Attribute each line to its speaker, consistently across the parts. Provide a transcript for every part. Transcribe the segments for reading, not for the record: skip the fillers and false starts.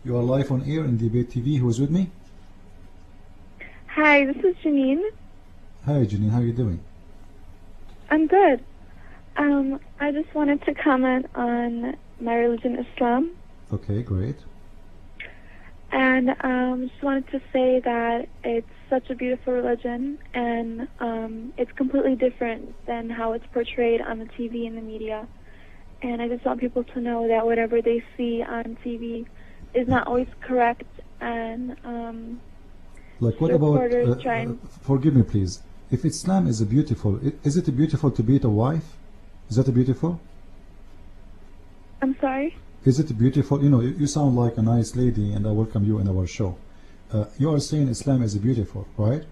Speaker 1: You are live on air in Debate TV. Who is with me?
Speaker 2: Hi, this is Janine.
Speaker 1: Hi, Janine. How are you doing?
Speaker 2: I'm good. I just wanted to comment on my religion, Islam,
Speaker 1: Okay, great.
Speaker 2: and just wanted to say that it's such a beautiful religion, and it's completely different than how it's portrayed on the TV and the media. And I just want people to know that whatever they see on TV is not always correct, and
Speaker 1: Like what about,
Speaker 2: reporters trying.
Speaker 1: forgive me please, if Islam is a beautiful, is it beautiful to beat a wife? Is that beautiful?
Speaker 2: I'm sorry?
Speaker 1: Is it beautiful? You know, you sound like a nice lady and I welcome you in our show. You are saying Islam is beautiful, right?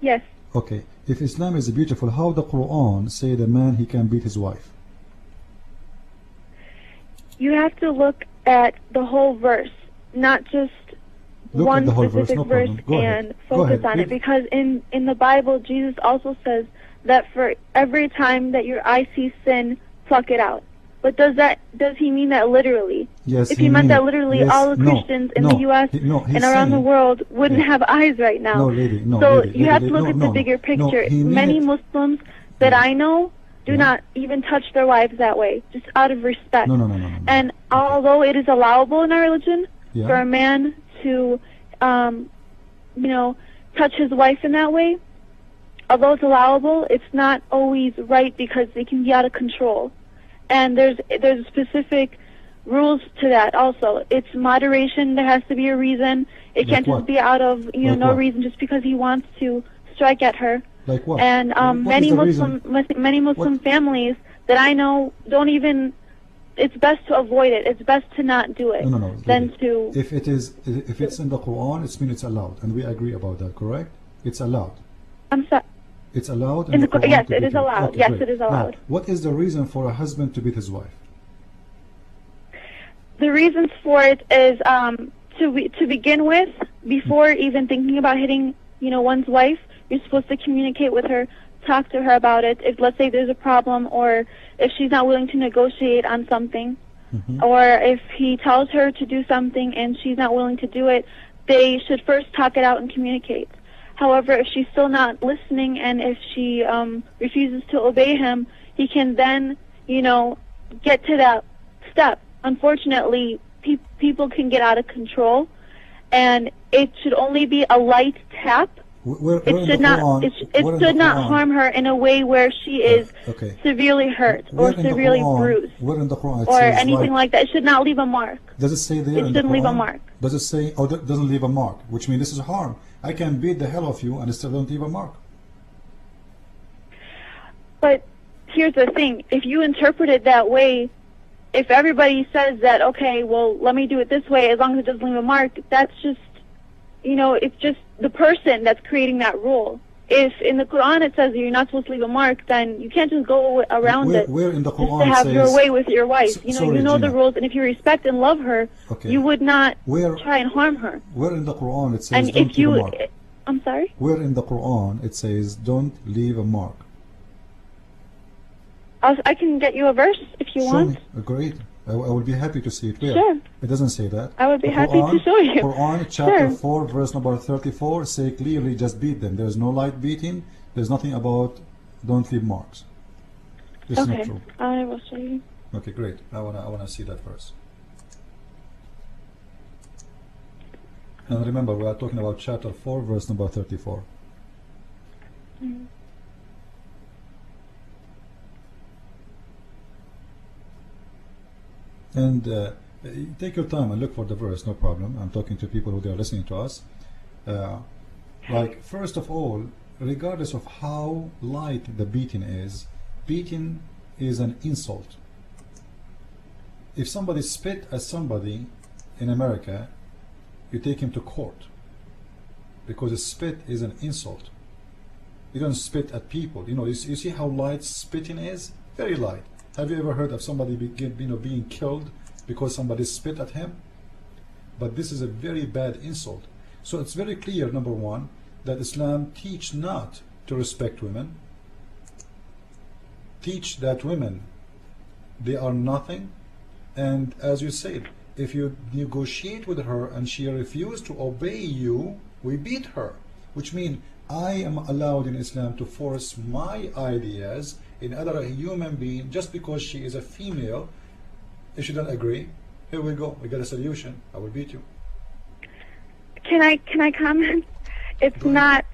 Speaker 2: Yes.
Speaker 1: Okay, if Islam is beautiful, how the Quran say the man he can beat his wife?
Speaker 2: You have to look at the whole verse, not just
Speaker 1: Look
Speaker 2: one
Speaker 1: at the whole verse,
Speaker 2: specific
Speaker 1: no
Speaker 2: verse
Speaker 1: problem. Go ahead.
Speaker 2: and
Speaker 1: Go
Speaker 2: focus
Speaker 1: ahead.
Speaker 2: on it, because in the Bible, Jesus also says that for every time that your eye sees sin, pluck it out. But does he mean that literally?
Speaker 1: Yes,
Speaker 2: If he meant
Speaker 1: mean
Speaker 2: that
Speaker 1: it.
Speaker 2: literally,
Speaker 1: Yes,
Speaker 2: all the
Speaker 1: no,
Speaker 2: Christians in
Speaker 1: no,
Speaker 2: the U.S.
Speaker 1: no, he's
Speaker 2: and around the
Speaker 1: saying-
Speaker 2: world wouldn't
Speaker 1: Yeah.
Speaker 2: have eyes right now.
Speaker 1: No, lady, no,
Speaker 2: so
Speaker 1: lady,
Speaker 2: you have
Speaker 1: lady,
Speaker 2: to look
Speaker 1: no,
Speaker 2: at
Speaker 1: no,
Speaker 2: the bigger
Speaker 1: no,
Speaker 2: picture.
Speaker 1: he mean
Speaker 2: Many
Speaker 1: it.
Speaker 2: Muslims that
Speaker 1: Yeah.
Speaker 2: I know do
Speaker 1: Yeah.
Speaker 2: not even touch their wives that way, just out of respect.
Speaker 1: No, no, no, no, no.
Speaker 2: And
Speaker 1: Okay.
Speaker 2: although it is allowable in our religion
Speaker 1: Yeah.
Speaker 2: for a man to, touch his wife in that way, although it's allowable, it's not always right because they can be out of control. And there's specific rules to that also. It's moderation. There has to be a reason. It
Speaker 1: Like
Speaker 2: can't
Speaker 1: what?
Speaker 2: just be out of
Speaker 1: Like
Speaker 2: no
Speaker 1: what?
Speaker 2: reason just because he wants to strike at her.
Speaker 1: Like what?
Speaker 2: And
Speaker 1: What
Speaker 2: many
Speaker 1: is the
Speaker 2: Muslim
Speaker 1: reason?
Speaker 2: many Muslim
Speaker 1: What?
Speaker 2: families that I know don't even. It's best to avoid it. It's best to not do it
Speaker 1: No, no, no.
Speaker 2: than
Speaker 1: lady.
Speaker 2: to.
Speaker 1: If it's in the Quran, it means it's allowed, and we agree about that, correct? It's allowed.
Speaker 2: I'm sorry.
Speaker 1: It's allowed
Speaker 2: In
Speaker 1: the
Speaker 2: the
Speaker 1: Quran
Speaker 2: yes,
Speaker 1: to
Speaker 2: it
Speaker 1: beat
Speaker 2: is
Speaker 1: your-
Speaker 2: allowed.
Speaker 1: Okay,
Speaker 2: Yes,
Speaker 1: great.
Speaker 2: it is allowed.
Speaker 1: Now, what is the reason for a husband to beat his wife?
Speaker 2: The reasons for it is to begin with, before even thinking about hitting, one's wife, you're supposed to communicate with her, talk to her about it. If let's say there's a problem, or if she's not willing to negotiate on something, or if he tells her to do something and she's not willing to do it, they should first talk it out and communicate. However, if she's still not listening and if she refuses to obey him, he can then, get to that step. Unfortunately, people can get out of control, and it should only be a light tap.
Speaker 1: Where
Speaker 2: It
Speaker 1: in
Speaker 2: should
Speaker 1: the
Speaker 2: not.
Speaker 1: Quran-
Speaker 2: It
Speaker 1: where in
Speaker 2: should
Speaker 1: the
Speaker 2: not
Speaker 1: Quran-
Speaker 2: harm her in a way where she is
Speaker 1: Okay.
Speaker 2: severely hurt
Speaker 1: Where
Speaker 2: or
Speaker 1: in the
Speaker 2: severely
Speaker 1: Quran-
Speaker 2: bruised
Speaker 1: Where in the Quran it
Speaker 2: or
Speaker 1: says
Speaker 2: anything like that. It should not leave a mark.
Speaker 1: Does it say there
Speaker 2: It
Speaker 1: in the
Speaker 2: shouldn't leave a
Speaker 1: Quran?
Speaker 2: mark.
Speaker 1: Does it say? Oh, that doesn't leave a mark, which means this is harm. I can beat the hell of you and it still don't leave a mark.
Speaker 2: But here's the thing: if you interpret it that way, if everybody says that, okay, well, let me do it this way, as long as it doesn't leave a mark, that's just, it's just the person that's creating that rule. If in the Quran it says you're not supposed to leave a mark, then you can't just go around it
Speaker 1: Where in the
Speaker 2: just
Speaker 1: Quran
Speaker 2: to have
Speaker 1: says,
Speaker 2: your way with your wife.
Speaker 1: Sorry,
Speaker 2: You know the
Speaker 1: Gina.
Speaker 2: rules, and if you respect and love her,
Speaker 1: Okay.
Speaker 2: you would not
Speaker 1: Where-
Speaker 2: try and harm her.
Speaker 1: Where in the Quran it says
Speaker 2: And
Speaker 1: don't
Speaker 2: if
Speaker 1: leave a
Speaker 2: you,
Speaker 1: mark?
Speaker 2: I'm sorry?
Speaker 1: Where in the Quran it says don't leave a mark?
Speaker 2: I can get you a verse if you
Speaker 1: Show
Speaker 2: want.
Speaker 1: me. Great. I will be happy to see it. Where?
Speaker 2: Sure.
Speaker 1: It doesn't say that.
Speaker 2: I would be
Speaker 1: The
Speaker 2: happy to show you.
Speaker 1: Quran chapter
Speaker 2: Sure.
Speaker 1: 4 verse number 34 say clearly just beat them. There's no light beating. There's nothing about don't leave marks. This is not
Speaker 2: Okay,
Speaker 1: true.
Speaker 2: I will show you.
Speaker 1: Okay, great. I wanna see that verse. And remember, we are talking about chapter 4 verse number 34.
Speaker 2: Mhm.
Speaker 1: And take your time and look for the verse, no problem. I'm talking to people who they are listening to us. Like, first of all, regardless of how light the beating is an insult. If somebody spit at somebody in America, you take him to court because a spit is an insult. You don't spit at people. You see how light spitting is? Very light. Have you ever heard of somebody being killed because somebody spit at him? But this is a very bad insult. So it's very clear, number one, that Islam teach not to respect women, teach that women, they are nothing, and as you said, if you negotiate with her and she refused to obey you, we beat her. Which means I am allowed in Islam to force my ideas in other human being just because she is a female. If she doesn't agree, here we go. We got a solution. I will beat you.
Speaker 2: Can I comment? It's not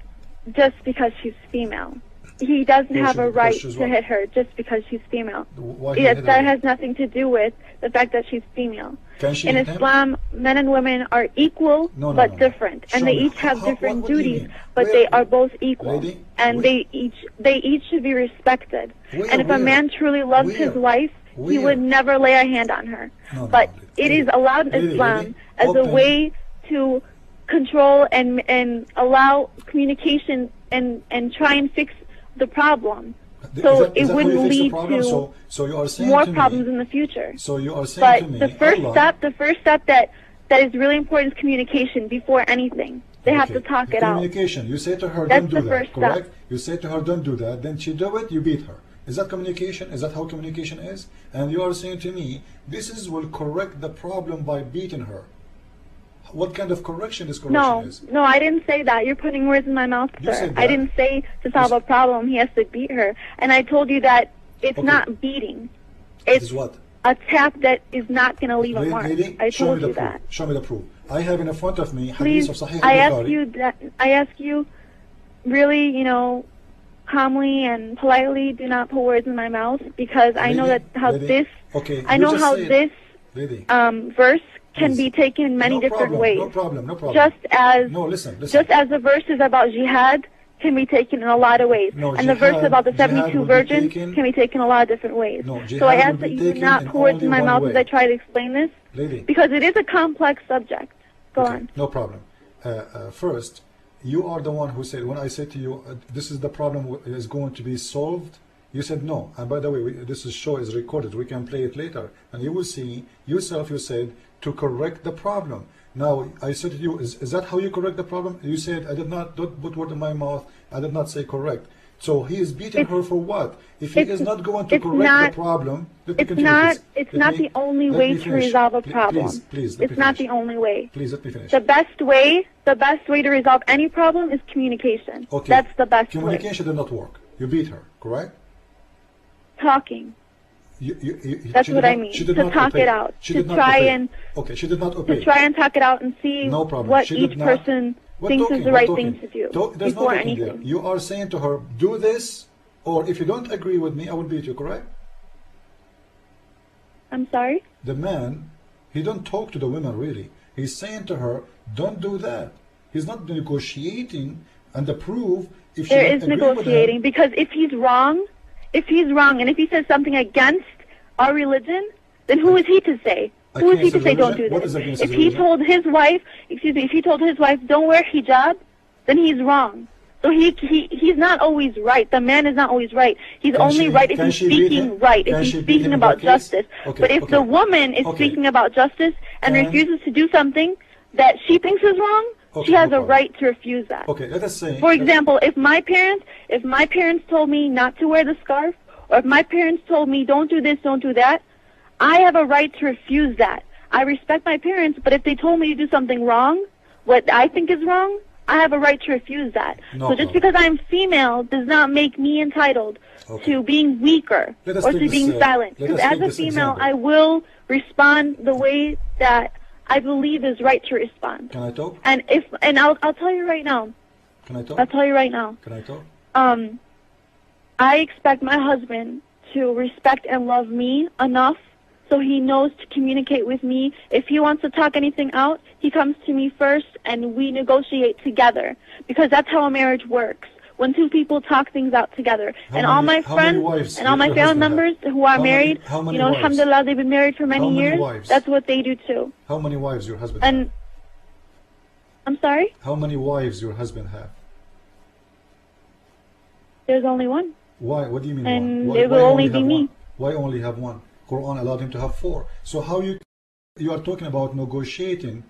Speaker 2: just because she's female. He doesn't have a right to hit her just because she's female. That has nothing to do with the fact that she's female. In Islam, men and women are equal but different, and they each have different duties, but they are both equal, and they each should be respected. And if a man truly loves his wife, he would never lay a hand on her. But it is allowed in Islam as a way to control and allow communication and try and fix the problem, so it wouldn't lead to more problems in the future.
Speaker 1: So you are saying to me,
Speaker 2: the first step that is really important is communication before anything. They have to talk it out.
Speaker 1: Communication. You say to her, don't do that, correct? You say to her, don't do that. Then she do it, you beat her. Is that communication? Is that how communication is? And you are saying to me, this will correct the problem by beating her. What kind of correction is correction?
Speaker 2: No, I didn't say that. You're putting words in my mouth, sir. I didn't say to solve a problem he has to beat her. And I told you that it's not beating. It's
Speaker 1: what?
Speaker 2: A tap that is not going to leave a mark. I told you that.
Speaker 1: Show me the proof. I have in front of me
Speaker 2: Please,
Speaker 1: hadith of Sahih
Speaker 2: Bukhari. I ask you really, calmly and politely, do not put words in my mouth, because I know this verse can be taken in many different ways.
Speaker 1: No problem.
Speaker 2: Just as
Speaker 1: listen.
Speaker 2: Just as the verses about jihad can be taken in a lot of ways, and the verse about the 72 virgins can be taken a lot of different ways. So I ask that you do not put words in my mouth as I try to explain this, because it is a complex subject. Go on.
Speaker 1: No problem. First, you are the one who said, when I said to you, this is the problem is going to be solved, you said no. And by the way, this show is recorded. We can play it later. And you will see, you said, to correct the problem. Now, I said to you, is that how you correct the problem? You said, I did not, don't put word in my mouth. I did not say correct. So he is beating her for what? If he is not going to correct the problem,
Speaker 2: it's not the only way to resolve a problem.
Speaker 1: Please,
Speaker 2: it's not the only way.
Speaker 1: Please let me finish.
Speaker 2: The best way to resolve any problem is communication.
Speaker 1: Okay.
Speaker 2: That's the best way.
Speaker 1: Communication did not work. You beat her, correct?
Speaker 2: Talking. That's what I mean.
Speaker 1: She did
Speaker 2: to
Speaker 1: not
Speaker 2: talk
Speaker 1: obey.
Speaker 2: it out.
Speaker 1: She
Speaker 2: to
Speaker 1: did not
Speaker 2: try
Speaker 1: obey.
Speaker 2: and
Speaker 1: she did not obey.
Speaker 2: To try and talk it out and see what each person thinks is the right thing to do before anything.
Speaker 1: There. You are saying to her, do this, or if you don't agree with me, I will beat you, correct?
Speaker 2: I'm sorry?
Speaker 1: The man, he don't talk to the women really. He's saying to her, don't do that. He's not negotiating and the proof if she
Speaker 2: there is negotiating, because if he's wrong and if he says something against our religion, then who is he to say? Who is he to say don't do this? If he told his wife, don't wear hijab, then he's wrong. So he's not always right. The man is not always right. He's only right if he's speaking right, if he's speaking about justice. But if the woman is speaking about justice and refuses to do something that she thinks is wrong, she has a right to refuse that.
Speaker 1: Okay, let us say.
Speaker 2: For example, if my parents told me not to wear the scarf, or if my parents told me don't do this, don't do that, I have a right to refuse that. I respect my parents, but if they told me to do something wrong, what I think is wrong, I have a right to refuse that. So just because I'm female does not make me entitled to being weaker or to being silent. Because as a female, I will respond the way that I believe is right to respond.
Speaker 1: Can I talk?
Speaker 2: And I'll tell you right now.
Speaker 1: Can I talk?
Speaker 2: I'll tell you right now.
Speaker 1: Can I talk?
Speaker 2: I expect my husband to respect and love me enough so he knows to communicate with me. If he wants to talk anything out, he comes to me first and we negotiate together, because that's how a marriage works. When two people talk things out together. All my friends and all my family members who are married, alhamdulillah, they've been married for many years. That's what they do too.
Speaker 1: How many wives your husband have?
Speaker 2: I'm sorry?
Speaker 1: How many wives your husband have?
Speaker 2: There's only one.
Speaker 1: Why? What do you mean
Speaker 2: and
Speaker 1: one?
Speaker 2: It will only be me.
Speaker 1: Why only have one? Quran allowed him to have 4. So how you are talking about negotiating,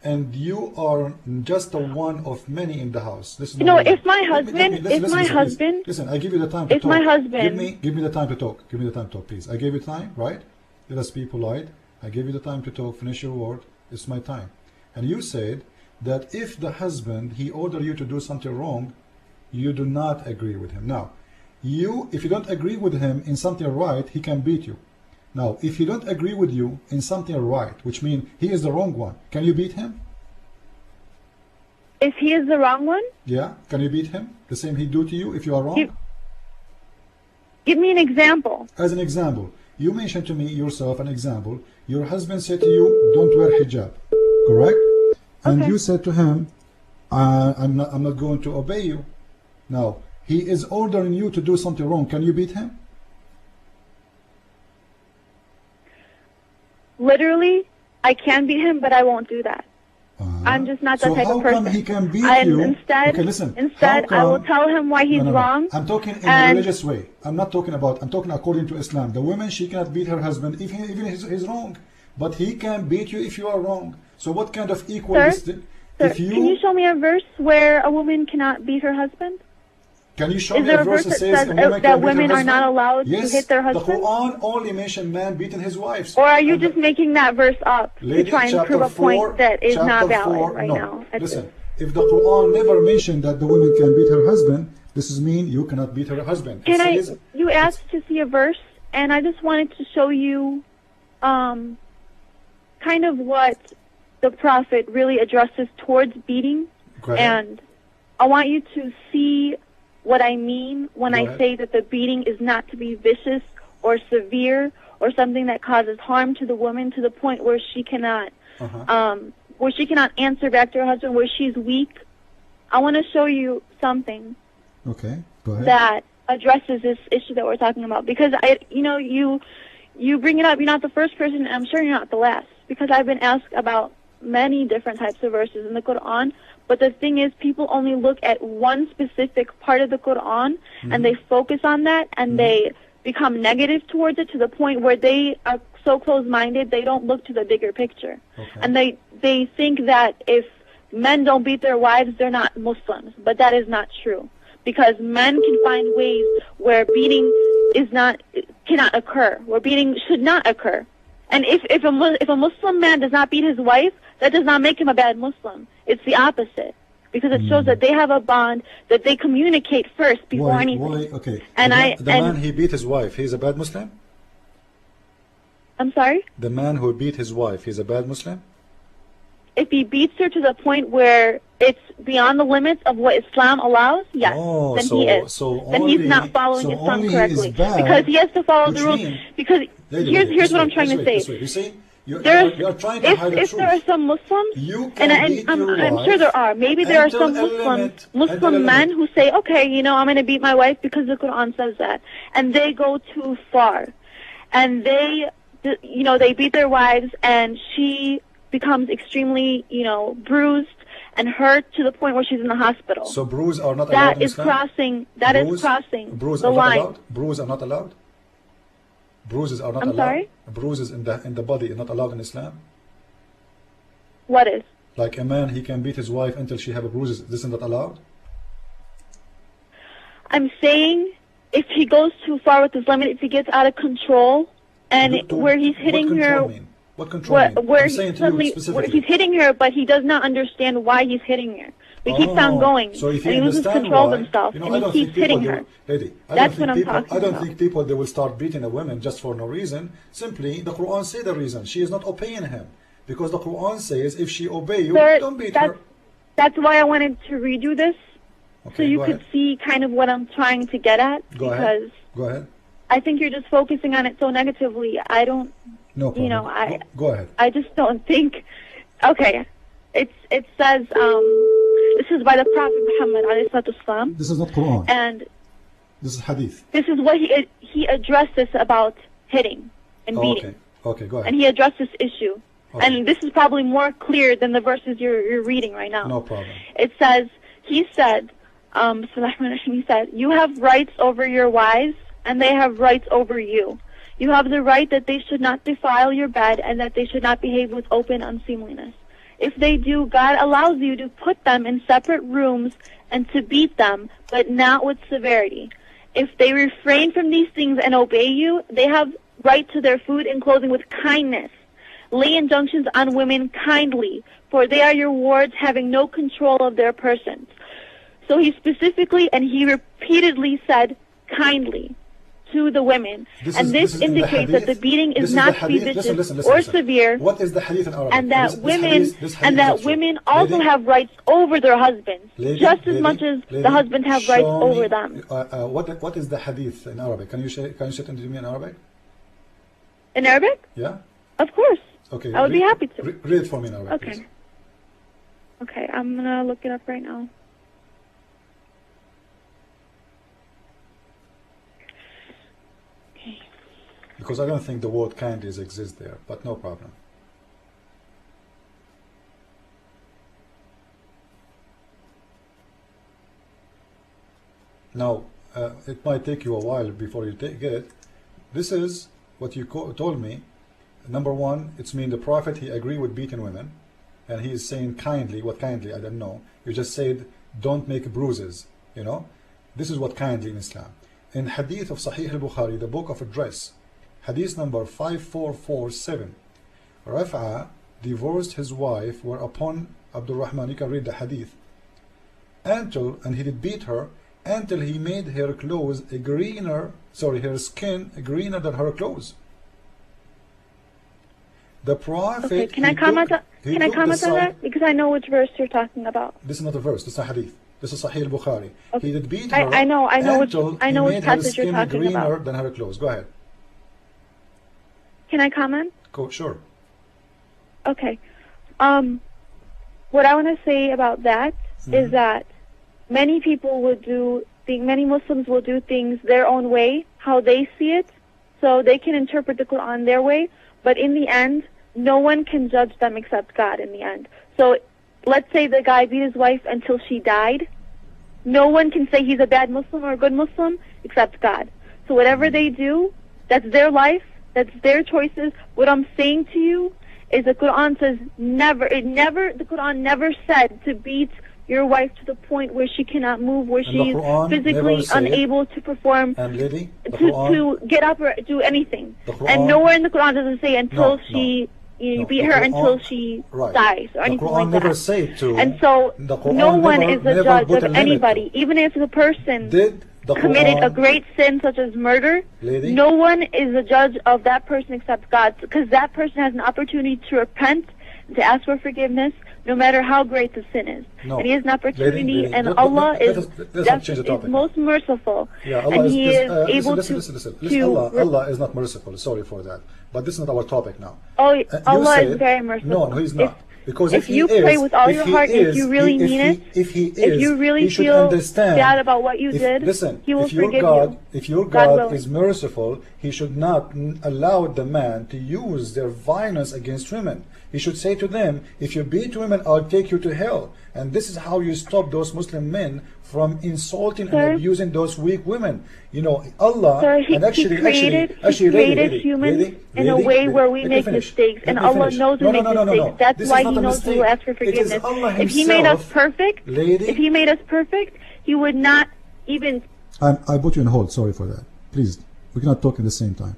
Speaker 1: and you are just the one of many in the house. This is
Speaker 2: if my husband,
Speaker 1: listen, I give you the time to talk.
Speaker 2: My husband,
Speaker 1: give me the time to talk. Give me the time to talk, please. I gave you time, right? Let us be polite. I gave you the time to talk, finish your word, it's my time. And you said that if the husband, he ordered you to do something wrong, you do not agree with him. Now, if you don't agree with him in something right, he can beat you. Now, if he don't agree with you in something right, which means he is the wrong one, can you beat him?
Speaker 2: If he is the wrong one?
Speaker 1: Yeah, can you beat him? The same he do to you if you are wrong?
Speaker 2: Give me an example.
Speaker 1: As an example, you mentioned to me yourself an example. Your husband said to you, don't wear hijab, correct? And
Speaker 2: Okay.
Speaker 1: you said to him, I'm not going to obey you. Now, he is ordering you to do something wrong. Can you beat him?
Speaker 2: Literally, I can beat him, but I won't do that. I'm just not that
Speaker 1: So
Speaker 2: type
Speaker 1: how
Speaker 2: of person.
Speaker 1: come he can beat
Speaker 2: And
Speaker 1: you?
Speaker 2: instead,
Speaker 1: Okay, listen.
Speaker 2: instead I will tell him why he's
Speaker 1: No.
Speaker 2: wrong.
Speaker 1: I'm talking in a
Speaker 2: and-
Speaker 1: religious way. I'm talking according to Islam. The woman, she cannot beat her husband even he's wrong. But he can beat you if you are wrong. So what kind of equalistic?
Speaker 2: Sir, can you show me a verse where a woman cannot beat her husband?
Speaker 1: Can you show
Speaker 2: Is
Speaker 1: me
Speaker 2: there
Speaker 1: a verse that says a woman
Speaker 2: that
Speaker 1: can beat
Speaker 2: women
Speaker 1: her
Speaker 2: are not
Speaker 1: husband?
Speaker 2: allowed
Speaker 1: Yes,
Speaker 2: to hit their
Speaker 1: the
Speaker 2: husband?
Speaker 1: Quran only mentioned man beating his wives.
Speaker 2: Or are you
Speaker 1: And
Speaker 2: just making that verse up
Speaker 1: Lady,
Speaker 2: to try and
Speaker 1: chapter
Speaker 2: prove a
Speaker 1: 4,
Speaker 2: point that is not
Speaker 1: chapter
Speaker 2: valid
Speaker 1: 4,
Speaker 2: right
Speaker 1: no.
Speaker 2: now?
Speaker 1: Listen, if the Quran never mentioned that the woman can beat her husband, this is mean you cannot beat her husband.
Speaker 2: You asked to see a verse, and I just wanted to show you kind of what the Prophet really addresses towards beating.
Speaker 1: Go ahead.
Speaker 2: And I want you to see what I mean when
Speaker 1: Go
Speaker 2: I
Speaker 1: ahead.
Speaker 2: say that the beating is not to be vicious or severe or something that causes harm to the woman to the point where she cannot answer back to her husband, where she's weak. I want to show you something
Speaker 1: Okay, go ahead.
Speaker 2: that addresses this issue that we're talking about, because you bring it up. You're not the first person, and I'm sure you're not the last, because I've been asked about many different types of verses in the Quran. But the thing is, people only look at one specific part of the Quran, and they focus on that, and they become negative towards it to the point where they are so close-minded they don't look to the bigger picture.
Speaker 1: Okay.
Speaker 2: And they think that if men don't beat their wives, they're not Muslims. But that is not true, because men can find ways where beating cannot occur, where beating should not occur. And if a Muslim man does not beat his wife, that does not make him a bad Muslim. It's the opposite, because it shows that they have a bond, that they communicate first before anything.
Speaker 1: Okay.
Speaker 2: And
Speaker 1: the man he beat his wife, he's a bad Muslim?
Speaker 2: I'm sorry?
Speaker 1: The man who beat his wife, he's a bad Muslim?
Speaker 2: If he beats her to the point where it's beyond the limits of what Islam allows, yes, then he is. Then he's not following Islam correctly, because he has to follow the rules. Because here's what I'm trying to say.
Speaker 1: You see, you're trying to
Speaker 2: If
Speaker 1: hide the truth.
Speaker 2: there are some Muslims,
Speaker 1: You can beat your
Speaker 2: I'm
Speaker 1: wife
Speaker 2: sure there are. Maybe there are some
Speaker 1: until a
Speaker 2: Muslim men who say, okay, I'm going to beat my wife because the Quran says that, and they go too far, and they beat their wives, and she becomes extremely, bruised and hurt to the point where she's in the hospital.
Speaker 1: So bruise are not allowed in Islam?
Speaker 2: That is crossing the line.
Speaker 1: Bruise are not allowed? Bruises are not allowed?
Speaker 2: Sorry?
Speaker 1: Bruises in the body are not allowed in Islam?
Speaker 2: What is?
Speaker 1: Like a man, he can beat his wife until she have a bruises. This is not allowed?
Speaker 2: I'm saying if he goes too far with his limit, if he gets out of control, and where he's hitting her...
Speaker 1: What control mean?
Speaker 2: Where
Speaker 1: I'm saying to you specifically.
Speaker 2: he's hitting her, but he does not understand why he's hitting her. He keeps on going,
Speaker 1: so if
Speaker 2: and he loses control of himself, and he keeps hitting her. That's what I'm talking about.
Speaker 1: I don't think people, they will start beating a woman just for no reason. Simply, the Quran says the reason. She is not obeying him. Because the Quran says, if she obey you,
Speaker 2: Sir,
Speaker 1: don't beat her.
Speaker 2: That's why I wanted to redo this, so you could
Speaker 1: ahead.
Speaker 2: see kind of what I'm trying to get at.
Speaker 1: Go
Speaker 2: because
Speaker 1: ahead.
Speaker 2: I think you're just focusing on it so negatively. I don't...
Speaker 1: No problem. Go ahead.
Speaker 2: I just don't think. Okay, it says this is by the Prophet Muhammad alayhi salatu wasalam.
Speaker 1: This is not Quran.
Speaker 2: And
Speaker 1: this is hadith.
Speaker 2: This is what he addressed this about hitting and beating.
Speaker 1: Okay, go ahead.
Speaker 2: And he addressed this issue.
Speaker 1: Okay.
Speaker 2: And this is probably more clear than the verses you're reading right now.
Speaker 1: No problem.
Speaker 2: It says, he said, you have rights over your wives, and they have rights over you. You have the right that they should not defile your bed, and that they should not behave with open unseemliness. If they do, God allows you to put them in separate rooms and to beat them, but not with severity. If they refrain from these things and obey you, they have right to their food and clothing with kindness. lay injunctions on women kindly, for they are your wards, having no control of their persons. So he specifically and he repeatedly said kindly to the women. This indicates that the beating is not to be vicious or severe.
Speaker 1: What is the hadith in Arabic?
Speaker 2: And that women also have rights over their husbands, just as much as the husband have rights over them.
Speaker 1: What is the hadith in Arabic? Can you say it to me in Arabic?
Speaker 2: In Arabic?
Speaker 1: Yeah.
Speaker 2: Of course.
Speaker 1: Okay.
Speaker 2: I would be happy to.
Speaker 1: Read it for me in Arabic.
Speaker 2: Okay.
Speaker 1: Please.
Speaker 2: Okay, I'm gonna look it up right now.
Speaker 1: Because I don't think the word kindly exists there, but no problem. Now, it might take you a while before you get it. This is what you told me. Number one, it's mean the Prophet, he agreed with beating women, and he is saying kindly. What kindly? I don't know. You just said, don't make bruises, you know. This is what kindly in Islam. In Hadith of Sahih al-Bukhari, the book of address, Hadith number 5447, Raf'a divorced his wife, whereupon Abdul Rahman, you can read the Hadith, and he did beat her until he made her clothes her skin greener than her clothes. The Prophet.
Speaker 2: Okay, can I comment on that? Because I know which verse you're talking about.
Speaker 1: This is not a verse. This is a Hadith. This is Sahih al-Bukhari. Okay. He did beat her.
Speaker 2: I know which passage you're talking
Speaker 1: greener
Speaker 2: about.
Speaker 1: Than her clothes. Go ahead.
Speaker 2: Can I comment?
Speaker 1: Go, sure.
Speaker 2: Okay. What I want to say about that is that many Muslims will do things their own way, how they see it, so they can interpret the Quran their way, but in the end, no one can judge them except God in the end. So let's say the guy beat his wife until she died. No one can say he's a bad Muslim or a good Muslim except God. So whatever they do, that's their life. That's their choices. What I'm saying to you is the Quran says the Quran never said to beat your wife to the point where she cannot move, where she's physically unable to perform, to get up or do anything. And nowhere in the Quran does it say until you beat her until she dies or anything like that.
Speaker 1: Say to,
Speaker 2: and so no one is a judge of anybody, even if the person committed a great sin such as murder. No one is a judge of that person except God, because that person has an opportunity to repent, to ask for forgiveness, no matter how great the sin is. And he has an opportunity, and Allah is most merciful.
Speaker 1: Yeah, Allah
Speaker 2: and He is able
Speaker 1: to. Allah is not merciful. Sorry for that, but this is not our topic now.
Speaker 2: Oh, Allah is very merciful.
Speaker 1: No, He's not. Because
Speaker 2: if you pray with all your heart, if you really mean it, if you really feel bad about what you did, He will forgive you.
Speaker 1: If your God is merciful, He should not allow the man to use their violence against women. He should say to them, if you beat women, I'll take you to hell. And this is how you stop those Muslim men from insulting and abusing those weak women. You know, Allah,
Speaker 2: He created humans in a way where we make mistakes, and Allah knows we make mistakes. That's why He knows we will ask for forgiveness. If He made us perfect, He would not even.
Speaker 1: I put you on hold. Sorry for that. Please, we cannot talk at the same time.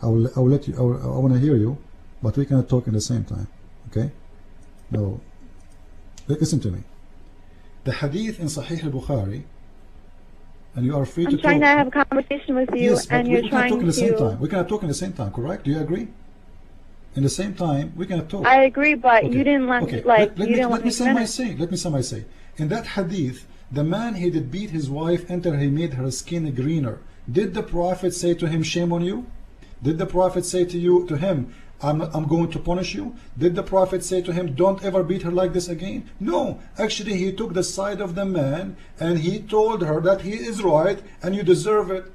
Speaker 1: I will let you. I want to hear you, but we cannot talk at the same time. Okay? No. Listen to me. The hadith in Sahih al-Bukhari, and you are free to talk.
Speaker 2: I'm trying to have a conversation with you, and you're trying to.
Speaker 1: We cannot talk at the same time, correct? Do you agree? In the same time, we cannot talk.
Speaker 2: I agree, but you didn't let me. Let me
Speaker 1: say my say. Let me say my say. In that hadith, the man he did beat his wife until he made her skin greener. Did the Prophet say to him, "Shame on you"? Did the Prophet say to him, I'm going to punish you"? Did the Prophet say to him, "Don't ever beat her like this again"? No, actually he took the side of the man and he told her that he is right and you deserve it.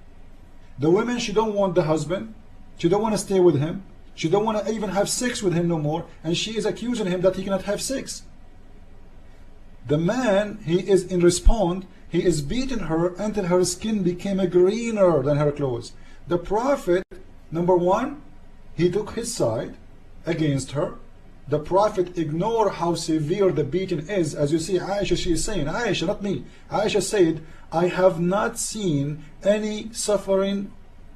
Speaker 1: The woman, she don't want the husband, she don't want to stay with him, she don't want to even have sex with him no more, and she is accusing him that he cannot have sex. The man, he is in response, he is beating her until her skin became greener than her clothes. The Prophet, number one, he took his side against her. The Prophet ignored how severe the beating is. As you see, Aisha, she is saying, Aisha, not me. Aisha said, I have not seen any suffering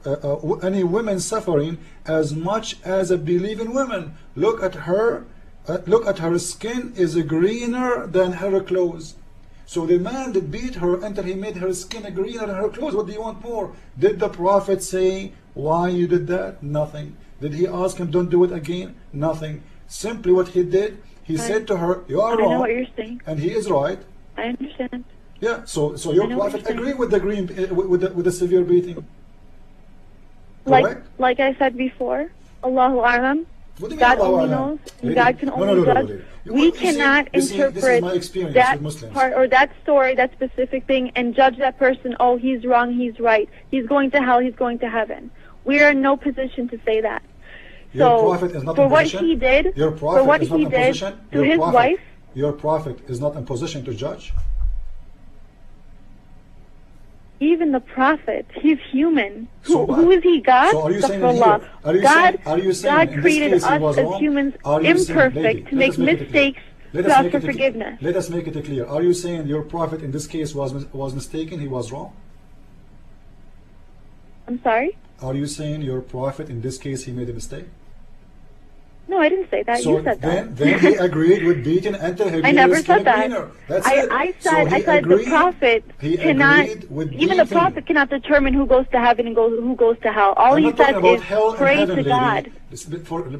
Speaker 1: any women suffering as much as a believing woman. Look at her. Look at her skin is greener than her clothes. So the man that beat her until he made her skin greener than her clothes. What do you want more? Did the Prophet say why you did that? Nothing. Did he ask him don't do it again? Nothing. Simply what he did, he said to her, you are wrong.
Speaker 2: I know what you're saying.
Speaker 1: And he is right.
Speaker 2: I understand.
Speaker 1: Yeah. So your Prophet agreed with the green with the severe beating. Correct?
Speaker 2: Like I said before, Allahu A'lam.
Speaker 1: What do you mean,
Speaker 2: God
Speaker 1: Allahu
Speaker 2: only
Speaker 1: A'lam?
Speaker 2: knows.
Speaker 1: Lady,
Speaker 2: God can only judge. We cannot interpret
Speaker 1: this is my experience
Speaker 2: that
Speaker 1: with Muslims.
Speaker 2: part or that story, that specific thing, and judge that person. Oh, he's wrong. He's right. He's going to hell. He's going to heaven. We are in no position to say that.
Speaker 1: Your Prophet is not
Speaker 2: for
Speaker 1: in
Speaker 2: what
Speaker 1: position.
Speaker 2: he did,
Speaker 1: Your
Speaker 2: for
Speaker 1: Prophet
Speaker 2: what
Speaker 1: is not
Speaker 2: he
Speaker 1: in
Speaker 2: did
Speaker 1: position.
Speaker 2: to his wife.
Speaker 1: Your Prophet is not in position to judge.
Speaker 2: Even the Prophet, he's human.
Speaker 1: So
Speaker 2: who is he? God?
Speaker 1: So are you saying
Speaker 2: God created us as humans imperfect to make mistakes to ask for forgiveness.
Speaker 1: Let us make it clear. Are you saying your Prophet in this case was mistaken? He was wrong?
Speaker 2: I'm sorry?
Speaker 1: Are you saying your Prophet in this case he made a mistake?
Speaker 2: No, I didn't say that.
Speaker 1: So
Speaker 2: you said that.
Speaker 1: Then he agreed with beating until he
Speaker 2: I
Speaker 1: made
Speaker 2: never
Speaker 1: his skin
Speaker 2: said that.
Speaker 1: greener. That's it.
Speaker 2: I
Speaker 1: So
Speaker 2: said,
Speaker 1: he
Speaker 2: I said
Speaker 1: agreed,
Speaker 2: the Prophet
Speaker 1: he
Speaker 2: cannot,
Speaker 1: agreed with
Speaker 2: even the
Speaker 1: beating.
Speaker 2: Prophet cannot determine who goes to heaven and who goes to hell. All
Speaker 1: I'm
Speaker 2: he
Speaker 1: not talking
Speaker 2: says
Speaker 1: about
Speaker 2: is
Speaker 1: hell and
Speaker 2: pray
Speaker 1: heaven,
Speaker 2: to
Speaker 1: lady.
Speaker 2: God.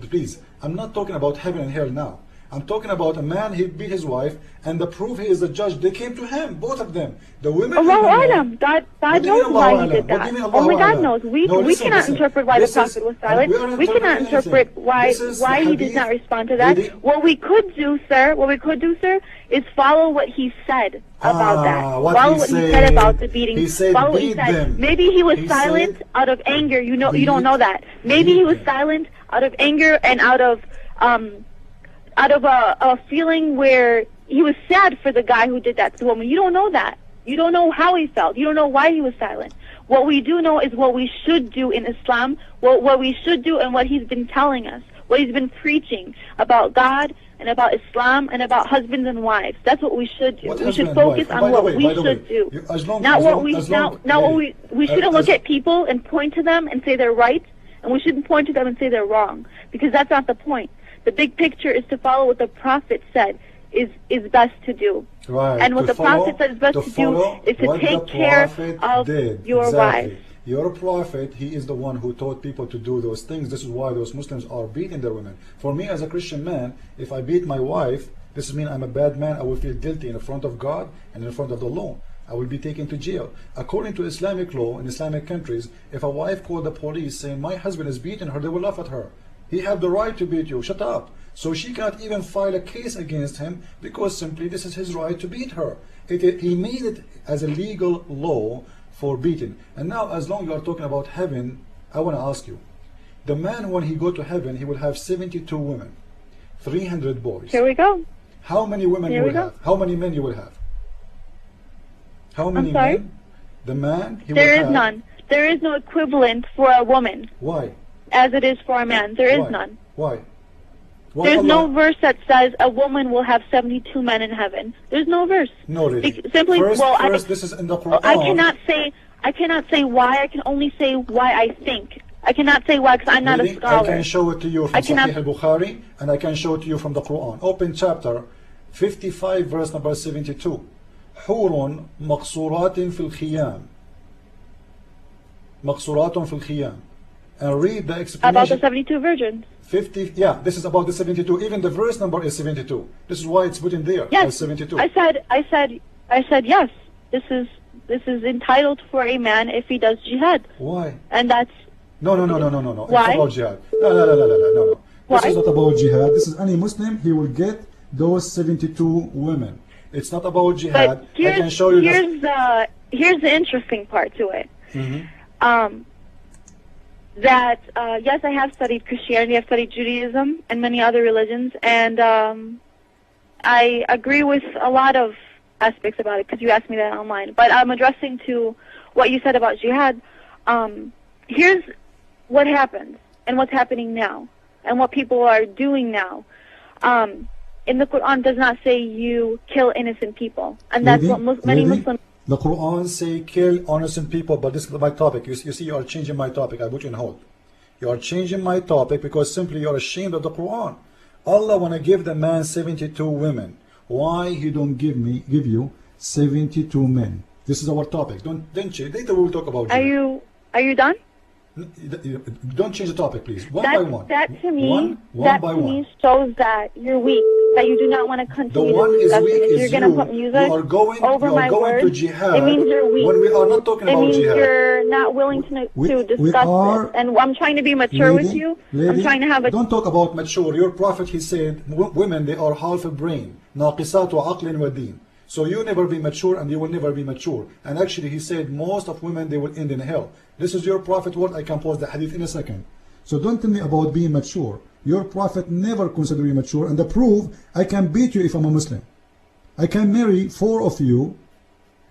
Speaker 1: Please, I'm not talking about heaven and hell now. I'm talking about a man, he beat his wife, and the proof he is the judge, they came to him, both of them. The women and the
Speaker 2: Allahu
Speaker 1: men.
Speaker 2: A'lam. God knows why he did that. Only God knows. We cannot interpret why the Prophet was silent. We cannot interpret why he did not respond to that. What we could do, sir, is follow what he said about that. Follow what he said about the beating.
Speaker 1: He said,
Speaker 2: follow what he said.
Speaker 1: them.
Speaker 2: Maybe he was silent out of anger. You don't know that. Maybe he was silent out of anger and out of a feeling where he was sad for the guy who did that to the woman. You don't know that. You don't know how he felt. You don't know why he was silent. What we do know is what we should do in Islam, what we should do and what he's been telling us, what he's been preaching about God and about Islam and about husbands and wives. That's what we should do. We should focus on what we should do. We shouldn't look at people and point to them and say they're right, and we shouldn't point to them and say they're wrong, because that's not the point. The big picture is to follow what the Prophet said is best to do.
Speaker 1: Right.
Speaker 2: And what the Prophet said is best to do is to take care of your wives.
Speaker 1: Your Prophet, he is the one who taught people to do those things. This is why those Muslims are beating their women. For me as a Christian man, if I beat my wife, this means I'm a bad man. I will feel guilty in front of God and in front of the law. I will be taken to jail. According to Islamic law in Islamic countries, if a wife called the police saying my husband is beating her, they will laugh at her. He have the right to beat you. Shut up. So she can't even file a case against him because simply this is his right to beat her. He made it as a legal law for beating. And now, as long as you are talking about heaven, I want to ask you, the man when he go to heaven, he will have 72 women, 300 boys.
Speaker 2: Here we go.
Speaker 1: How many women you will have? How many men you will have? How many men? The man he will have.
Speaker 2: There is none. There is no equivalent for a woman.
Speaker 1: Why?
Speaker 2: As it is for a man. There is none.
Speaker 1: Why?
Speaker 2: There's no verse that says a woman will have 72 men in heaven. There's no verse.
Speaker 1: No, really.
Speaker 2: Simply,
Speaker 1: first, this is in the Quran.
Speaker 2: I cannot say why. I can only say why I think. I cannot say why because I'm not a scholar.
Speaker 1: I can show it to you from Sahih al-Bukhari, and I can show it to you from the Quran. Open chapter 55, verse number 72. حور مقصورات في الخيام. مقصورات في الخيام. And read the explanation.
Speaker 2: About the 72 virgins.
Speaker 1: 50, yeah, this is about the 72. Even the verse number is 72. This is why it's put in there.
Speaker 2: Yes,
Speaker 1: as 72.
Speaker 2: I said yes. This is entitled for a man if he does jihad.
Speaker 1: Why?
Speaker 2: And that's
Speaker 1: no.
Speaker 2: Why?
Speaker 1: It's about jihad. No.
Speaker 2: Why?
Speaker 1: This is not about jihad. This is any Muslim. He will get those 72 women. It's not about jihad.
Speaker 2: But here's,
Speaker 1: I can show you.
Speaker 2: Here's the interesting part to it.
Speaker 1: Mm-hmm.
Speaker 2: Yes, I have studied Christianity, I've studied Judaism and many other religions, and I agree with a lot of aspects about it because you asked me that online. But I'm addressing to what you said about jihad. Here's what happens and what's happening now and what people are doing now. In the Quran does not say you kill innocent people, and that's what many Muslims.
Speaker 1: The Quran say kill innocent people, but this is my topic. You see, you are changing my topic. I put you in hold. You are changing my topic because simply you are ashamed of the Quran. Allah wanna give the man 72 women. Why he don't give you 72 men? This is our topic. Don't change. Later we will talk about
Speaker 2: Are you done?
Speaker 1: Don't change the topic, please. One by one.
Speaker 2: That to me,
Speaker 1: one by one.
Speaker 2: me shows that you're weak, that you do not want to continue
Speaker 1: The one
Speaker 2: this
Speaker 1: is
Speaker 2: discussion.
Speaker 1: weak
Speaker 2: If
Speaker 1: is
Speaker 2: you're going to put music
Speaker 1: you are going,
Speaker 2: over
Speaker 1: you are
Speaker 2: my
Speaker 1: going
Speaker 2: words,
Speaker 1: to jihad.
Speaker 2: it means you're weak.
Speaker 1: When we are not talking
Speaker 2: It
Speaker 1: about
Speaker 2: means
Speaker 1: jihad.
Speaker 2: you're not willing to discuss this. And I'm trying to be mature with you. I'm trying to have a...
Speaker 1: Don't talk about mature. Your prophet, he said, women, they are half a brain. ناقصات عقل ودين. So you never be mature and you will never be mature. And actually he said most of women, they will end in hell. This is your prophet word. I can post the hadith in a second. So don't tell me about being mature. Your prophet never considered you mature. And the proof, I can beat you if I'm a Muslim. I can marry 4 of you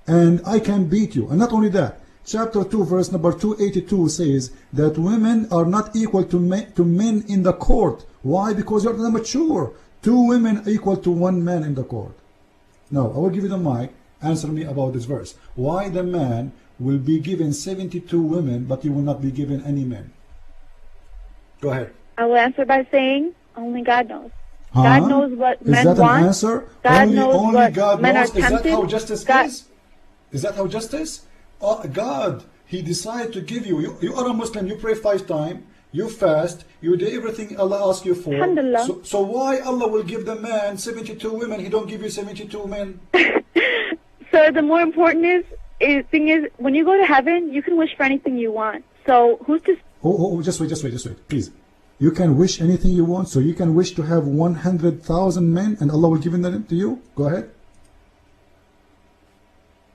Speaker 1: and I can beat you. And not only that, chapter 2 verse number 282 says that women are not equal to men in the court. Why? Because you're not mature. 2 women equal to 1 man in the court. Now, I will give you the mic. Answer me about this verse. Why the man will be given 72 women, but he will not be given any men? Go ahead.
Speaker 2: I will answer by saying, only God knows. God knows what men want.
Speaker 1: Is that an answer?
Speaker 2: God knows
Speaker 1: only
Speaker 2: what
Speaker 1: God
Speaker 2: men
Speaker 1: knows.
Speaker 2: are tempted.
Speaker 1: Is that how justice is? Is that how justice? Oh, God, He decided to give you. You are a Muslim. You pray 5 times. You fast, you do everything Allah asks you for. So why Allah will give the man 72 women, He don't give you 72 men?
Speaker 2: So the more important thing is, when you go to heaven, you can wish for anything you want. So who's to...
Speaker 1: Just wait, please. You can wish anything you want, so you can wish to have 100,000 men and Allah will give them to you? Go ahead.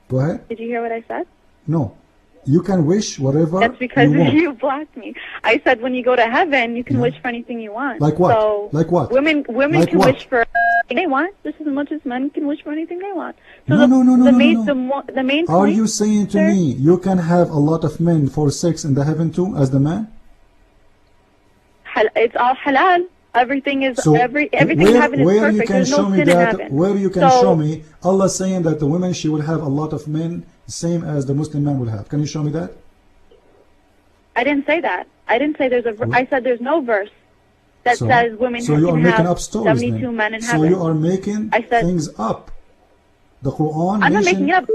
Speaker 1: Go ahead.
Speaker 2: Did you hear what I said?
Speaker 1: No. You can wish whatever.
Speaker 2: That's because
Speaker 1: you
Speaker 2: blocked me. I said when you go to heaven, you can wish for anything you want.
Speaker 1: Like what?
Speaker 2: So
Speaker 1: like what?
Speaker 2: Women
Speaker 1: like
Speaker 2: can
Speaker 1: what?
Speaker 2: wish for anything they want just as much as men can wish for anything they want. So
Speaker 1: no.
Speaker 2: The main point,
Speaker 1: are you saying to me you can have a lot of men for sex in the heaven too as the man?
Speaker 2: It's all halal. Everything is
Speaker 1: so
Speaker 2: everything in heaven is perfect. There's no sin in heaven.
Speaker 1: Where you can show me Allah saying that the women, she will have a lot of men, same as the Muslim man will have. Can you show me that?
Speaker 2: I didn't say that. I didn't say there's a. I said there's no verse that says women can have 72 men in heaven.
Speaker 1: So you are making things up. The Quran.
Speaker 2: I'm not making it up.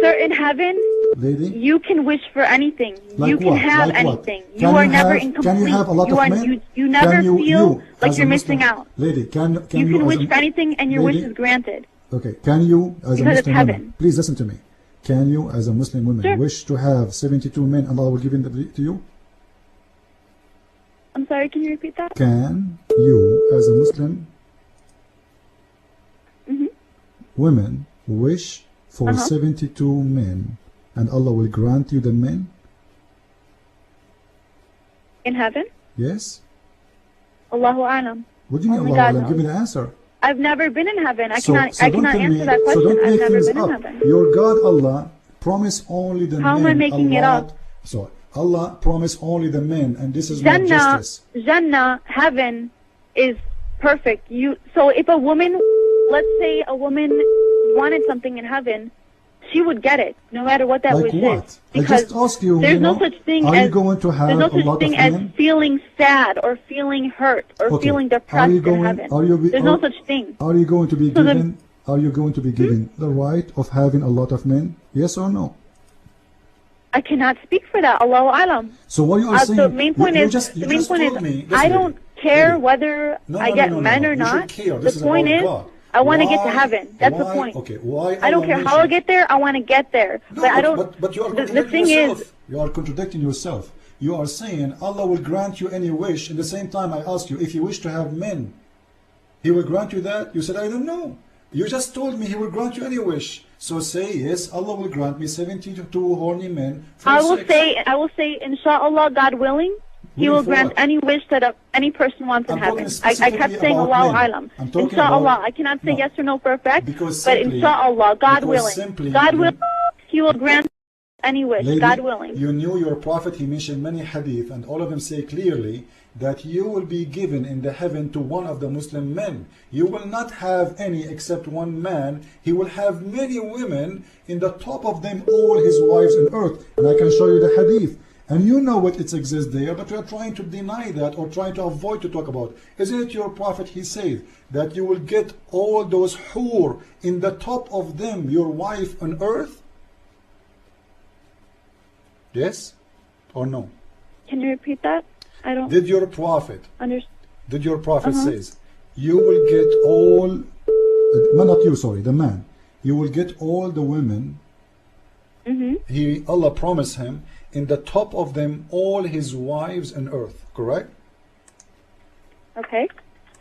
Speaker 2: Sir, in heaven,
Speaker 1: lady,
Speaker 2: you can wish for anything.
Speaker 1: Like
Speaker 2: you can
Speaker 1: what?
Speaker 2: have
Speaker 1: like
Speaker 2: anything.
Speaker 1: What?
Speaker 2: You are never incomplete.
Speaker 1: Can you have a lot of men?
Speaker 2: You never feel like you're missing out.
Speaker 1: Lady, can
Speaker 2: you can wish for anything and your wish is granted.
Speaker 1: Okay, can you as a Muslim woman, please listen to me. Can you as a Muslim woman wish to have 72 men and Allah will give them to you?
Speaker 2: I'm sorry, can you repeat that?
Speaker 1: Can you as a Muslim women wish for 72 men and Allah will grant you the men?
Speaker 2: In heaven?
Speaker 1: Yes.
Speaker 2: Allahu A'lam.
Speaker 1: What do you mean Allahu A'lam? Give me the answer.
Speaker 2: I've never been in heaven. I cannot answer that question.
Speaker 1: So don't
Speaker 2: I've
Speaker 1: make
Speaker 2: never
Speaker 1: things
Speaker 2: been
Speaker 1: up.
Speaker 2: in heaven.
Speaker 1: Your God Allah promised only the men.
Speaker 2: How am I making it up?
Speaker 1: So Allah promised only the men, and this is not justice.
Speaker 2: Jannah, heaven is perfect. So if a woman, let's say a woman wanted something in heaven, she would get it, no matter what that wish is. Because
Speaker 1: I just asked you,
Speaker 2: there's no such thing
Speaker 1: as
Speaker 2: feeling sad or feeling hurt or feeling depressed in heaven. There's no such thing.
Speaker 1: Are you going to be given? Are you going to be given the right of having a lot of men? Yes or no?
Speaker 2: I cannot speak for that. Allahu A'lam.
Speaker 1: So what you are saying?
Speaker 2: The main point is, I don't care whether I get men or not. The point is, I want to get to heaven. That's the point.
Speaker 1: Okay, why?
Speaker 2: I don't care how I get there. I want to get there.
Speaker 1: No,
Speaker 2: but I don't.
Speaker 1: But you are
Speaker 2: the thing
Speaker 1: yourself.
Speaker 2: Is,
Speaker 1: you are contradicting yourself. You are saying Allah will grant you any wish. In the same time, I ask you if you wish to have men, He will grant you that. You said I don't know. You just told me He will grant you any wish. So say yes, Allah will grant me 72 horny men.
Speaker 2: I will say, inshallah, God willing, He will grant any wish that any person wants in heaven. I kept saying Allahu A'lam. Inshallah, I cannot say yes or no for a fact, but inshallah, God willing, He will grant any wish,
Speaker 1: lady,
Speaker 2: God willing.
Speaker 1: You knew your Prophet, he mentioned many hadith, and all of them say clearly that you will be given in the heaven to one of the Muslim men. You will not have any except one man. He will have many women, in the top of them all his wives on earth. And I can show you the hadith. And you know what it exists there, but you are trying to deny that or trying to avoid to talk about. Isn't it your prophet, he said, that you will get all those hur in the top of them, your wife on earth? Yes or no?
Speaker 2: Can you repeat that? I don't.
Speaker 1: Did your prophet?
Speaker 2: Understand.
Speaker 1: Did your prophet says you will get all? Not you, sorry, the man. You will get all the women. Allah promised him in the top of them all his wives on earth. Correct?
Speaker 2: Okay.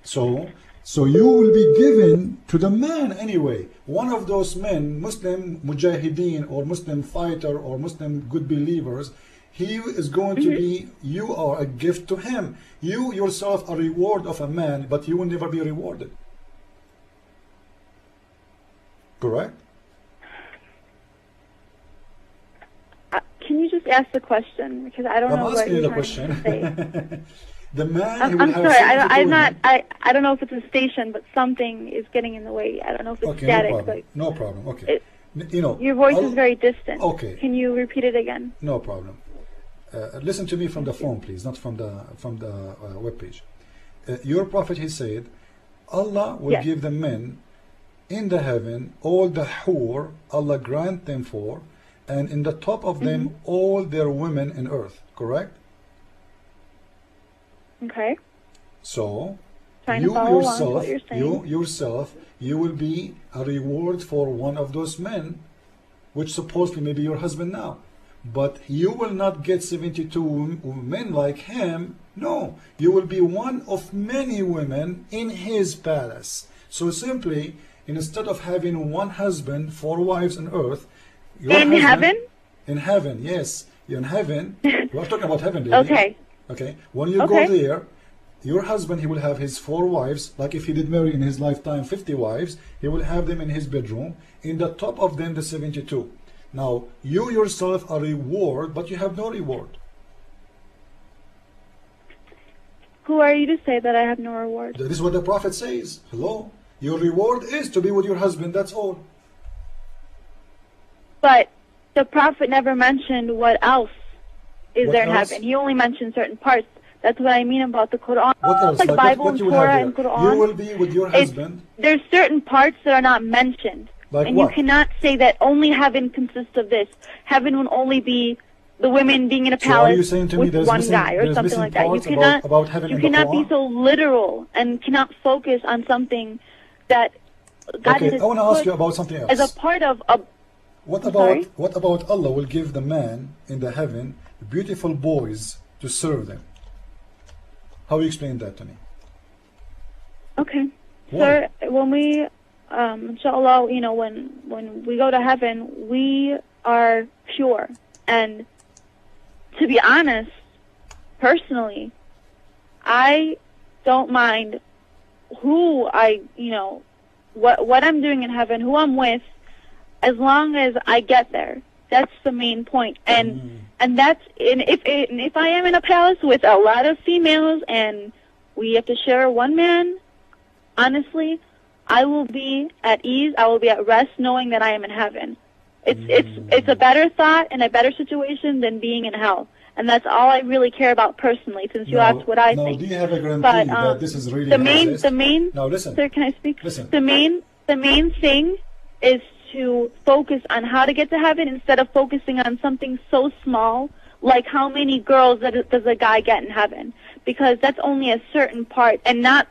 Speaker 1: So you will be given to the man anyway. One of those men, Muslim mujahideen or Muslim fighter or Muslim good believers, he is going to be, you are a gift to him. You yourself a reward of a man, but you will never be rewarded. Correct?
Speaker 2: Can you just ask the question, because I don't know what you're trying to say.
Speaker 1: The man.
Speaker 2: I'm sorry. I don't know if it's a station, but something is getting in the way. I don't know if it's static.
Speaker 1: No problem. Okay. You know,
Speaker 2: your voice is very distant.
Speaker 1: Okay.
Speaker 2: Can you repeat it again?
Speaker 1: No problem. Listen to me from the phone, please, not from the web page. Your prophet, he said, Allah will give the men in the heaven all the hur Allah grant them for, and in the top of them all their women in earth. Correct?
Speaker 2: Okay.
Speaker 1: So
Speaker 2: you
Speaker 1: yourself, you will be a reward for one of those men, which supposedly may be your husband now. But you will not get 72 men like him. No, you will be one of many women in his palace. So simply, instead of having one husband, 4 wives on earth,
Speaker 2: heaven?
Speaker 1: In heaven, yes. You're in heaven. We're talking about heaven, lady.
Speaker 2: Okay.
Speaker 1: Okay. When you go there, your husband, he will have his 4 wives. Like if he did marry in his lifetime 50 wives, he will have them in his bedroom. In the top of them, the 72. Now, you yourself are reward, but you have no reward.
Speaker 2: Who are you to say that I have no reward?
Speaker 1: That is what the Prophet says. Hello? Your reward is to be with your husband, that's all.
Speaker 2: But the Prophet never mentioned what else is there in heaven. He only mentioned certain parts. That's what I mean about the Quran.
Speaker 1: What else?
Speaker 2: Like Bible and Torah and Quran.
Speaker 1: You will be with your husband.
Speaker 2: There's certain parts that are not mentioned.
Speaker 1: Like
Speaker 2: and
Speaker 1: what?
Speaker 2: You cannot say that only heaven consists of this. Heaven will only be the women being in a palace
Speaker 1: so are you saying to me
Speaker 2: with one guy or something like that. You cannot,
Speaker 1: about heaven
Speaker 2: you cannot be so literal and cannot focus on something that God has
Speaker 1: I want to ask you about something else.
Speaker 2: As a part of a
Speaker 1: What about Allah will give the man in the heaven beautiful boys to serve them? How you explain that to me?
Speaker 2: Okay. Sir, when we inshallah, you know, when we go to heaven, we are pure. And to be honest, personally, I don't mind who what I'm doing in heaven, who I'm with, as long as I get there. That's the main point. And if I am in a palace with a lot of females and we have to share one man, honestly, I will be at ease, I will be at rest knowing that I am in heaven. It's a better thought and a better situation than being in hell. And that's all I really care about personally, since you asked what I think.
Speaker 1: Do you have a guarantee that this is really
Speaker 2: Now listen. Sir, can I speak?
Speaker 1: Listen.
Speaker 2: The main thing is to focus on how to get to heaven instead of focusing on something so small like how many girls does a guy get in heaven, because that's only a certain part, and not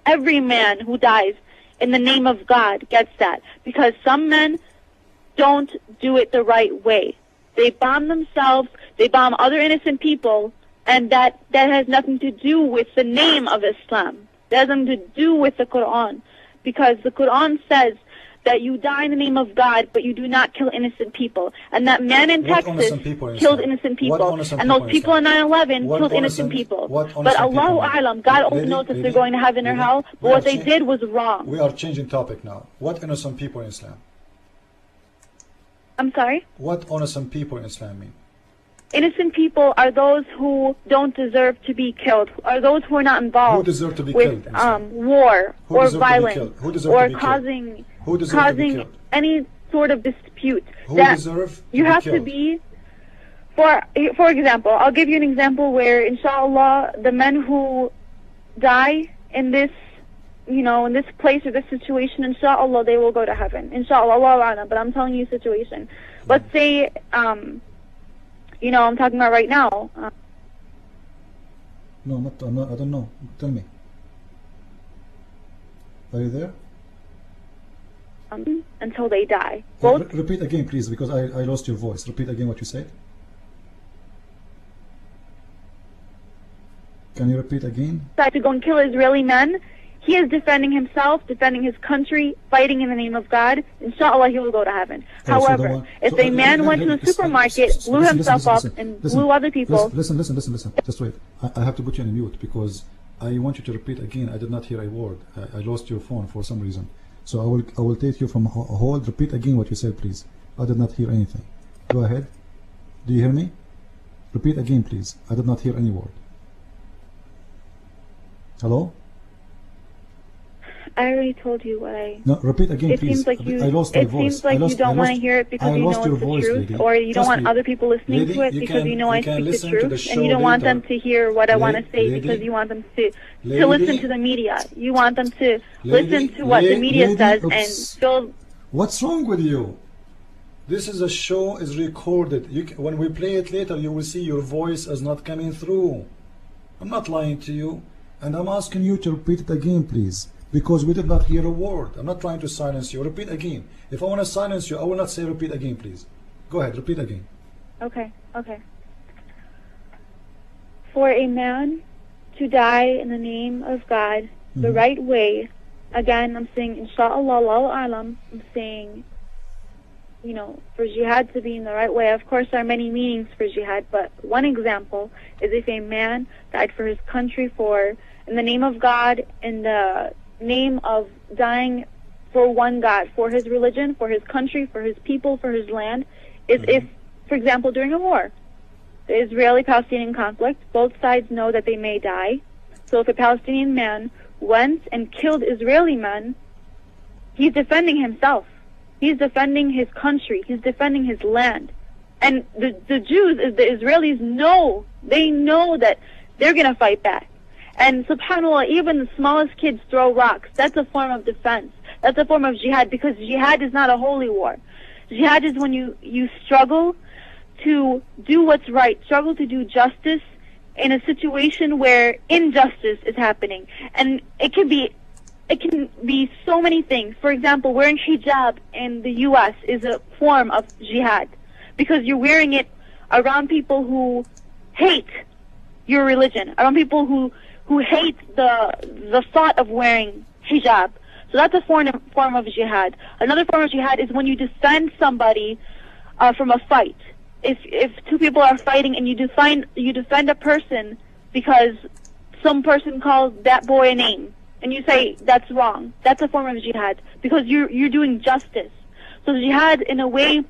Speaker 2: every man who dies in the name of God gets that, because some men don't do it the right way. They bomb themselves, they bomb other innocent people, and that has nothing to do with the name of Islam. That has nothing to do with the Quran, because the Quran says that you die in the name of God, but you do not kill innocent people. And that man in Texas killed innocent people. And those people on 9/11 killed innocent people. But Allahu A'lam, God only knows if they're going to heaven or hell, but what they did was wrong.
Speaker 1: We are changing topic now. What innocent people in Islam?
Speaker 2: I'm sorry?
Speaker 1: What innocent people in Islam mean?
Speaker 2: innocent people are those who don't deserve to be killed, are those who are not
Speaker 1: Who
Speaker 2: involved
Speaker 1: deserve to be
Speaker 2: with
Speaker 1: killed?
Speaker 2: war
Speaker 1: Who
Speaker 2: or
Speaker 1: deserve to be
Speaker 2: violence
Speaker 1: killed? Who deserve
Speaker 2: or
Speaker 1: to be killed?
Speaker 2: causing
Speaker 1: Who deserve to be killed?
Speaker 2: any sort of dispute.
Speaker 1: Who
Speaker 2: that
Speaker 1: deserve to
Speaker 2: you
Speaker 1: be
Speaker 2: have to
Speaker 1: killed?
Speaker 2: be. For example, I'll give you an example where, inshallah, the men who die in this, in this place or this situation, inshallah, they will go to heaven. Inshallah, Allah A'lam, but I'm telling you a situation. Let's say, I'm talking about right now.
Speaker 1: No, I don't know. Tell me. Are you there?
Speaker 2: Until they die. Both
Speaker 1: Repeat again, please, because I lost your voice. Repeat again what you said. Can you repeat again?
Speaker 2: decide to go and kill Israeli men. He is defending himself, defending his country, fighting in the name of God. Inshallah, he will go to heaven. However, if a man went to the supermarket, blew himself up, and blew other people...
Speaker 1: Listen. Just wait. I have to put you on mute because I want you to repeat again. I did not hear a word. I lost your phone for some reason. So I will take you from a hold. Repeat again what you said, please. I did not hear anything. Go ahead. Do you hear me? Repeat again, please. I did not hear any word. Hello?
Speaker 2: I already told you what I...
Speaker 1: No, repeat again,
Speaker 2: it
Speaker 1: please.
Speaker 2: Seems like you,
Speaker 1: I lost my voice.
Speaker 2: It seems like you don't want to hear it because you know it's the truth,
Speaker 1: lady.
Speaker 2: or you don't want
Speaker 1: me.
Speaker 2: other people listening
Speaker 1: Lady,
Speaker 2: to it because you know I speak the truth, and you don't want them to hear what I want to say because you want them to listen to the media. You want them to listen to what the media says and feel...
Speaker 1: What's wrong with you? This is a show, is recorded. When we play it later, you will see your voice is not coming through. I'm not lying to you, and I'm asking you to repeat it again, please. Because we did not hear a word. I'm not trying to silence you. Repeat again. If I want to silence you, I will not say repeat again, please. Go ahead, repeat again.
Speaker 2: Okay. For a man to die in the name of God the right way, again, I'm saying, inshallah, Allahu A'lam, I'm saying, for jihad to be in the right way. Of course, there are many meanings for jihad, but one example is if a man died for his country in the name of God, in the name of dying for one God, for his religion, for his country, for his people, for his land, is if, for example, during a war, the Israeli-Palestinian conflict, both sides know that they may die. So if a Palestinian man went and killed Israeli men, he's defending himself. He's defending his country. He's defending his land. And the Jews, the Israelis know, they know that they're going to fight back. And subhanAllah, even the smallest kids throw rocks. That's a form of defense. That's a form of jihad, because jihad is not a holy war. Jihad is when you struggle to do what's right, struggle to do justice in a situation where injustice is happening. And it can be so many things. For example, wearing hijab in the U.S. is a form of jihad, because you're wearing it around people who hate your religion, around people who hate the thought of wearing hijab. So that's a form of jihad. Another form of jihad is when you defend somebody from a fight. If two people are fighting and you defend a person because some person called that boy a name, and you say that's wrong, that's a form of jihad, because you're doing justice. So jihad, in a way,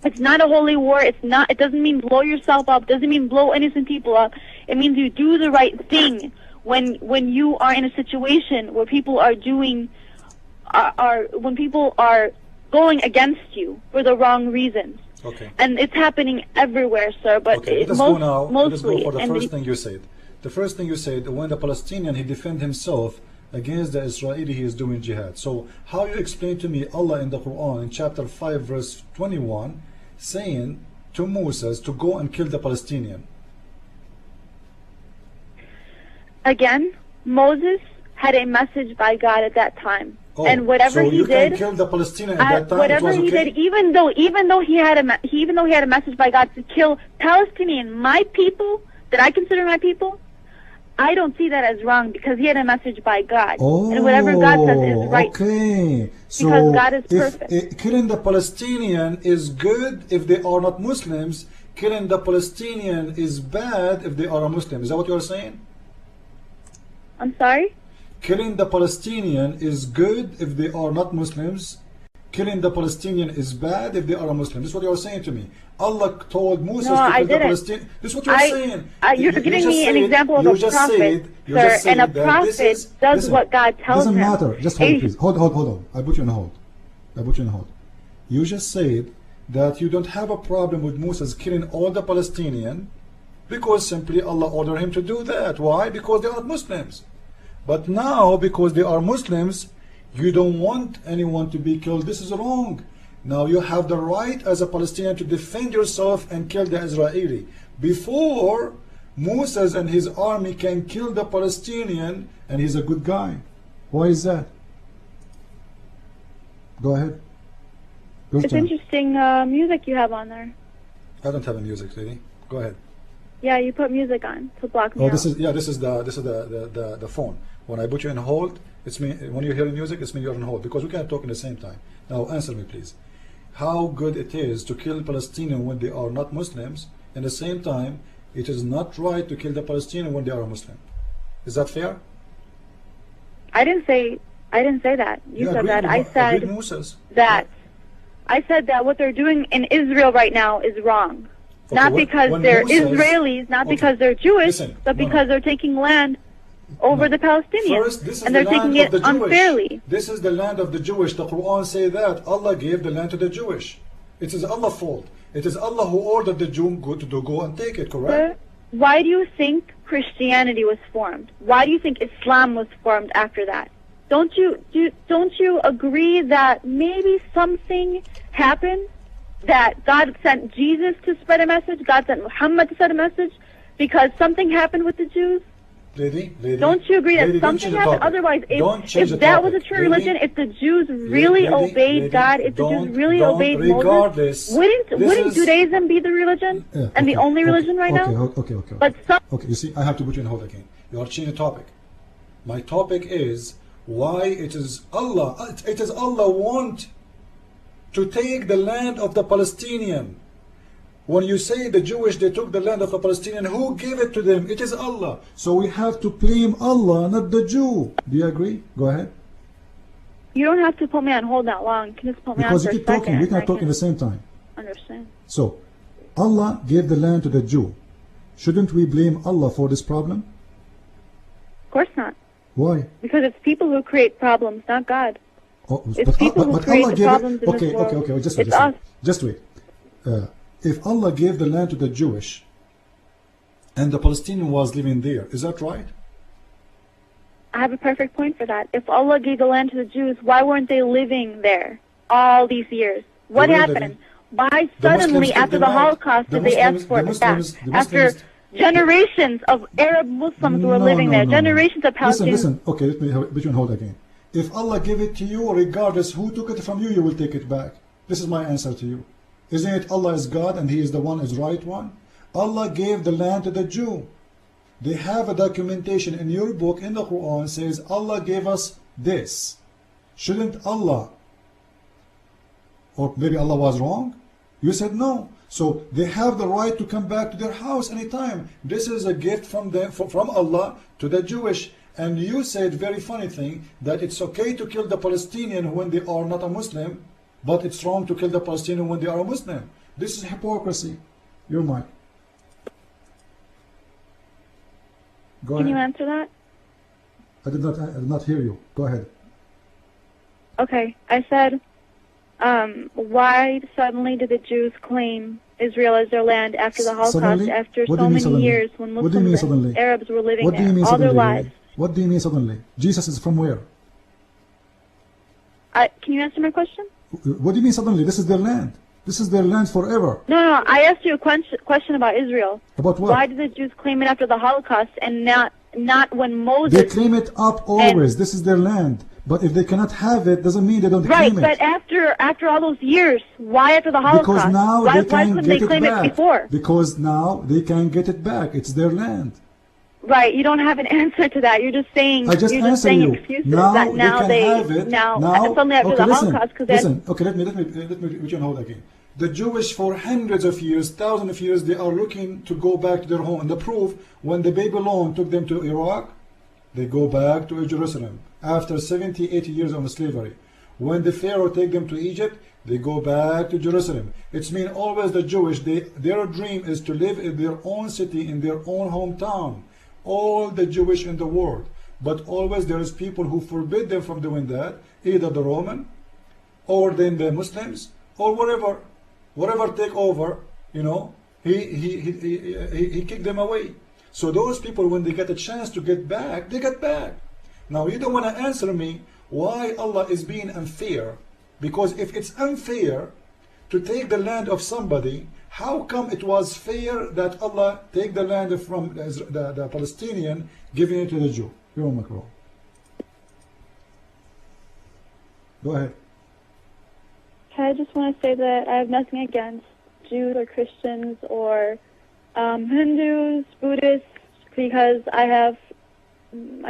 Speaker 2: it's not a holy war. It doesn't mean blow yourself up. Doesn't mean blow innocent people up. It means you do the right thing when you are in a situation where people are when people are going against you for the wrong reasons.
Speaker 1: Okay.
Speaker 2: And it's happening everywhere, sir. But
Speaker 1: okay.
Speaker 2: mostly,
Speaker 1: let's go for the first thing you said. The first thing you said, when the Palestinian, he defend himself against the Israeli, he is doing jihad. So how you explain to me Allah in the Quran in chapter 5 verse 21 saying to Moses to go and kill the Palestinian?
Speaker 2: Again, Moses had a message by God at that time. And whatever
Speaker 1: so
Speaker 2: he
Speaker 1: you
Speaker 2: did,
Speaker 1: can kill the Palestinian at that time.
Speaker 2: Whatever
Speaker 1: it was
Speaker 2: he
Speaker 1: okay?
Speaker 2: did, even though he had a message by God to kill Palestinian, my people that I consider my people, I don't see that as wrong, because he had a message by God. And whatever God says is right.
Speaker 1: Okay. So
Speaker 2: because God is perfect.
Speaker 1: If killing the Palestinian is good if they are not Muslims, killing the Palestinian is bad if they are a Muslim. Is that what you are saying?
Speaker 2: I'm sorry?
Speaker 1: Killing the Palestinian is good if they are not Muslims, killing the Palestinian is bad if they are a Muslim. This is what you're saying to me. Allah told Moses
Speaker 2: No,
Speaker 1: to
Speaker 2: I
Speaker 1: kill the
Speaker 2: didn't.
Speaker 1: Palestinian. This is what you're saying.
Speaker 2: You're giving me an example of a prophet, sir, and a prophet does what God tells him.
Speaker 1: Doesn't matter. Just hold, please. Hold on. I put you on hold. You just said that you don't have a problem with Moses killing all the Palestinian because simply Allah ordered him to do that. Why? Because they are Muslims. But now, because they are Muslims, you don't want anyone to be killed. This is wrong. Now you have the right as a Palestinian to defend yourself and kill the Israeli. Before, Moses and his army can kill the Palestinian, and he's a good guy. Why is that? Go ahead.
Speaker 2: It's interesting music you have on there.
Speaker 1: I don't have a music, lady. Go ahead.
Speaker 2: Yeah, you put music on to block me out.
Speaker 1: This is the phone. When I put you in hold, it's me. When you're hearing music, it's me you're on hold because we can't talk at the same time. Now answer me, please. How good it is to kill Palestinians when they are not Muslims, and at the same time, it is not right to kill the Palestinian when they are a Muslim. Is that fair?
Speaker 2: I didn't say that. You said that. I said that. I said that what they're doing in Israel right now is wrong. Okay, not because they're Israelis, not because they're Jewish, but because they're taking land over the Palestinians, and they're taking it unfairly.
Speaker 1: This is the land of the Jewish. The Quran says that Allah gave the land to the Jewish. It is Allah's fault. It is Allah who ordered the Jew to go and take it, correct?
Speaker 2: Sir, why do you think Christianity was formed? Why do you think Islam was formed after that? Don't you agree that maybe something happened, that God sent Jesus to spread a message, God sent Muhammad to spread a message, because something happened with the Jews?
Speaker 1: Lady,
Speaker 2: don't you agree that something happened? Otherwise, if that was a true religion, if the Jews really obeyed God, if the Jews really obeyed Moses, wouldn't Judaism be the religion and the only religion right now?
Speaker 1: Okay.
Speaker 2: But
Speaker 1: okay, you see, I have to put you in hold again. You are changing the topic. My topic is why it is Allah want to take the land of the Palestinian. When you say the Jewish, they took the land of the Palestinian, who gave it to them? It is Allah. So we have to blame Allah, not the Jew. Do you agree? Go ahead.
Speaker 2: You don't have to put me on hold that long. You can just put me
Speaker 1: because
Speaker 2: on for
Speaker 1: you keep talking. We can't talk at the same time.
Speaker 2: Understand.
Speaker 1: So, Allah gave the land to the Jew. Shouldn't we blame Allah for this problem?
Speaker 2: Of course not.
Speaker 1: Why?
Speaker 2: Because it's people who create problems, not God.
Speaker 1: Oh,
Speaker 2: it's people who create the problems in this world.
Speaker 1: Okay. Just wait. If Allah gave the land to the Jewish and the Palestinian was living there, is that right?
Speaker 2: I have a perfect point for that. If Allah gave the land to the Jews, why weren't they living there all these years? What happened? Why suddenly, after the Holocaust, did they ask for it back? After generations of Arab Muslims were living there, generations of Palestinians.
Speaker 1: Listen. Okay, let me put you on hold again. If Allah gave it to you, regardless who took it from you, you will take it back. This is my answer to you. Isn't it Allah is God and He is the one is right one? Allah gave the land to the Jew. They have a documentation in your book in the Quran says Allah gave us this. Shouldn't Allah, or maybe Allah was wrong? You said no. So they have the right to come back to their house anytime. This is a gift from them, from Allah to the Jewish. And you said very funny thing that it's okay to kill the Palestinian when they are not a Muslim, but it's wrong to kill the Palestinian when they are a Muslim. This is hypocrisy. Your mic. Go ahead.
Speaker 2: Can you answer that?
Speaker 1: I did not hear you. Go ahead.
Speaker 2: Okay, I said, why suddenly did the Jews claim Israel as their land after the Holocaust, after so many years when Muslims and Arabs were living there all their lives?
Speaker 1: What do you mean suddenly? Jesus is from where?
Speaker 2: Can you answer my question?
Speaker 1: What do you mean suddenly? This is their land. This is their land forever.
Speaker 2: No, I asked you a question about Israel.
Speaker 1: About what?
Speaker 2: Why did the Jews claim it after the Holocaust and not when Moses...
Speaker 1: They claim it up always. This is their land. But if they cannot have it, doesn't mean they don't claim it.
Speaker 2: Right, but after all those years, why after the Holocaust?
Speaker 1: Because now
Speaker 2: why
Speaker 1: they can
Speaker 2: couldn't
Speaker 1: get
Speaker 2: they claim
Speaker 1: it back.
Speaker 2: It before?
Speaker 1: Because now they can get it back. It's their land.
Speaker 2: Right, you don't have an answer to that. You're just saying excuses
Speaker 1: now
Speaker 2: that now
Speaker 1: they can have it.
Speaker 2: Now suddenly after the Holocaust, because
Speaker 1: okay, let me put you on hold again. The Jewish for hundreds of years, thousands of years, they are looking to go back to their home. And the proof, when the Babylon took them to Iraq, they go back to Jerusalem after 70, 80 years of slavery. When the Pharaoh take them to Egypt, they go back to Jerusalem. It's mean always the Jewish, their dream is to live in their own city, in their own hometown. All the Jewish in the world. But always there is people who forbid them from doing that, either the Roman, or then the Muslims, or whatever take over, you know, he kicked them away. So those people, when they get a chance to get back, they get back. Now you don't want to answer me why Allah is being unfair, because if it's unfair to take the land of somebody, how come it was fair that Allah take the land from the Palestinian, giving it to the Jew? You're on Macron. Go ahead.
Speaker 2: I just want to say that I have nothing against Jews or Christians or Hindus, Buddhists, because I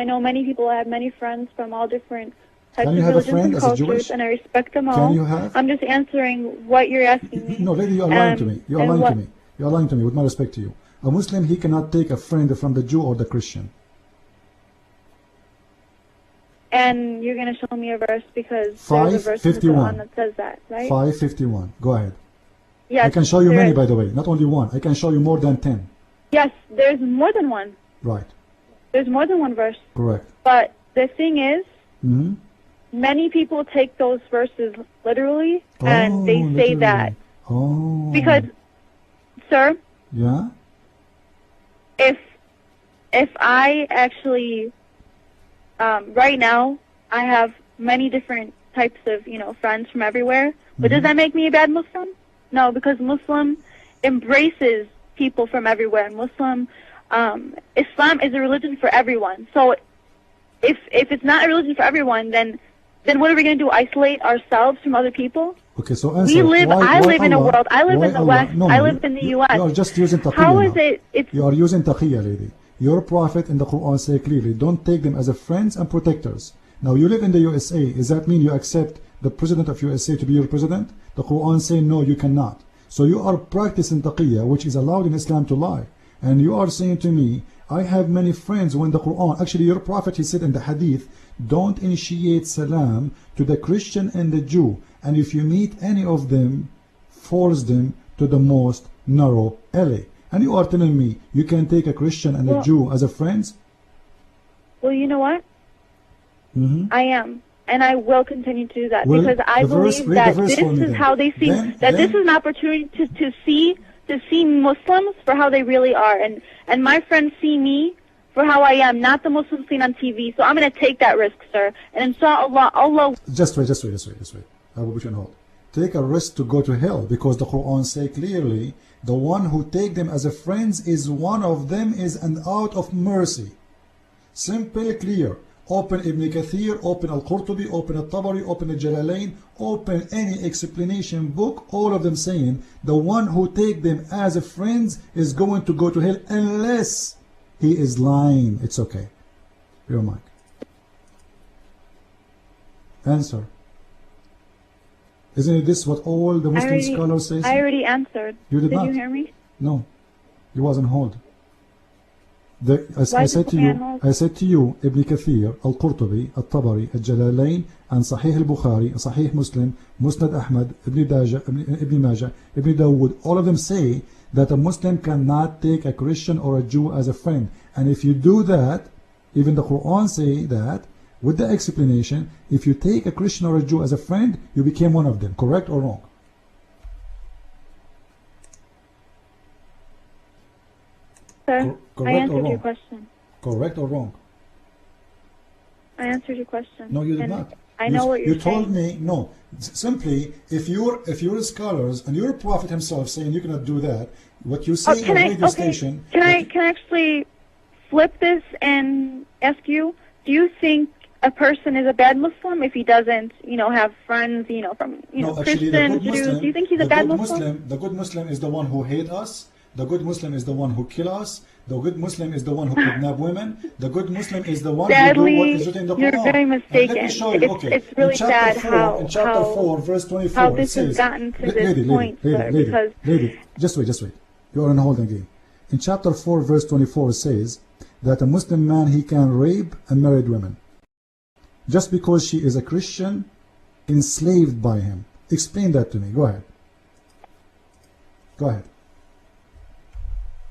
Speaker 2: know many people. I have many friends from all different types of religions and cultures, and I respect them all.
Speaker 1: Can you have?
Speaker 2: I'm just answering what you're asking me.
Speaker 1: No, lady, you are lying to me. You are lying to me. You are lying to me, with my respect to you. A Muslim, he cannot take a friend from the Jew or the Christian.
Speaker 2: And you're going to show me a verse, because there's a verse in the Quran that says that, right?
Speaker 1: 551. Go ahead.
Speaker 2: Yes,
Speaker 1: I can show you many, by the way. Not only one. I can show you more than 10.
Speaker 2: Yes, there's more than one.
Speaker 1: Right.
Speaker 2: There's more than one verse.
Speaker 1: Correct.
Speaker 2: But the thing is, many people take those verses literally, and they say that.
Speaker 1: Oh.
Speaker 2: Because, sir.
Speaker 1: Yeah?
Speaker 2: If I actually, right now, I have many different types of, friends from everywhere. But does that make me a bad Muslim? No, because Muslim embraces people from everywhere. Muslim, Islam is a religion for everyone. So if it's not a religion for everyone, then what are we going to do? Isolate ourselves from other people?
Speaker 1: Okay, so answer.
Speaker 2: I live in a world. I live in the West. I live in the U.S.
Speaker 1: You are just using taqiyya.
Speaker 2: How is it?
Speaker 1: You are using taqiyya, lady. Your prophet in the Quran say clearly, don't take them as a friends and protectors. Now you live in the USA. Does that mean you accept the president of USA to be your president? The Quran say no, you cannot. So you are practicing taqiyya, which is allowed in Islam to lie. And you are saying to me, I have many friends when the Quran, actually your prophet, he said in the hadith, don't initiate salam to the Christian and the Jew. And if you meet any of them, force them to the most narrow alley. And you are telling me you can take a Christian and a Jew as a friends?
Speaker 2: Well, you know what? I am. And I will continue to do that, because I believe that this is how they see, this is an opportunity to see Muslims for how they really are. And my friends see me for how I am, not the Muslims seen on TV. So I'm going to take that risk, sir. And inshallah, Allah... Just wait.
Speaker 1: I will put you on hold. Take a risk to go to hell, because the Quran say clearly, the one who take them as a friends is one of them is an out of mercy. Simple, clear. Open Ibn Kathir, open Al-Qurtubi, open Al-Tabari, open Al-Jalalain, open any explanation book, all of them saying the one who take them as a friends is going to go to hell unless he is lying. It's okay. Your mic. Answer. Isn't this what all the Muslim scholars say?
Speaker 2: I already answered.
Speaker 1: You did not.
Speaker 2: You hear me?
Speaker 1: No. You was on hold. I said to you, Ibn Kathir, Al-Qurtubi, Al-Tabari, Al-Jalalain, and Sahih Al-Bukhari, Sahih Muslim, Musnad Ahmad, Ibn Majah, Ibn Dawood, all of them say that a Muslim cannot take a Christian or a Jew as a friend. And if you do that, even the Quran say that, with the explanation, if you take a Christian or a Jew as a friend, you became one of them. Correct or wrong?
Speaker 2: Sir, I answered your question.
Speaker 1: Correct or wrong?
Speaker 2: I answered your question.
Speaker 1: No, you did not.
Speaker 2: I know what you're saying.
Speaker 1: You told me, no. Simply, if you're scholars and your prophet himself saying you cannot do that, what you say in a radio station...
Speaker 2: Can I actually flip this and ask you, do you think a person is a bad Muslim if he doesn't, have friends, from, Christian, Jews? Do you think he's a bad Muslim?
Speaker 1: The good Muslim is the one who hates us. The good Muslim is the one who kills us. The good Muslim is the one who kidnaps women. The good Muslim is the one who does what is written in the Quran.
Speaker 2: You're very mistaken.
Speaker 1: Let me show you.
Speaker 2: It's really sad
Speaker 1: in chapter 4, verse 24,
Speaker 2: how this has gotten to this point, sir.
Speaker 1: Lady, just wait. You're on hold again. In chapter 4, verse 24, it says that a Muslim man, he can rape unmarried women. Just because she is a Christian enslaved by him. Explain that to me. Go ahead. Go ahead.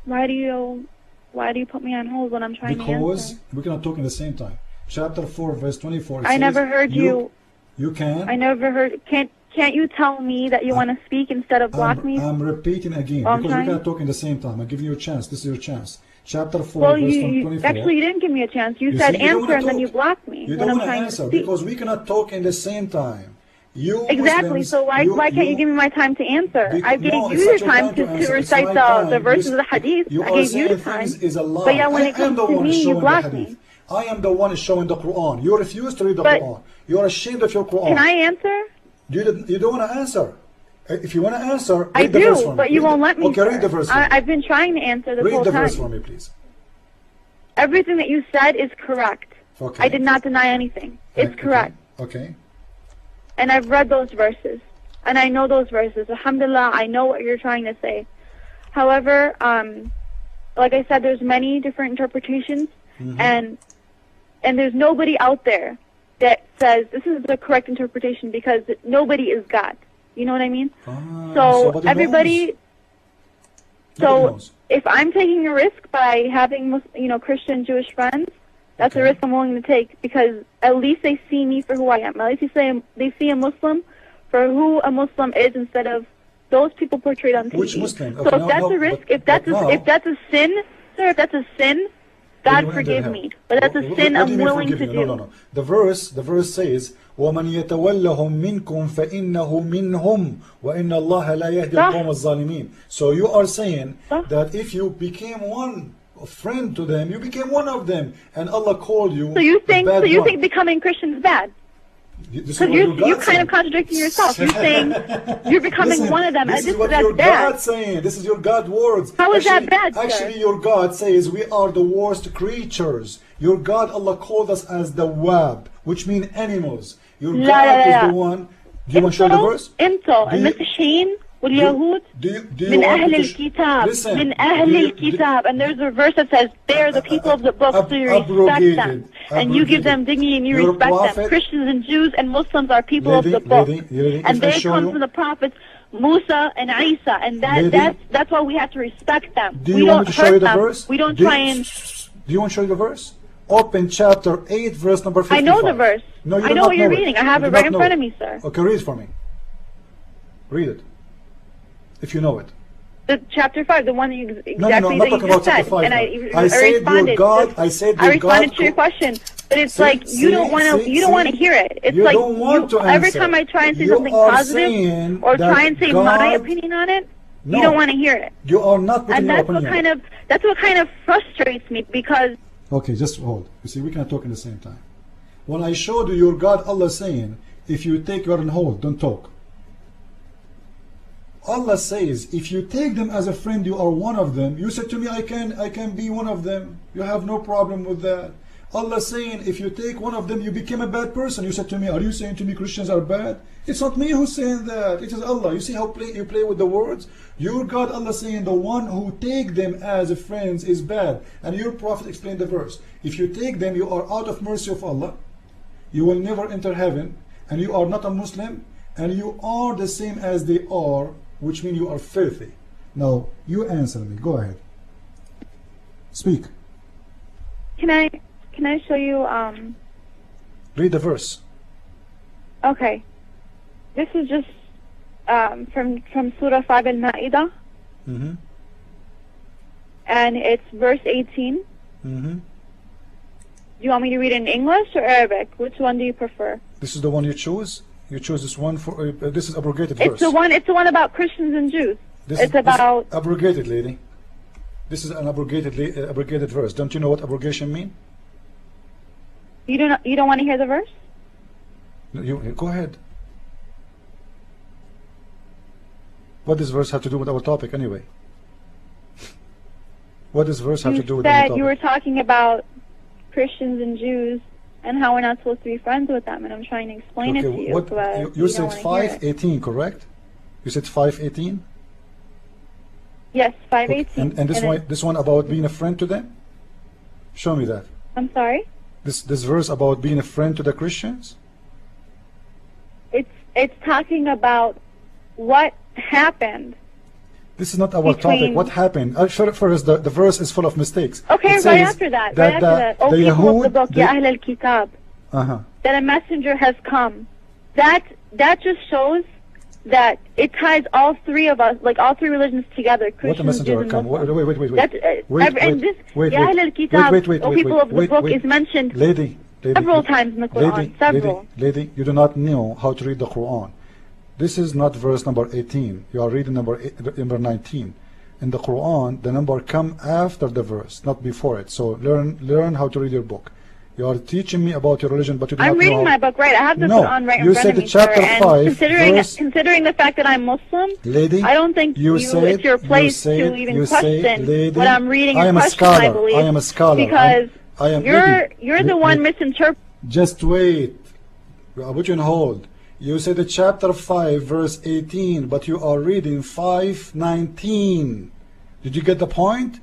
Speaker 2: Why do you put me on hold when I'm trying to
Speaker 1: Because
Speaker 2: answer?
Speaker 1: we cannot talk in the same time. Chapter 4, verse 24.
Speaker 2: I never heard you.
Speaker 1: You can.
Speaker 2: I never heard. Can't you tell me that you want to speak instead of block me?
Speaker 1: I'm repeating again because we cannot talk in the same time. I'm giving you a chance. This is your chance. Chapter 4,
Speaker 2: well,
Speaker 1: verse
Speaker 2: you
Speaker 1: 24.
Speaker 2: actually, you didn't give me a chance. You said answer and then you blocked me
Speaker 1: You
Speaker 2: when
Speaker 1: don't
Speaker 2: I'm
Speaker 1: want to
Speaker 2: trying
Speaker 1: answer
Speaker 2: to speak.
Speaker 1: because we cannot talk in the same time. You
Speaker 2: Exactly.
Speaker 1: Muslims,
Speaker 2: So why can't you give me my time to answer? I gave
Speaker 1: no,
Speaker 2: you
Speaker 1: it's
Speaker 2: your
Speaker 1: not your
Speaker 2: time to
Speaker 1: answer. It's
Speaker 2: recite
Speaker 1: my time.
Speaker 2: the verses of the hadith.
Speaker 1: You
Speaker 2: I
Speaker 1: are
Speaker 2: gave you
Speaker 1: saying
Speaker 2: the time.
Speaker 1: things is a lie.
Speaker 2: But yeah, when
Speaker 1: I
Speaker 2: it comes
Speaker 1: am the
Speaker 2: to
Speaker 1: one
Speaker 2: me, you
Speaker 1: showing the
Speaker 2: block
Speaker 1: hadith.
Speaker 2: me.
Speaker 1: I am the one showing the Quran. You refuse to read the
Speaker 2: But-
Speaker 1: Quran. You are ashamed of your Quran.
Speaker 2: Can I answer?
Speaker 1: You don't want to answer. If you want to answer,
Speaker 2: I
Speaker 1: read the verse
Speaker 2: do,
Speaker 1: for me.
Speaker 2: but you won't let me.
Speaker 1: Okay, read the verse for me.
Speaker 2: I've been trying to answer this
Speaker 1: Read
Speaker 2: whole
Speaker 1: the
Speaker 2: time.
Speaker 1: verse for me, please.
Speaker 2: Everything that you said is correct.
Speaker 1: Okay.
Speaker 2: I did not deny anything. It's correct.
Speaker 1: Okay.
Speaker 2: And I've read those verses. And I know those verses. Alhamdulillah, I know what you're trying to say. However, like I said, there's many different interpretations. And there's nobody out there that says this is the correct interpretation because nobody is God. You know what I mean? So everybody... So if I'm taking a risk by having, Christian, Jewish friends, that's a risk I'm willing to take because at least they see me for who I am. At least they see a Muslim for who a Muslim is instead of those people portrayed on TV.
Speaker 1: Which Muslim?
Speaker 2: So if that's a risk, if that's a sin, sir, if that's a sin, God forgive me. But that's a sin I'm willing to do.
Speaker 1: No. The verse says, وَمَنْ يَتَوَلَّهُمْ مِنْكُمْ فَإِنَّهُ مِنْهُمْ وَإِنَّ اللَّهَ لَا يَهْدِي الْقَوْمَ الظَّالِمِينَ. So you are saying that if you became one friend to them, you became one of them, and Allah called you.
Speaker 2: So you think
Speaker 1: bad one.
Speaker 2: think becoming Christian is bad? Because you're kind of contradicting yourself. You're saying you're becoming one of them.
Speaker 1: This is what
Speaker 2: that's
Speaker 1: your
Speaker 2: bad.
Speaker 1: God saying. This is your God words.
Speaker 2: How is that bad, sir?
Speaker 1: Actually, your God says we are the worst creatures. Your God, Allah called us as the wab, which means animals. Your God is the one. Do you want to show the verse?
Speaker 2: انتوا المسيحيين واليهود من أهل الكتاب من أهل الكتاب, and there's a verse that says they are the people of the book, so you respect them and you give them dignity and you respect them. Christians and Jews and Muslims are people of the book, and they come from the prophets Musa and Isa, and that's why we have to respect them. We don't hurt them. We don't try and...
Speaker 1: Do you want to show you the verse? Open chapter 8, verse number 55.
Speaker 2: I know the verse.
Speaker 1: No, you
Speaker 2: I know what you're reading. I have it right in front of me, sir.
Speaker 1: Okay, read it for me. Read it. If you know it.
Speaker 2: The chapter 5, the one that you exactly
Speaker 1: no, I'm not talking about chapter 5.
Speaker 2: And
Speaker 1: I said
Speaker 2: responded.
Speaker 1: I
Speaker 2: responded to your question, but it's you don't want to hear it. It's
Speaker 1: you don't want to
Speaker 2: every
Speaker 1: answer.
Speaker 2: time I try and say something positive or try and say my opinion on it, you don't want to hear it.
Speaker 1: You are not putting your opinion.
Speaker 2: And that's what kind of frustrates me because...
Speaker 1: Okay, just hold. You see, we cannot talk in the same time. When I showed you your God, Allah saying, if you take your hold, don't talk. Allah says, if you take them as a friend, you are one of them. You said to me, I can be one of them. You have no problem with that. Allah saying, if you take one of them, you became a bad person. You said to me, are you saying to me Christians are bad? It's not me who's saying that. It is Allah. You see how you play with the words? Your God, Allah saying, the one who take them as friends is bad. And your Prophet explained the verse. If you take them, you are out of mercy of Allah. You will never enter heaven. And you are not a Muslim. And you are the same as they are, which means you are filthy. Now, you answer me. Go ahead. Speak.
Speaker 2: Can I show you...
Speaker 1: Read the verse.
Speaker 2: Okay. This is just from Surah 5 Al-Ma'idah. And it's verse 18. Do you want me to read it in English or Arabic? Which one do you prefer?
Speaker 1: This is the one you choose? You chose this one for... this is abrogated verse.
Speaker 2: It's the one about Christians and Jews. This is
Speaker 1: abrogated, lady. This is an abrogated verse. Don't you know what abrogation mean?
Speaker 2: You don't want to hear the verse?
Speaker 1: You go ahead. What does verse have to do with our topic anyway? What does verse have to do with our topic?
Speaker 2: You were talking about Christians and Jews and how we're not supposed to be friends with them, and I'm trying to explain it to you.
Speaker 1: You said 5:18, correct? You said 5:18?
Speaker 2: Yes, 5:18.
Speaker 1: And this one about being a friend to them? Show me that.
Speaker 2: I'm sorry?
Speaker 1: This verse about being a friend to the Christians?
Speaker 2: It's talking about what happened.
Speaker 1: This is not our topic. What happened? First, the verse is full of mistakes.
Speaker 2: Okay, right after that. Oh,
Speaker 1: the
Speaker 2: people of the book, Ya Ahl al-Kitab, that a messenger has come. That just shows that it ties all three of us, like all three religions together. Christians,
Speaker 1: what a messenger
Speaker 2: Jews,
Speaker 1: will
Speaker 2: and
Speaker 1: come.
Speaker 2: Muslims.
Speaker 1: Wait.
Speaker 2: Ya Ahl al-Kitab, O people of the book, is mentioned several times in the Quran.
Speaker 1: Lady, you do not know how to read the Quran. This is not verse number 18. You are reading number 19. In the Quran, the number come after the verse, not before it. So learn how to read your book. You are teaching me about your religion, but you do not know.
Speaker 2: I'm reading my book, right? I have the Quran right
Speaker 1: in
Speaker 2: front of me,
Speaker 1: chapter
Speaker 2: sir.
Speaker 1: 5,
Speaker 2: and considering the fact that I'm Muslim,
Speaker 1: lady,
Speaker 2: I don't think it's your place to even question what I'm reading and question my belief.
Speaker 1: I am a scholar.
Speaker 2: Because you're the one misinterpreting.
Speaker 1: Just wait. I'll put you on hold. You said the chapter 5, verse 18, but you are reading 5:19. Did you get the point?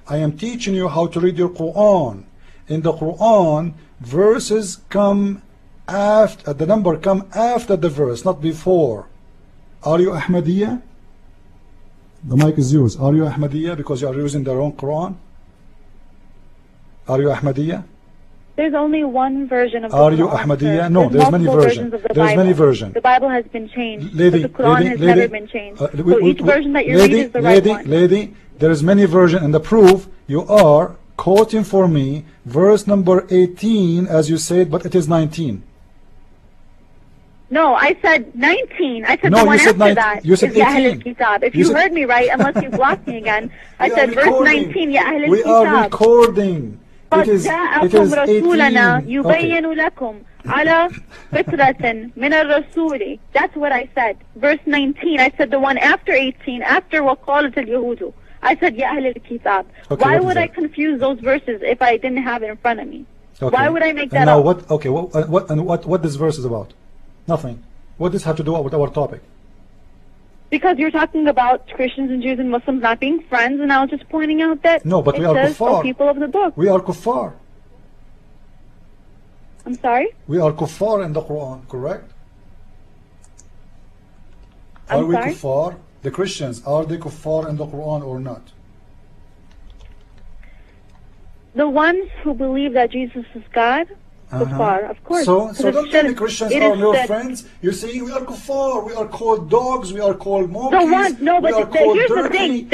Speaker 1: I am teaching you how to read your Quran. In the Quran, verses come after, the number come after the verse, not before. Are you Ahmadiyya? The mic is yours. Are you Ahmadiyya because you are using the wrong Quran? Are you Ahmadiyya?
Speaker 2: There's only one version of the
Speaker 1: Quran. Are
Speaker 2: you
Speaker 1: Ahmadiyya? No, there's many versions. There's many versions.
Speaker 2: The Bible has been changed, but the Quran has never been changed. So each version that you read is the right one.
Speaker 1: Lady, there is many versions, and the proof you are quoting for me verse number 18 as you said, but it is 19.
Speaker 2: No, I said 19. I said
Speaker 1: no,
Speaker 2: the one
Speaker 1: you said
Speaker 2: after that.
Speaker 1: You said 18.
Speaker 2: If you heard me right, unless you blocked me again, I said verse 19. Ya Ahl al-Kitab.
Speaker 1: We are recording. It is 18.
Speaker 2: يبين لكم على فترة من الرسول. That's what I said. Verse 19. I said the one after 18, after وقالت اليهود. I said Ya Ahl al-Kitab. Why would I confuse those verses if I didn't have it in front of me?
Speaker 1: Okay.
Speaker 2: Why would I make that
Speaker 1: now
Speaker 2: up?
Speaker 1: What this verse is about? Nothing. What does this have to do with our topic?
Speaker 2: Because you're talking about Christians and Jews and Muslims not being friends, and I was just pointing out that
Speaker 1: no, but we are kuffar.
Speaker 2: People of the book.
Speaker 1: We are kuffar.
Speaker 2: I'm sorry?
Speaker 1: We are kuffar in the Quran, correct? Are we kuffar? The Christians, are they kuffar in the Quran or not?
Speaker 2: The ones who believe that Jesus is God, kuffar, of course.
Speaker 1: So don't tell me Christians are your friends. You see, we are kuffar. We are called dogs. We are called monkeys.
Speaker 2: Here's the thing.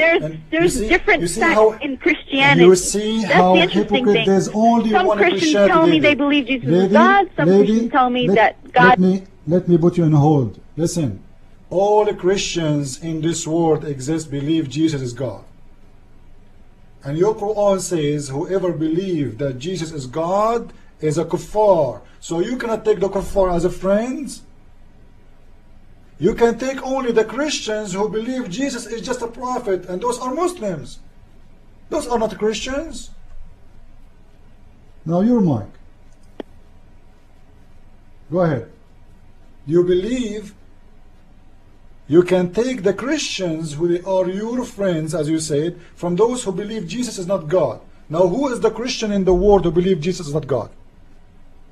Speaker 2: There's different sects in Christianity.
Speaker 1: You see how hypocrite there's only one Christianity.
Speaker 2: Some Christians tell me they believe Jesus is God. Some Christians tell me that God...
Speaker 1: Let me put you on hold. Listen. All the Christians in this world believe Jesus is God. And your Quran says whoever believes that Jesus is God is a kuffar. So you cannot take the kuffar as a friend. You can take only the Christians who believe Jesus is just a prophet, and those are Muslims. Those are not Christians. Now your mic. Go ahead. You believe you can take the Christians who are your friends, as you said, from those who believe Jesus is not God. Now who is the Christian in the world who believe Jesus is not God?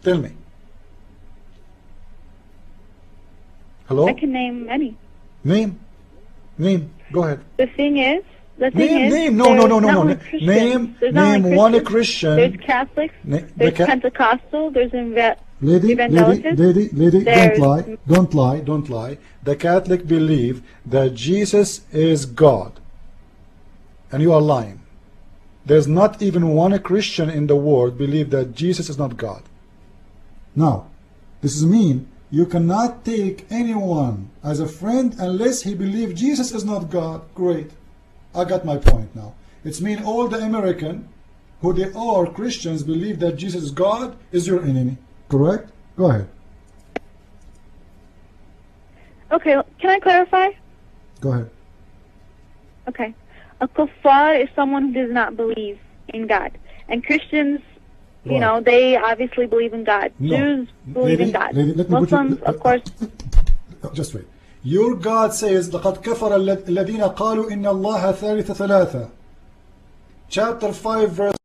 Speaker 1: Tell me. Hello?
Speaker 2: I can name many.
Speaker 1: Name. Go ahead.
Speaker 2: The thing is,
Speaker 1: name one Christian.
Speaker 2: There's Catholics. There's Pentecostal. There's
Speaker 1: Lady, don't lie. The Catholic believe that Jesus is God, and you are lying. There's not even one Christian in the world believe that Jesus is not God. Now, this is mean you cannot take anyone as a friend unless he believes Jesus is not God. Great, I got my point now. It's mean all the American who they are Christians believe that Jesus is God is your enemy. Correct? Go ahead.
Speaker 2: Okay, can I clarify?
Speaker 1: Go ahead.
Speaker 2: Okay. A kuffar is someone who does not believe in God. And Christians, you know, they obviously believe in God.
Speaker 1: No.
Speaker 2: Jews believe in God. Muslims, of course.
Speaker 1: Just wait. Your God says, لَقَدْ كَفَرَ الَّذِينَ قَالُوا إِنَّ اللَّهَ ثَالِثَ ثَلَاثَةٍ. Chapter 5, verse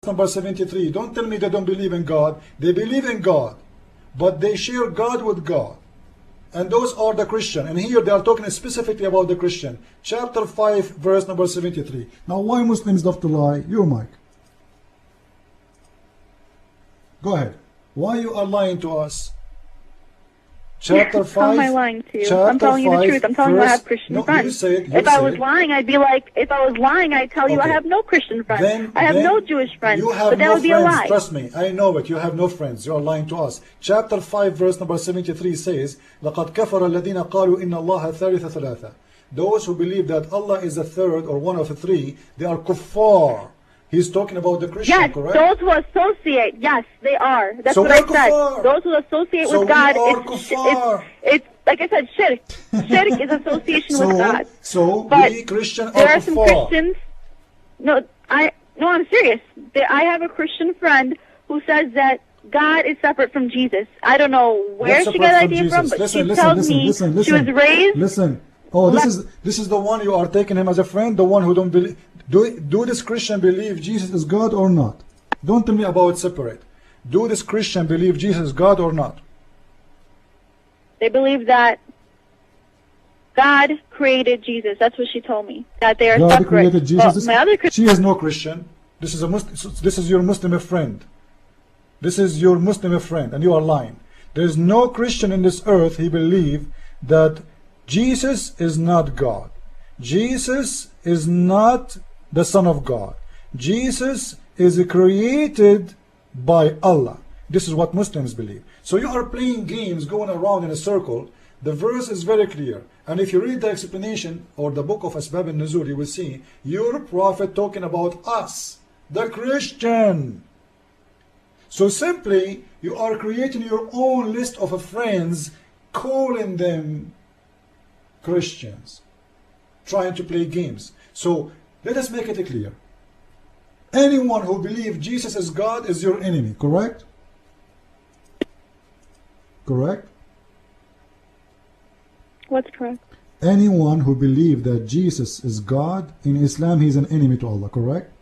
Speaker 1: number 73. Don't tell me they don't believe in God. They believe in God, but they share God with God. And those are the Christian. And here they are talking specifically about the Christian. Chapter 5, verse number 73. Now, why Muslims love to lie? Your mic. Go ahead. Why you are lying to us? Chapter 5.
Speaker 2: How am I lying to you? I'm telling you the truth. I'm telling you I have Christian friends.
Speaker 1: You say it,
Speaker 2: if I was lying, I'd be like, if I was lying, I'd tell you I have no Christian friends. I have no Jewish friends.
Speaker 1: You have
Speaker 2: but that
Speaker 1: no
Speaker 2: would be
Speaker 1: friends.
Speaker 2: a lie.
Speaker 1: Trust me, I know it. You have no friends. You are lying to us. Chapter 5, verse number 73 says, لَقَدْ كَفَرَ الَّذِينَ قَالُوا إِنَّ اللَّهَ ثَالِثَ ثَلَاثَةٍ. Those who believe that Allah is the third or one of the three, they are kuffar. He's talking about the Christian,
Speaker 2: yes,
Speaker 1: correct?
Speaker 2: Those who associate, yes, they are. That's
Speaker 1: so
Speaker 2: what I said.
Speaker 1: Kuffar.
Speaker 2: Those who associate with God, it's like I said, shirk. Shirk is association with God.
Speaker 1: So
Speaker 2: but
Speaker 1: we Christian
Speaker 2: there
Speaker 1: are
Speaker 2: some
Speaker 1: kuffar.
Speaker 2: Christians. I'm serious. I have a Christian friend who says that God is separate from Jesus. I don't know where she got that idea from, but she tells me she was raised.
Speaker 1: Listen. Oh, this is the one you are taking him as a friend. The one who don't believe. Do this Christian believe Jesus is God or not? Don't tell me about separate. Do this Christian believe Jesus is God or not?
Speaker 2: They believe that God created Jesus. That's what she told me. That they are
Speaker 1: God
Speaker 2: separate.
Speaker 1: Created Jesus.
Speaker 2: My other
Speaker 1: she is no Christian. This is a Muslim. This is your Muslim friend. This is your Muslim friend, and you are lying. There is no Christian in this earth. He believes that Jesus is not God. Jesus is not the Son of God. Jesus is created by Allah. This is what Muslims believe. So you are playing games going around in a circle. The verse is very clear. And if you read the explanation or the book of Asbab al-Nuzul, you will see your prophet talking about us, the Christian. So simply, you are creating your own list of friends, calling them Christians, trying to play games. So let us make it clear. Anyone who believes Jesus is God is your enemy, correct? Correct?
Speaker 2: What's correct?
Speaker 1: Anyone who believes that Jesus is God, in Islam he is an enemy to Allah, correct?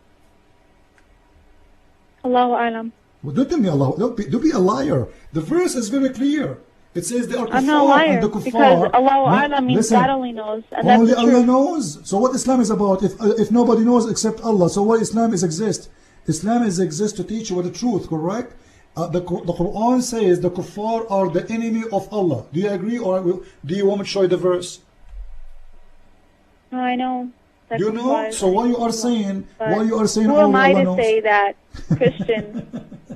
Speaker 2: Allahu Alam.
Speaker 1: Well, don't tell me Allah. Don't be a liar. The verse is very clear. It says they are kuffar.
Speaker 2: I'm not a liar,
Speaker 1: and the kuffar,
Speaker 2: because Allahu Alam means God only knows. And
Speaker 1: only
Speaker 2: that's the
Speaker 1: Allah
Speaker 2: truth.
Speaker 1: knows. So what Islam is about if nobody knows except Allah? So why Islam is exist? Islam is exist to teach you the truth, correct? The Quran says the kuffar are the enemy of Allah. Do you agree, or do you want me to show you the verse?
Speaker 2: No, I know.
Speaker 1: You know? So why you are saying? Why you are saying?
Speaker 2: Who am I
Speaker 1: Allah
Speaker 2: to
Speaker 1: knows?
Speaker 2: say that Christians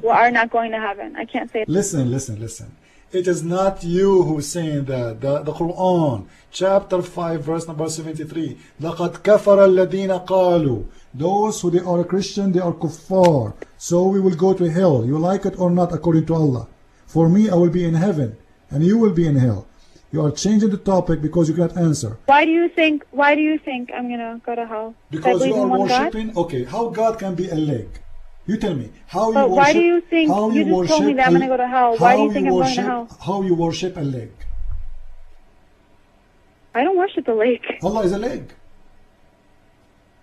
Speaker 2: are not going to heaven? I can't say.
Speaker 1: Listen. It is not you who is saying that. The Quran, chapter 5, verse number 73. لَقَدْ كَفَرَ الَّذِينَ قَالُوا. Those who they are Christian, they are kuffar. So we will go to hell. You like it or not, according to Allah. For me, I will be in heaven, and you will be in hell. You are changing the topic because you cannot answer.
Speaker 2: Why do you think I'm gonna go to hell?
Speaker 1: Because you are worshipping. Okay, how God can be a leg? You tell me how you worship.
Speaker 2: Why do you think you just told me that I'm gonna go to hell? Why do you think I'm going to hell?
Speaker 1: How you worship a leg?
Speaker 2: I don't worship the lake.
Speaker 1: Allah is a leg.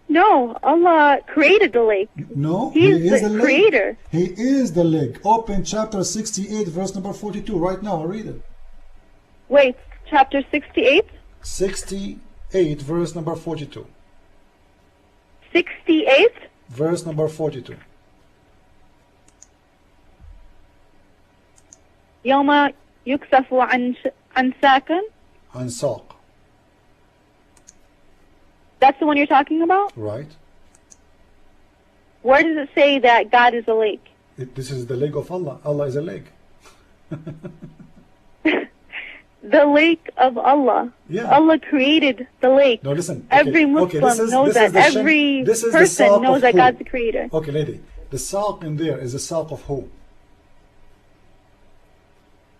Speaker 2: No, Allah created the lake.
Speaker 1: No,
Speaker 2: He
Speaker 1: is
Speaker 2: the
Speaker 1: leg.
Speaker 2: creator.
Speaker 1: He is the leg. Open chapter 68, verse number 42. Right now, I'll read it.
Speaker 2: Wait, chapter 68?
Speaker 1: 68, verse number 42.
Speaker 2: 68?
Speaker 1: Verse number 42.
Speaker 2: يوم يكسف عن ساق.
Speaker 1: عن ساق.
Speaker 2: That's the one you're talking about?
Speaker 1: Right.
Speaker 2: Where does it say that God is a lake?
Speaker 1: This is the leg of Allah. Allah is a leg.
Speaker 2: The lake of Allah.
Speaker 1: Yeah.
Speaker 2: Allah created the lake.
Speaker 1: No, listen.
Speaker 2: Every Muslim knows that. Every person knows that God's the creator.
Speaker 1: Okay, lady. The saq in there is the saq of who?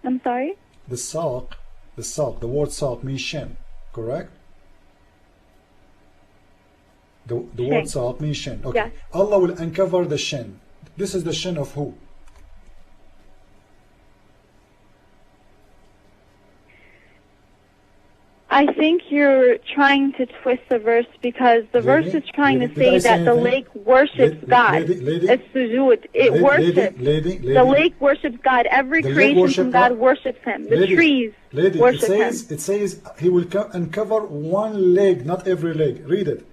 Speaker 2: I'm sorry?
Speaker 1: The word saq means shin, correct? The word saq means shin. Okay.
Speaker 2: Yes.
Speaker 1: Allah will uncover the shin. This is the shin of who?
Speaker 2: I think you're trying to twist the verse because the verse is trying to say that the lake worships God. It's sujood. It worships. The lake worships God. Every creation from God worships Him. The trees worship Him.
Speaker 1: It says He will uncover one leg, not every leg. Read it.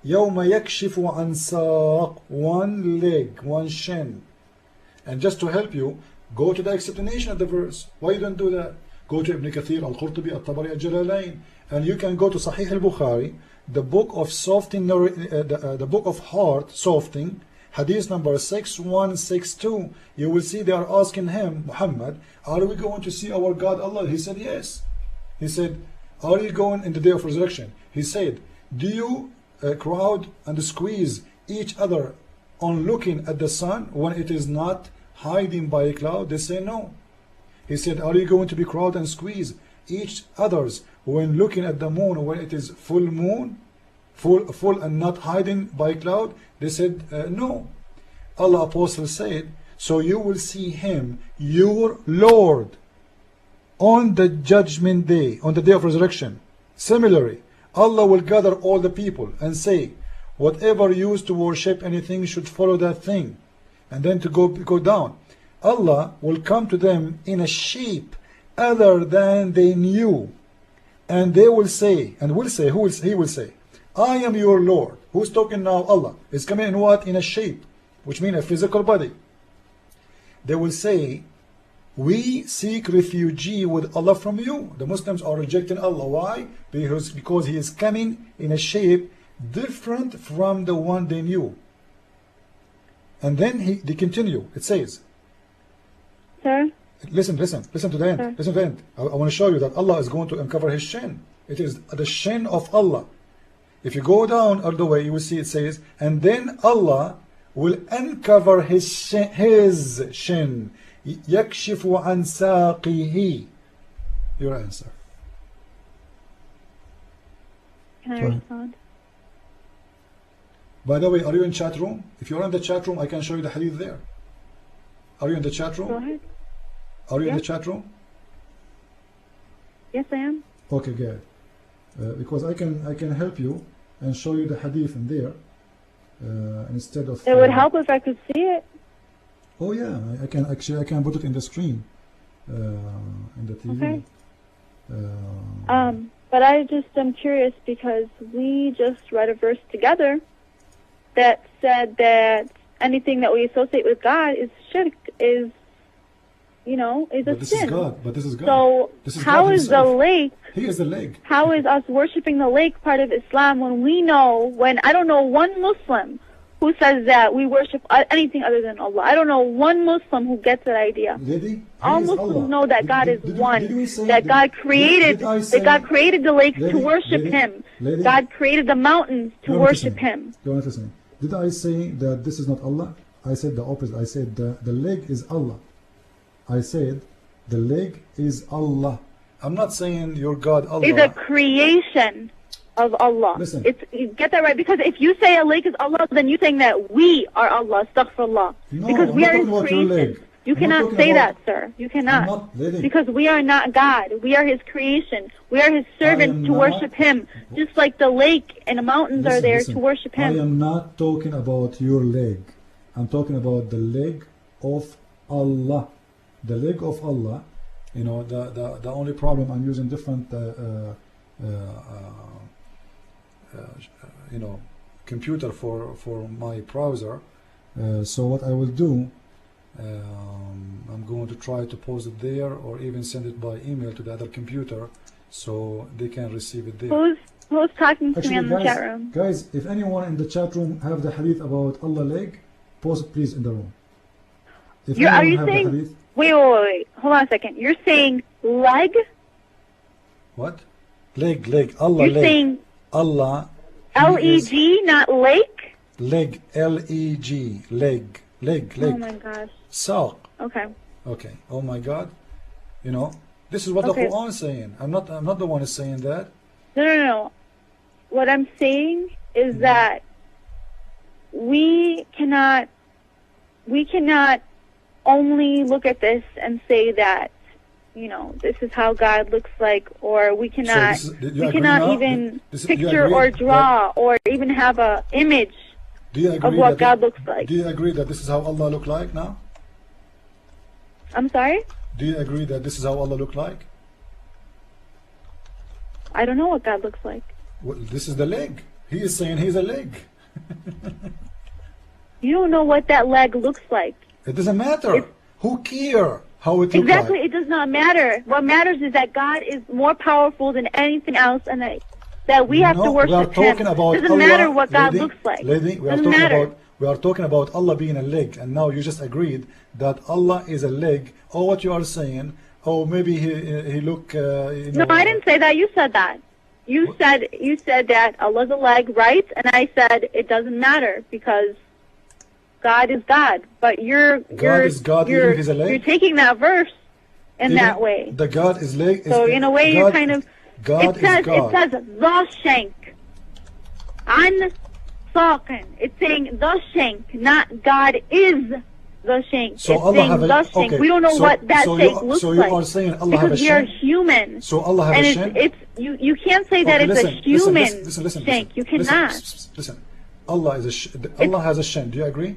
Speaker 1: يوم يكشف عن ساق, one leg, one shin. And just to help you, go to the explanation of the verse. Why you don't do that? Go to Ibn Kathir, Al-Qurtubi, Al-Tabari, Al-Jalalain, and you can go to Sahih al-Bukhari, the book of softening, the book of heart softening, hadith number 6162. You will see they are asking him, Muhammad, are we going to see our God Allah? He said yes. He said, are you going in the day of resurrection? He said, do you crowd and squeeze each other on looking at the sun when it is not hiding by a cloud? They say no. He said, are you going to be crowd and squeeze each others when looking at the moon when it is full moon, full and not hiding by cloud? They said no. Allah Apostle said, so you will see Him, your Lord, on the judgment day, on the day of resurrection. Similarly, Allah will gather all the people and say, whatever used to worship anything should follow that thing, and then to go down. Allah will come to them in a shape other than they knew, and they will say, and will say, He will say, I am your Lord. Who's talking now? Allah is coming in what? In a shape, which means a physical body. They will say, we seek refuge with Allah from you. The Muslims are rejecting Allah. Why? Because He is coming in a shape different from the one they knew. And then they continue. It says,
Speaker 2: Sir?
Speaker 1: Listen to the end. Sir. Listen to the end. I want to show you that Allah is going to uncover His shin. It is the shin of Allah. If you go down all the way, you will see it says, and then Allah will uncover His shin. يكشف عن ساقه. Your answer.
Speaker 2: Can I respond?
Speaker 1: By the way, are you in chat room? If you're in the chat room, I can show you the hadith there. Are you in the chat room?
Speaker 2: Go ahead.
Speaker 1: Are you in the chat room?
Speaker 2: Yes, I am.
Speaker 1: Okay, good. Because I can help you and show you the hadith in there instead of.
Speaker 2: It would help if I could see it.
Speaker 1: Oh yeah, I can put it in the screen, in the TV.
Speaker 2: Okay. But I just am curious because we just read a verse together that said that anything that we associate with God is shirk, is a sin.
Speaker 1: But this is God.
Speaker 2: So how is the lake?
Speaker 1: He is the lake.
Speaker 2: How is us worshiping the lake part of Islam when I don't know one Muslim who says that we worship anything other than Allah? I don't know one Muslim who gets that idea. All Muslims know that God is one. That God created the lakes to worship Him. God created the mountains to worship Him.
Speaker 1: Did I say that this is not Allah? I said the opposite. I said the leg is Allah. I said the leg is Allah. I'm not saying your God Allah.
Speaker 2: It's a creation of Allah.
Speaker 1: Listen.
Speaker 2: You get that right? Because if you say a lake is Allah, then you're saying that we are Allah, astaghfirullah.
Speaker 1: No,
Speaker 2: because we are His creation. You cannot say that, sir. You cannot. Because we are not God. We are His creation. We are His servants to worship Him. Just like the lake and the mountains are there to worship Him.
Speaker 1: I am not talking about your leg. I'm talking about the leg of Allah. The leg of Allah. The only problem, I'm using different computer for my browser. So what I will do, I'm going to try to post it there or even send it by email to the other computer so they can receive it there.
Speaker 2: Who's talking to me in the chat room?
Speaker 1: Guys, if anyone in the chat room have the hadith about Allah leg, post it please in the room.
Speaker 2: Are you saying? Wait. Hold on a second. You're saying leg?
Speaker 1: What? Leg. Allah
Speaker 2: You're
Speaker 1: leg.
Speaker 2: Saying
Speaker 1: Allah.
Speaker 2: L-E-G, not lake?
Speaker 1: Leg. L-E-G. Leg.
Speaker 2: Oh my gosh.
Speaker 1: Saq.
Speaker 2: Okay.
Speaker 1: Oh my God. This is what the Quran is saying. I'm not the one who's saying that.
Speaker 2: No. What I'm saying is that we cannot only look at this and say that you know, this is how God looks like, or we cannot,
Speaker 1: do you
Speaker 2: we
Speaker 1: agree
Speaker 2: cannot
Speaker 1: now?
Speaker 2: even
Speaker 1: Do you
Speaker 2: picture
Speaker 1: agree
Speaker 2: or draw or even have a image
Speaker 1: Do you agree
Speaker 2: of what
Speaker 1: that
Speaker 2: God looks like.
Speaker 1: Do you agree that this is how Allah look like now?
Speaker 2: I'm sorry?
Speaker 1: Do you agree that this is how Allah look like?
Speaker 2: I don't know what God looks like.
Speaker 1: Well, this is the leg. He is saying he's a leg.
Speaker 2: You don't know what that leg looks like.
Speaker 1: It doesn't matter. Who care how it looks
Speaker 2: Exactly,
Speaker 1: like?
Speaker 2: it does not matter. What matters is that God is more powerful than anything else, and that we have to
Speaker 1: we are
Speaker 2: worship Him.
Speaker 1: talking about
Speaker 2: Doesn't
Speaker 1: Allah,
Speaker 2: matter what God
Speaker 1: lady,
Speaker 2: looks like.
Speaker 1: Lady,
Speaker 2: Doesn't matter.
Speaker 1: we are talking about Allah being a leg, and now you just agreed that Allah is a leg. Or what you are saying? Oh, maybe he look. You know,
Speaker 2: No, I didn't say that. You said that. You said that Allah's a leg, right? And I said it doesn't matter because God is God. But you're
Speaker 1: is God, even if he's a leg?
Speaker 2: you're taking that verse in
Speaker 1: even
Speaker 2: that way.
Speaker 1: The God is leg.
Speaker 2: So in a way,
Speaker 1: God,
Speaker 2: you're kind of.
Speaker 1: God
Speaker 2: It says
Speaker 1: is God.
Speaker 2: the shank. An saqin. It's saying the shank, not God is the shank.
Speaker 1: So
Speaker 2: it's
Speaker 1: Allah
Speaker 2: saying
Speaker 1: have a,
Speaker 2: the shank.
Speaker 1: okay.
Speaker 2: We don't know
Speaker 1: so,
Speaker 2: what that
Speaker 1: so
Speaker 2: shank
Speaker 1: you,
Speaker 2: looks
Speaker 1: so you
Speaker 2: like.
Speaker 1: are saying Allah have a
Speaker 2: Because we are
Speaker 1: shank?
Speaker 2: human.
Speaker 1: So Allah have
Speaker 2: And
Speaker 1: a shank?
Speaker 2: you can't say that
Speaker 1: Okay,
Speaker 2: it's a human
Speaker 1: listen,
Speaker 2: shank. You cannot.
Speaker 1: Listen. Allah is Allah has a shank. Do you agree?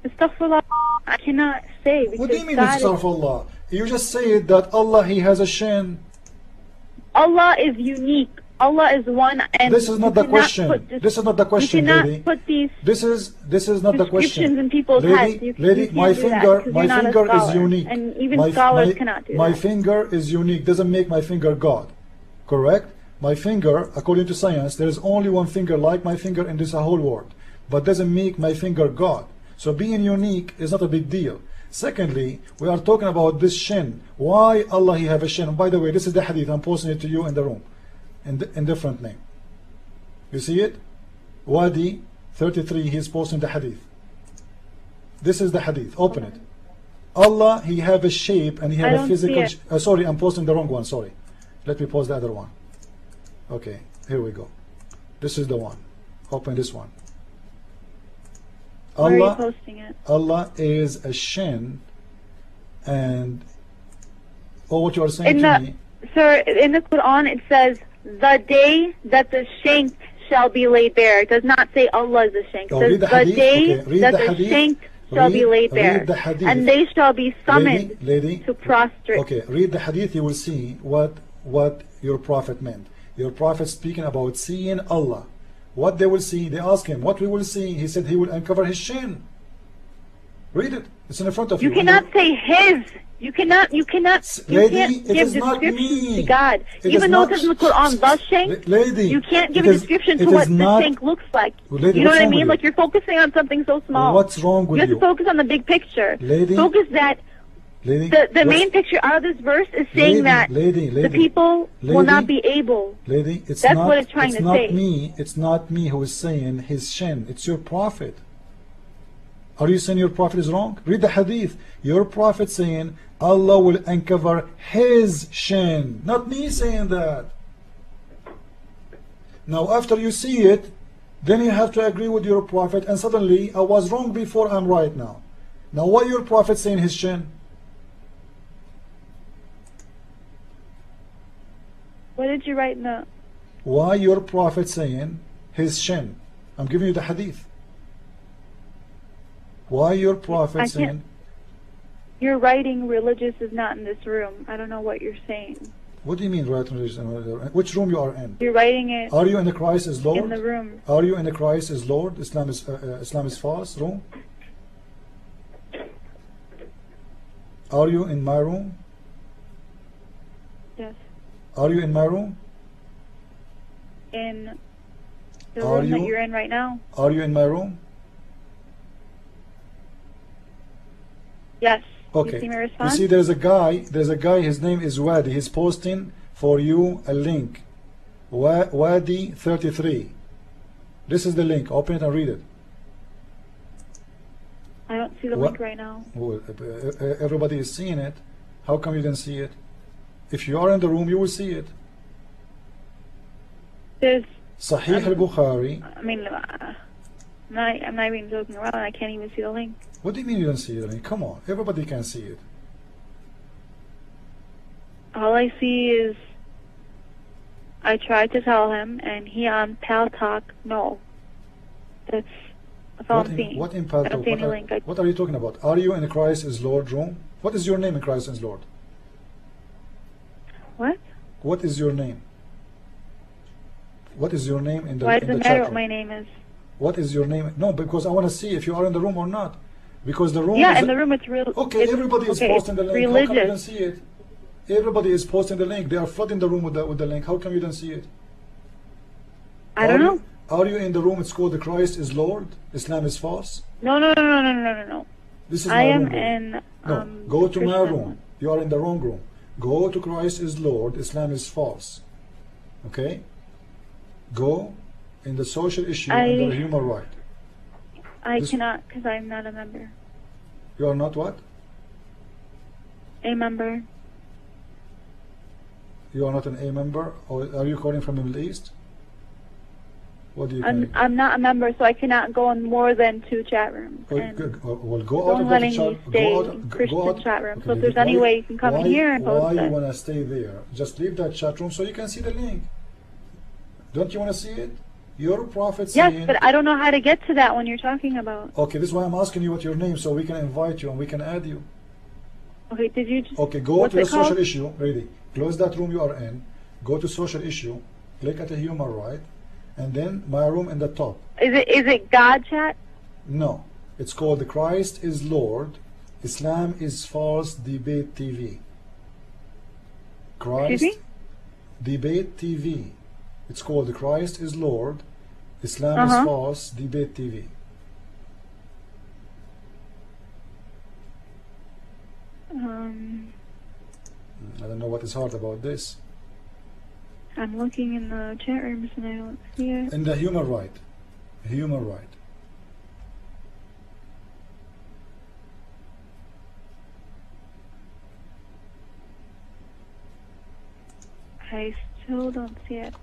Speaker 2: Astaghfirullah, I cannot say. Because
Speaker 1: What do you mean
Speaker 2: God
Speaker 1: astaghfirullah? You just said that Allah he has a shank.
Speaker 2: Allah is unique. Allah is one, and
Speaker 1: This is not the question. This is not the question,
Speaker 2: you cannot
Speaker 1: lady.
Speaker 2: put these
Speaker 1: This is not the question.
Speaker 2: descriptions in people's
Speaker 1: Lady,
Speaker 2: heads. You
Speaker 1: lady, my
Speaker 2: can't do that
Speaker 1: finger,
Speaker 2: because
Speaker 1: my
Speaker 2: you're not a
Speaker 1: finger is
Speaker 2: scholar.
Speaker 1: unique.
Speaker 2: And even scholars cannot do
Speaker 1: my
Speaker 2: that.
Speaker 1: finger is unique. Doesn't make my finger God. Correct? My finger, according to science, there is only one finger like my finger in this whole world, but doesn't make my finger God. So being unique is not a big deal. Secondly, we are talking about this shin. Why Allah he have a shin? And by the way, this is the hadith. I'm posting it to you in the room, in different name. You see it? Wadi 33, he's posting the hadith. This is the hadith. Open it. Allah, he have a shape and he have a physical. Sorry, I'm posting the wrong one. Sorry. Let me post the other one. Okay, here we go. This is the one. Open this one.
Speaker 2: Where are you posting it?
Speaker 1: Allah is a shin, and what you are saying
Speaker 2: in
Speaker 1: to
Speaker 2: the,
Speaker 1: me.
Speaker 2: Sir, in the Quran it says, the day that the shank shall be laid bare. It does not say Allah is the shank. It says, the day that the shank shall be laid bare. And they shall be summoned
Speaker 1: lady,
Speaker 2: to prostrate.
Speaker 1: Okay, read the hadith, you will see what your prophet meant. Your prophet speaking about seeing Allah. What they will see, they ask him, what we will see? He said he will uncover his shin. Read it. It's in front of you.
Speaker 2: You cannot say his. You can't give descriptions to God. Even though it says in the Quran, the shank,
Speaker 1: lady,
Speaker 2: you can't give a description to what the shank looks like.
Speaker 1: Lady,
Speaker 2: you know what I mean? Like you're focusing on something so small.
Speaker 1: What's wrong with you?
Speaker 2: You have to focus on the big picture.
Speaker 1: Lady,
Speaker 2: focus that the main picture out of this verse is saying that the people will not be able.
Speaker 1: Lady,
Speaker 2: that's what it's trying to say.
Speaker 1: It's not me who is saying his shin. It's your prophet. Are you saying your prophet is wrong? Read the hadith. Your prophet saying Allah will uncover his shin, not me saying that. Now after you see it, then you have to agree with your prophet, and suddenly I was wrong before, I'm right now. Now why your prophet saying his shin?
Speaker 2: What did you write in the...
Speaker 1: Why your prophet saying his shin? I'm giving you the hadith. Why your prophet saying...
Speaker 2: Your writing religious is not in this room. I don't know what you're saying.
Speaker 1: What do you mean writing religious? Which room you are in?
Speaker 2: You're writing it...
Speaker 1: Are you in the Christ is Lord?
Speaker 2: In the room.
Speaker 1: Are you in the Christ is Lord? Islam is fast room? Are you in my room?
Speaker 2: Yes.
Speaker 1: Are you in my room?
Speaker 2: In the room that you're in right now?
Speaker 1: Are you in my room?
Speaker 2: Yes.
Speaker 1: Okay.
Speaker 2: You see my response?
Speaker 1: You see there's a guy, his name is Wadi. He's posting for you a link. Wadi 33. This is the link. Open it and read it.
Speaker 2: I don't see the link right now.
Speaker 1: Well, everybody is seeing it. How come you didn't see it? If you are in the room, you will see it.
Speaker 2: There's
Speaker 1: Sahih al-Bukhari.
Speaker 2: I mean, I'm not even joking around. I can't even see the link.
Speaker 1: What do you mean you don't see it? I mean, come on, everybody can see it.
Speaker 2: All I see is I tried to tell him, and he on Pal Talk, no. That's all I'm seeing.
Speaker 1: What in Pal
Speaker 2: I don't
Speaker 1: Talk?
Speaker 2: see any link.
Speaker 1: What are you talking about? Are you in Christ is Lord room? What is your name in Christ is Lord?
Speaker 2: What?
Speaker 1: What is your name? What is your name in the
Speaker 2: Why
Speaker 1: in
Speaker 2: does
Speaker 1: the
Speaker 2: it
Speaker 1: chat
Speaker 2: matter what
Speaker 1: room?
Speaker 2: my name is?
Speaker 1: What is your name? No, because I want to see if you are in the room or not. Because the room
Speaker 2: Yeah,
Speaker 1: is
Speaker 2: in the room it's real.
Speaker 1: okay, everybody is posting the link.
Speaker 2: Religious.
Speaker 1: How come you don't see it? Everybody is posting the link. They are flooding the room with the link. How come you don't see it?
Speaker 2: I don't know.
Speaker 1: Are you in the room? It's called the Christ is Lord. Islam is false.
Speaker 2: No.
Speaker 1: This is
Speaker 2: I
Speaker 1: my
Speaker 2: am
Speaker 1: room.
Speaker 2: in.
Speaker 1: No, go to my
Speaker 2: Christian
Speaker 1: room.
Speaker 2: one.
Speaker 1: You are in the wrong room. Go to Christ is Lord. Islam is false. Okay. Go in the social issue and the human right.
Speaker 2: I cannot because I'm not a member.
Speaker 1: You are not what?
Speaker 2: A member.
Speaker 1: You are not an A member, or are you calling from the Middle East? What do you think?
Speaker 2: I'm not a member, so I cannot go in more than 2 chat rooms.
Speaker 1: Well, go out of the
Speaker 2: letting
Speaker 1: chat.
Speaker 2: me stay in Christian chat room. So if there's any way you can come in here and post
Speaker 1: why
Speaker 2: it.
Speaker 1: you want to stay there? Just leave that chat room so you can see the link. Don't you want to see it? Your prophet saying...
Speaker 2: Yes, but I don't know how to get to that one you're talking about.
Speaker 1: Okay, this is why I'm asking you what your name, so we can invite you and we can add you.
Speaker 2: Okay, did you just...
Speaker 1: Okay, go to the social issue. Ready. Close that room you are in. Go to social issue. Click at the human right. And then my room in the top.
Speaker 2: Is it God chat?
Speaker 1: No. It's called the Christ is Lord. Islam is false debate TV. Christ debate TV. It's called the Christ is Lord. Islam is false debate TV. I don't know what is hard about this.
Speaker 2: I'm looking in the chat rooms and I don't see it.
Speaker 1: In the human right. Human right.
Speaker 2: I still don't see it.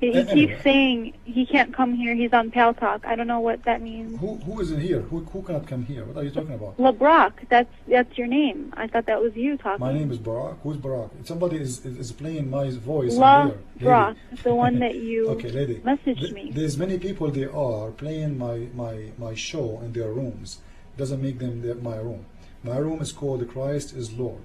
Speaker 2: He keeps saying he can't come here. He's on Pal Talk. I don't know what that means.
Speaker 1: Who is in here? Who cannot come here? What are you talking about?
Speaker 2: LeBrock. That's your name. I thought that was you talking.
Speaker 1: My name is Barack. Who's Barack? Somebody is playing my voice.
Speaker 2: LeBrock, the one that you
Speaker 1: okay, lady.
Speaker 2: messaged me.
Speaker 1: There's many people they are playing my show in their rooms. Doesn't make them my room. My room is called the Christ is Lord.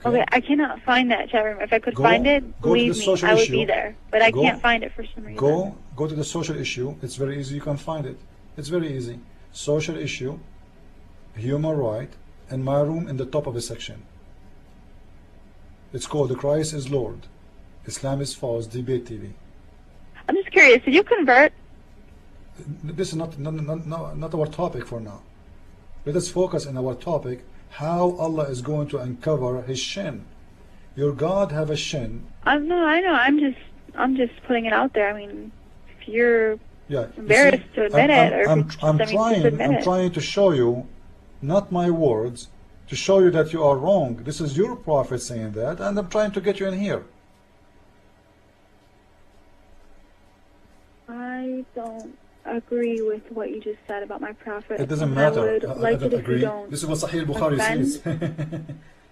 Speaker 2: Okay, I cannot find that chat room. If I could find it, believe me, I would be there. But I can't find it for some reason.
Speaker 1: Go to the social issue. It's very easy. You can find it. It's very easy. Social issue, human right, and my room in the top of the section. It's called the Christ is Lord. Islam is false. Debate TV.
Speaker 2: I'm just curious. Did you convert?
Speaker 1: This is not our topic for now. Let us focus on our topic. How Allah is going to uncover His shin. Your God have a shin.
Speaker 2: I know. I'm just putting it out there. I mean, if you're embarrassed to admit it,
Speaker 1: I'm trying to show you, not my words, to show you that you are wrong. This is your prophet saying that, and I'm trying to get you in here.
Speaker 2: I don't agree with what you just said about my prophet.
Speaker 1: It doesn't matter.
Speaker 2: I would like it if you don't.
Speaker 1: This is what Sahih Bukhari says.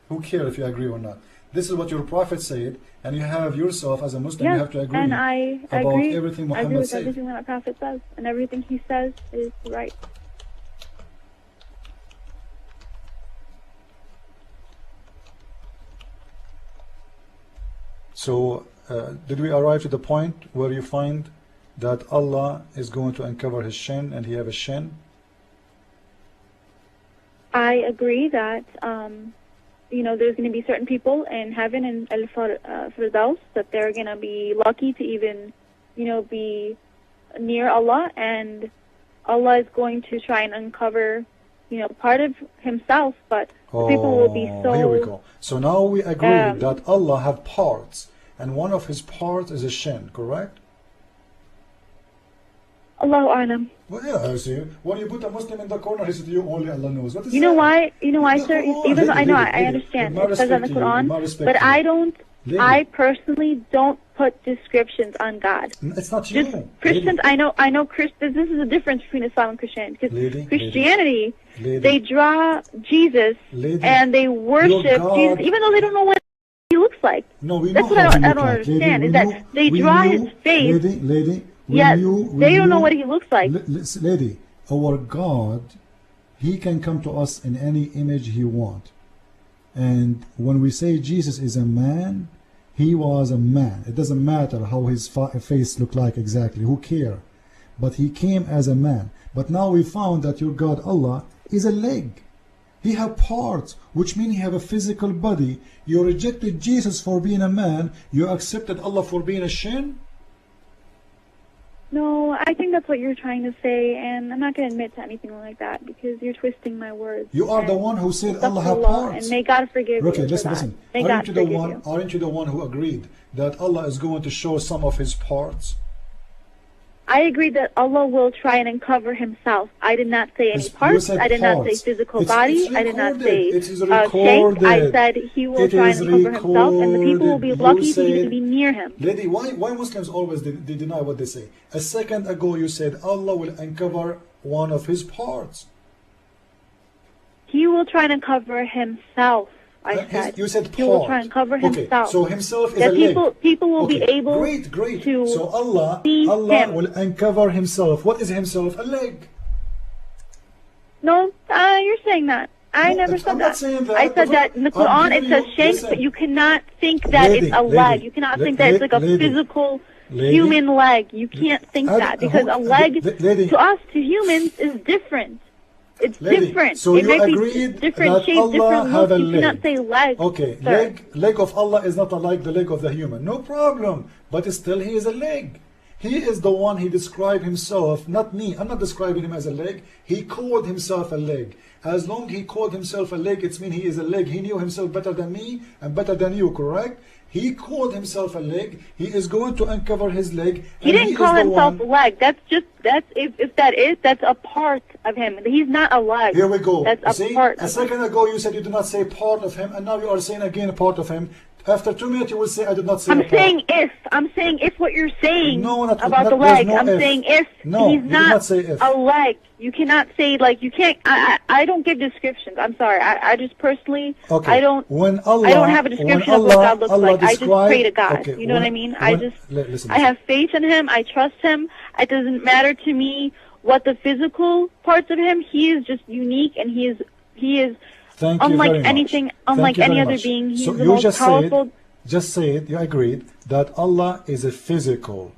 Speaker 1: Who cares if you agree or not? This is what your prophet said, and you have yourself as a Muslim, you have to agree
Speaker 2: and I
Speaker 1: about
Speaker 2: agree.
Speaker 1: everything
Speaker 2: I agree
Speaker 1: Muhammad
Speaker 2: with
Speaker 1: said.
Speaker 2: everything that my prophet says, and everything he says is right.
Speaker 1: So, did we arrive to the point where you find that Allah is going to uncover His shin and He have a shin?
Speaker 2: I agree that there's going to be certain people in heaven in Al-Firdaus that they're going to be lucky to even be near Allah, and Allah is going to try and uncover part of Himself, but the people will be so...
Speaker 1: Here we go. So now we agree that Allah have parts, and one of His parts is a shin, correct?
Speaker 2: Allahu A'lam.
Speaker 1: Well, yeah, I see. When you put a Muslim in the corner, he said, "You only Allah knows." What is
Speaker 2: You know why, sir? Even though I know, I understand it says on the Quran, but I don't. I personally don't put descriptions on God.
Speaker 1: It's not you.
Speaker 2: Just Christians, I know Christians. This is the difference between Islam and Christianity. Because Christianity, they draw Jesus and they worship Jesus, even though they don't know what looks like.
Speaker 1: No, we
Speaker 2: That's
Speaker 1: know
Speaker 2: what
Speaker 1: how he
Speaker 2: I
Speaker 1: look
Speaker 2: don't
Speaker 1: like.
Speaker 2: understand,
Speaker 1: Lady,
Speaker 2: is that they draw his face,
Speaker 1: lady,
Speaker 2: yet they don't know what he looks like.
Speaker 1: Lady, our God, he can come to us in any image he want. And when we say Jesus is a man, he was a man. It doesn't matter how his face looked like exactly. Who care? But he came as a man. But now we found that your God Allah is a leg. He have parts, which mean he have a physical body. You rejected Jesus for being a man. You accepted Allah for being a shin.
Speaker 2: No, I think that's what you're trying to say, and I'm not going to admit to anything like that because you're twisting my words.
Speaker 1: You are the one who said Allah have parts.
Speaker 2: And may God forgive
Speaker 1: okay,
Speaker 2: you.
Speaker 1: Listen. Aren't you the one who agreed that Allah is going to show some of his parts?
Speaker 2: I agree that Allah will try and uncover himself. I did not say any parts. I did not say physical body. I did not say shape. I said he will try and uncover himself, and the people will be lucky to be near him.
Speaker 1: Lady, why Muslims always they deny what they say? A second ago you said Allah will uncover one of his parts.
Speaker 2: He will try and uncover himself. I said.
Speaker 1: You said
Speaker 2: he will try and cover himself.
Speaker 1: So himself is a leg.
Speaker 2: People will be able
Speaker 1: great.
Speaker 2: to
Speaker 1: so Allah will uncover himself. What is himself? A leg.
Speaker 2: No, you're saying that. I never said that. I said that in the Quran it says shank, but you cannot think that it's a leg. You cannot think that it's like a physical human leg. You can't think that because a leg to us, to humans, is different. It's different.
Speaker 1: So
Speaker 2: it
Speaker 1: you
Speaker 2: might
Speaker 1: agreed
Speaker 2: be different
Speaker 1: that
Speaker 2: shape,
Speaker 1: Allah
Speaker 2: different
Speaker 1: have
Speaker 2: looks.
Speaker 1: a
Speaker 2: You
Speaker 1: leg.
Speaker 2: cannot say leg.
Speaker 1: Okay,
Speaker 2: sir.
Speaker 1: leg of Allah is not like the leg of the human. No problem. But still he is a leg. He is the one, he described himself, not me. I'm not describing him as a leg. He called himself a leg. As long he called himself a leg, it means he is a leg. He knew himself better than me and better than you, correct? He called himself a leg. He is going to uncover his leg.
Speaker 2: He didn't call himself a leg. That's if that is, that's a part of him. He's not a leg.
Speaker 1: Here we go.
Speaker 2: That's a part.
Speaker 1: A second ago you said you did not say part of him, and now you are saying again a part of him. After 2 minutes you will say I did not say
Speaker 2: I'm saying if what you're saying about the
Speaker 1: leg.
Speaker 2: leg. I'm saying if he's not a leg. You cannot say like you can't. I don't give descriptions. I'm sorry. I just personally I don't have a description of what God looks like. I just pray to God.
Speaker 1: Okay,
Speaker 2: you know what I mean? I have faith in Him. I trust Him. It doesn't matter to me what the physical parts of Him. He is just unique, and He is. Unlike anything, unlike any other being, he's the most powerful.
Speaker 1: Just say it. You agreed that Allah is a physical.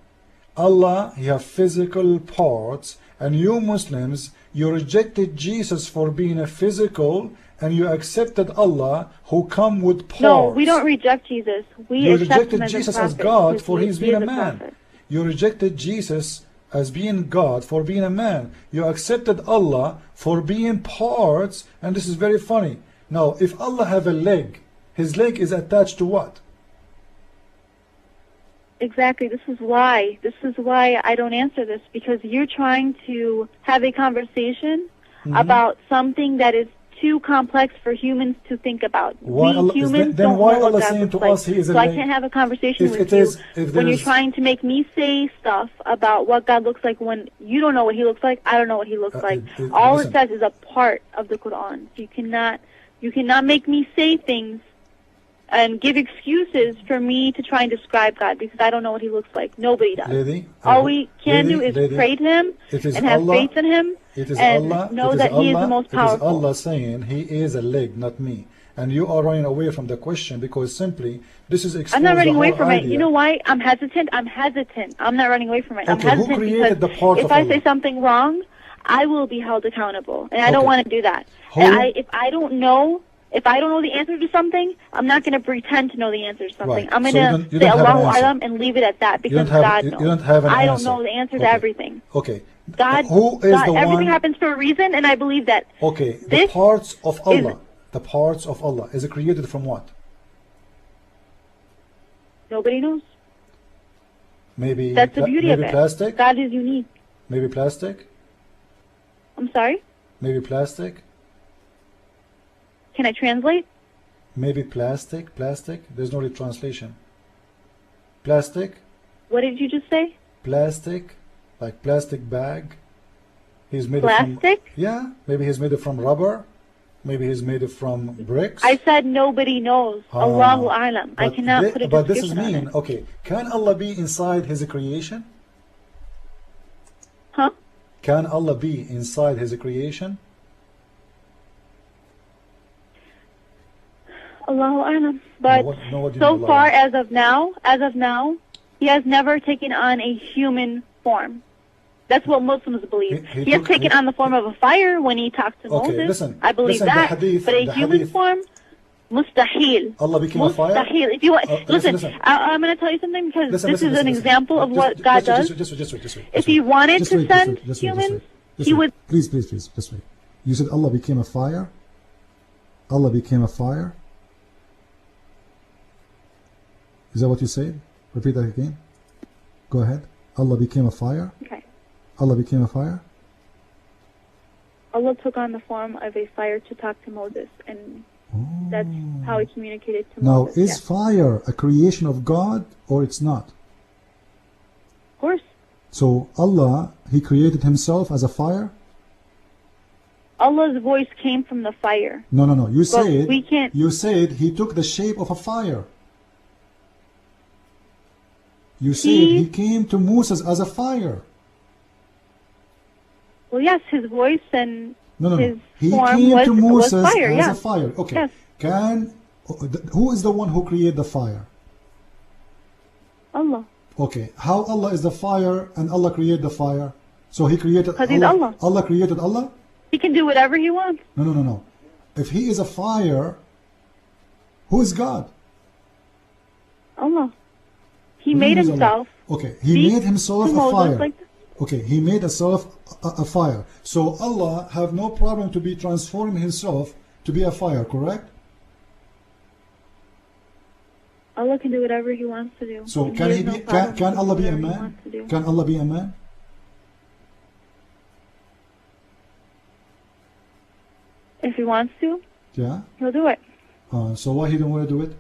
Speaker 1: Allah, He has physical parts, and you Muslims, you rejected Jesus for being a physical, and you accepted Allah, who come with parts.
Speaker 2: No, we don't reject Jesus.
Speaker 1: You rejected Jesus as God for He's being a man. You rejected Jesus as being God for being a man. You accepted Allah for being parts, and this is very funny. Now, if Allah have a leg, His leg is attached to what?
Speaker 2: Exactly. This is why I don't answer this, because you're trying to have a conversation about something that is too complex for humans to think about.
Speaker 1: Why
Speaker 2: we
Speaker 1: Allah,
Speaker 2: humans
Speaker 1: then
Speaker 2: don't
Speaker 1: why
Speaker 2: know
Speaker 1: Allah
Speaker 2: what God
Speaker 1: saying
Speaker 2: looks
Speaker 1: to
Speaker 2: like.
Speaker 1: us He is a
Speaker 2: so
Speaker 1: leg?
Speaker 2: I can't have a conversation with you when you're trying to make me say stuff about what God looks like when you don't know what He looks like. I don't know what He looks like. All it says is a part of the Quran. So you cannot make me say things and give excuses for me to try and describe God, because I don't know what He looks like. Nobody does. All we can do is pray to Him and have faith in Him.
Speaker 1: It is
Speaker 2: and
Speaker 1: Allah,
Speaker 2: know that He is the most powerful.
Speaker 1: It is Allah saying He is a leg, not me. And you are running away from the question because simply this is exposed.
Speaker 2: I'm not running away from
Speaker 1: idea.
Speaker 2: it. You know why? I'm hesitant. I'm not running away from it. I'm
Speaker 1: Okay,
Speaker 2: hesitant
Speaker 1: who created
Speaker 2: because
Speaker 1: the parts
Speaker 2: if
Speaker 1: of
Speaker 2: I
Speaker 1: Allah?
Speaker 2: say something wrong, I will be held accountable, and I don't want to do that. If I don't know the answer to something, I'm not going to pretend to know the answer to something.
Speaker 1: Right.
Speaker 2: I'm going to say Allahu Alam and leave it at that, because God knows.
Speaker 1: You don't have an
Speaker 2: I
Speaker 1: answer.
Speaker 2: don't know the answer to everything.
Speaker 1: Okay.
Speaker 2: God,
Speaker 1: who is the
Speaker 2: everything
Speaker 1: one?
Speaker 2: happens for a reason, and I believe that.
Speaker 1: Okay. The parts of Allah. The parts of Allah is created from what?
Speaker 2: Nobody knows.
Speaker 1: Maybe
Speaker 2: that's the beauty of it.
Speaker 1: Plastic?
Speaker 2: God is unique.
Speaker 1: Maybe plastic?
Speaker 2: I'm sorry?
Speaker 1: Maybe plastic?
Speaker 2: Can I translate?
Speaker 1: Maybe plastic? There's no translation. Plastic?
Speaker 2: What did you just say?
Speaker 1: Plastic, like plastic bag. He's made
Speaker 2: plastic?
Speaker 1: Yeah, maybe he's made it from rubber. Maybe he's made it from bricks.
Speaker 2: I said nobody knows. Allahu A'lam. I cannot put a
Speaker 1: But this is
Speaker 2: description on
Speaker 1: mean.
Speaker 2: it.
Speaker 1: Okay, can Allah be inside His creation?
Speaker 2: Huh?
Speaker 1: Can Allah be inside His creation?
Speaker 2: Allahu A'lam. But
Speaker 1: what do you
Speaker 2: so
Speaker 1: mean,
Speaker 2: far,
Speaker 1: Allah?
Speaker 2: as of now, he has never taken on a human form. That's what Muslims believe. He has taken on the form of a fire when he talked to Moses.
Speaker 1: Listen,
Speaker 2: I believe
Speaker 1: listen,
Speaker 2: that.
Speaker 1: the hadith,
Speaker 2: but a
Speaker 1: the
Speaker 2: human
Speaker 1: hadith.
Speaker 2: form, mustahil.
Speaker 1: Allah became a fire?
Speaker 2: Mustahil. If you want, listen,
Speaker 1: listen.
Speaker 2: I'm going to tell you something because
Speaker 1: Listen,
Speaker 2: this
Speaker 1: listen,
Speaker 2: is an
Speaker 1: listen.
Speaker 2: example of what God does.
Speaker 1: Just wait.
Speaker 2: If he wanted to send humans, he would.
Speaker 1: Please, just wait. You said Allah became a fire? Allah became a fire? Is that what you said? Repeat that again. Go ahead. Allah became a fire?
Speaker 2: Okay.
Speaker 1: Allah became a fire?
Speaker 2: Allah took on the form of a fire to talk to Moses, and that's how he communicated to
Speaker 1: Now,
Speaker 2: Moses.
Speaker 1: is fire a creation of God or it's not?
Speaker 2: Of course.
Speaker 1: So Allah, He created Himself as a fire?
Speaker 2: Allah's voice came from the fire.
Speaker 1: No. You said
Speaker 2: we can't.
Speaker 1: You said He took the shape of a fire. You said He came to Moses as a fire.
Speaker 2: Well, yes, his voice and
Speaker 1: No. He
Speaker 2: form
Speaker 1: came to
Speaker 2: was
Speaker 1: Moses
Speaker 2: fire,
Speaker 1: as
Speaker 2: yeah.
Speaker 1: a fire. Okay.
Speaker 2: Yes.
Speaker 1: Who is the one who created the fire?
Speaker 2: Allah.
Speaker 1: Okay. How Allah is the fire and Allah created the fire? So He created
Speaker 2: Because He's Allah.
Speaker 1: Allah created Allah?
Speaker 2: He can do whatever he wants.
Speaker 1: No. If He is a fire, who is God?
Speaker 2: Allah. He made himself.
Speaker 1: Okay. He made Himself a fire.
Speaker 2: Like
Speaker 1: Okay, He made Himself a fire. So Allah have no problem to be transforming Himself to be a fire, correct?
Speaker 2: Allah can do whatever He wants to do.
Speaker 1: So
Speaker 2: And
Speaker 1: can
Speaker 2: has
Speaker 1: He
Speaker 2: no
Speaker 1: be?
Speaker 2: problem
Speaker 1: Can Allah be a
Speaker 2: doing whatever He
Speaker 1: man?
Speaker 2: wants to do.
Speaker 1: Can Allah be a man?
Speaker 2: If He wants to,
Speaker 1: Yeah.
Speaker 2: He'll do it.
Speaker 1: So why He don't want to do it?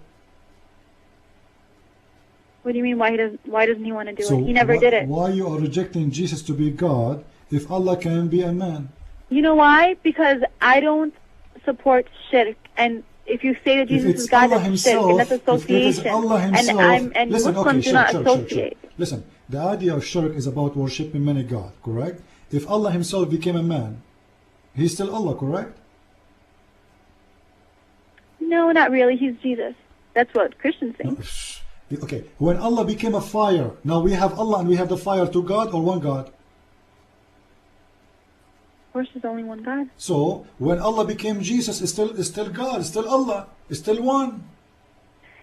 Speaker 2: What do you mean? Why doesn't He want to do
Speaker 1: So
Speaker 2: it? He never did it.
Speaker 1: Why you are rejecting Jesus to be God if Allah can be a man?
Speaker 2: You know why? Because I don't support shirk, and if you say that Jesus is God, that's shirk, and that's association. And
Speaker 1: listen,
Speaker 2: Muslims do not associate.
Speaker 1: Listen, the idea of shirk is about worshiping many God, correct? If Allah Himself became a man, He's still Allah, correct?
Speaker 2: No, not really. He's Jesus. That's what Christians think.
Speaker 1: Okay, when Allah became a fire, now we have Allah and we have the fire, two God or one God?
Speaker 2: Of course, there's only one God.
Speaker 1: So when Allah became Jesus, is still God, is still Allah, is still one.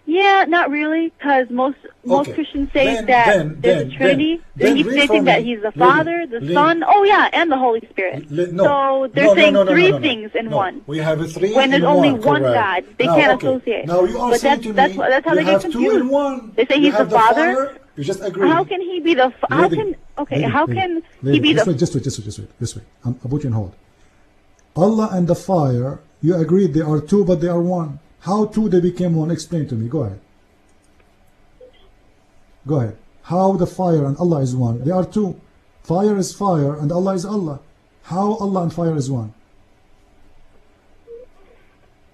Speaker 2: Yeah, not really, because most Christians say that there's a Trinity. They keep stating that He's the Father, the Son, and the Holy Spirit. So they're saying three things in one.
Speaker 1: We have a three
Speaker 2: when there's
Speaker 1: in
Speaker 2: only
Speaker 1: one
Speaker 2: God. They can't associate.
Speaker 1: Now you are
Speaker 2: but
Speaker 1: saying to me,
Speaker 2: that's how they get confused.
Speaker 1: Two in one.
Speaker 2: They say He's the Father.
Speaker 1: Fire, you just agree.
Speaker 2: How can He be the? How can He be the?
Speaker 1: Just wait. I'll put you on hold. Allah and the fire, you agreed they are two, but they are one. How two they became one? Explain to me. Go ahead. Go ahead. How the fire and Allah is one? They are two. Fire is fire and Allah is Allah. How Allah and fire is one?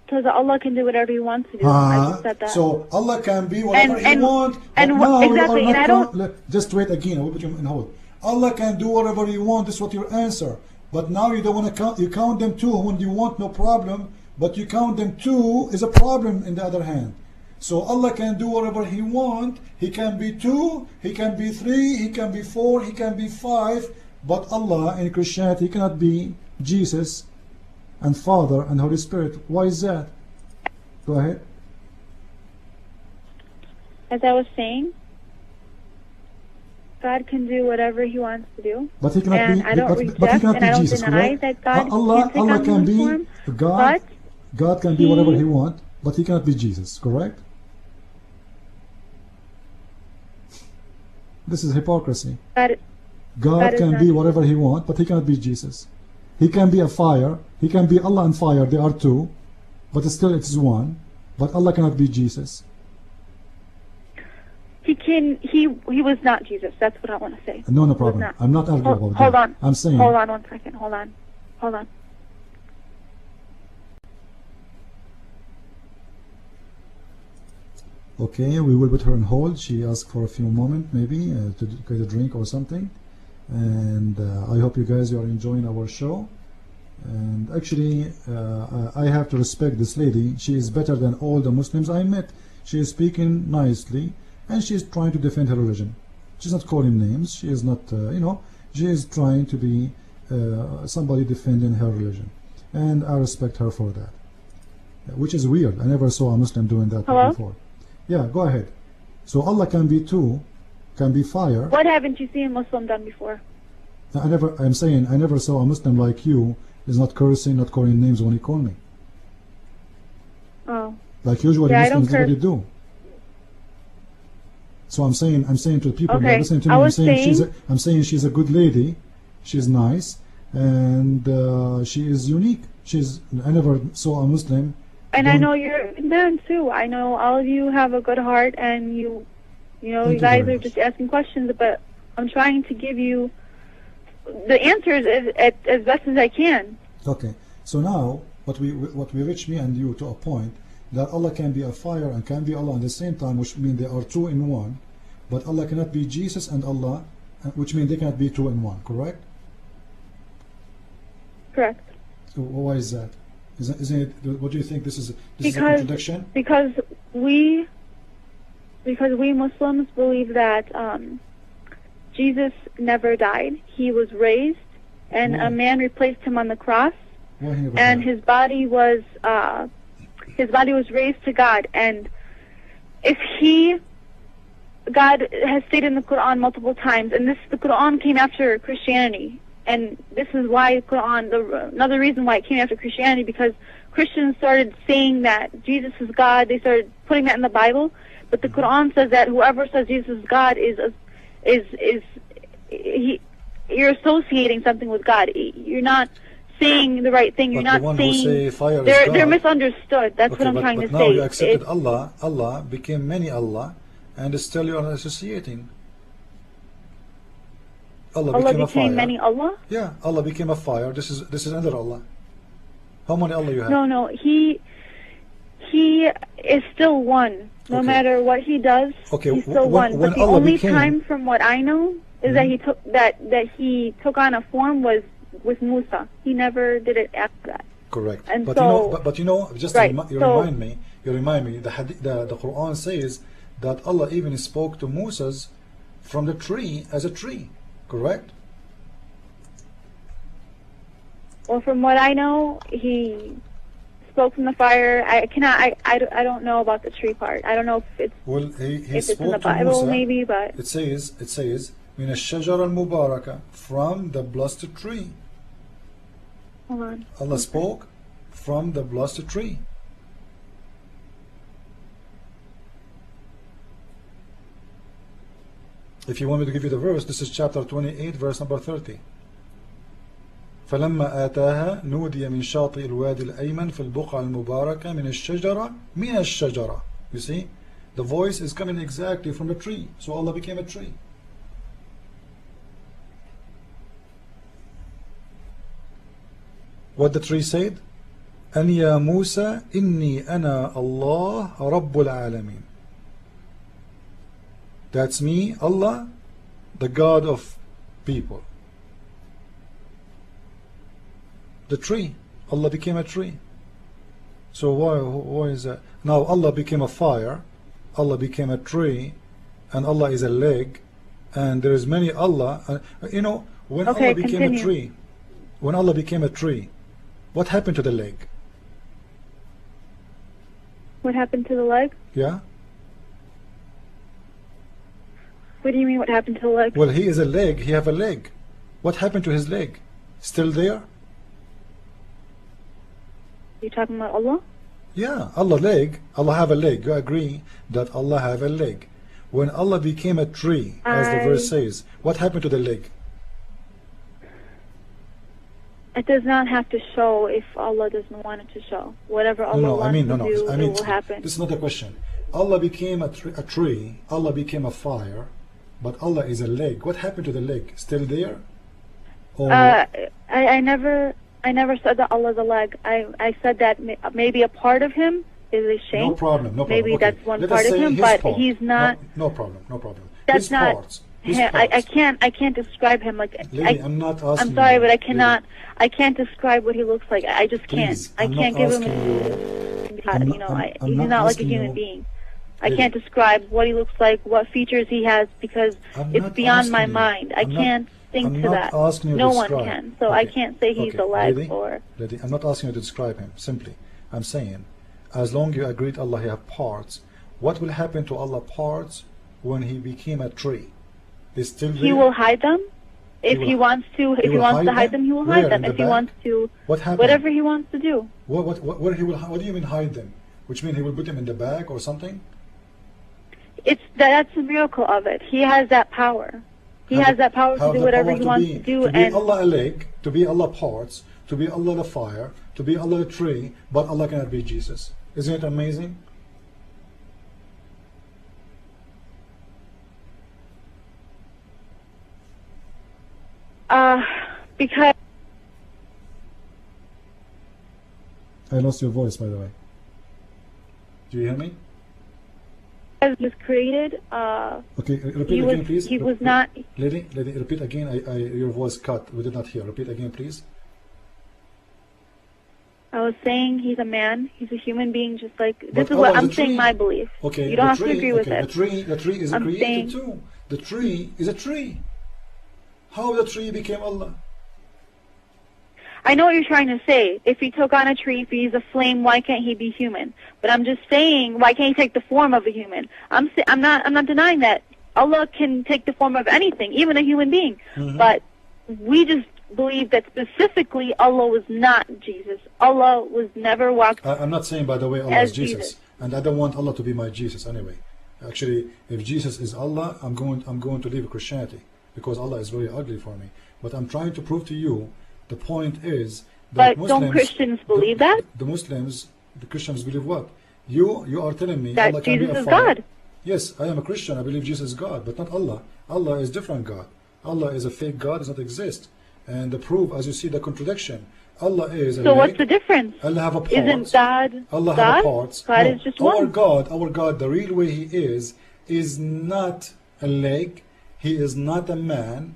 Speaker 2: Because Allah can do whatever He wants to do. I just said that.
Speaker 1: So Allah can be whatever He wants.
Speaker 2: Exactly. And I don't.
Speaker 1: Just wait again. I will put you on hold. Allah can do whatever He wants. This is what your answer. But now you don't want to count. You count them two when you want, no problem. But you count them two is a problem in the other hand. So Allah can do whatever He wants. He can be two, He can be three, He can be four, He can be five. But Allah in Christianity He cannot be Jesus and Father and Holy Spirit. Why is that? Go ahead.
Speaker 2: As I was saying, God can do whatever He wants to do.
Speaker 1: But He cannot
Speaker 2: and
Speaker 1: be.
Speaker 2: I don't
Speaker 1: But He cannot
Speaker 2: and
Speaker 1: be
Speaker 2: I don't
Speaker 1: Jesus,
Speaker 2: deny
Speaker 1: correct?
Speaker 2: that God
Speaker 1: Allah can be
Speaker 2: form,
Speaker 1: God. God can be whatever He wants, but He cannot be Jesus, correct? This is hypocrisy. God can be whatever He wants, but He cannot be Jesus. He can be a fire. He can be Allah and fire. They are two, but still it is one. But Allah cannot be Jesus.
Speaker 2: He can. He was not Jesus. That's what I want to say.
Speaker 1: No problem. I'm not arguing about that.
Speaker 2: Hold on.
Speaker 1: I'm saying.
Speaker 2: Hold on 1 second. Hold on.
Speaker 1: Okay, we will put her on hold. She asked for a few moments, maybe, to get a drink or something. And I hope you guys are enjoying our show. And actually, I have to respect this lady. She is better than all the Muslims I met. She is speaking nicely, and she is trying to defend her religion. She's not calling names. She is not, she is trying to be somebody defending her religion. And I respect her for that. Which is weird. I never saw a Muslim doing that before. Yeah, go ahead. So Allah can be two, can be fire.
Speaker 2: What haven't you seen a Muslim done before?
Speaker 1: I'm saying I never saw a Muslim like you is not cursing, not calling names when he called me.
Speaker 2: Oh.
Speaker 1: Like usually Muslims do what they do. So I'm saying to the people that are listening to me, I'm saying she's a good lady, she's nice, and she is unique. I never saw a Muslim.
Speaker 2: And I know you're a good man too. I know all of you have a good heart, and you guys are just asking questions, but I'm trying to give you the answers as best as I can.
Speaker 1: Okay. So now what we reach me and you to a point that Allah can be a fire and can be Allah at the same time, which means they are two in one, but Allah cannot be Jesus and Allah, which means they cannot be two in one. Correct?
Speaker 2: Correct.
Speaker 1: So why is that? Isn't it? What do you think? This is a contradiction?
Speaker 2: Because we Muslims believe that Jesus never died. He was raised, and a man replaced him on the cross, and his body was raised to God. And God has stated in the Quran multiple times, and the Quran came after Christianity. And this is why another reason why it came after Christianity, because Christians started saying that Jesus is God. They started putting that in the Bible, but the Quran says that whoever says Jesus is God you're associating something with God. You're not saying the right thing. You're not saying they're misunderstood. That's what I'm trying to say.
Speaker 1: Now you accepted Allah became many Allah, and still you are associating. Allah became many Allah? Yeah, Allah became a fire. This is another Allah. How many Allah you have?
Speaker 2: No, He is still one. No matter what He does, He's still one. But the only time, from what I know, is that He took on a form was with Musa. He never did it after that.
Speaker 1: Correct. And but you remind me. The Quran says that Allah even spoke to Moses from the tree as a tree. Correct?
Speaker 2: Well, from what I know, He spoke from the fire. I don't know about the tree part. I don't know if it's in the Bible, Musa, maybe, but
Speaker 1: it says min ash-shajara al-mubaraka, from the blessed tree.
Speaker 2: Hold on.
Speaker 1: Allah spoke from the blessed tree. If you want me to give you the verse, this is chapter 28, verse number 30. فلما آتاها نودي من شاطئ الوادي الأيمن في البقعة المباركة من الشجرة. You see, the voice is coming exactly from the tree. So Allah became a tree. What the tree said? أن يا موسى إني أنا الله رب العالمين. That's me, Allah, the God of people. The tree. Allah became a tree. So why is that? Now Allah became a fire, Allah became a tree, and Allah is a leg, and there is many Allah. When Allah became a tree, what happened to the leg?
Speaker 2: What happened to the leg?
Speaker 1: Yeah.
Speaker 2: What do you mean, what happened to the leg?
Speaker 1: Well, he is a leg, he have a leg. What happened to his leg? Still there?
Speaker 2: You talking about Allah?
Speaker 1: Yeah, Allah have a leg. You agree that Allah have a leg. When Allah became a tree, as the verse says, what happened to the leg?
Speaker 2: It does not have to show if Allah doesn't want it to show. Whatever Allah wants to do, it will happen.
Speaker 1: This is not a question. Allah became a tree, Allah became a fire, but Allah is a leg. What happened to the leg? Still there? Or
Speaker 2: I never said that Allah is a leg. I said that maybe a part of Him a shame.
Speaker 1: No problem, no problem.
Speaker 2: Maybe
Speaker 1: Okay.
Speaker 2: that's one
Speaker 1: Let
Speaker 2: part
Speaker 1: us
Speaker 2: of
Speaker 1: say
Speaker 2: him,
Speaker 1: his
Speaker 2: but
Speaker 1: part.
Speaker 2: he's not.
Speaker 1: No problem, no problem.
Speaker 2: That's
Speaker 1: His
Speaker 2: not.
Speaker 1: parts. His
Speaker 2: I
Speaker 1: parts.
Speaker 2: can't describe him like.
Speaker 1: Lady, I'm not asking
Speaker 2: I'm sorry,
Speaker 1: you,
Speaker 2: but I cannot.
Speaker 1: lady.
Speaker 2: I can't describe what he looks like. I just can't.
Speaker 1: Please,
Speaker 2: I
Speaker 1: I'm
Speaker 2: can't
Speaker 1: not
Speaker 2: give him.
Speaker 1: asking you.
Speaker 2: He's
Speaker 1: not
Speaker 2: not like a
Speaker 1: asking
Speaker 2: human
Speaker 1: you.
Speaker 2: being. I
Speaker 1: Lady,
Speaker 2: can't describe what he looks like, what features he has, because
Speaker 1: I'm
Speaker 2: it's
Speaker 1: not
Speaker 2: beyond my
Speaker 1: asking you.
Speaker 2: mind. I can't think
Speaker 1: I'm
Speaker 2: to
Speaker 1: not
Speaker 2: that.
Speaker 1: asking you to
Speaker 2: No one
Speaker 1: describe.
Speaker 2: can. So I
Speaker 1: Okay.
Speaker 2: can't say he's
Speaker 1: Okay.
Speaker 2: a leg
Speaker 1: Lady,
Speaker 2: or.
Speaker 1: lady, I'm not asking you to describe him. Simply, I'm saying, as long you agree to Allah, he have parts. What will happen to Allah parts when he became a tree? He's still there.
Speaker 2: He will hide them. If he
Speaker 1: will-
Speaker 2: wants to, if he wants to hide them, he will
Speaker 1: Where,
Speaker 2: hide them.
Speaker 1: in the
Speaker 2: If he
Speaker 1: back?
Speaker 2: wants to,
Speaker 1: What happened?
Speaker 2: whatever he wants to do.
Speaker 1: Where he will? What do you mean hide them? Which means he will put them in the bag or something?
Speaker 2: That's the miracle of it. He has that power. He has that power to do whatever he wants to do.
Speaker 1: To be
Speaker 2: And
Speaker 1: Allah a leg, to be Allah parts, to be Allah the fire, to be Allah a tree, but Allah cannot be Jesus. Isn't it amazing?
Speaker 2: Because
Speaker 1: I lost your voice, by the way. Do you hear me?
Speaker 2: as he was created,
Speaker 1: Okay, repeat
Speaker 2: he
Speaker 1: again,
Speaker 2: was
Speaker 1: please.
Speaker 2: he was not.
Speaker 1: Lady, repeat again. Your voice cut. We did not hear. Repeat again, please.
Speaker 2: I was saying he's a man. He's a human being, just like
Speaker 1: But
Speaker 2: this is
Speaker 1: Allah
Speaker 2: what
Speaker 1: is a
Speaker 2: I'm saying.
Speaker 1: tree.
Speaker 2: My belief.
Speaker 1: Okay,
Speaker 2: You don't
Speaker 1: the
Speaker 2: have to
Speaker 1: tree,
Speaker 2: agree with
Speaker 1: okay,
Speaker 2: it.
Speaker 1: The tree is
Speaker 2: I'm
Speaker 1: created
Speaker 2: saying-
Speaker 1: too. The tree is a tree. How the tree became Allah?
Speaker 2: I know what you're trying to say. If he took on a tree, if he's a flame, why can't he be human? But I'm just saying, why can't he take the form of a human? I'm not denying that Allah can take the form of anything, even a human being. But we just believe that specifically Allah was not Jesus. Allah was never walked.
Speaker 1: I'm not saying, by the way, Allah
Speaker 2: As
Speaker 1: is Jesus,
Speaker 2: Jesus.
Speaker 1: and I don't want Allah to be my Jesus anyway. Actually, if Jesus is Allah, I'm going to leave Christianity because Allah is very ugly for me. But I'm trying to prove to you. The point is that
Speaker 2: But don't Christians believe that?
Speaker 1: The Muslims, the Christians believe what? You are telling me
Speaker 2: That
Speaker 1: Allah can be
Speaker 2: Jesus
Speaker 1: a
Speaker 2: is
Speaker 1: father.
Speaker 2: God.
Speaker 1: Yes, I am a Christian. I believe Jesus is God, but not Allah. Allah is different God. Allah is a fake God, does not exist. And the proof, as you see, the contradiction. Allah is a
Speaker 2: So
Speaker 1: leg.
Speaker 2: what's the difference?
Speaker 1: Allah have a part.
Speaker 2: Isn't God
Speaker 1: Allah
Speaker 2: God?
Speaker 1: have a part.
Speaker 2: God
Speaker 1: No,
Speaker 2: is just
Speaker 1: our
Speaker 2: one.
Speaker 1: our God, the real way He is not a leg. He is not a man,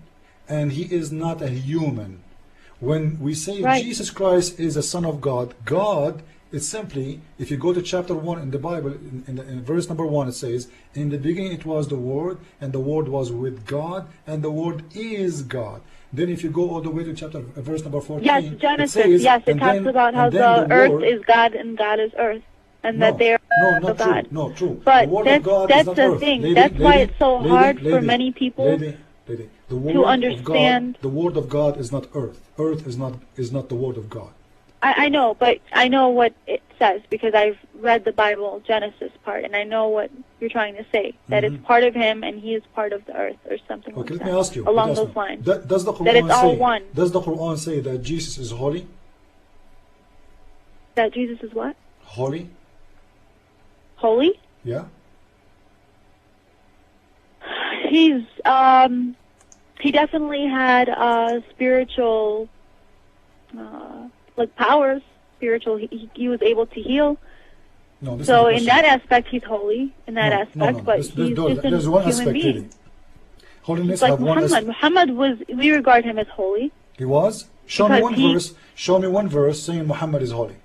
Speaker 1: and He is not a human. When we say
Speaker 2: Right.
Speaker 1: Jesus Christ is the Son of God, God is simply, if you go to chapter 1 in the Bible, in verse number 1, it says, in the beginning it was the Word, and the Word was with God, and the Word is God. Then if you go all the way to verse number 14,
Speaker 2: Yes,
Speaker 1: it
Speaker 2: Genesis.
Speaker 1: says,
Speaker 2: Yes, it
Speaker 1: and
Speaker 2: talks
Speaker 1: then-
Speaker 2: about how
Speaker 1: and then
Speaker 2: the earth
Speaker 1: Word-
Speaker 2: is God and God is earth, and
Speaker 1: no,
Speaker 2: that they are
Speaker 1: no, not
Speaker 2: God.
Speaker 1: true. No, true.
Speaker 2: But
Speaker 1: the word
Speaker 2: that's-
Speaker 1: of God
Speaker 2: that's
Speaker 1: is not
Speaker 2: the
Speaker 1: earth.
Speaker 2: thing.
Speaker 1: Lady,
Speaker 2: That's why
Speaker 1: lady,
Speaker 2: it's so
Speaker 1: lady,
Speaker 2: hard for
Speaker 1: lady,
Speaker 2: many people
Speaker 1: lady. The word
Speaker 2: understand-
Speaker 1: of God, the word of God is not earth. Earth is not the word of God.
Speaker 2: I know, but I know what it says because I've read the Bible Genesis part, and I know what you're trying to say, that it's part of Him and He is part of the earth or something
Speaker 1: Okay,
Speaker 2: like
Speaker 1: let
Speaker 2: that.
Speaker 1: me ask you.
Speaker 2: Along
Speaker 1: let me
Speaker 2: those
Speaker 1: ask you.
Speaker 2: lines.
Speaker 1: Does the Quran
Speaker 2: That it's all
Speaker 1: say?
Speaker 2: one.
Speaker 1: Does the Quran say that Jesus is holy?
Speaker 2: That Jesus is what?
Speaker 1: Holy?
Speaker 2: Holy?
Speaker 1: Yeah.
Speaker 2: He's he definitely had spiritual like powers. Spiritual. He was able to heal.
Speaker 1: No. This
Speaker 2: So
Speaker 1: is
Speaker 2: in that aspect, he's holy in that aspect,
Speaker 1: no.
Speaker 2: but
Speaker 1: There's
Speaker 2: he's just a
Speaker 1: there's one
Speaker 2: human
Speaker 1: aspect
Speaker 2: being.
Speaker 1: really. Holiness
Speaker 2: Like
Speaker 1: have one
Speaker 2: Muhammad.
Speaker 1: aspect.
Speaker 2: Muhammad was. We regard him as holy.
Speaker 1: He was. Show me
Speaker 2: Because
Speaker 1: one
Speaker 2: he-
Speaker 1: verse. Show me one verse saying Muhammad is holy.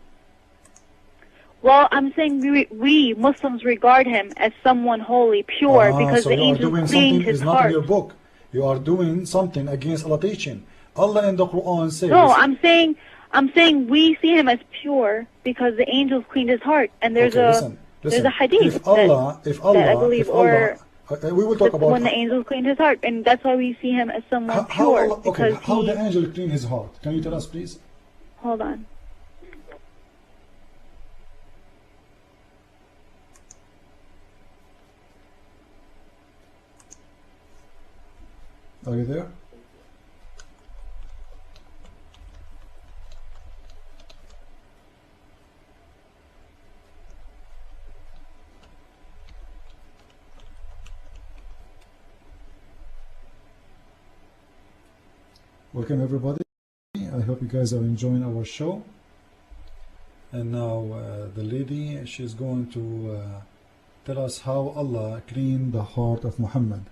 Speaker 2: Well, I'm saying we Muslims regard him as someone holy, pure, because
Speaker 1: so
Speaker 2: the
Speaker 1: you are
Speaker 2: angels
Speaker 1: doing
Speaker 2: cleaned
Speaker 1: something
Speaker 2: his
Speaker 1: is not in
Speaker 2: heart.
Speaker 1: your book. You are doing something against Allah teaching. Allah in the Quran says.
Speaker 2: No, I'm saying we see him as pure because the angels cleaned his heart, and there's
Speaker 1: listen.
Speaker 2: there's a hadith
Speaker 1: If Allah,
Speaker 2: that I believe,
Speaker 1: if Allah,
Speaker 2: or
Speaker 1: we will talk about
Speaker 2: when the angels cleaned his heart, and that's why we see him as someone
Speaker 1: how
Speaker 2: pure.
Speaker 1: Allah, okay,
Speaker 2: Because
Speaker 1: how
Speaker 2: he,
Speaker 1: the angel clean his heart. Can you tell us, please?
Speaker 2: hold on.
Speaker 1: Are you there? Welcome everybody. I hope you guys are enjoying our show. And now the lady, she's going to tell us how Allah cleaned the heart of Muhammad.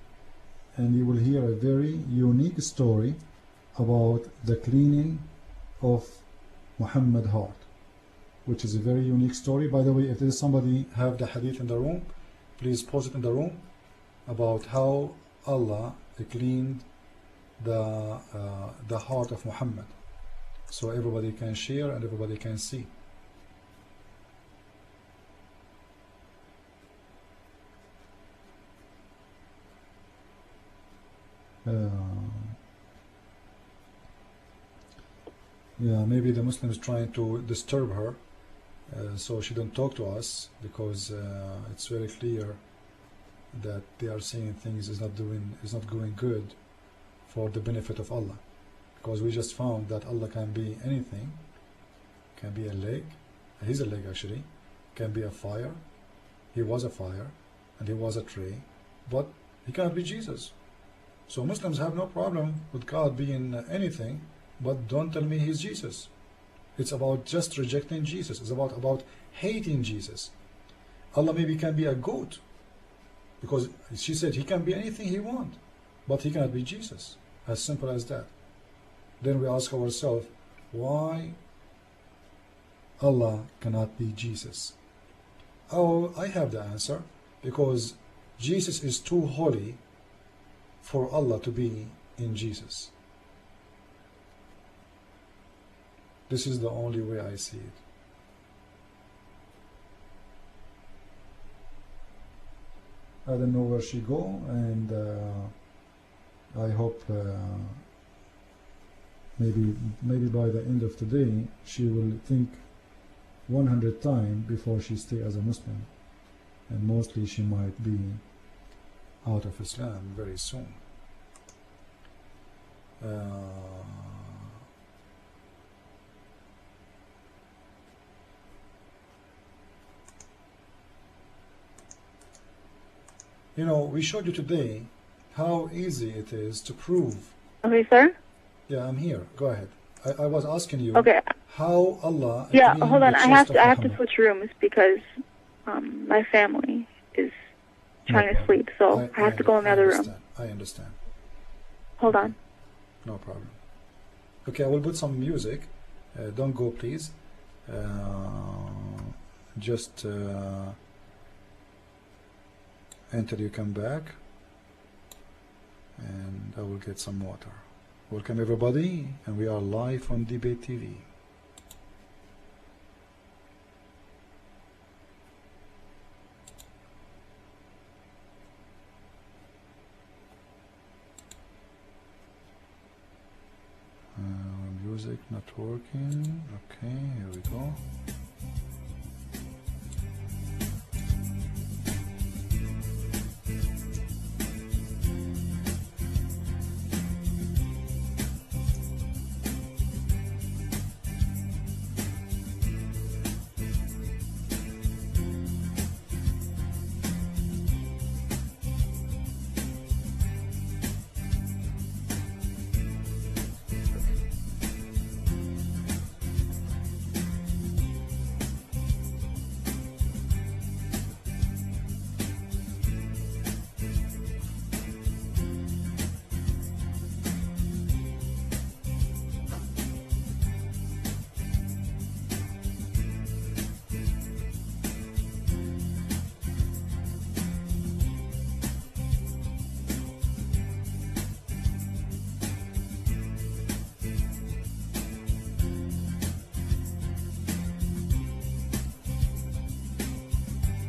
Speaker 1: And you will hear a very unique story about the cleaning of Muhammad's heart, which is a very unique story. By the way, if there is somebody have the hadith in the room, please post it in the room about how Allah cleaned the heart of Muhammad, so everybody can share and everybody can see. Yeah, maybe the Muslims trying to disturb her, so she don't talk to us, because it's very clear that they are saying things is not going good for the benefit of Allah, because we just found that Allah can be anything, can be a leg, he's a leg actually, can be a fire, he was a fire, and he was a tree, but he cannot be Jesus. So Muslims have no problem with God being anything, but don't tell me he's Jesus. It's about just rejecting Jesus. It's about hating Jesus. Allah maybe can be a goat, because she said he can be anything he wants, but he cannot be Jesus. As simple as that. Then we ask ourselves, why Allah cannot be Jesus? Oh, I have the answer. Because Jesus is too holy for Allah to be in Jesus. This is the only way I see it. I don't know where she go, and I hope maybe by the end of today she will think 100 times before she stay as a Muslim, and mostly she might be out of Islam very soon. You know, we showed you today how easy it is to prove.
Speaker 2: Okay, sir?
Speaker 1: Yeah, I'm here. Go ahead. I was asking you how Allah...
Speaker 2: Yeah, hold on. I have to switch rooms because my family is trying to sleep, so I have to go in the other room.
Speaker 1: I understand.
Speaker 2: Hold on.
Speaker 1: No problem. Okay, I will put some music. Don't go, please. Just until you come back, and I will get some water. Welcome everybody, and we are live on Debate TV. Music not working. Okay, here we go.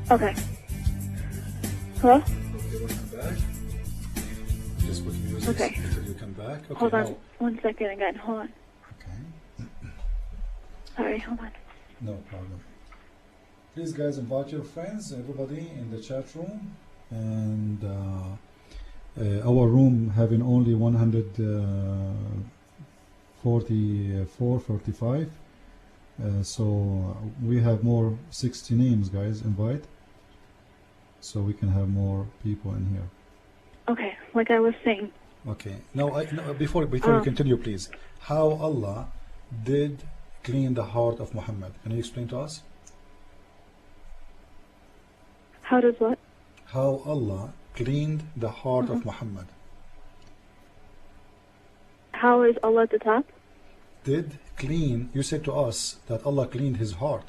Speaker 2: Okay. Hello?
Speaker 1: Okay, welcome back. Just put music until you come back. Okay,
Speaker 2: hold on 1 second again. Hold on.
Speaker 1: Okay.
Speaker 2: Sorry, hold on.
Speaker 1: No problem. Please, guys, invite your friends, everybody in the chat room. And our room having only 45. So we have more 60 names, guys. Invite, so we can have more people in here.
Speaker 2: Okay, like I was saying.
Speaker 1: Okay. Now, before we continue, please. How Allah did clean the heart of Muhammad? Can you explain to us?
Speaker 2: How does what?
Speaker 1: How Allah cleaned the heart of Muhammad.
Speaker 2: How is Allah at the top?
Speaker 1: You said to us that Allah cleaned his heart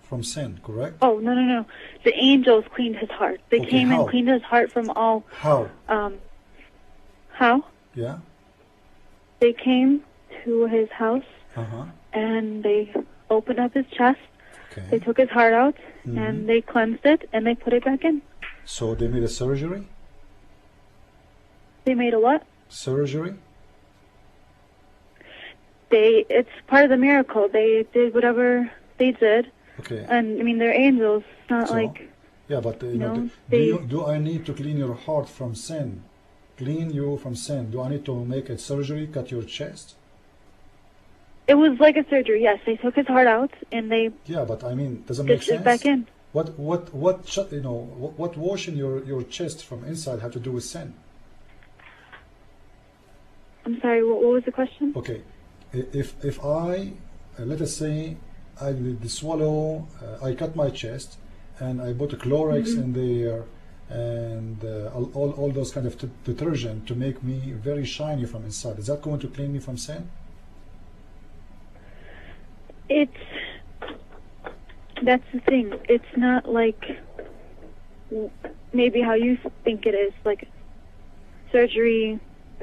Speaker 1: from sin, correct?
Speaker 2: Oh, no. The angels cleaned his heart. They
Speaker 1: Okay,
Speaker 2: came
Speaker 1: how?
Speaker 2: and cleaned his heart from all.
Speaker 1: How?
Speaker 2: How?
Speaker 1: Yeah?
Speaker 2: They came to his house
Speaker 1: Uh-huh.
Speaker 2: and they opened up his chest.
Speaker 1: Okay.
Speaker 2: They took his heart out and they cleansed it and they put it back in.
Speaker 1: So they made a surgery?
Speaker 2: They made a what?
Speaker 1: Surgery?
Speaker 2: It's part of the miracle. They did whatever they did.
Speaker 1: Okay.
Speaker 2: And I mean, they're angels. It's not
Speaker 1: So,
Speaker 2: like,
Speaker 1: yeah, but
Speaker 2: No,
Speaker 1: do I need to clean your heart from sin? Clean you from sin. Do I need to make a surgery, cut your chest?
Speaker 2: it was like a surgery. Yes, they took his heart out and they
Speaker 1: Yeah, but I mean, doesn't make
Speaker 2: stitched
Speaker 1: sense.
Speaker 2: it back in.
Speaker 1: What washing your chest from inside have to do with sin?
Speaker 2: I'm sorry, what was the question?
Speaker 1: Okay, if I let us say I did swallow, I cut my chest and I put a Clorox in there and all those kind of detergent to make me very shiny from inside. Is that going to clean me from sin?
Speaker 2: That's the thing. It's not like maybe how you think it is, like surgery,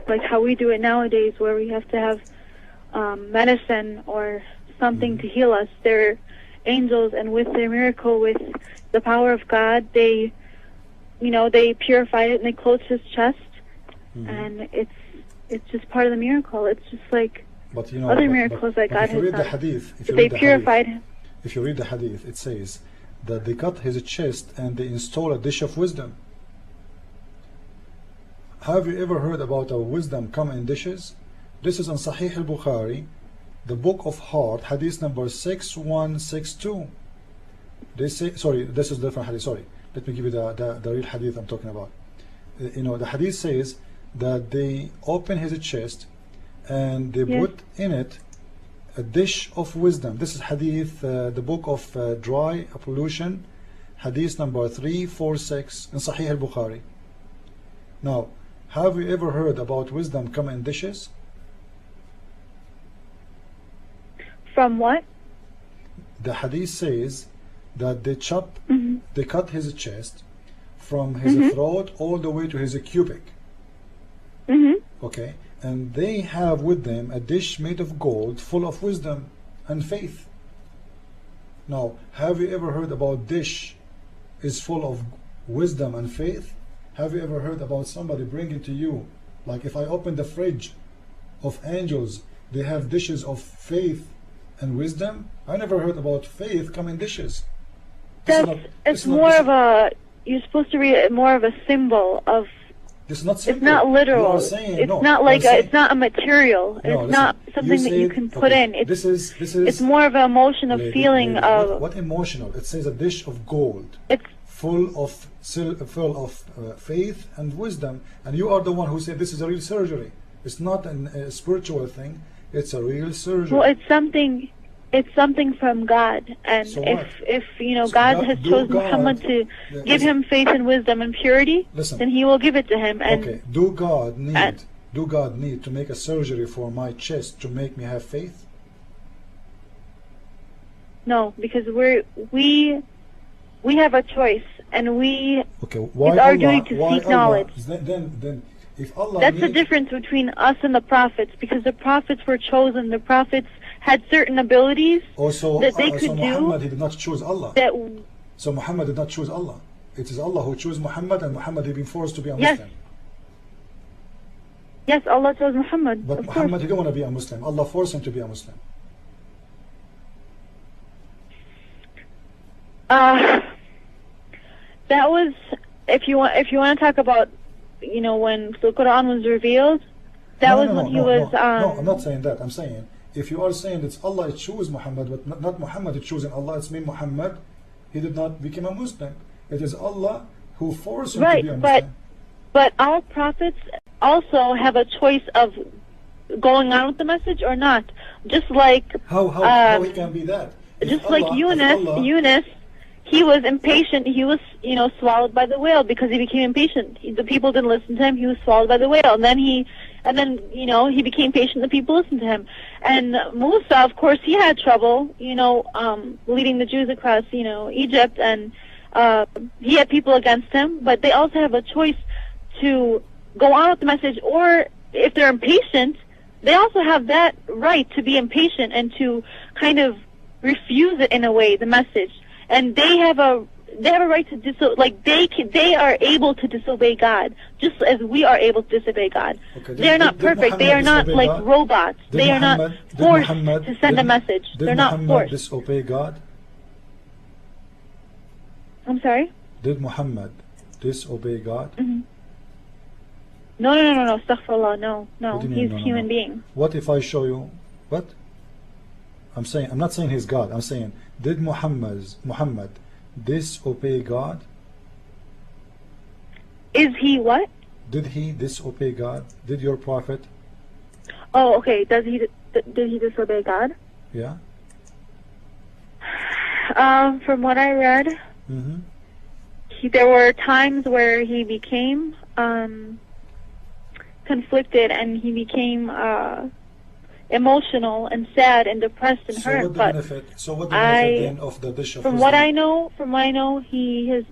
Speaker 2: like how we do it nowadays, where we have to have medicine or something to heal us. They're angels, and with their miracle, with the power of God, they purified it and they closed his chest, and it's just part of the miracle. It's just like other miracles that God has done. They purified him.
Speaker 1: If you read the hadith, it says that they cut his chest and they install a dish of wisdom. Have you ever heard about a wisdom come in dishes? This is on Sahih al-Bukhari, the book of heart, hadith number 6162. They say, sorry, this is a different hadith, sorry. Let me give you the real hadith I'm talking about. The hadith says that they open his chest and they put in it a dish of wisdom. This is hadith, the book of dry pollution, hadith number 346 in Sahih al-Bukhari. Now, have you ever heard about wisdom come in dishes?
Speaker 2: From what?
Speaker 1: The hadith says that they cut his chest from his throat all the way to his cubic. Okay, and they have with them a dish made of gold full of wisdom and faith. Now, have you ever heard about dish is full of wisdom and faith? Have you ever heard about somebody bringing to you, like if I open the fridge of angels, they have dishes of faith and wisdom? I never heard about faith come in dishes.
Speaker 2: It's more of a, you're supposed to read it more of a symbol of.
Speaker 1: It's not simple.
Speaker 2: It's not literal. It's not like it's not a material.
Speaker 1: No,
Speaker 2: it's not something that you can put in. It's more of an emotion of feeling of.
Speaker 1: What emotional? It says a dish of gold.
Speaker 2: It's
Speaker 1: full of faith and wisdom, and you are the one who said this is a real surgery. It's not a spiritual thing. It's a real surgery.
Speaker 2: Well, it's something from God, and
Speaker 1: so
Speaker 2: if God has chosen Muhammad to give him faith and wisdom and purity, then He will give it to him. And
Speaker 1: okay, do God need to make a surgery for my chest to make me have faith?
Speaker 2: No, because we have a choice, and
Speaker 1: why
Speaker 2: it's our duty to seek knowledge.
Speaker 1: Then if Allah
Speaker 2: That's the difference between us and the prophets, because the prophets were chosen. The prophets had certain abilities that they could
Speaker 1: Muhammad,
Speaker 2: do.
Speaker 1: he did not choose Allah. So Muhammad did not choose Allah. It is Allah who chose Muhammad, and Muhammad had been forced to be a Muslim.
Speaker 2: Yes, Allah chose Muhammad.
Speaker 1: But Muhammad, he didn't want to be a Muslim. Allah forced him to be a Muslim.
Speaker 2: That was, if you want to talk about, when the Quran was revealed, that was when he was.
Speaker 1: No, I'm not saying that. I'm saying if you are saying it's Allah chose Muhammad, but not Muhammad choosing Allah, it's me Muhammad. He did not become a Muslim. It is Allah who forced him to be a Muslim.
Speaker 2: But all prophets also have a choice of going on with the message or not. Just like
Speaker 1: how he can be that? If
Speaker 2: just
Speaker 1: Allah-
Speaker 2: like
Speaker 1: if Allah-
Speaker 2: Yunus, he was impatient. He was, swallowed by the whale because he became impatient. The people didn't listen to him. He was swallowed by the whale, and then he became patient. The people listened to him. And Musa, of course, he had trouble, leading the Jews across, Egypt, and he had people against him. But they also have a choice to go on with the message, or if they're impatient, they also have that right to be impatient and to kind of refuse it in a way, the message. And they have a right to they are able to disobey God just as we are able to disobey God.
Speaker 1: Okay,
Speaker 2: They are not perfect. They are not like robots. They are not forced to send a message. They're not
Speaker 1: Muhammad
Speaker 2: forced.
Speaker 1: disobey God?
Speaker 2: I'm sorry?
Speaker 1: Did Muhammad disobey God?
Speaker 2: Mm-hmm. No. Astaghfirullah. No.
Speaker 1: What do you
Speaker 2: He's
Speaker 1: mean,
Speaker 2: a human being.
Speaker 1: What if I show you? What? I'm not saying he's God. I'm saying, did Muhammad disobey God?
Speaker 2: Is he what?
Speaker 1: Did he disobey God? Did your prophet?
Speaker 2: Oh, okay. Did he disobey God?
Speaker 1: Yeah.
Speaker 2: From what I read, there were times where he became conflicted, and he became emotional and sad and depressed and hurt.
Speaker 1: What the benefit then of the dish of
Speaker 2: from what I know, he has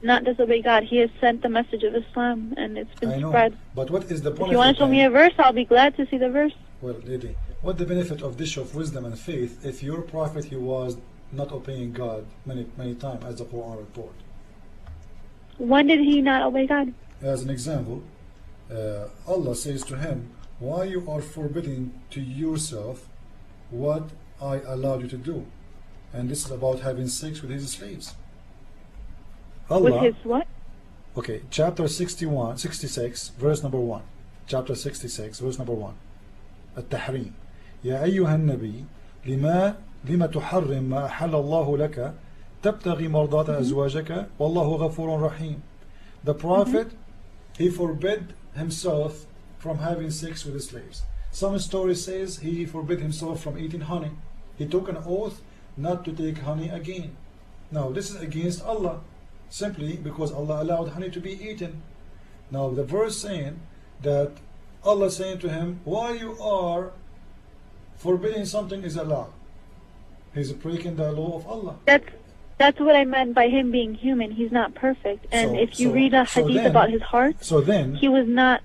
Speaker 2: not disobeyed God. He has sent the message of Islam, and it's been spread.
Speaker 1: But what is the benefit?
Speaker 2: If you want to show me a verse, I'll be glad to see the verse.
Speaker 1: Well, lady, what the benefit of dish of wisdom and faith if your prophet he was not obeying God many times, as the Quran report?
Speaker 2: When did he not obey God?
Speaker 1: As an example, Allah says to him, why you are forbidding to yourself what I allowed you to do? And this is about having sex with his slaves. Allah,
Speaker 2: with his what?
Speaker 1: Okay, chapter 66, verse number 1. Chapter 66, verse number 1. التحريم يا أيها النبي لما تحرم ما أحل الله لك تبتغي مرضات أزواجك والله غفور رحيم. The prophet, he forbid himself from having sex with his slaves. Some story says he forbid himself from eating honey. He took an oath not to take honey again. Now this is against Allah, simply because Allah allowed honey to be eaten. Now the verse saying that Allah saying to him, why you are forbidding something is allowed. He's breaking the law of Allah.
Speaker 2: That's what I meant by him being human. He's not perfect. And if you read a hadith about his heart, he was not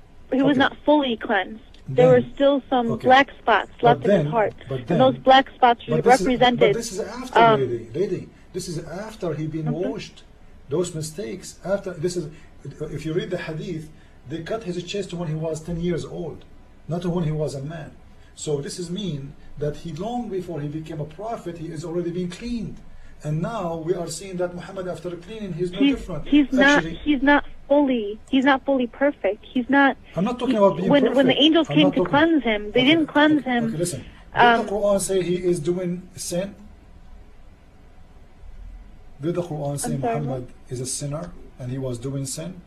Speaker 2: fully cleansed. There were still some black spots left in his heart. And those black spots represented.
Speaker 1: But this is after, lady. This is after he been washed. Those mistakes after this is. If you read the hadith, they cut his chest when he was 10 years old, not when he was a man. So this is mean that he long before he became a prophet, he is already being cleaned. And now we are seeing that Muhammad, after cleaning, he's no different.
Speaker 2: He's not fully perfect. He's not.
Speaker 1: I'm not talking about being perfect.
Speaker 2: When the angels came to cleanse him, they didn't cleanse him.
Speaker 1: Okay, listen. Did the Quran say he is doing sin? Did the Quran say Muhammad is a sinner and he was doing sin?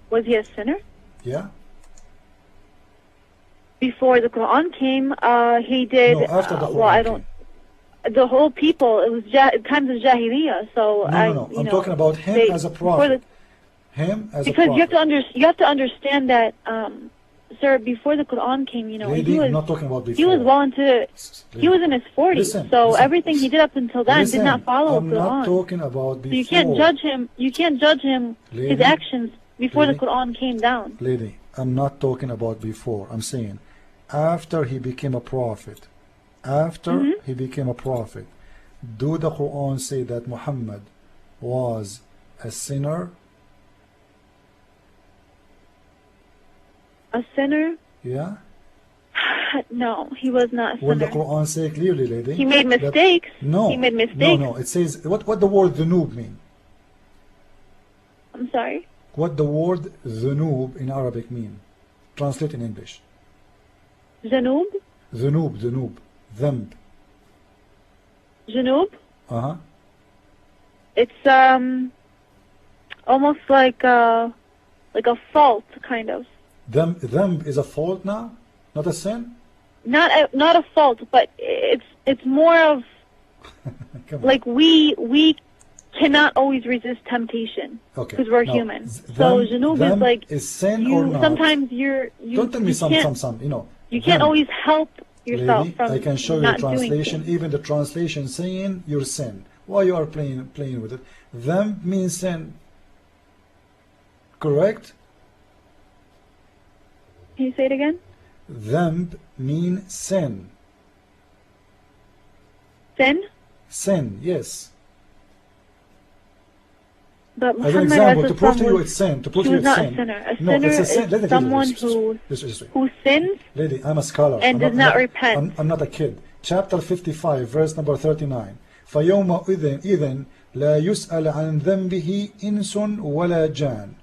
Speaker 2: Was he a sinner?
Speaker 1: Yeah.
Speaker 2: Before the Quran came, he did.
Speaker 1: No, after the Quran came.
Speaker 2: The whole people, it was times of Jahiliyyah. So
Speaker 1: no. I'm talking about him as a prophet.
Speaker 2: Because you have to understand that, sir. Before the Quran came,
Speaker 1: Lady, I'm not talking about before.
Speaker 2: He was well into. He was in his 40s. Everything he did up until then did not follow the Quran.
Speaker 1: I'm not talking about before.
Speaker 2: So you can't judge him. You can't judge him.
Speaker 1: Lady,
Speaker 2: his actions before the Quran came down.
Speaker 1: Lady, I'm not talking about before. I'm saying after he became a prophet. After he became a prophet, do the Quran say that Muhammad was a sinner?
Speaker 2: A sinner?
Speaker 1: Yeah.
Speaker 2: No, he was not a sinner.
Speaker 1: When the Quran say clearly, lady.
Speaker 2: He made mistakes. He made mistakes.
Speaker 1: No. It says what the word dhunub mean?
Speaker 2: I'm sorry.
Speaker 1: What the word dhunub in Arabic mean? Translate in English.
Speaker 2: Zanub?
Speaker 1: Dhunub. Dhanb.
Speaker 2: Junub?
Speaker 1: It's
Speaker 2: almost like a fault, kind of.
Speaker 1: Dhanb is a fault now, not a sin.
Speaker 2: not a fault, but it's more of like we cannot always resist temptation because we're human. So junub is like
Speaker 1: sin
Speaker 2: you,
Speaker 1: or not?
Speaker 2: Sometimes you
Speaker 1: don't tell me some you know.
Speaker 2: You can't always help yourself
Speaker 1: lady,
Speaker 2: from
Speaker 1: I can show you
Speaker 2: not
Speaker 1: the translation,
Speaker 2: doing
Speaker 1: even the translation saying your sin. Why you are playing with it? Them means sin. Correct?
Speaker 2: Can you say it again?
Speaker 1: Them mean sin.
Speaker 2: Sin?
Speaker 1: Sin, yes.
Speaker 2: But
Speaker 1: As an
Speaker 2: Muhammad
Speaker 1: example, to prove to you it's sin, to prove to you it's
Speaker 2: not
Speaker 1: sin.
Speaker 2: A sinner. A
Speaker 1: no,
Speaker 2: sinner
Speaker 1: it's a sin.
Speaker 2: is someone who sins
Speaker 1: lady, I'm a scholar.
Speaker 2: and does not repent.
Speaker 1: I'm not a kid. Chapter 55, verse number 39. فَيَوْمَئِذٍ لَا يُسْأَلْ عَنْ ذَنْبِهِ إِنسٌ وَلَا جَانٌ.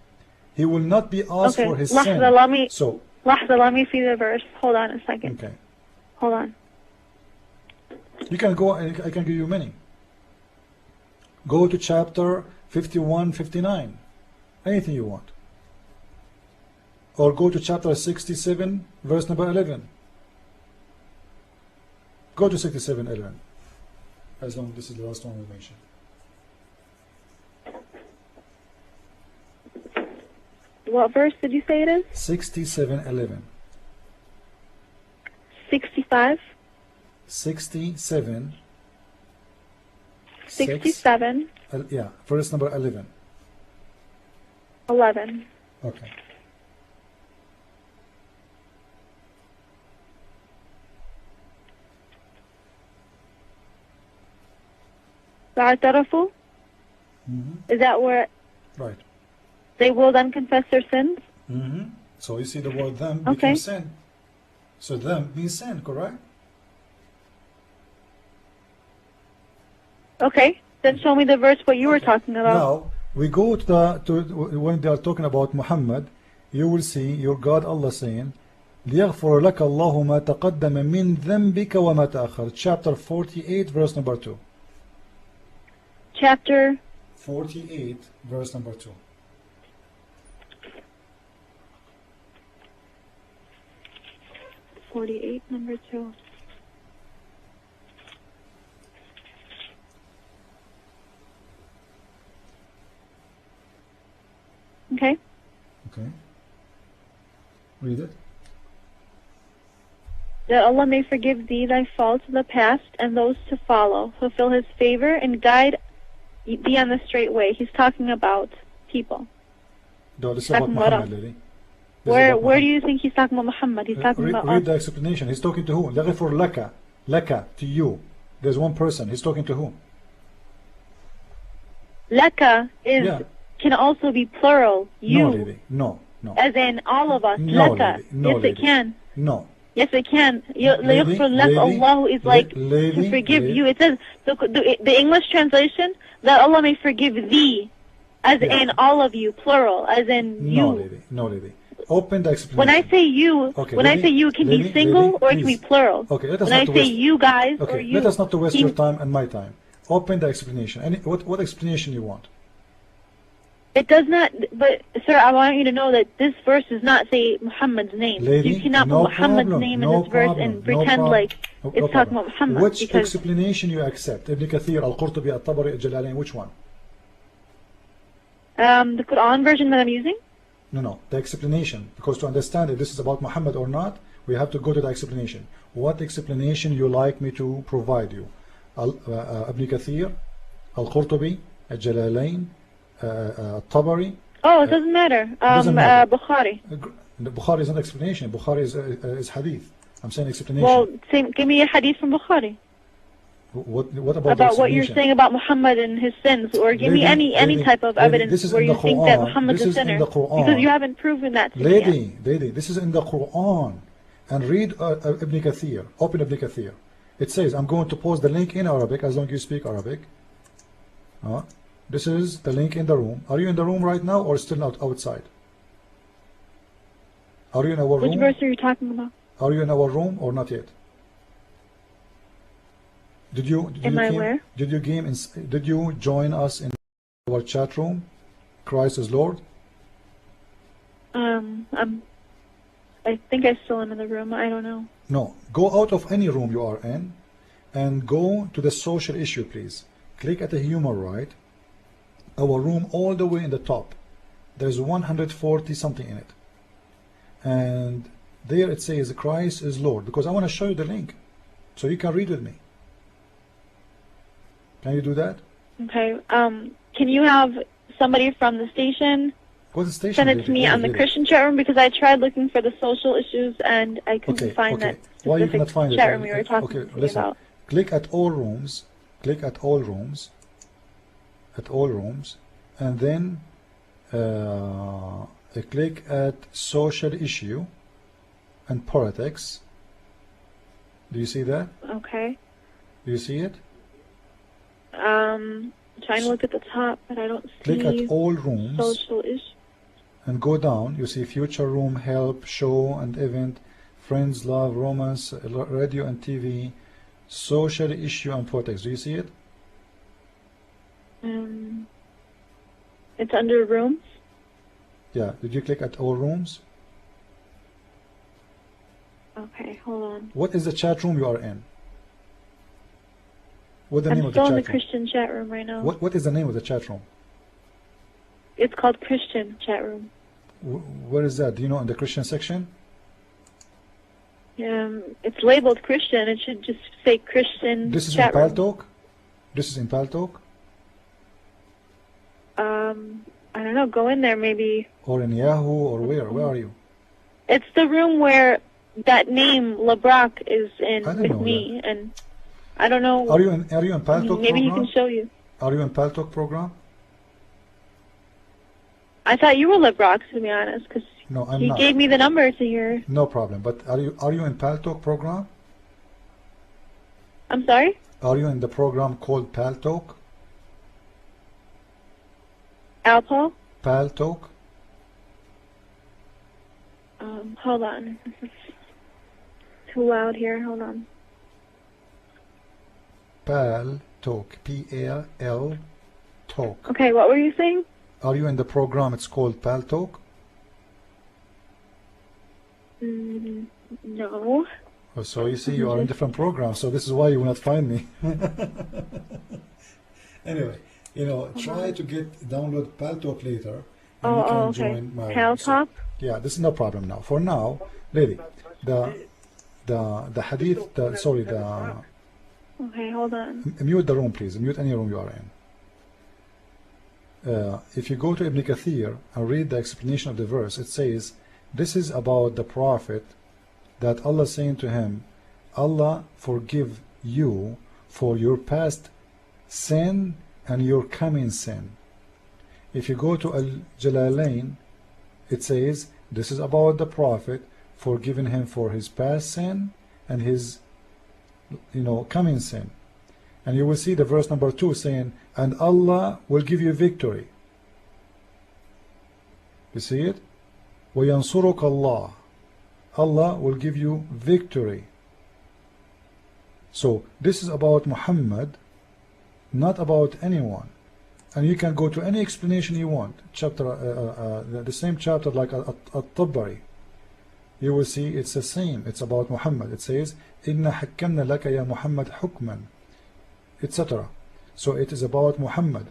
Speaker 1: He will not be asked for his sin.
Speaker 2: Let me see the verse. Hold on a second.
Speaker 1: Okay.
Speaker 2: Hold on.
Speaker 1: You can go, and I can give you many. Go to chapter 51, 59. Anything you want. Or go to chapter 67, verse number 11. Go to 67, 11. As long as this is the last one we mentioned.
Speaker 2: What verse did you say it is?
Speaker 1: 67, 11.
Speaker 2: 65?
Speaker 1: 67.
Speaker 2: 67.
Speaker 1: Yeah, verse number 11.
Speaker 2: 11.
Speaker 1: Okay.
Speaker 2: فاعترفوا? Is that where?
Speaker 1: Right.
Speaker 2: They will then confess their sins?
Speaker 1: So you see the word them becomes sin. So them means sin, correct?
Speaker 2: Okay. Then show me the verse what you were talking about.
Speaker 1: Now we go to when they are talking about Muhammad, you will see your God Allah saying, لِيَغْفُرَ لَكَ اللَّهُ مَا تَقَدَّمَ مِنْ ذَنْبِكَ وَمَا تَأَخَّرَ. Chapter 48, verse number 2.
Speaker 2: Chapter
Speaker 1: 48, verse number 2.
Speaker 2: number 2. Okay.
Speaker 1: Okay. Read it.
Speaker 2: That Allah may forgive thee thy faults of the past and those to follow, fulfill His favor and guide thee on the straight way. He's talking about people.
Speaker 1: No, this is about Muhammad, lady.
Speaker 2: Where do you think he's talking about Muhammad? He's talking about
Speaker 1: read the explanation. He's talking to who? لَغِفُرْ لَكَ. Laka, to you. There's one person. He's talking to who?
Speaker 2: Laka can also be plural. You.
Speaker 1: No, lady. No.
Speaker 2: As in all of us.
Speaker 1: No,
Speaker 2: Laka.
Speaker 1: lady. No,
Speaker 2: yes,
Speaker 1: lady.
Speaker 2: it can.
Speaker 1: No.
Speaker 2: Yes, it can. Allah is like to forgive you. It says the English translation that Allah may forgive thee, as in all of you, plural, as in you.
Speaker 1: No, lady. No, lady. Open the explanation.
Speaker 2: When I say you, I say you, it can be single or it can be plural.
Speaker 1: Okay, let us
Speaker 2: when I say you guys or you.
Speaker 1: Let us not waste your time and my time. Open the explanation. What explanation you want?
Speaker 2: It does not, but sir, I want you to know that this verse does not say Muhammad's name.
Speaker 1: Lady,
Speaker 2: you cannot put Muhammad's name in this verse and pretend like it's talking about Muhammad.
Speaker 1: Which explanation you accept? Ibn Kathir, Al-Qurtubi, Al-Tabari, Al-Jalalain, which one?
Speaker 2: The Quran version that I'm using?
Speaker 1: No, the explanation. Because to understand if this is about Muhammad or not, we have to go to the explanation. What explanation you like me to provide you? Ibn Kathir, Al-Qurtubi, Al-Jalalain, Tabari.
Speaker 2: Oh, it doesn't matter. Bukhari.
Speaker 1: The Bukhari is not explanation. Bukhari is hadith. I'm saying explanation.
Speaker 2: Well, give me a hadith from Bukhari.
Speaker 1: What about
Speaker 2: what you're saying about Muhammad and his sins, or give me any type of evidence where you think that Muhammad's a sinner, because you haven't proven that to me yet.
Speaker 1: Lady, this is in the Quran. And read Ibn Kathir. Open Ibn Kathir. It says, I'm going to post the link in Arabic as long as you speak Arabic. This is the link in the room. Are you in the room right now or still outside? Are you in our room?
Speaker 2: Which verse are you talking about?
Speaker 1: Are you in our room or not yet? Did you join us in our chat room? Christ is Lord?
Speaker 2: I think I still am in the room. I don't know.
Speaker 1: No, go out of any room you are in and go to the social issue, please. Click at the human right, our room all the way in the top. There's 140 something in it. And there it says Christ is Lord, because I want to show you the link so you can read with me. Can you do that?
Speaker 2: Okay. Can you have somebody from the station
Speaker 1: What's the station?
Speaker 2: send it to me on the Christian chat room, because I tried looking for the social issues and I couldn't find that
Speaker 1: Why you
Speaker 2: specific
Speaker 1: cannot find
Speaker 2: chat
Speaker 1: it?
Speaker 2: room you were talking to me
Speaker 1: listen.
Speaker 2: about.
Speaker 1: Click at all rooms. Click at all rooms. At all rooms, and then click at social issue and politics. Do you see that?
Speaker 2: Okay.
Speaker 1: Do you see it?
Speaker 2: Trying to look at the top, but I don't see.
Speaker 1: Click at all rooms.
Speaker 2: Social issue.
Speaker 1: And go down. You see future room, help, show and event, friends, love, romance, radio and TV, social issue and politics. Do you see it?
Speaker 2: It's under rooms.
Speaker 1: Yeah. Did you click at all rooms?
Speaker 2: Okay, hold on.
Speaker 1: What is the chat room you are in? What's the
Speaker 2: I'm
Speaker 1: name of the
Speaker 2: still
Speaker 1: chat
Speaker 2: in
Speaker 1: room?
Speaker 2: the Christian chat room right now.
Speaker 1: What is the name of the chat room?
Speaker 2: It's called Christian chat room.
Speaker 1: Where is that? Do you know in the Christian section?
Speaker 2: It's labeled Christian. It should just say Christian
Speaker 1: This is in
Speaker 2: chat room.
Speaker 1: Paltalk? This is in Paltalk?
Speaker 2: I don't know. Go in there maybe.
Speaker 1: Or in Yahoo or where? Where are you?
Speaker 2: It's the room where that name LeBrock is in
Speaker 1: I don't
Speaker 2: with
Speaker 1: know
Speaker 2: me, and I don't know.
Speaker 1: Are you in Paltalk
Speaker 2: maybe he
Speaker 1: program?
Speaker 2: can show you.
Speaker 1: Are you in Paltalk program?
Speaker 2: I thought you were LeBrock, to be honest, because
Speaker 1: No, I'm
Speaker 2: he
Speaker 1: not.
Speaker 2: gave me the number to your.
Speaker 1: No problem. But are you in Paltalk program?
Speaker 2: I'm sorry.
Speaker 1: Are you in the program called Paltalk?
Speaker 2: Alpo.
Speaker 1: Paltalk?
Speaker 2: Hold on. This is too loud here. Hold on.
Speaker 1: Paltalk. P-A-L talk.
Speaker 2: Okay, what were you saying?
Speaker 1: Are you in the program? It's called Paltalk?
Speaker 2: No.
Speaker 1: Oh, so you see, you are in different programs. So this is why you will not find me. Anyway, try to download Paltalk later, and you can
Speaker 2: okay.
Speaker 1: join my room.
Speaker 2: Paltalk?
Speaker 1: Yeah, this is no problem now. For now, lady, the hadith,
Speaker 2: Okay, hold on.
Speaker 1: mute the room, please. Mute any room you are in. If you go to Ibn Kathir and read the explanation of the verse, it says, this is about the prophet that Allah is saying to him, Allah forgive you for your past sin and your coming sin. If you go to Al-Jalalain, it says, this is about the prophet forgiving him for his past sin and his coming sin. And you will see the verse number 2 saying, and Allah will give you victory. You see it? وَيَنْصُرُكَ اللَّهُ. Allah will give you victory. So this is about Muhammad, not about anyone. And you can go to any explanation you want. The same chapter like At-Tabari. You will see it's the same. It's about Muhammad. It says, إِنَّا حَكَّمْنَا لَكَ يَا مُحَمَّدْ حُكْمًا, etc. So it is about Muhammad.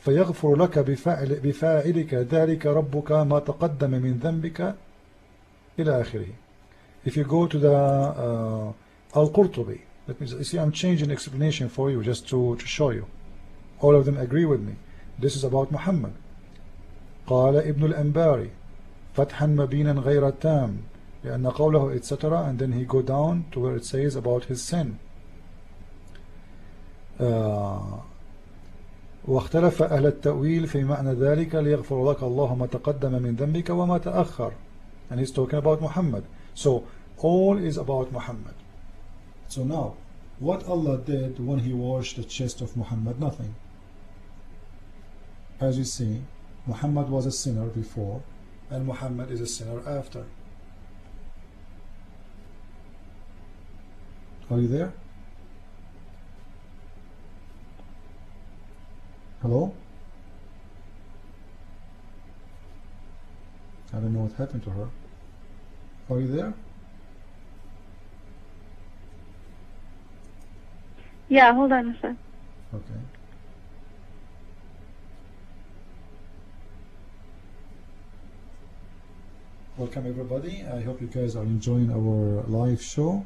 Speaker 1: فَيَغْفُرُ لَكَ بِفَاعِلِكَ ذَلِكَ رَبُّكَ مَا تَقَدَّمَ مِنْ ذَنْبِكَ إلى آخره. If you go to the Al-Qurtubi, let me see, I'm changing explanation for you just to show you. All of them agree with me. This is about Muhammad. قال ابن الأنباري فتحا مبينا غير تام لأن قوله etc. And then he go down to where it says about his sin. واختلف أهل التأويل في معنى ذلك ليغفر لك الله ما تقدم من ذنبك وما تأخر. And he's talking about Muhammad. So all is about Muhammad. So now, what Allah did when He washed the chest of Muhammad? Nothing. As you see, Muhammad was a sinner before, and Muhammad is a sinner after. Are you there? Hello? I don't know what happened to her. Are you there?
Speaker 2: Yeah, hold on a sec.
Speaker 1: Okay. Welcome everybody. I hope you guys are enjoying our live show.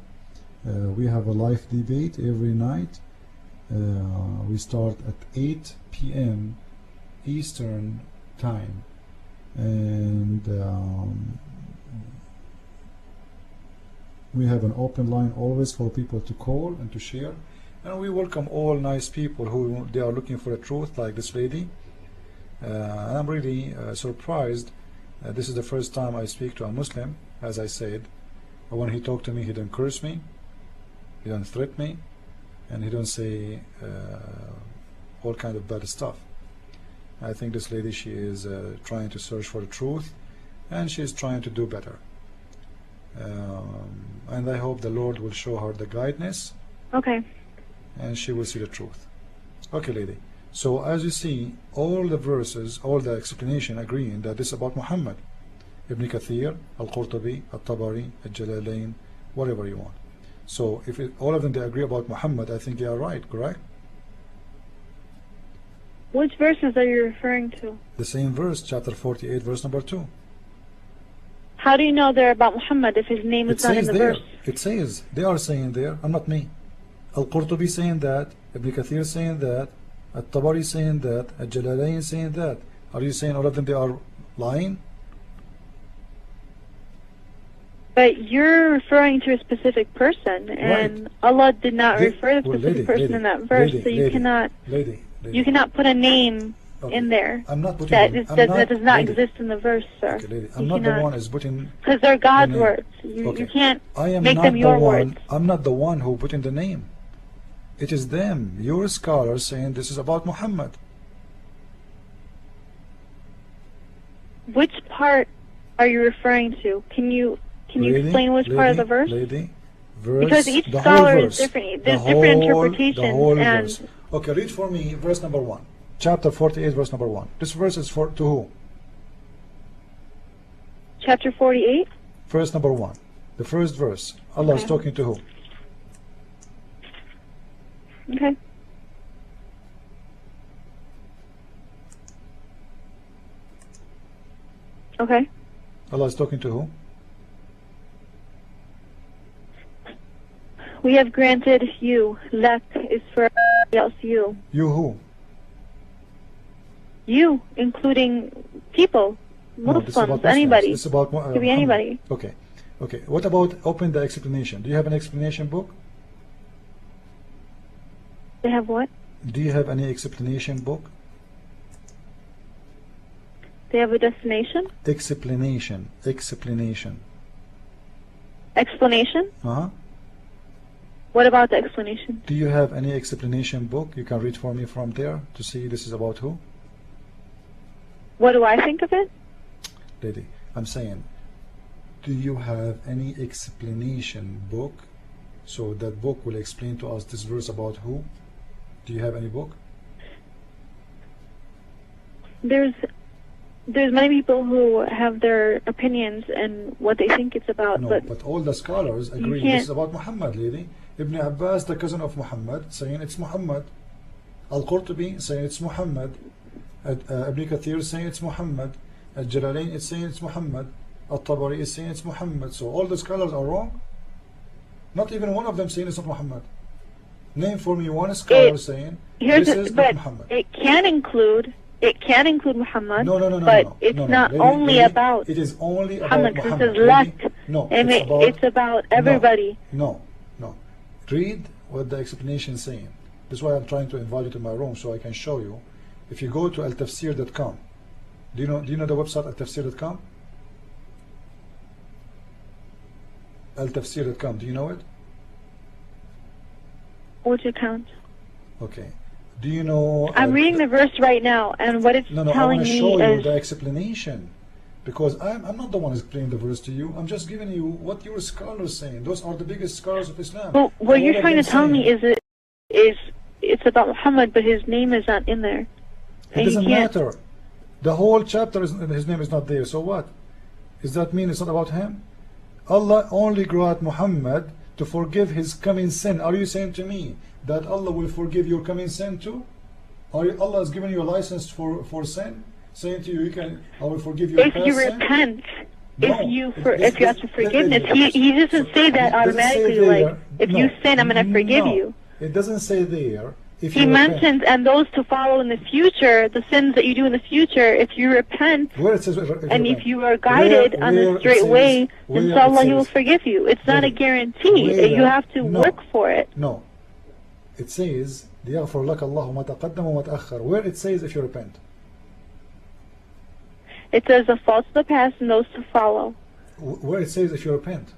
Speaker 1: We have a live debate every night. We start at 8 p.m. Eastern time, and we have an open line always for people to call and to share, and we welcome all nice people who they are looking for a truth, like this lady. And I'm really surprised. This is the first time I speak to a Muslim. As I said, when he talked to me, he didn't curse me, he didn't threaten me, and he don't say all kind of bad stuff. I think this lady, she is trying to search for the truth, and she is trying to do better. And I hope the Lord will show her the guidance.
Speaker 2: Okay.
Speaker 1: And she will see the truth. Okay, lady. So as you see, all the verses, all the explanation agreeing that this is about Muhammad. Ibn Kathir, Al-Qurtubi, Al-Tabari, Al-Jalalain, whatever you want. So if all of them they agree about Muhammad, I think they are right, correct?
Speaker 2: Which verses are you referring to?
Speaker 1: The same verse, chapter 48, verse number 2.
Speaker 2: How do you know they're about Muhammad if his name is not in the
Speaker 1: there.
Speaker 2: verse?
Speaker 1: It says, they are saying there, and not me. Al-Qurtubi saying that, Ibn Kathir saying that, Al-Tabari saying that, Al-Jalalain saying that. Are you saying all of them they are lying?
Speaker 2: But you're referring to a specific person, and
Speaker 1: Right.
Speaker 2: Allah did not refer to a specific person in that verse, so you cannot you cannot put a name in there
Speaker 1: I'm not putting
Speaker 2: that,
Speaker 1: them.
Speaker 2: that does not exist in the verse, sir.
Speaker 1: Okay, lady. I'm not the one who's putting,
Speaker 2: because they're God's
Speaker 1: the name.
Speaker 2: words. You can't
Speaker 1: I am
Speaker 2: make
Speaker 1: not
Speaker 2: them
Speaker 1: the
Speaker 2: your
Speaker 1: one.
Speaker 2: words.
Speaker 1: I'm not the one who put in the name. It is them, your scholars, saying this is about Muhammad.
Speaker 2: Which part are you referring to? Can you
Speaker 1: Lady,
Speaker 2: explain which part of the verse?
Speaker 1: Lady, verse,
Speaker 2: Because each
Speaker 1: the
Speaker 2: scholar
Speaker 1: whole
Speaker 2: is
Speaker 1: verse,
Speaker 2: different.
Speaker 1: the
Speaker 2: There's different
Speaker 1: whole
Speaker 2: interpretations, and
Speaker 1: verse. Okay, read for me verse number 1. Chapter 48, verse number 1. This verse is for to who?
Speaker 2: chapter 48.
Speaker 1: Verse number 1. The first verse. Allah is talking to who?
Speaker 2: Okay. Okay.
Speaker 1: Allah is talking to who?
Speaker 2: We have granted you. Lak is for everybody else. You.
Speaker 1: You who?
Speaker 2: You, including people,
Speaker 1: No, this is
Speaker 2: Muslims,
Speaker 1: about Muslims.
Speaker 2: anybody.
Speaker 1: This is about
Speaker 2: Could be
Speaker 1: Muhammad.
Speaker 2: anybody.
Speaker 1: Okay. Okay. What about open the explanation? Do you have an explanation book?
Speaker 2: They have what?
Speaker 1: Do you have any explanation book?
Speaker 2: They have a destination?
Speaker 1: Explanation. Explanation.
Speaker 2: Explanation?
Speaker 1: Uh-huh.
Speaker 2: What about the explanation?
Speaker 1: Do you have any explanation book you can read for me from there to see this is about who?
Speaker 2: What do I think of it?
Speaker 1: Lady, I'm saying, do you have any explanation book? So that book will explain to us this verse about who? Do you have any book?
Speaker 2: There's many people who have their opinions and what they think it's about,
Speaker 1: No, but all the scholars agree this is about Muhammad, lady. Ibn Abbas, the cousin of Muhammad, saying it's Muhammad. Al-Qurtubi saying it's Muhammad. Ibn Kathir saying it's Muhammad. Al-Jalalain is saying it's Muhammad. Al-Tabari is saying it's Muhammad. So all the scholars are wrong? Not even one of them saying it's not Muhammad. Name for me one scholar saying this is not Muhammad.
Speaker 2: It can include Muhammad.
Speaker 1: No,
Speaker 2: but it's not only about
Speaker 1: it is only
Speaker 2: Muhammad.
Speaker 1: about
Speaker 2: Muhammad.
Speaker 1: Muhammad.
Speaker 2: Lak,
Speaker 1: No,
Speaker 2: and it's about everybody.
Speaker 1: No. Read what the explanation is saying. This is why I'm trying to invite you to my room so I can show you. If you go to altafsir.com, do you know the website altafsir.com? Altafsir.com, do you know it?
Speaker 2: Which account?
Speaker 1: Okay. Do you know?
Speaker 2: I'm reading the verse right now, and what it's telling
Speaker 1: I want to show
Speaker 2: me
Speaker 1: you
Speaker 2: is
Speaker 1: the explanation, because I'm not the one explaining the verse to you. I'm just giving you what your scholars saying. Those are the biggest scholars of Islam.
Speaker 2: Well, what you're trying to tell me is it's about Muhammad, but his name is not in there.
Speaker 1: It doesn't matter. The whole chapter his name is not there. So what? Does that mean it's not about him? Allah only brought Muhammad to forgive his coming sin. Are you saying to me that Allah will forgive your coming sin too? Allah has given you a license for sin, saying to you, I will forgive your
Speaker 2: if
Speaker 1: past
Speaker 2: you
Speaker 1: sin?
Speaker 2: repent,
Speaker 1: No.
Speaker 2: if you ask for forgiveness, he doesn't say that automatically. Like, if you sin, I'm going to forgive you.
Speaker 1: It doesn't say there. If
Speaker 2: He
Speaker 1: you
Speaker 2: mentions,
Speaker 1: repent.
Speaker 2: and those to follow in the future, the sins that you do in the future, if you repent,
Speaker 1: Where it says,
Speaker 2: and if you are guided on the straight way, inshallah, He will forgive you. It's not a guarantee. You have to work for it.
Speaker 1: No. It says, ليغفر لك الله ما تقدم وما تأخر. Where it says if you repent.
Speaker 2: It says the faults of the past and those to follow.
Speaker 1: Where it says if you repent.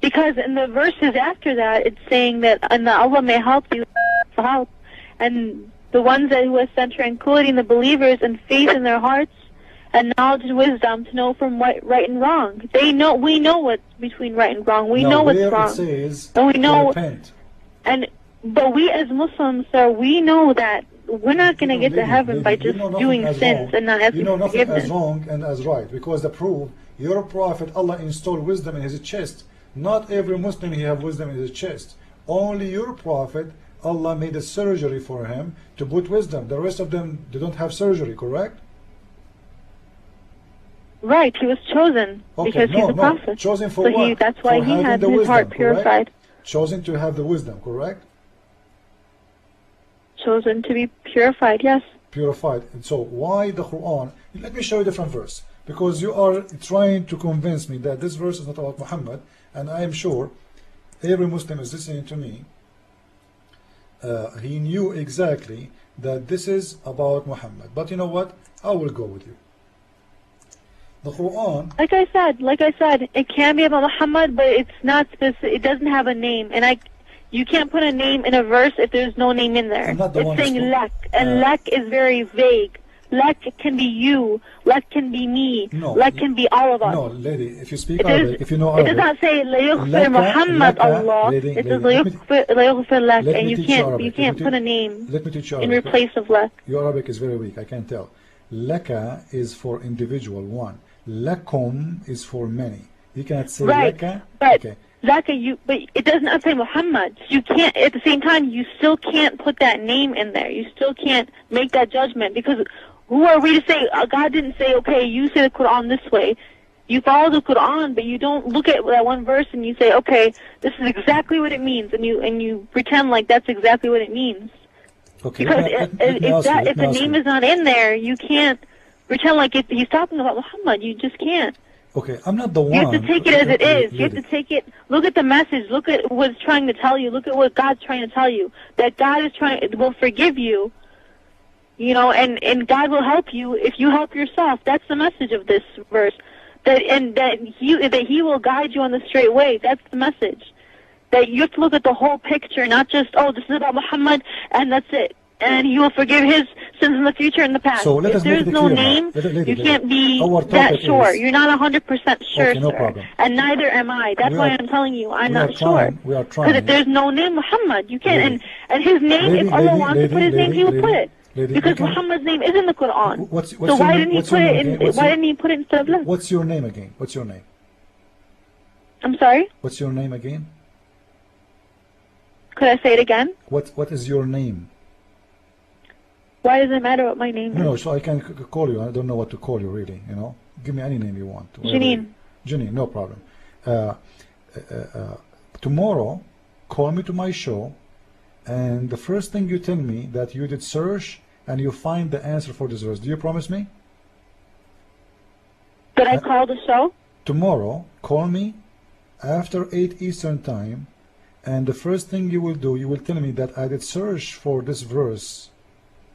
Speaker 2: Because in the verses after that, it's saying that and Allah may help you for help. And the ones that He has sent her, including the believers, and faith in their hearts, and knowledge and wisdom to know from right and wrong. We know what's between right and wrong. We know what's wrong.
Speaker 1: It says,
Speaker 2: and we know,
Speaker 1: repent.
Speaker 2: But we as Muslims, sir, we know that we're not going to get to heaven by just doing sins and not asking for
Speaker 1: nothing
Speaker 2: forgiveness.
Speaker 1: as wrong and as right, because the proof, your prophet, Allah installed wisdom in his chest. Not every Muslim he have wisdom in his chest. Only your prophet, Allah made a surgery for him to put wisdom. The rest of them, they don't have surgery, correct?
Speaker 2: Right, he was chosen because he's a prophet.
Speaker 1: Chosen for
Speaker 2: so
Speaker 1: what?
Speaker 2: That's why he had his
Speaker 1: wisdom,
Speaker 2: heart purified.
Speaker 1: Correct? Chosen to have the wisdom, correct?
Speaker 2: Chosen to be purified, yes.
Speaker 1: Purified. And so why the Quran? Let me show you a different verse. Because you are trying to convince me that this verse is not about Muhammad, and I am sure every Muslim is listening to me. He knew exactly that this is about Muhammad. But you know what? I will go with you. The Quran.
Speaker 2: Like I said, it can be about Muhammad, but it's not specific. It doesn't have a name, and you can't put a name in a verse if there's no name in there. It's saying lek, and lek is very vague. Lek can be you, lek can be me, lek can be all of us.
Speaker 1: No, lady, if you speak Arabic, if you know Arabic,
Speaker 2: it does not say لَيُغْفِرْ Muhammad Allah. It says لَيُغْفِرْ lek, and you can't put a name in replace of lek.
Speaker 1: Your Arabic is very weak, I can tell. Laka is for individual, one. Lakum is for many. You cannot say laka.
Speaker 2: But Zaka, but it does not say Muhammad. You can't. At the same time, you still can't put that name in there. You still can't make that judgment, because who are we to say? God didn't say, okay, you say the Quran this way. You follow the Quran, but you don't look at that one verse and you say, okay, this is exactly what it means, and you pretend like that's exactly what it means.
Speaker 1: Okay.
Speaker 2: Because if the name is not in there, you can't pretend like he's talking about Muhammad. You just can't.
Speaker 1: Okay, I'm not the one.
Speaker 2: You have to take it as it is. You have to take it. Look at the message. Look at what it's trying to tell you. Look at what God's trying to tell you. That God will forgive you. You know, and God will help you if you help yourself. That's the message of this verse. That He will guide you on the straight way. That's the message. That you have to look at the whole picture, not just, oh, this is about Muhammad and that's it. And He will forgive his sins in the future and the past.
Speaker 1: So let us
Speaker 2: if there's no name, you can't be that sure. You're not 100% sure,
Speaker 1: okay, no
Speaker 2: sir.
Speaker 1: problem.
Speaker 2: And neither am I. That's why I'm telling you, I'm not sure.
Speaker 1: We are trying.
Speaker 2: Because if there's no name, Muhammad, you can't. And His name, if Allah wants to put His name, He will put it. Because Muhammad's name is in the Quran.
Speaker 1: So
Speaker 2: why didn't He put it? Why didn't He put it instead of left?
Speaker 1: What's your name again? What's your name?
Speaker 2: I'm sorry.
Speaker 1: What's your name again?
Speaker 2: Could I say it again?
Speaker 1: What is your name?
Speaker 2: Why does it matter what my name is?
Speaker 1: No, so I can call you. I don't know what to call you, really. You know, give me any name you want.
Speaker 2: Janine.
Speaker 1: Janine, no problem. Tomorrow, call me to my show, and the first thing you tell me that you did search and you find the answer for this verse. Do you promise me?
Speaker 2: Did I call the show?
Speaker 1: Tomorrow, call me after 8 Eastern Time, and the first thing you will do, you will tell me that I did search for this verse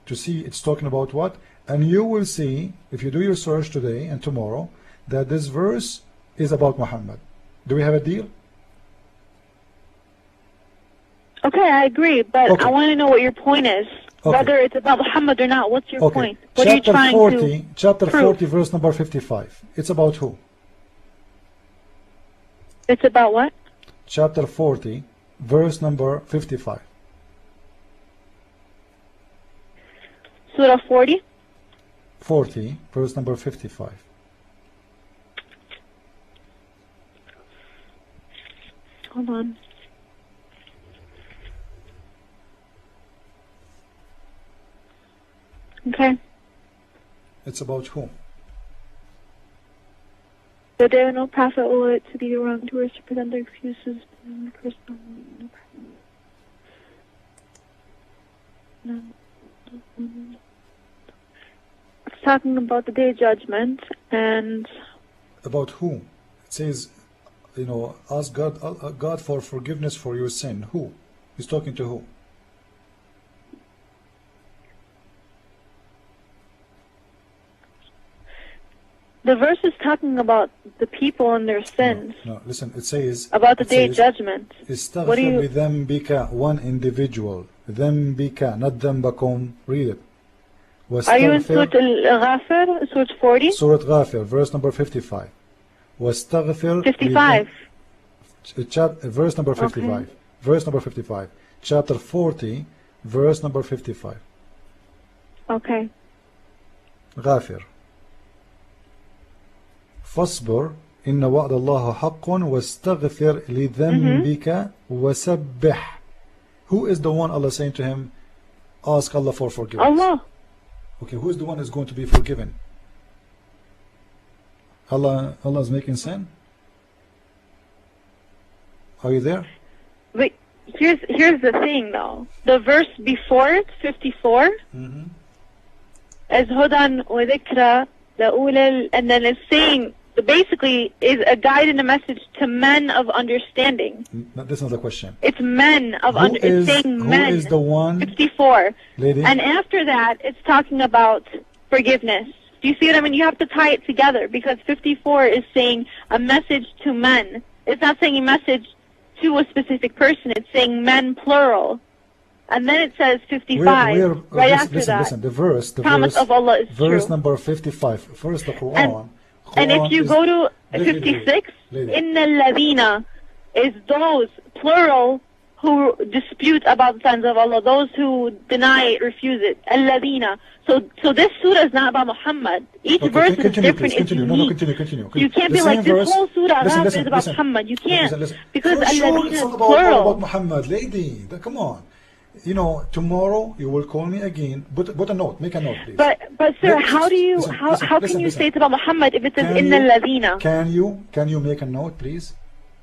Speaker 1: to see it's talking about what, and you will see, if you do your search today and tomorrow, that this verse is about Muhammad. Do we have a deal?
Speaker 2: Okay, I agree, but I want to know what your point is.
Speaker 1: Okay.
Speaker 2: Whether it's about Muhammad or not, what's your point? What
Speaker 1: Chapter
Speaker 2: are you trying
Speaker 1: 40,
Speaker 2: to
Speaker 1: Chapter
Speaker 2: prove?
Speaker 1: 40, verse number 55. It's about who?
Speaker 2: It's about what?
Speaker 1: Chapter 40, verse number 55.
Speaker 2: Surah 40?
Speaker 1: 40, verse number 55.
Speaker 2: Hold on. Okay.
Speaker 1: It's about who?
Speaker 2: So there no prophet will it to the wrongdoers to present their excuses. No. It's talking about the day of judgment and
Speaker 1: About who? It says, you know, ask God for forgiveness for your sin. Who? He's talking to who?
Speaker 2: the verse is talking about the people and their sins.
Speaker 1: No, listen, it says
Speaker 2: About the day of judgment. What do you...
Speaker 1: بذنبك, one individual. ذنبك, not ذنبكم. Read it.
Speaker 2: Are you in Surah Al-Ghafir, Surah 40?
Speaker 1: Surah Ghafir, verse number 55. واستغفر
Speaker 2: 55.
Speaker 1: Verse number 55.
Speaker 2: Okay.
Speaker 1: Verse number 55. Chapter 40, verse number 55.
Speaker 2: Okay.
Speaker 1: غافر. فاصبر إن وعد الله حق واستغفر لذنبك وسبح. Who is the one Allah saying to him, ask Allah for forgiveness?
Speaker 2: Allah.
Speaker 1: Okay, who is the one who is going to be forgiven? Allah is making sin? Are you there?
Speaker 2: Wait, here's the thing though. The verse before it, 54, is Hudan wa dhikra la'ulil, and then it's saying, basically is a guide and a message to men of understanding.
Speaker 1: No, that's not the question.
Speaker 2: It's men of it's saying men.
Speaker 1: Who is the one?
Speaker 2: 54.
Speaker 1: Lady?
Speaker 2: And after that, it's talking about forgiveness. Do you see what I mean? You have to tie it together because 54 is saying a message to men. It's not saying a message to a specific person. It's saying men plural. And then it says 55 right after that.
Speaker 1: Listen, the verse
Speaker 2: promise of Allah is
Speaker 1: verse
Speaker 2: true.
Speaker 1: number 55. First, the Quran.
Speaker 2: And if you go to 56, Inna alladhina is those, plural, who dispute about the signs of Allah, those who deny it, refuse it. Alladhina. So this surah is not about Muhammad. Each verse is different.
Speaker 1: Continue. No, continue.
Speaker 2: You can't be like, this whole surah is about Muhammad. You can't. Because alladhina is plural.
Speaker 1: About Muhammad. Lady, come on. You know, tomorrow you will call me again. Put a note. Make a note, please.
Speaker 2: But sir, how do you how can you say it's about Muhammad if it says Inna alladhina?
Speaker 1: Can you make a note, please?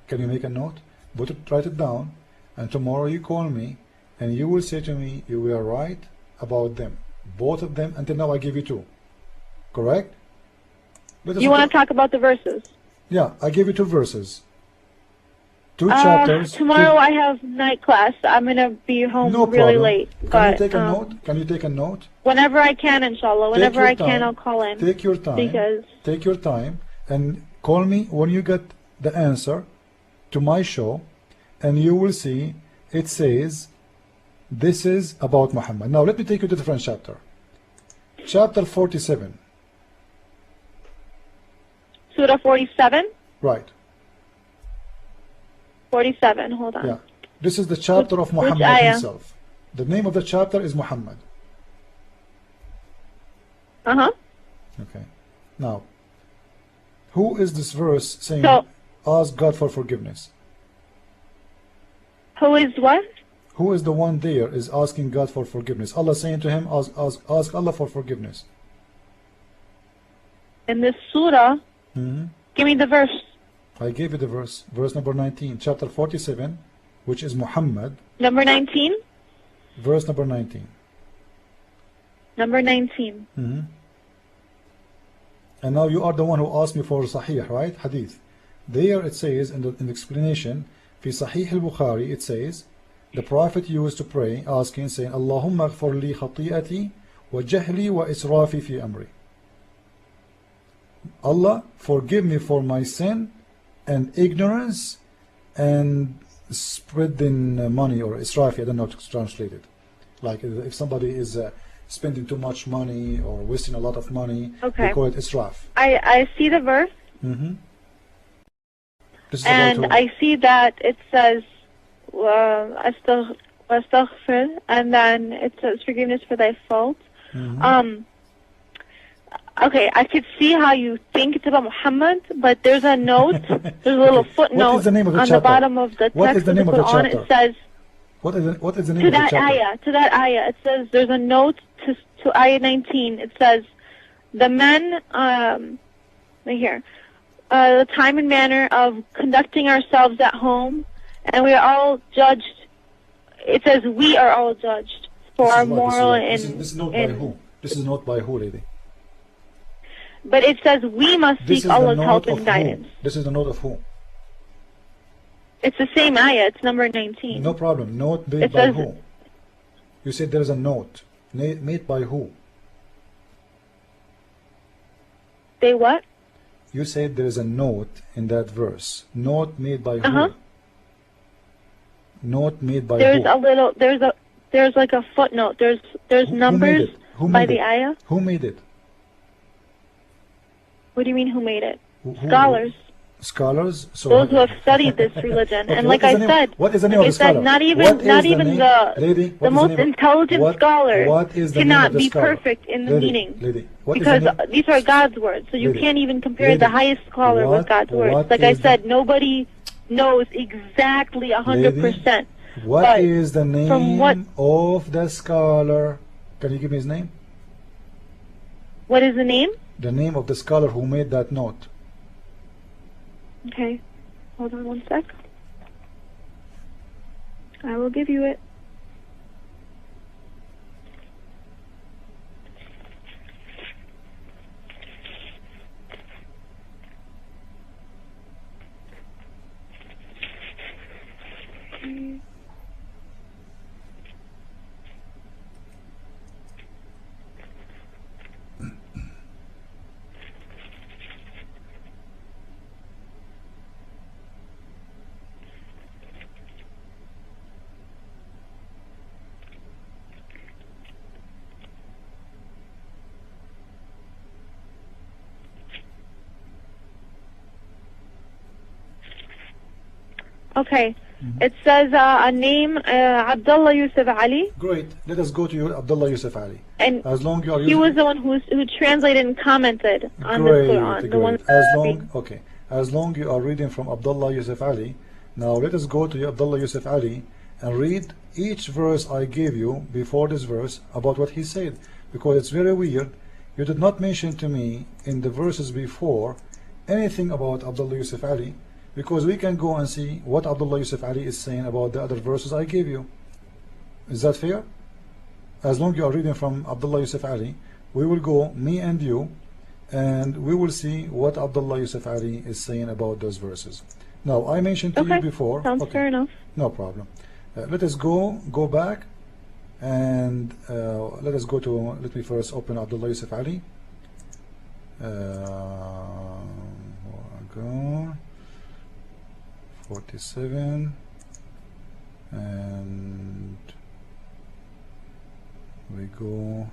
Speaker 1: Can you make a note? Write it down, and tomorrow you call me, and you will say to me, you were right about them, both of them. Until now, I give you two. Correct?
Speaker 2: You want to talk about the verses?
Speaker 1: Yeah, I gave you two verses. Two chapters.
Speaker 2: Tomorrow I have night class. I'm gonna be home really late.
Speaker 1: Can you take a note? Can you take a note?
Speaker 2: Whenever I can, inshallah. Whenever I can, I'll call in.
Speaker 1: Take your time. Take your time and call me when you get the answer to my show, and you will see it says this is about Muhammad. Now let me take you to the different chapter. Chapter 47.
Speaker 2: Surah 47?
Speaker 1: Right.
Speaker 2: 47, hold on.
Speaker 1: Yeah. This is the chapter of Muhammad himself. The name of the chapter is Muhammad. Okay. Now, who is this verse saying, ask God for forgiveness?
Speaker 2: Who is what?
Speaker 1: Who is the one there is asking God for forgiveness? Allah saying to him, ask Allah for forgiveness.
Speaker 2: In this surah, give me the verse.
Speaker 1: I gave you the verse. Verse number 19, chapter 47, which is Muhammad.
Speaker 2: Number 19?
Speaker 1: Verse number 19.
Speaker 2: Number 19.
Speaker 1: And now you are the one who asked me for Sahih, right? Hadith. There it says in the explanation, في صحيح البخاري, it says, the Prophet used to pray, asking, saying, Allahumma اغفر لي خطيئتي وجهلي وإسرافي في أمري. Allah, forgive me for my sin and ignorance and spreading money, or israfi, I don't know how to translate it. Like if somebody is spending too much money or wasting a lot of money, they call it israf.
Speaker 2: I see the verse. And I see that it says astaghfir, and then it says forgiveness for thy fault. Okay, I could see how you think it's about Muhammad, but there's a note, there's a little
Speaker 1: Okay.
Speaker 2: footnote
Speaker 1: What is the name of the
Speaker 2: on
Speaker 1: chapter?
Speaker 2: the bottom of the
Speaker 1: What is
Speaker 2: text
Speaker 1: the
Speaker 2: that
Speaker 1: name
Speaker 2: they
Speaker 1: of the
Speaker 2: put on it.
Speaker 1: chapter?
Speaker 2: It says,
Speaker 1: What is the name
Speaker 2: to
Speaker 1: of the
Speaker 2: that
Speaker 1: chapter?
Speaker 2: ayah, it says, there's a note to ayah 19. It says, the men, right here, the time and manner of conducting ourselves at home, and we are all judged. It says we are all judged for
Speaker 1: This
Speaker 2: our
Speaker 1: is what
Speaker 2: moral
Speaker 1: this is not by who? This is not by who, lady?
Speaker 2: But it says we must
Speaker 1: This
Speaker 2: seek
Speaker 1: is the
Speaker 2: Allah's
Speaker 1: note
Speaker 2: help
Speaker 1: of
Speaker 2: and guidance.
Speaker 1: who? This is the note of who?
Speaker 2: It's the same ayah. It's number 19.
Speaker 1: No problem. Note made
Speaker 2: It
Speaker 1: by
Speaker 2: says-
Speaker 1: who? You said there is a note. Made by who?
Speaker 2: They what?
Speaker 1: You said there is a note in that verse. Note made by
Speaker 2: Uh-huh.
Speaker 1: who? Note made by
Speaker 2: There's
Speaker 1: who?
Speaker 2: a little. There's like a footnote. There's
Speaker 1: Who
Speaker 2: numbers
Speaker 1: made it? Who
Speaker 2: by
Speaker 1: made
Speaker 2: the
Speaker 1: it?
Speaker 2: ayah.
Speaker 1: Who made it?
Speaker 2: What do you mean? Who made it?
Speaker 1: Who-
Speaker 2: Scholars.
Speaker 1: Scholars. So
Speaker 2: Those who have studied this religion.
Speaker 1: Okay,
Speaker 2: And
Speaker 1: what
Speaker 2: like
Speaker 1: is
Speaker 2: I
Speaker 1: the name-
Speaker 2: said,
Speaker 1: what is the name
Speaker 2: like
Speaker 1: of the
Speaker 2: I said,
Speaker 1: scholar?
Speaker 2: not
Speaker 1: What
Speaker 2: even
Speaker 1: is the name? Lady, what
Speaker 2: the
Speaker 1: is
Speaker 2: most
Speaker 1: name of-
Speaker 2: intelligent
Speaker 1: what-
Speaker 2: scholar
Speaker 1: what is the name
Speaker 2: cannot
Speaker 1: of the
Speaker 2: be
Speaker 1: scholar?
Speaker 2: perfect in the
Speaker 1: Lady,
Speaker 2: meaning.
Speaker 1: lady, what is
Speaker 2: Because
Speaker 1: the name?
Speaker 2: these are God's words, so you
Speaker 1: Lady,
Speaker 2: can't even compare
Speaker 1: lady,
Speaker 2: the highest scholar with
Speaker 1: what-
Speaker 2: God's words.
Speaker 1: what
Speaker 2: Like I
Speaker 1: is the-
Speaker 2: said, nobody knows exactly 100%.
Speaker 1: What
Speaker 2: But
Speaker 1: is the name
Speaker 2: from what-
Speaker 1: of the scholar? Can you give me his name?
Speaker 2: What is the name?
Speaker 1: The name of the scholar who made that note.
Speaker 2: Okay, hold on one sec. I will give you it. Okay. It says a name, Abdullah Yusuf Ali,
Speaker 1: Great. Let us go to you, Abdullah Yusuf Ali.
Speaker 2: and
Speaker 1: As long you are
Speaker 2: he
Speaker 1: using
Speaker 2: was the one who translated and commented on
Speaker 1: great,
Speaker 2: this Quran. The one
Speaker 1: great. As long you are reading from Abdullah Yusuf Ali, now let us go to you, Abdullah Yusuf Ali, and read each verse I gave you before this verse about what he said, because it's very weird. You did not mention to me in the verses before anything about Abdullah Yusuf Ali, because we can go and see what Abdullah Yusuf Ali is saying about the other verses I gave you. Is that fair? As long you are reading from Abdullah Yusuf Ali, we will go, me and you, and we will see what Abdullah Yusuf Ali is saying about those verses. Now, I mentioned to you before.
Speaker 2: Sounds fair enough.
Speaker 1: No problem. Let us go back, and let us go to, let me first open Abdullah Yusuf Ali. Go. 47 and we go.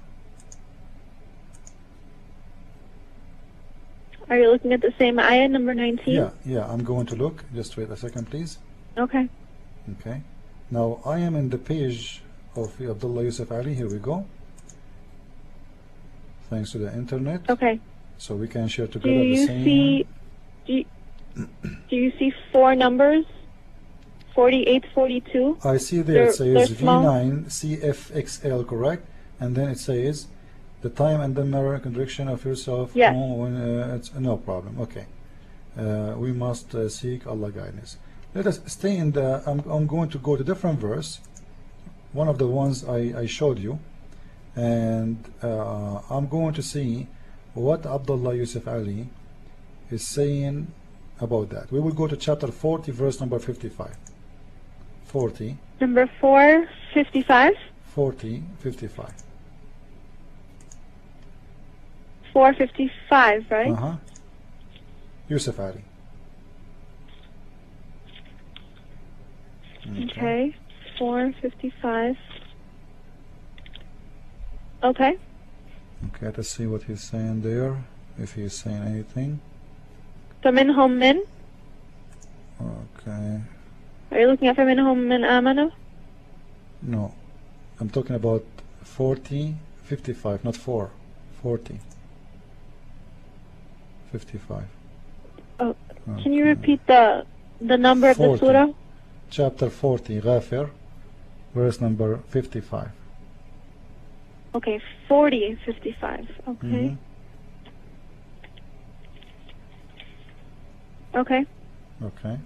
Speaker 2: Are you looking at the same ayah, number 19?
Speaker 1: Yeah, I'm going to look. Just wait a second, please.
Speaker 2: Okay.
Speaker 1: Okay. Now I am in the page of Abdullah Yusuf Ali. Here we go. Thanks to the internet.
Speaker 2: Okay.
Speaker 1: So we can share
Speaker 2: Do
Speaker 1: together the
Speaker 2: you
Speaker 1: same.
Speaker 2: see? Do you see four numbers? 48, 42.
Speaker 1: I see there it
Speaker 2: They're
Speaker 1: says
Speaker 2: small.
Speaker 1: V9 CFXL, correct? And then it says the time and the mirror direction of yourself.
Speaker 2: Yes.
Speaker 1: It's no problem. Okay. We must seek Allah guidance. Let us stay in the. I'm going to go to different verse, one of the ones I showed you, and I'm going to see what Abdullah Yusuf Ali is saying about that. We will go to chapter 40, verse number 55. 40.
Speaker 2: Number 455.
Speaker 1: 40, 55.
Speaker 2: 455, right?
Speaker 1: Uh-huh. Yusuf Ali.
Speaker 2: Okay. 455. Okay.
Speaker 1: Okay, let's see what he's saying there, if he's saying anything.
Speaker 2: فَمِنْهُمْ مِنْ.
Speaker 1: Okay.
Speaker 2: Are you looking at فَمِنْهُمْ مِنْ آمَنُوا?
Speaker 1: No. I'm talking about 40, 55, not 4. 40.
Speaker 3: 55.
Speaker 2: Oh,
Speaker 3: Okay.
Speaker 2: can you repeat the number of the
Speaker 3: 40.
Speaker 2: surah?
Speaker 3: Chapter 40, Ghafir, verse number 55.
Speaker 2: Okay, 40 and 55. Okay.
Speaker 3: Mhm.
Speaker 2: Okay.
Speaker 3: Okay.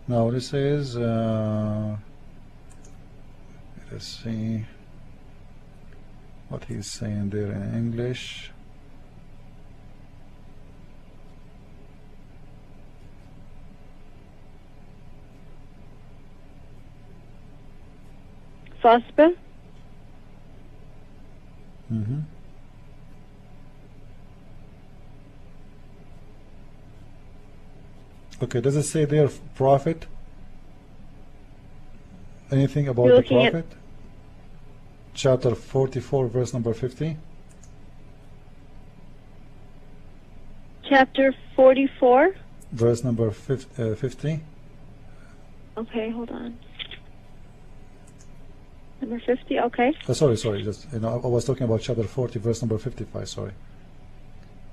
Speaker 3: Now this is, let's see what he's saying there in English.
Speaker 2: Fasbir.
Speaker 3: Mm-hmm. Okay, does it say there prophet? Anything about
Speaker 2: You're
Speaker 3: the
Speaker 2: looking at-
Speaker 3: prophet? Chapter 44, verse number 50.
Speaker 2: Chapter 44.
Speaker 3: Verse number 50.
Speaker 2: Okay, hold on. Number 50, okay.
Speaker 3: Sorry, just, I was talking about chapter 40, verse number 55, sorry.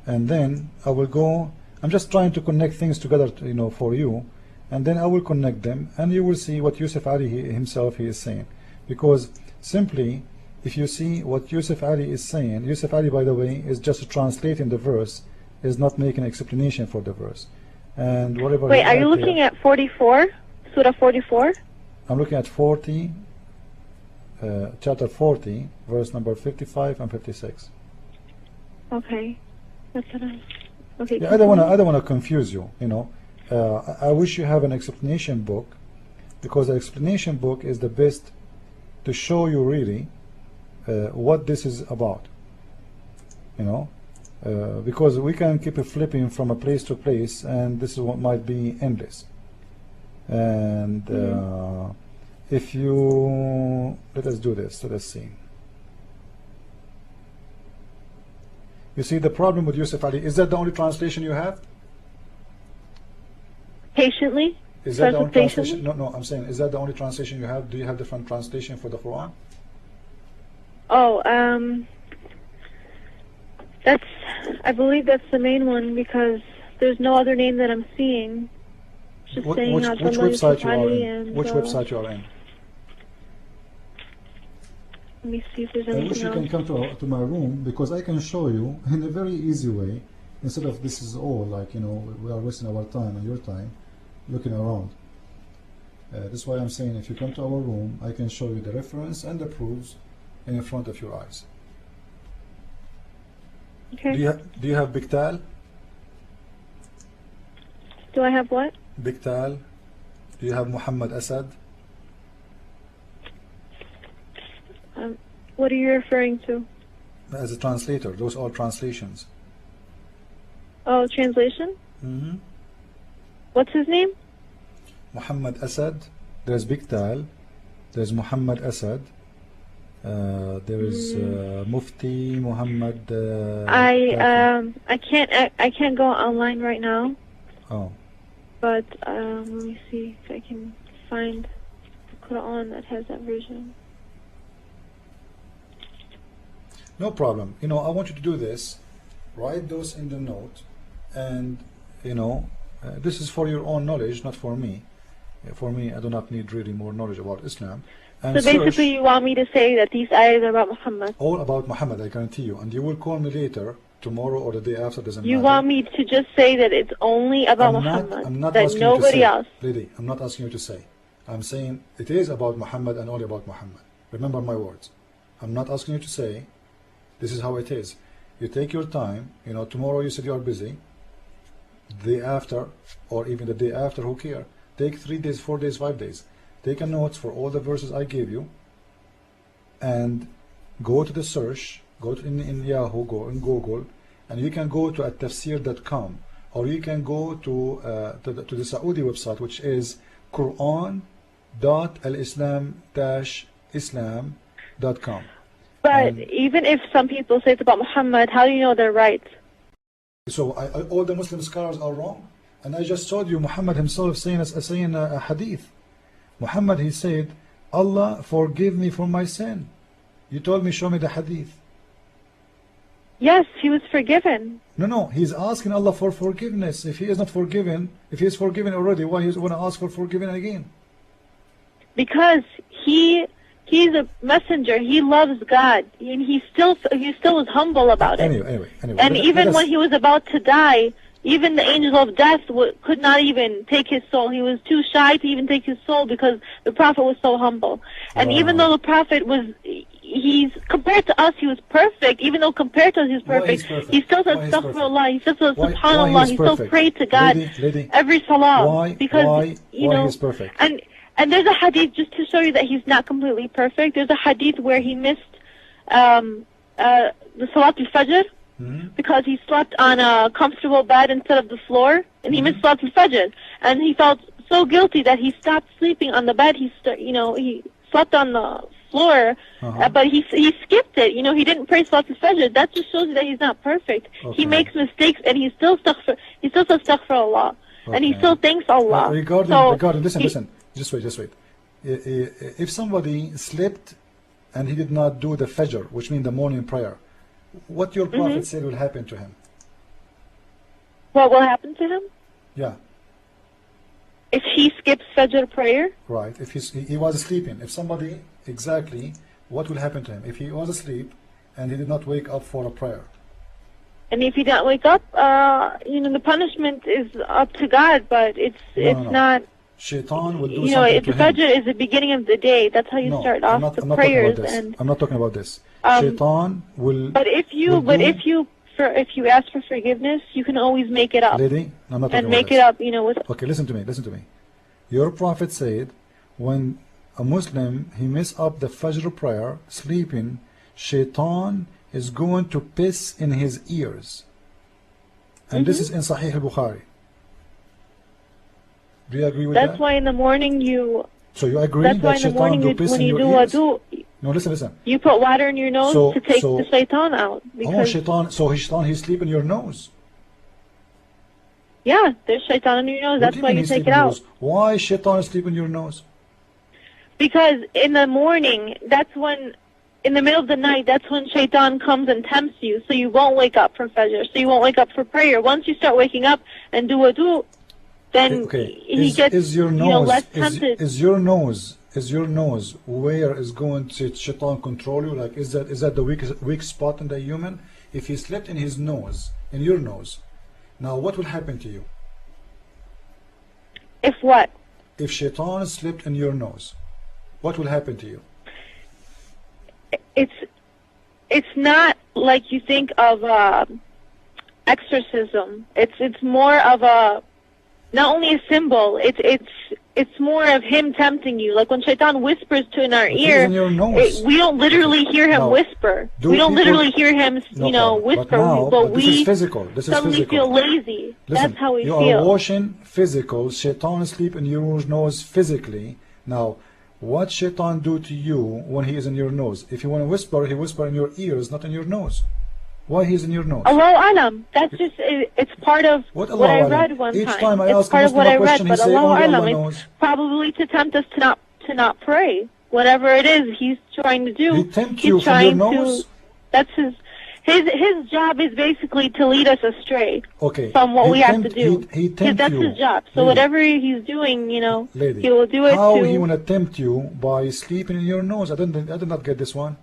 Speaker 3: And then I will go, I'm just trying to connect things together, for you, and then I will connect them, and you will see what Yusuf Ali himself is saying. Because simply, if you see what Yusuf Ali is saying, Yusuf Ali, by the way, is just translating the verse, is not making explanation for the verse. And whatever.
Speaker 2: Wait, are you looking at 44? Surah 44?
Speaker 3: I'm looking at 40, chapter 40, verse number 55 and 56.
Speaker 2: Okay. That's what okay.
Speaker 3: Yeah, I don't want to confuse you. I wish you have an explanation book, because the explanation book is the best to show you really what this is about. Because we can keep flipping from a place to place, and this is what might be endless. And if you let us do this, let us see. You see the problem with Yusuf Ali, is that the only translation you have?
Speaker 2: Patiently?
Speaker 3: Is that the only
Speaker 2: Patiently?
Speaker 3: translation? No, I'm saying, is that the only translation you have? Do you have different translation for the Quran?
Speaker 2: Oh, I believe that's the main one, because there's no other name that I'm seeing. It's just saying
Speaker 3: Which
Speaker 2: Abdullah
Speaker 3: website
Speaker 2: Yusuf
Speaker 3: you are
Speaker 2: Ali
Speaker 3: in?
Speaker 2: and,
Speaker 3: Which website you are in?
Speaker 2: Let me see if there's
Speaker 1: I wish
Speaker 2: anything
Speaker 1: you can
Speaker 2: else.
Speaker 1: come to my room, because I can show you in a very easy way, instead of this is all like, we are wasting our time and your time looking around. That's why I'm saying, if you come to our room, I can show you the reference and the proofs in front of your eyes.
Speaker 2: Okay.
Speaker 3: Do you have Biktal?
Speaker 2: Do I have what?
Speaker 3: Biktal? Do you have Muhammad Asad?
Speaker 2: What are you referring to?
Speaker 3: As a translator, those are translations.
Speaker 2: Oh, translation?
Speaker 3: Mm-hmm.
Speaker 2: What's his name?
Speaker 3: Muhammad Asad. There's Biktal. There's Muhammad Asad. There is Mufti Muhammad.
Speaker 2: I can't go online right now.
Speaker 3: Oh.
Speaker 2: But let me see if I can find the Quran that has that version.
Speaker 3: No problem. I want you to do this. Write those in the note, and this is for your own knowledge, not for me. For me, I do not need really more knowledge about Islam. And
Speaker 2: So basically, you want me to say that these ayahs are about Muhammad?
Speaker 3: All about Muhammad, I guarantee you. And you will call me later, tomorrow or the day after, doesn't
Speaker 2: You
Speaker 3: matter.
Speaker 2: want me to just say that it's only about Muhammad,
Speaker 3: I'm not
Speaker 2: that
Speaker 3: asking you to
Speaker 2: nobody
Speaker 3: say.
Speaker 2: else?
Speaker 3: Lady, I'm not asking you to say. I'm saying it is about Muhammad and only about Muhammad. Remember my words. I'm not asking you to say this is how it is. You take your time. Tomorrow you said you are busy. The day after, or even the day after, who cares? Take 3 days, 4 days, 5 days. Take a notes for all the verses I gave you, and go to the search. Go to in Yahoo, go in Google, and you can go to atafsir.com, or you can go to the Saudi website, which is Quran.alislam-islam.com.
Speaker 2: But even if some people say it's about Muhammad, how do you know they're right?
Speaker 3: So all the Muslim scholars are wrong, and I just told you Muhammad himself saying a hadith. Muhammad, he said, "Allah forgive me for my sin." You told me, show me the hadith.
Speaker 2: Yes, he was forgiven.
Speaker 3: No, he's asking Allah for forgiveness. If he is not forgiven, if he is forgiven already, why he's going to ask for forgiveness again?
Speaker 2: Because he's a messenger. He loves God, and he still was humble about it.
Speaker 3: Anyway.
Speaker 2: And even when he was about to die, even the angel of death could not even take his soul. He was too shy to even take his soul because the Prophet was so humble. And even though the Prophet he's compared to us, he was perfect. Even though compared to us, he was perfect. He still said Astaghfirullah. He still said Subhanallah. He still prayed to God every salah. Because
Speaker 3: he's perfect?
Speaker 2: And there's a hadith, just to show you that he's not completely perfect. There's a hadith where he missed the Salat al-Fajr because he slept on a comfortable bed instead of the floor, and he missed Salat al-Fajr. And he felt so guilty that he stopped sleeping on the bed. He slept on the floor, but he skipped it. He didn't pray Salat al-Fajr. That just shows you that he's not perfect.
Speaker 3: Okay.
Speaker 2: He makes mistakes, and he still says Astaghfirullah.
Speaker 3: Okay.
Speaker 2: And he still thanks Allah.
Speaker 3: Regarding, listen. Just wait. If somebody slept and he did not do the Fajr, which means the morning prayer, what your Prophet said will happen to him?
Speaker 2: What will happen to him?
Speaker 3: Yeah.
Speaker 2: If he skips Fajr prayer?
Speaker 3: Right. If he was sleeping. If somebody, exactly, what will happen to him? If he was asleep and he did not wake up for a prayer.
Speaker 2: And if he didn't wake up, the punishment is up to God, but it's not...
Speaker 3: Shaitan will do something to him.
Speaker 2: Fajr is the beginning of the day. That's how you start off the prayers.
Speaker 3: I'm not talking about this. Shaitan will.
Speaker 2: But if you ask for forgiveness, you can always make it up.
Speaker 3: Lady, I'm not talking
Speaker 2: and
Speaker 3: about
Speaker 2: make
Speaker 3: this.
Speaker 2: it up, with.
Speaker 3: Okay, listen to me. Your Prophet said, when a Muslim he mess up the Fajr prayer, sleeping, Shaitan is going to piss in his ears, and this is in Sahih al-Bukhari. Do you agree with that?
Speaker 2: That's why in the morning you...
Speaker 3: So you agree
Speaker 2: that
Speaker 3: Shaitan do piss in your ears? No, listen.
Speaker 2: You put water in your nose to take the Shaitan out. Because
Speaker 3: Shaitan he sleep in your nose?
Speaker 2: Yeah, there's Shaitan in your nose. That's why you take it out.
Speaker 3: Why Shaitan sleep in your nose?
Speaker 2: Because in the morning, in the middle of the night, that's when Shaitan comes and tempts you, so you won't wake up for Fajr, so you won't wake up for prayer. Once you start waking up and do wudu, then he gets less tempted.
Speaker 3: Is your nose where is going to Shaitan control you? Like is that the weak spot in the human? If he slept in his nose, in your nose, now what will happen to you?
Speaker 2: If what?
Speaker 3: If Shaitan slept in your nose, what will happen to you?
Speaker 2: It's not like you think of exorcism. It's more of not only a symbol. It's more of him tempting you. Like when Shaitan whispers in our ear, we don't literally hear him whisper. We don't literally hear him, whisper. But we suddenly feel lazy.
Speaker 3: Listen,
Speaker 2: that's how we feel.
Speaker 3: You are washing physical. Shaitan sleep in your nose physically. Now, what Shaitan do to you when he is in your nose? If you want to whisper, he whisper in your ears, not in your nose. Why he's in your nose?
Speaker 2: Allahu Alam. That's just, it's part of what I read one
Speaker 3: time. Each
Speaker 2: time
Speaker 3: I ask
Speaker 2: it's part of what I read, but Allahu Alam,
Speaker 3: knows.
Speaker 2: It's probably to tempt us to not pray. Whatever it is he's trying to do.
Speaker 3: He tempts you from your nose?
Speaker 2: That's his job is basically to lead us astray from what we have to do.
Speaker 3: He tempts
Speaker 2: that's his job. So whatever he's doing,
Speaker 3: Lady,
Speaker 2: he will do it
Speaker 3: how he want to tempt you by sleeping in your nose? I did not get this one.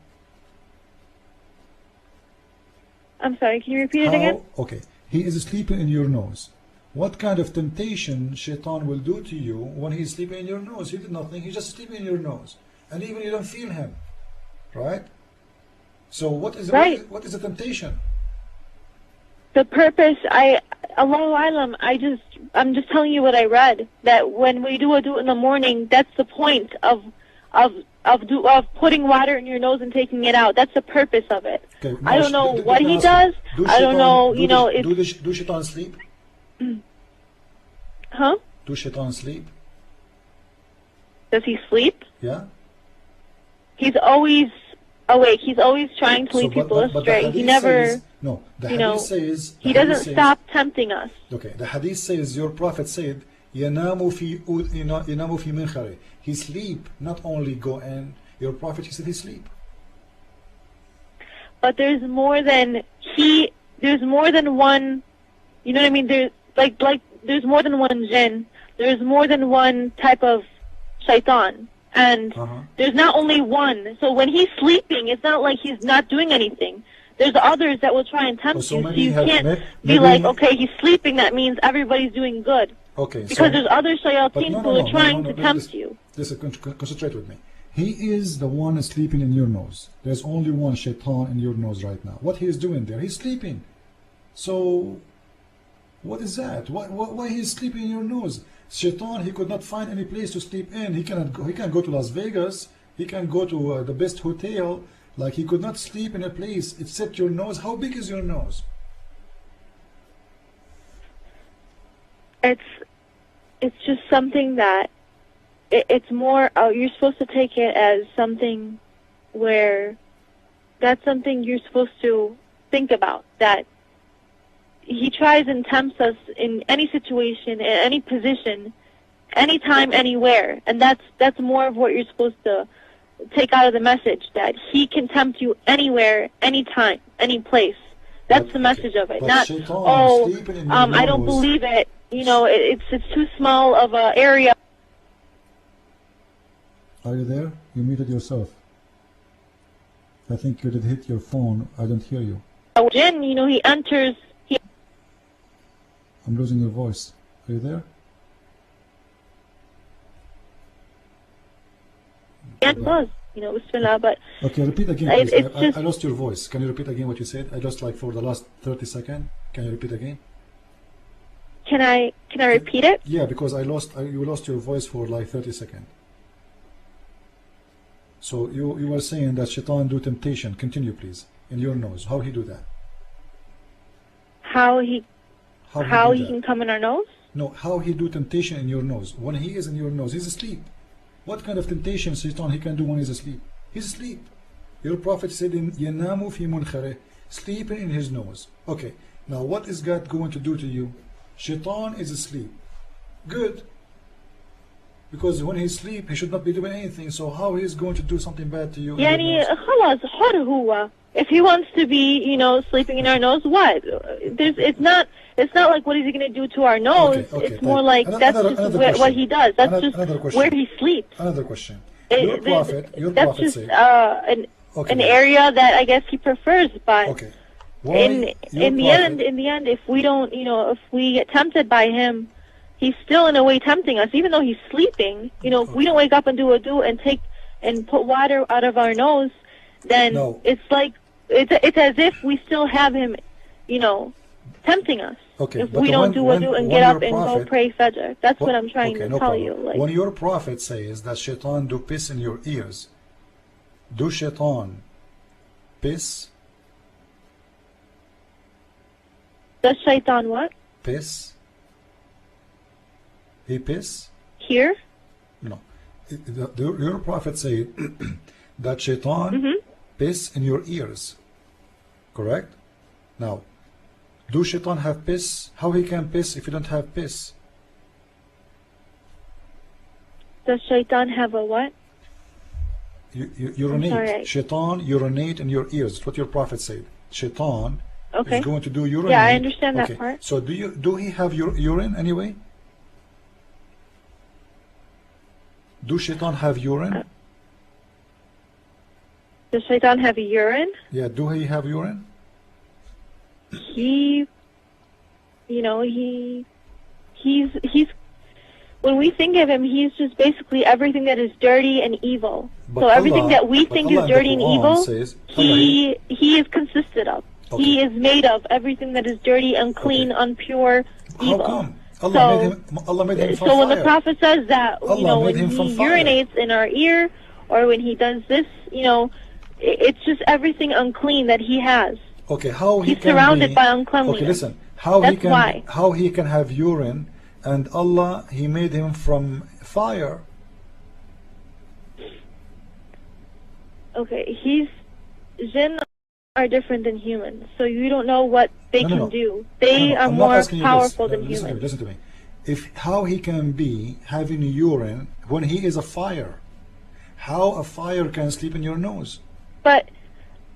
Speaker 2: I'm sorry, can you repeat it again?
Speaker 3: Okay, he is sleeping in your nose. What kind of temptation Shaitan will do to you when he's sleeping in your nose? He did nothing, he's just sleeping in your nose. And even you don't feel him. Right? So what is the temptation?
Speaker 2: The purpose, Allahu Alam, I'm just telling you what I read. That when we do wudu in the morning, that's the point of putting water in your nose and taking it out. That's the purpose of it.
Speaker 3: Okay,
Speaker 2: I don't know what he does. I don't know,
Speaker 3: Do Shaitan sleep?
Speaker 2: Huh?
Speaker 3: Do Shaitan sleep?
Speaker 2: Does he sleep?
Speaker 3: Yeah.
Speaker 2: He's always awake. He's always trying to lead people astray. He never...
Speaker 3: the hadith says...
Speaker 2: He doesn't stop tempting us.
Speaker 3: Okay, the hadith says, your Prophet said, ينام في منخره. He sleep, not only go in. Your Prophet, he said he sleep.
Speaker 2: but there's more than there's more than one, you know what I mean? There's like there's more than one jinn. There's more than one type of shaitan. And there's not only one. So when he's sleeping, it's not like he's not doing anything. There's others that will try and tempt you. So you can't be like, okay, he's sleeping, that means everybody's doing good.
Speaker 3: Okay.
Speaker 2: Because there's other shayateen who are trying to tempt you.
Speaker 3: Listen, concentrate with me. He is the one sleeping in your nose. There's only one shaitan in your nose right now. What he is doing there? He's sleeping. So, what is that? Why he's sleeping in your nose? Shaitan, he could not find any place to sleep in. He can't go to Las Vegas. He can go to the best hotel. Like, he could not sleep in a place except your nose. How big is your nose?
Speaker 2: It's just something that it's more. You're supposed to take it as something where that's something you're supposed to think about. That he tries and tempts us in any situation, in any position, anytime, anywhere, and that's more of what you're supposed to take out of the message. That he can tempt you anywhere, anytime, any place. That's the message of it. Not I don't believe it. You know, it's too small of an area.
Speaker 1: Are you there? You muted yourself. I think you did hit your phone. I don't hear you.
Speaker 2: Jinn, you know, he enters.
Speaker 1: I'm losing your voice. Are you there?
Speaker 2: It was, you know, bismillah, but...
Speaker 1: Okay, repeat again, please. I lost your voice. Can you repeat again what you said? I lost, like, for the last 30 seconds. Can you repeat again?
Speaker 2: Can I repeat it?
Speaker 1: Yeah, because you lost your voice for like 30 seconds. So you were saying that shaitan do temptation. Continue, please. In your nose. How he do that?
Speaker 2: How he can come in our nose?
Speaker 1: No, how he do temptation in your nose. When he is in your nose, he's asleep. What kind of temptation shaitan he can do when he's asleep? He's asleep. Your Prophet said in Yanamu fi munkhare, sleeping in his nose. Okay, now what is God going to do to you? Shaitan is asleep. Good. Because when he's asleep, he should not be doing anything. So how he is going to do something bad to you?
Speaker 2: Yani, khalas, hur huwa. If he wants to be, you know, sleeping in our nose, what? It's not like what is he going to do to our nose. Okay, it's more like that's just what he does. That's just where he sleeps.
Speaker 1: Another question. Your prophet
Speaker 2: just
Speaker 1: said,
Speaker 2: an area that I guess he prefers, but
Speaker 1: okay.
Speaker 2: In the end, if we don't, you know, if we get tempted by him, he's still in a way tempting us, even though he's sleeping. You know, if we don't wake up and do wudu and put water out of our nose, then it's like it's as if we still have him, you know, tempting us.
Speaker 1: Okay,
Speaker 2: if we don't do wudu and get up and go pray fajr. That's what I'm trying to tell you. Like,
Speaker 1: when your prophet says that shaitan do piss in your ears, do shaitan piss?
Speaker 2: Does shaitan what?
Speaker 1: Piss? He piss?
Speaker 2: Here?
Speaker 1: No. Your prophet said that shaitan piss in your ears. Correct? Now, do shaitan have piss? How he can piss if you don't have piss?
Speaker 2: Does shaitan have a what?
Speaker 1: Urinate. Shaitan urinate in your ears. That's what your prophet said. Shaitan is going to do urine.
Speaker 2: Yeah, I understand that part.
Speaker 1: So do he have urine anyway? Do shaitan have urine?
Speaker 2: Does shaitan have urine?
Speaker 1: Yeah, do he have urine?
Speaker 2: He, you know, he's when we think of him, he's just basically everything that is dirty and evil.
Speaker 1: But
Speaker 2: so everything that we think is dirty and evil, he is consisted of. Okay. He is made of everything that is dirty, unclean, impure, evil.
Speaker 1: How come? Allah made him from fire.
Speaker 2: So when the Prophet says that, you know, when he urinates in our ear, or when he does this, you know, it's just everything unclean that he has.
Speaker 1: Okay, how
Speaker 2: he's surrounded by uncleanliness.
Speaker 1: Okay, listen. How he can have urine, and Allah He made him from fire.
Speaker 2: Okay, jinn are different than humans, so you don't know what they can do. They are more powerful than humans.
Speaker 1: Listen to me. How he can be having urine when he is a fire? How a fire can sleep in your nose?
Speaker 2: But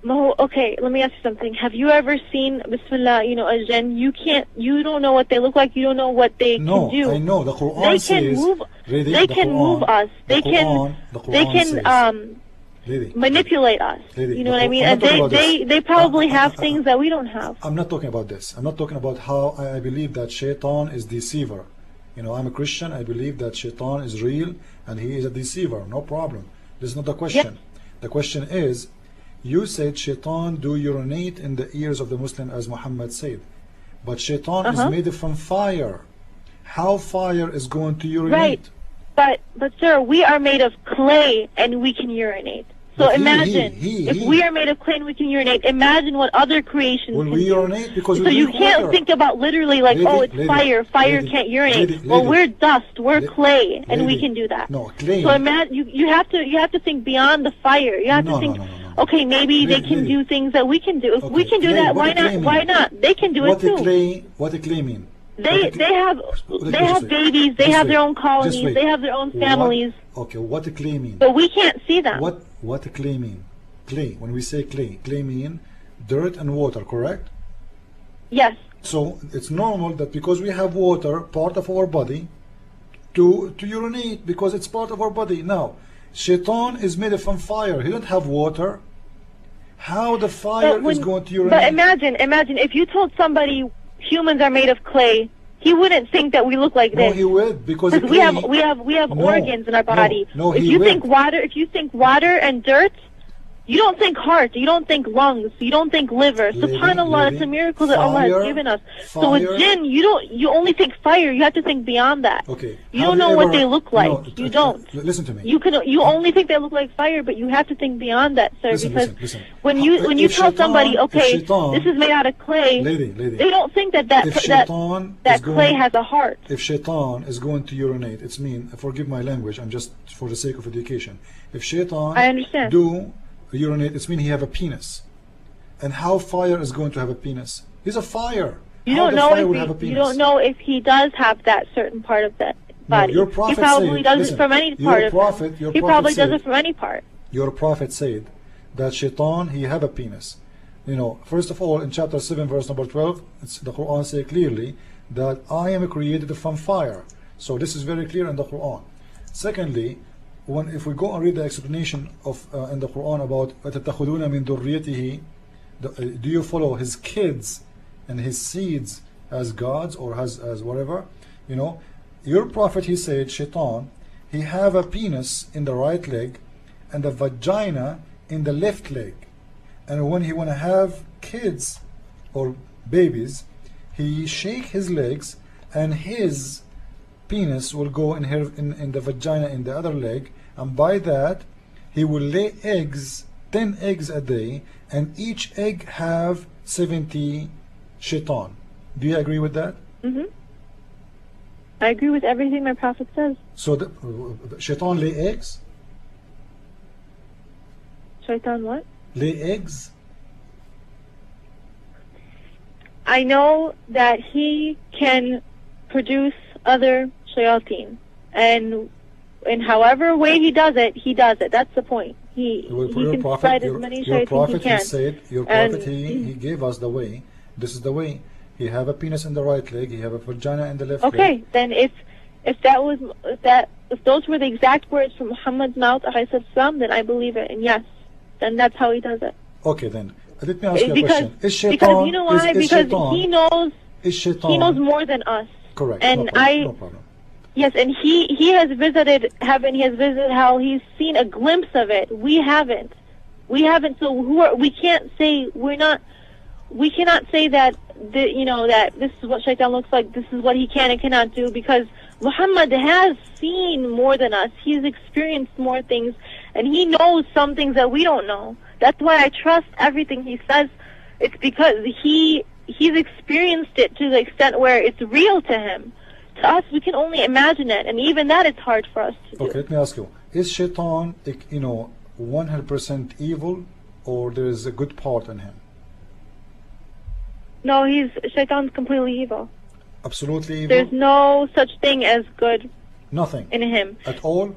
Speaker 2: Okay, let me ask you something. Have you ever seen, Bismillah, a jinn? You don't know what they look like. You don't know what they
Speaker 3: No,
Speaker 2: can do.
Speaker 3: I know. The Quran
Speaker 2: They
Speaker 3: says.
Speaker 2: can move.
Speaker 3: Really,
Speaker 2: They
Speaker 3: the
Speaker 2: can
Speaker 3: Quran,
Speaker 2: move us.
Speaker 3: the
Speaker 2: They
Speaker 3: Quran, the
Speaker 2: can. They
Speaker 3: Quran
Speaker 2: can.
Speaker 3: says, Lady,
Speaker 2: Manipulate us.
Speaker 3: Lady,
Speaker 2: You know what I mean?
Speaker 3: I'm
Speaker 2: And
Speaker 3: not talking about this.
Speaker 2: they probably have things that we don't have.
Speaker 3: I'm not talking about this. I'm not talking about how I believe that Shaitan is deceiver. I'm a Christian. I believe that Shaitan is real and he is a deceiver. No problem. This is not the question. The question is, you said Shaitan do urinate in the ears of the Muslim, as Muhammad said. But Shaitan is made from fire. How fire is going to urinate?
Speaker 2: Right. But sir, we are made of clay and we can urinate. So imagine, if we are made of clay and we can urinate, imagine what other creations
Speaker 3: will
Speaker 2: can
Speaker 3: we
Speaker 2: do.
Speaker 3: urinate? Because
Speaker 2: so you can't think about literally like, it's fire. Fire can't urinate. Well, we're dust. We're clay, and we can do that.
Speaker 3: No, clay.
Speaker 2: So imagine you have to think beyond the fire. You have to think.
Speaker 3: No.
Speaker 2: Okay, maybe they can do things that we can do. If we can do that, why not? Why not? They can do it too.
Speaker 3: What the clay mean?
Speaker 2: They have babies. They have their own colonies. They have their own families.
Speaker 3: Okay, what the clay mean?
Speaker 2: But we can't see them.
Speaker 3: What the clay mean? Clay. When we say clay mean dirt and water, correct?
Speaker 2: Yes.
Speaker 3: So it's normal that because we have water, part of our body, to urinate because it's part of our body. Now, Shaitan is made from fire. He don't have water. How the fire is going to urinate?
Speaker 2: But imagine if you told somebody humans are made of clay, he wouldn't think that we look like this.
Speaker 3: No, he would, because
Speaker 2: we have organs in our body.
Speaker 3: No,
Speaker 2: if you think water and dirt, you don't think heart, you don't think lungs, you don't think liver. SubhanAllah, it's a miracle that Allah has given us. So with jinn, you only think fire. You have to think beyond that.
Speaker 3: Okay.
Speaker 2: You don't know what they look like.
Speaker 3: No,
Speaker 2: you don't.
Speaker 3: Listen to me.
Speaker 2: You only think they look like fire, but you have to think beyond that, sir.
Speaker 3: Listen.
Speaker 2: When you tell somebody, okay, this is made out of clay,
Speaker 3: lady,
Speaker 2: they don't think that clay has a heart.
Speaker 3: If Shaitan is going to urinate, it's mean. Forgive my language. I'm just for the sake of education. If Shaitan
Speaker 2: I understand.
Speaker 3: Urinate, it's mean he have a penis. And how fire is going to have a penis? He's a fire.
Speaker 2: You don't know if he does have that certain part of that body.
Speaker 3: No, your prophet
Speaker 2: he probably does it from any part of it. He probably does it from any part.
Speaker 3: Your prophet said that Shaitan, he have a penis. First of all, in chapter 7, verse number 12, the Quran say clearly that I am created from fire. So this is very clear in the Quran. Secondly, if we go and read the explanation of in the Quran about وَتَتَّخُذُونَ مِن ذُرِّيَّتِهِ, do you follow his kids and his seeds as gods or as whatever? Your prophet, he said, Shaitan, he have a penis in the right leg and a vagina in the left leg. And when he want to have kids or babies, he shake his legs and his penis will go in the vagina in the other leg, and by that he will lay eggs, 10 eggs a day, and each egg have 70 shaitan. Do you agree with that?
Speaker 2: I agree with everything my prophet says.
Speaker 3: So the shaitan lay eggs?
Speaker 2: Shaitan what?
Speaker 3: Lay eggs?
Speaker 2: I know that he can produce other shayateen, and in however way he does it. That's the point. He can spread as many shayateen as he can.
Speaker 3: Your prophet, he gave us the way. This is the way. He have a penis in the right leg. He have a vagina in the left leg.
Speaker 2: Okay, then if those were the exact words from Muhammad's mouth, then I believe it, and yes, then that's how he does it.
Speaker 3: Okay, then let me ask you a question. Is Shaitan,
Speaker 2: because you know why? Because he knows.
Speaker 3: Is Shaitan,
Speaker 2: he knows more than us.
Speaker 3: Correct.
Speaker 2: And
Speaker 3: no problem.
Speaker 2: Yes, and he has visited heaven. He has visited hell. He's seen a glimpse of it. We haven't. So we can't say we're not. We cannot say that that this is what Shaitan looks like. This is what he can and cannot do, because Muhammad has seen more than us. He's experienced more things, and he knows some things that we don't know. That's why I trust everything he says. It's because he's experienced it to the extent where it's real to him. To us, we can only imagine it, and even that it's hard for us to do.
Speaker 3: Okay, let me ask you: is Shaitan, 100% evil, or there is a good part in him?
Speaker 2: No, Shaitan's completely evil.
Speaker 3: Absolutely evil.
Speaker 2: There's no such thing as good.
Speaker 3: Nothing.
Speaker 2: In him.
Speaker 3: At all?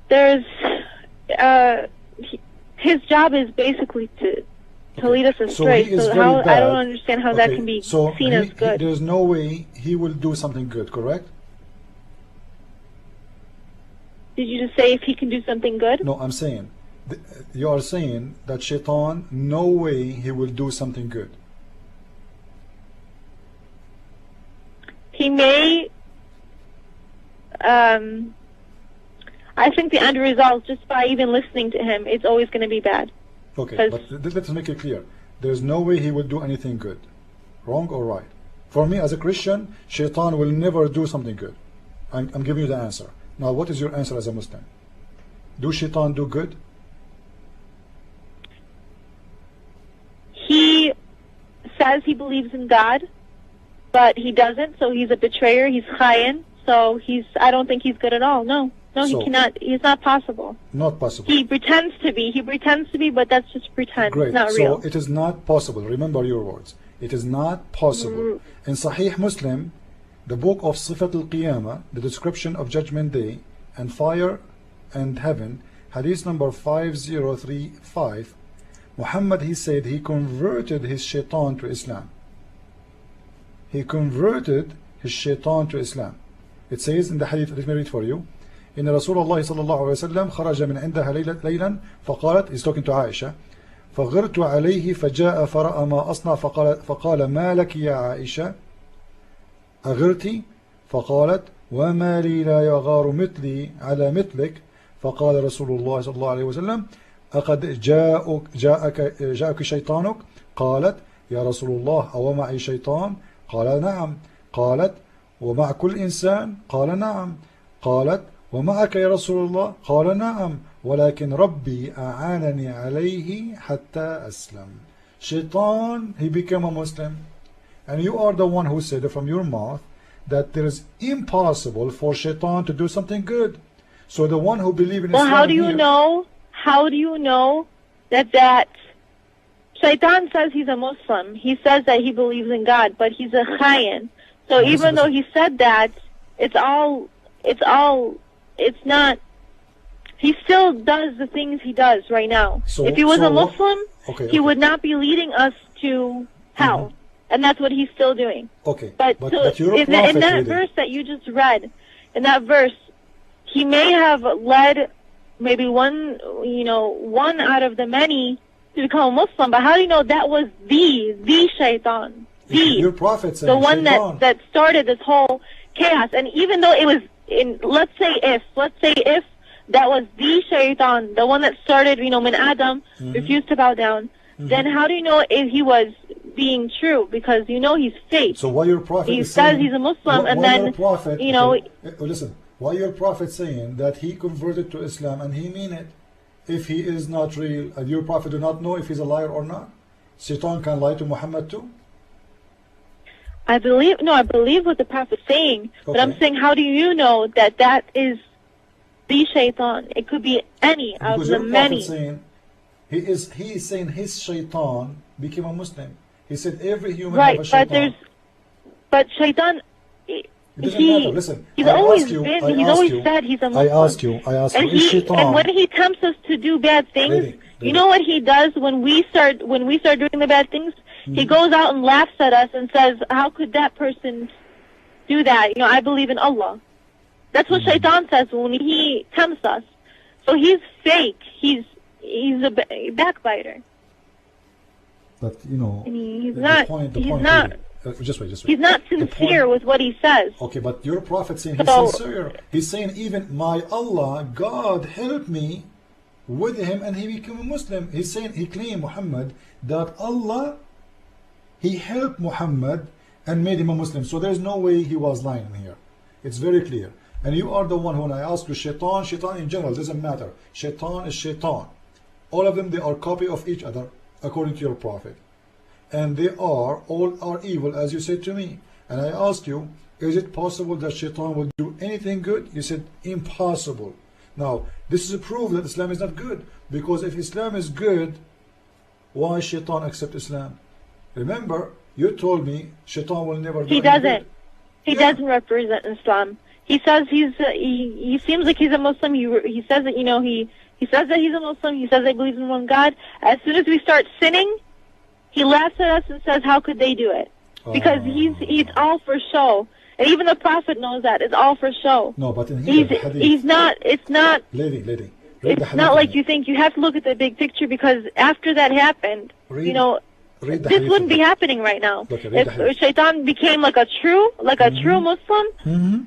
Speaker 2: there's his job is basically to lead us astray.
Speaker 3: he is
Speaker 2: So
Speaker 3: very
Speaker 2: how
Speaker 3: bad.
Speaker 2: I don't understand how that can be seen as good.
Speaker 3: There's no way he will do something good, correct?
Speaker 2: Did you just say if he can do something good?
Speaker 3: No, I'm saying you are saying that Shaitan, no way he will do something good.
Speaker 2: He may. I think the end result, just by even listening to him, it's always going to be bad.
Speaker 3: Okay, but let's make it clear. There's no way he will do anything good. Wrong or right? For me, as a Christian, Shaitan will never do something good. I'm giving you the answer. Now, what is your answer as a Muslim? Do Shaitan do good?
Speaker 2: He says he believes in God, but he doesn't, so he's a betrayer, he's khayan, so I don't think he's good at all. No, he cannot, it's not possible.
Speaker 3: Not possible.
Speaker 2: He pretends to be, but that's just pretend.
Speaker 3: Great.
Speaker 2: It's not real.
Speaker 3: So it is not possible. Remember your words. It is not possible. In Sahih Muslim, the book of Sifat al-Qiyamah, the description of Judgment Day and fire and heaven, hadith number 5035, Muhammad, he said he converted his shaitan to Islam. He converted his shaitan to Islam. It says in the hadith, let me read for you. إن رسول الله صلى الله عليه وسلم خرج من عندها ليلا فقالت, he's talking to Aisha, فغرت عليه فجاء فرأى ما أصنع فقال ما لك يا عائشة أغرتي فقالت وما لي لا يغار مثلي على مثلك فقال رسول الله صلى الله عليه وسلم أقد جاءك شيطانك قالت يا رسول الله أو معي شيطان قال نعم قالت ومع كل إنسان قال نعم قالت ومعك يا رسول الله قال نعم ولكن ربي أعانني عليه حتى أسلم. Shaitan, he became a Muslim, and you are the one who said from your mouth that there is impossible for Shaitan to do something good. So the one who believes in Islam,
Speaker 2: how do you know? How do you know that Shaitan says he's a Muslim? He says that he believes in God, but he's a khayan. So even though he said that, it's not. He still does the things he does right now.
Speaker 3: So,
Speaker 2: if he was a Muslim, he would not be leading us to hell, and that's what he's still doing.
Speaker 3: Okay,
Speaker 2: but
Speaker 3: you're a
Speaker 2: in
Speaker 3: prophet,
Speaker 2: that
Speaker 3: really.
Speaker 2: verse that you just read, in that verse, he may have led maybe one out of the many to become a Muslim. But how do you know that was the Shaitan,
Speaker 3: your prophet saying
Speaker 2: the one
Speaker 3: Shaitan.
Speaker 2: that started this whole chaos? And even though it was let's say if that was the Shaitan, the one that started, min Adam refused to bow down, then how do you know if he was being true? Because he's fake.
Speaker 3: So why your prophet
Speaker 2: he
Speaker 3: is
Speaker 2: says
Speaker 3: saying,
Speaker 2: he's a Muslim, and
Speaker 3: why
Speaker 2: then
Speaker 3: your prophet,
Speaker 2: listen.
Speaker 3: Why your prophet saying that he converted to Islam and he mean it? If he is not real, and your prophet do not know if he's a liar or not, Shaitan can lie to Muhammad too.
Speaker 2: I believe what the prophet's saying, but I'm saying, how do you know that is the Shaitan? It could be any of the many.
Speaker 3: Saying, he is saying his Shaitan became a Muslim. He said every human
Speaker 2: right,
Speaker 3: have a Shaitan.
Speaker 2: But Shaitan,
Speaker 3: it doesn't matter. Listen,
Speaker 2: he's always said he's a Muslim.
Speaker 3: I asked you,
Speaker 2: and when he tempts us to do bad things, you know what he does when we start doing the bad things? He goes out and laughs at us and says, how could that person do that? I believe in Allah. That's what Shaitan says when he tempts us. So he's fake. He's a backbiter.
Speaker 3: But
Speaker 2: he's not.
Speaker 3: Just wait.
Speaker 2: He's not sincere with what he says.
Speaker 3: Okay, but your prophet saying he's sincere. He's saying even my Allah, God helped me with him and he became a Muslim. He's saying, he claimed Muhammad that Allah, he helped Muhammad and made him a Muslim. So there's no way he was lying here. It's very clear. And you are the one, when I ask you, Shaitan in general, doesn't matter. Shaitan is Shaitan. All of them, they are copy of each other, according to your prophet. And they all are evil, as you said to me. And I asked you, is it possible that Shaitan will do anything good? You said, impossible. Now, this is a proof that Islam is not good. Because if Islam is good, why Shaitan accept Islam? Remember, you told me Shaitan will never do anything good.
Speaker 2: He doesn't represent Islam. he says he seems like he's a Muslim. He says that he says that he's a Muslim. He says that he believes in one God. As soon as we start sinning, he laughs at us and says, "How could they do it?" Because he's all for show, and even the Prophet knows that it's all for show.
Speaker 3: No, but in here,
Speaker 2: he's not. It's not.
Speaker 3: Lady.
Speaker 2: It's not like you think. You have to look at the big picture, because after that happened, this wouldn't be happening right now. If Shaitan became like a true Muslim,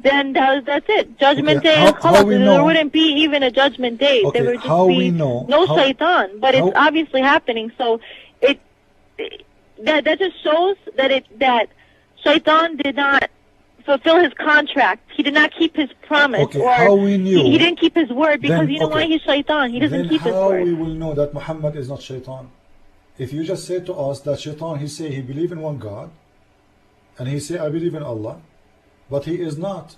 Speaker 2: then that's it. Judgment Day and Qadr, there wouldn't be even a Judgment Day. There would just be no Shaitan. But it's obviously happening. So that just shows that Shaitan did not fulfill his contract. He did not keep his promise.
Speaker 3: Okay, how we knew?
Speaker 2: He didn't keep his word, because you know why? He's Shaitan. He doesn't keep his word.
Speaker 3: How we will know that Muhammad is not Shaitan? If you just say to us that Shaitan, he say he believe in one God, and he say I believe in Allah, but he is not.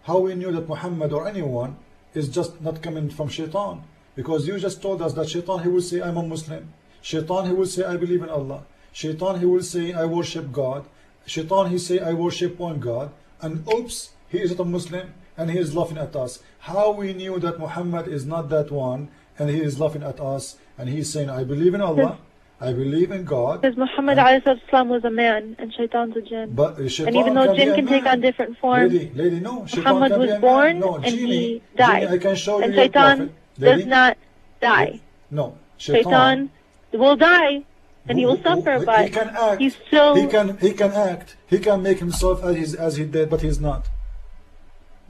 Speaker 3: How we knew that Muhammad or anyone is just not coming from Shaitan? Because you just told us that Shaitan, he will say I'm a Muslim. Shaitan, he will say I believe in Allah. Shaitan, he will say I worship God. Shaitan, he say I worship one God. And oops, he is not a Muslim, and he is laughing at us. How we knew that Muhammad is not that one, and he is laughing at us, and he is saying I believe in Allah, I believe in God.
Speaker 2: Because Muhammad ﷺ was a man, and Shaitan's a jinn.
Speaker 3: But Shaitan,
Speaker 2: and even though jinn can take on different forms,
Speaker 3: lady, no,
Speaker 2: Muhammad was born and he died.
Speaker 3: I can show
Speaker 2: and
Speaker 3: you
Speaker 2: Shaitan does not die.
Speaker 3: No,
Speaker 2: Shaitan will die, and he will suffer, but
Speaker 3: he can act.
Speaker 2: He's still.
Speaker 3: He can act. He can make himself as he did, but he's not.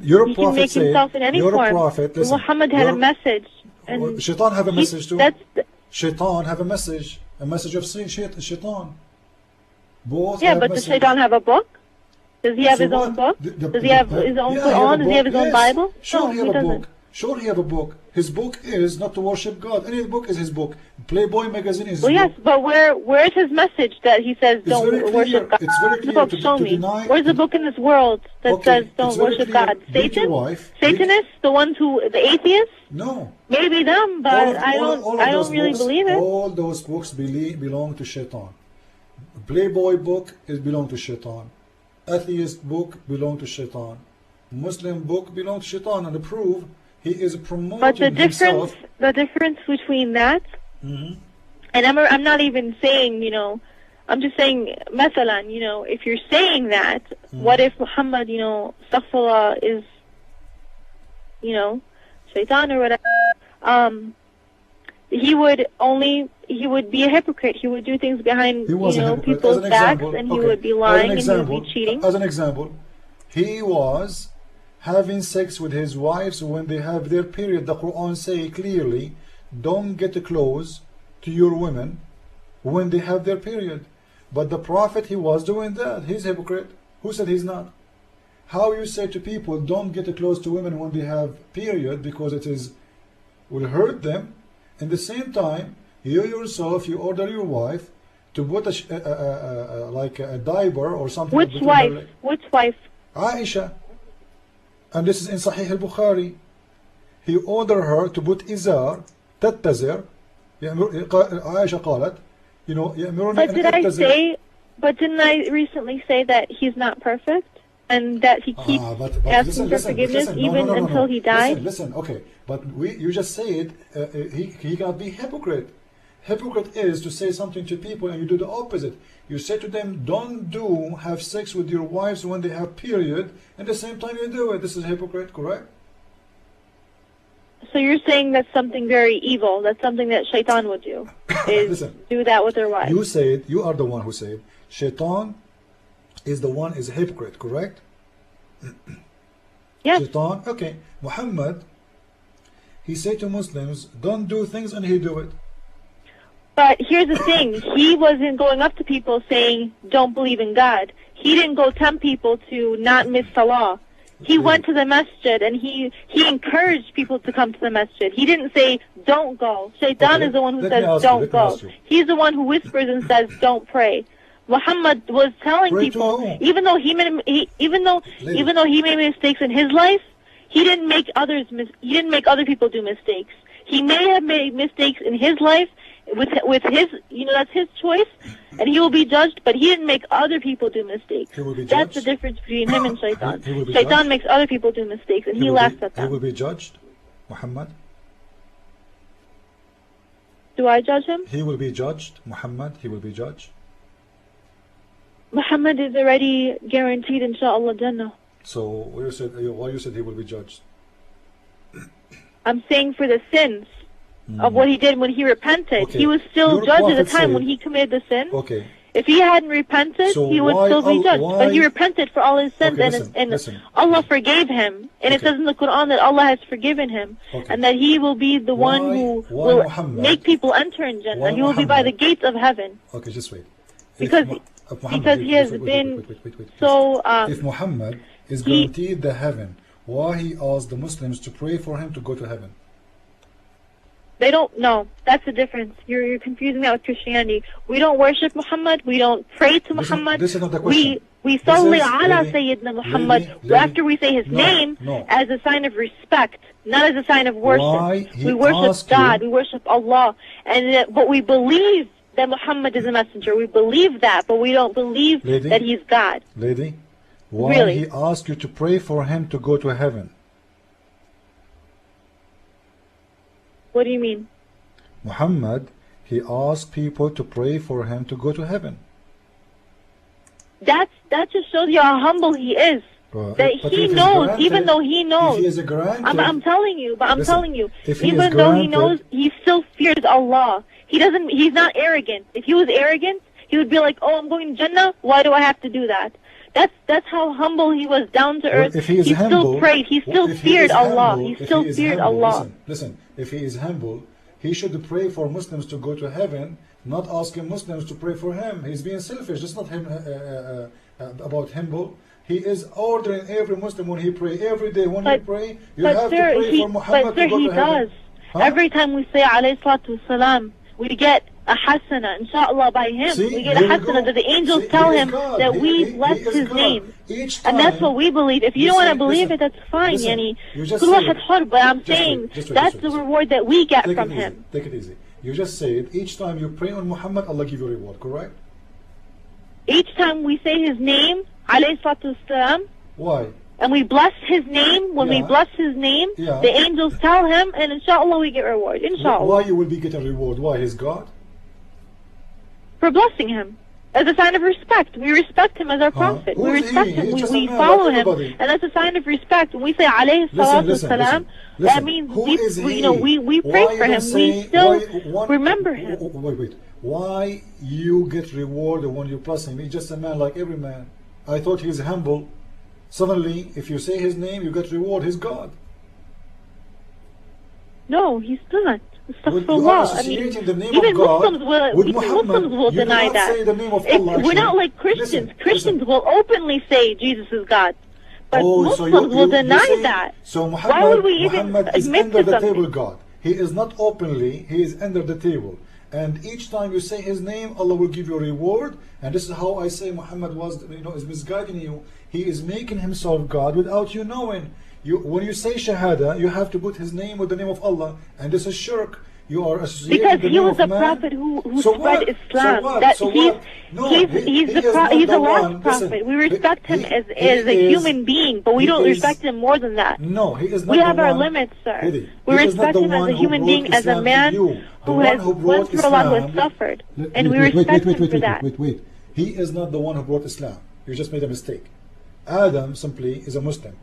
Speaker 3: Your
Speaker 2: he
Speaker 3: prophet
Speaker 2: can make
Speaker 3: said,
Speaker 2: himself in any
Speaker 3: your
Speaker 2: form.
Speaker 3: prophet, listen,
Speaker 2: Muhammad had a message, and
Speaker 3: Shaitan have a message too. Shaitan have a message of Shaitan. Both.
Speaker 2: Yeah, but does Shaitan have a book? Does he have his own book? Does he have his own Quran? Does he have his own Bible?
Speaker 3: Sure, he
Speaker 2: doesn't.
Speaker 3: have a book. Sure, he have a book. His book is not to worship God. Any book is his book. Playboy magazine is his book.
Speaker 2: Yes, but where's his message that he says don't worship God?
Speaker 3: It's very clear
Speaker 2: show me. Where's the book in this world that says don't worship God? Satan? Satanists? The ones the atheists?
Speaker 3: No.
Speaker 2: Maybe them, but I don't really believe it.
Speaker 3: All those books belong to Shaitan. Playboy book belong to Shaitan. Atheist book belong to Shaitan. Muslim book belong to Shaitan, and the proof he is promoting himself.
Speaker 2: But the difference between that, and I'm not even saying, I'm just saying, mathalan, if you're saying that, what if Muhammad, astaghfirullah, is, Shaitan or whatever, he would be a hypocrite. He would do things behind, people's backs, and he would be lying, and he would be cheating.
Speaker 3: As an example, he was having sex with his wives when they have their period. The Quran say clearly, don't get close to your women when they have their period. But the Prophet, he was doing that. He's a hypocrite. Who said he's not? How you say to people, don't get close to women when they have period because will hurt them. At the same time, you yourself, you order your wife to put like a diaper or something.
Speaker 2: Which wife? Which wife?
Speaker 3: Aisha. And this is in Sahih al-Bukhari. He ordered her to put izar, tattazir. Aisha قالت,
Speaker 2: but didn't I recently say that he's not perfect? And that he keeps asking for forgiveness even until he died?
Speaker 3: Listen, okay. But you just said he cannot be hypocrite. Hypocrite is to say something to people and you do the opposite. You say to them, don't have sex with your wives when they have period, and at the same time you do it. This is hypocrite, correct?
Speaker 2: So you're saying that's something very evil. That's something that Shaitan would do. Do that with their wives.
Speaker 3: You are the one who said, Shaitan is the one is a hypocrite, correct?
Speaker 2: Yes.
Speaker 3: Shaitan, okay. Muhammad, he said to Muslims, don't do things, and he do it.
Speaker 2: But here's the thing, he wasn't going up to people saying, don't believe in God. He didn't go tempt people to not miss Salah. He went to the masjid and he encouraged people to come to the masjid. He didn't say, don't go. Shaitan is the one who says, don't go. He's the one who whispers and says, don't pray. Muhammad was telling people, even though he made mistakes in his life, he didn't make other people do mistakes. He may have made mistakes in his life, with his, that's his choice, and he will be judged. But he didn't make other people do mistakes.
Speaker 3: He will be
Speaker 2: That's the
Speaker 3: judged.
Speaker 2: difference between him and Shaitan.
Speaker 3: He will be
Speaker 2: Shaitan
Speaker 3: judged.
Speaker 2: makes other people do mistakes, and he laughs at
Speaker 3: He
Speaker 2: them.
Speaker 3: will be judged, Muhammad.
Speaker 2: Do I judge him?
Speaker 3: He will be judged, Muhammad. He will be judged.
Speaker 2: Muhammad is already guaranteed, inshallah, Jannah.
Speaker 3: So why you said he will be judged?
Speaker 2: I'm saying for the sins of what he did when he repented.
Speaker 3: Okay.
Speaker 2: He was still
Speaker 3: Your
Speaker 2: judged at the
Speaker 3: Prophet
Speaker 2: time
Speaker 3: said-
Speaker 2: when he committed the sin.
Speaker 3: Okay.
Speaker 2: If he hadn't repented,
Speaker 3: So
Speaker 2: he would
Speaker 3: why
Speaker 2: still be judged. But he
Speaker 3: why-
Speaker 2: repented for all his sins,
Speaker 3: Okay,
Speaker 2: and
Speaker 3: listen.
Speaker 2: Allah forgave him. And it
Speaker 3: Okay.
Speaker 2: says in the Quran that Allah has forgiven him,
Speaker 3: Okay.
Speaker 2: and that he will be the one who
Speaker 3: Why
Speaker 2: will
Speaker 3: Muhammad?
Speaker 2: make people enter in Jannah.
Speaker 3: Why
Speaker 2: He will be by
Speaker 3: Muhammad?
Speaker 2: the gates of heaven.
Speaker 3: Okay, just wait.
Speaker 2: Because- because he has been so,
Speaker 3: if Muhammad is
Speaker 2: he-
Speaker 3: guaranteed the heaven, why he asked the Muslims to pray for him to go to heaven?
Speaker 2: They don't know. That's the difference. You're confusing that with Christianity. We don't worship Muhammad. We don't pray to Muhammad.
Speaker 3: This is not the question.
Speaker 2: We
Speaker 3: This
Speaker 2: salli
Speaker 3: is-
Speaker 2: ala
Speaker 3: lady,
Speaker 2: Sayyidina Muhammad
Speaker 3: lady,
Speaker 2: after we say his
Speaker 3: no,
Speaker 2: name
Speaker 3: no.
Speaker 2: as a sign of respect, not as a sign of worship.
Speaker 3: Why he
Speaker 2: We worship
Speaker 3: asked you-
Speaker 2: God. We worship Allah, but we believe that Muhammad is a messenger. We believe that, but we don't believe
Speaker 3: Lady?
Speaker 2: that he's God.
Speaker 3: Lady, why
Speaker 2: Really?
Speaker 3: he asked you to pray for him to go to heaven?
Speaker 2: What do you mean?
Speaker 3: Muhammad, he asked people to pray for him to go to heaven.
Speaker 2: That just shows you how humble he is. That
Speaker 3: But
Speaker 2: he
Speaker 3: if he's
Speaker 2: knows,
Speaker 3: granted-
Speaker 2: even though he knows.
Speaker 3: If he is granted,
Speaker 2: I'm telling you, but I'm
Speaker 3: Listen,
Speaker 2: telling you,
Speaker 3: if he is
Speaker 2: even though he
Speaker 3: granted-
Speaker 2: knows, he still fears Allah. He's not arrogant. If he was arrogant, he would be like, oh, I'm going to Jannah, why do I have to do that? That's how humble he was, down to earth.
Speaker 3: if he is
Speaker 2: He
Speaker 3: humble,
Speaker 2: still prayed, he still
Speaker 3: if he
Speaker 2: feared
Speaker 3: is
Speaker 2: Allah.
Speaker 3: humble-
Speaker 2: He
Speaker 3: if
Speaker 2: still
Speaker 3: is
Speaker 2: feared
Speaker 3: humble,
Speaker 2: Allah.
Speaker 3: Listen, if he is humble, he should pray for Muslims to go to heaven, not asking Muslims to pray for him. He's being selfish. That's not him about humble. He is ordering every Muslim when he pray, every day when he pray, you have to pray for Muhammad to go
Speaker 2: he
Speaker 3: to heaven.
Speaker 2: does. Every time we say alayhi salatu wasalam, we get a hasana, inshallah, by him.
Speaker 3: See,
Speaker 2: We get a
Speaker 3: here we
Speaker 2: hasana
Speaker 3: go.
Speaker 2: that the angels
Speaker 3: See,
Speaker 2: tell
Speaker 3: he is
Speaker 2: him
Speaker 3: God.
Speaker 2: that
Speaker 3: He
Speaker 2: we bless
Speaker 3: is
Speaker 2: his
Speaker 3: God.
Speaker 2: name.
Speaker 3: Each
Speaker 2: And that's
Speaker 3: time-
Speaker 2: what we believe. If you don't want to believe it, that's fine,
Speaker 3: listen,
Speaker 2: yani.
Speaker 3: you just
Speaker 2: Kul
Speaker 3: said
Speaker 2: wahid
Speaker 3: it.
Speaker 2: hur, but I'm
Speaker 3: Just wait,
Speaker 2: saying
Speaker 3: just wait,
Speaker 2: that's
Speaker 3: just
Speaker 2: the
Speaker 3: wait.
Speaker 2: reward that we get
Speaker 3: Take
Speaker 2: from
Speaker 3: it easy.
Speaker 2: him.
Speaker 3: Take it easy. You just said each time you pray on Muhammad, Allah give you reward, correct?
Speaker 2: Each time we say his name, alayhi salatu wasalam,
Speaker 3: Why?
Speaker 2: and we bless his name, when we
Speaker 3: Yeah.
Speaker 2: bless his name,
Speaker 3: Yeah.
Speaker 2: the angels tell him, and inshallah we get reward. Inshallah.
Speaker 3: Why you will be getting reward? Why? He's God?
Speaker 2: For blessing him. As a sign of respect. We respect him as our prophet.
Speaker 3: Who
Speaker 2: We
Speaker 3: is
Speaker 2: respect
Speaker 3: he?
Speaker 2: him.
Speaker 3: He's
Speaker 2: We
Speaker 3: just a man
Speaker 2: follow
Speaker 3: like
Speaker 2: him.
Speaker 3: everybody.
Speaker 2: And that's a sign of respect. When we say alayhi
Speaker 3: Listen,
Speaker 2: salatu
Speaker 3: listen,
Speaker 2: wasalam,
Speaker 3: listen.
Speaker 2: that means
Speaker 3: Who is he?
Speaker 2: we pray
Speaker 3: Why
Speaker 2: for
Speaker 3: you
Speaker 2: him.
Speaker 3: don't
Speaker 2: We
Speaker 3: say-
Speaker 2: still
Speaker 3: why-
Speaker 2: remember him.
Speaker 3: Wait. Why you get rewarded when you bless him? He's just a man like every man. I thought he's humble. Suddenly, if you say his name, you get reward. He's God.
Speaker 2: No, he's not.
Speaker 3: You are
Speaker 2: Astaghfirullah.
Speaker 3: associating the name
Speaker 2: even
Speaker 3: of God
Speaker 2: Muslims will,
Speaker 3: with
Speaker 2: even
Speaker 3: Muhammad.
Speaker 2: Muslims will
Speaker 3: You
Speaker 2: deny
Speaker 3: cannot
Speaker 2: that.
Speaker 3: say the name of
Speaker 2: It's-
Speaker 3: Allah,
Speaker 2: we're not
Speaker 3: actually.
Speaker 2: like Christians.
Speaker 3: Listen,
Speaker 2: Christians
Speaker 3: listen.
Speaker 2: will openly say Jesus is God. But
Speaker 3: Oh, so
Speaker 2: Muslims will deny
Speaker 3: say-
Speaker 2: that.
Speaker 3: So Muhammad,
Speaker 2: Why would we even
Speaker 3: Muhammad is
Speaker 2: admit
Speaker 3: under
Speaker 2: to
Speaker 3: the
Speaker 2: something?
Speaker 3: table God. He is not openly, he is under the table. And each time you say his name, Allah will give you a reward. And this is how I say Muhammad was, is misguiding you. He is making himself God without you knowing. When you say Shahada, you have to put his name with the name of Allah. And this is shirk. You are associating
Speaker 2: Because
Speaker 3: the
Speaker 2: he
Speaker 3: name
Speaker 2: was
Speaker 3: of
Speaker 2: a
Speaker 3: man.
Speaker 2: prophet who
Speaker 3: So
Speaker 2: spread
Speaker 3: what?
Speaker 2: Islam.
Speaker 3: So what?
Speaker 2: That
Speaker 3: So
Speaker 2: he's
Speaker 3: what? No,
Speaker 2: he's
Speaker 3: he is
Speaker 2: the
Speaker 3: not
Speaker 2: he's
Speaker 3: the
Speaker 2: the last
Speaker 3: one.
Speaker 2: prophet.
Speaker 3: Listen,
Speaker 2: We respect him
Speaker 3: he
Speaker 2: as a
Speaker 3: is-
Speaker 2: human being, but we
Speaker 3: he
Speaker 2: don't
Speaker 3: is-
Speaker 2: respect him more than that.
Speaker 3: No, he is not
Speaker 2: We
Speaker 3: the
Speaker 2: have our
Speaker 3: one-
Speaker 2: limits, sir.
Speaker 3: Lady,
Speaker 2: We
Speaker 3: he is not
Speaker 2: respect
Speaker 3: the
Speaker 2: him as
Speaker 3: one
Speaker 2: a
Speaker 3: who
Speaker 2: human
Speaker 3: brought
Speaker 2: being, as a
Speaker 3: Islam to
Speaker 2: man
Speaker 3: you. The
Speaker 2: who
Speaker 3: one
Speaker 2: has
Speaker 3: who
Speaker 2: went
Speaker 3: brought
Speaker 2: through a lot, who has
Speaker 3: Islam-
Speaker 2: suffered,
Speaker 1: Wait,
Speaker 2: and we
Speaker 1: wait,
Speaker 2: respect
Speaker 1: wait,
Speaker 2: him
Speaker 1: wait,
Speaker 2: for
Speaker 1: wait,
Speaker 2: that.
Speaker 1: wait.
Speaker 3: He is not the one who brought Islam. You just made a mistake. Adam simply is a Muslim.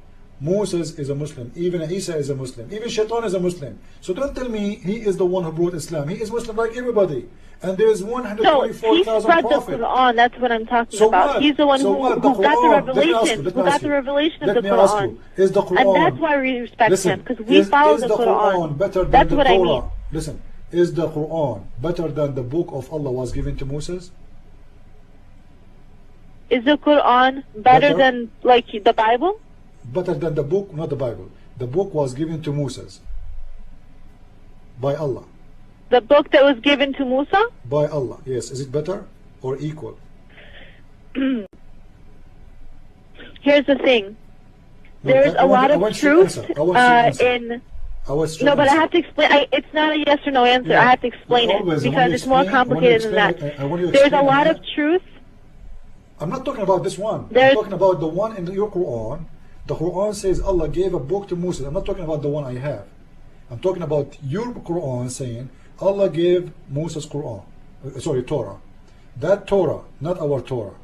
Speaker 3: Moses is a Muslim. Even Isa is a Muslim. Even Shaitan is a Muslim. So don't tell me he is the one who brought Islam. He is Muslim like everybody. And there is
Speaker 2: No, he
Speaker 3: 124,000
Speaker 2: spread the
Speaker 3: prophets.
Speaker 2: Quran. That's what I'm talking
Speaker 3: So
Speaker 2: about.
Speaker 3: what?
Speaker 2: He's the one
Speaker 3: So
Speaker 2: who
Speaker 3: what?
Speaker 2: got the
Speaker 3: Quran. Let me ask
Speaker 2: revelation.
Speaker 3: you,
Speaker 2: Who got the revelation of the
Speaker 3: Let me ask
Speaker 2: Quran.
Speaker 3: you, is the Quran...
Speaker 2: And that's why we respect
Speaker 3: Listen,
Speaker 2: him, because we follow the Quran.
Speaker 3: better than
Speaker 2: That's
Speaker 3: the
Speaker 2: what
Speaker 3: Torah?
Speaker 2: I mean.
Speaker 3: Listen, is the Quran better than the book of Allah was given to Moses?
Speaker 2: Is the Quran better than like the Bible?
Speaker 3: Better than the book, not the Bible. The book was given to Moses by Allah.
Speaker 2: The book that was given to Musa?
Speaker 3: By Allah, yes. Is it better or equal?
Speaker 2: Here's the thing.
Speaker 3: No,
Speaker 2: There's
Speaker 3: I
Speaker 2: a
Speaker 3: want-
Speaker 2: lot
Speaker 3: I
Speaker 2: of
Speaker 3: want you to
Speaker 2: truth
Speaker 3: answer. I want you to answer.
Speaker 2: in
Speaker 3: I was
Speaker 2: No, but I have to explain. It's not a yes or no answer.
Speaker 3: Yeah.
Speaker 2: I have to explain it
Speaker 3: Always,
Speaker 2: because it's more complicated than that. There's a lot of truth.
Speaker 3: I'm not talking about this one. I'm
Speaker 2: There's-
Speaker 3: talking about the one in your Quran. The Quran says Allah gave a book to Moses. I'm not talking about the one I have. I'm talking about your Quran saying Allah gave Moses Quran. Sorry, Torah. That Torah, not our Torah.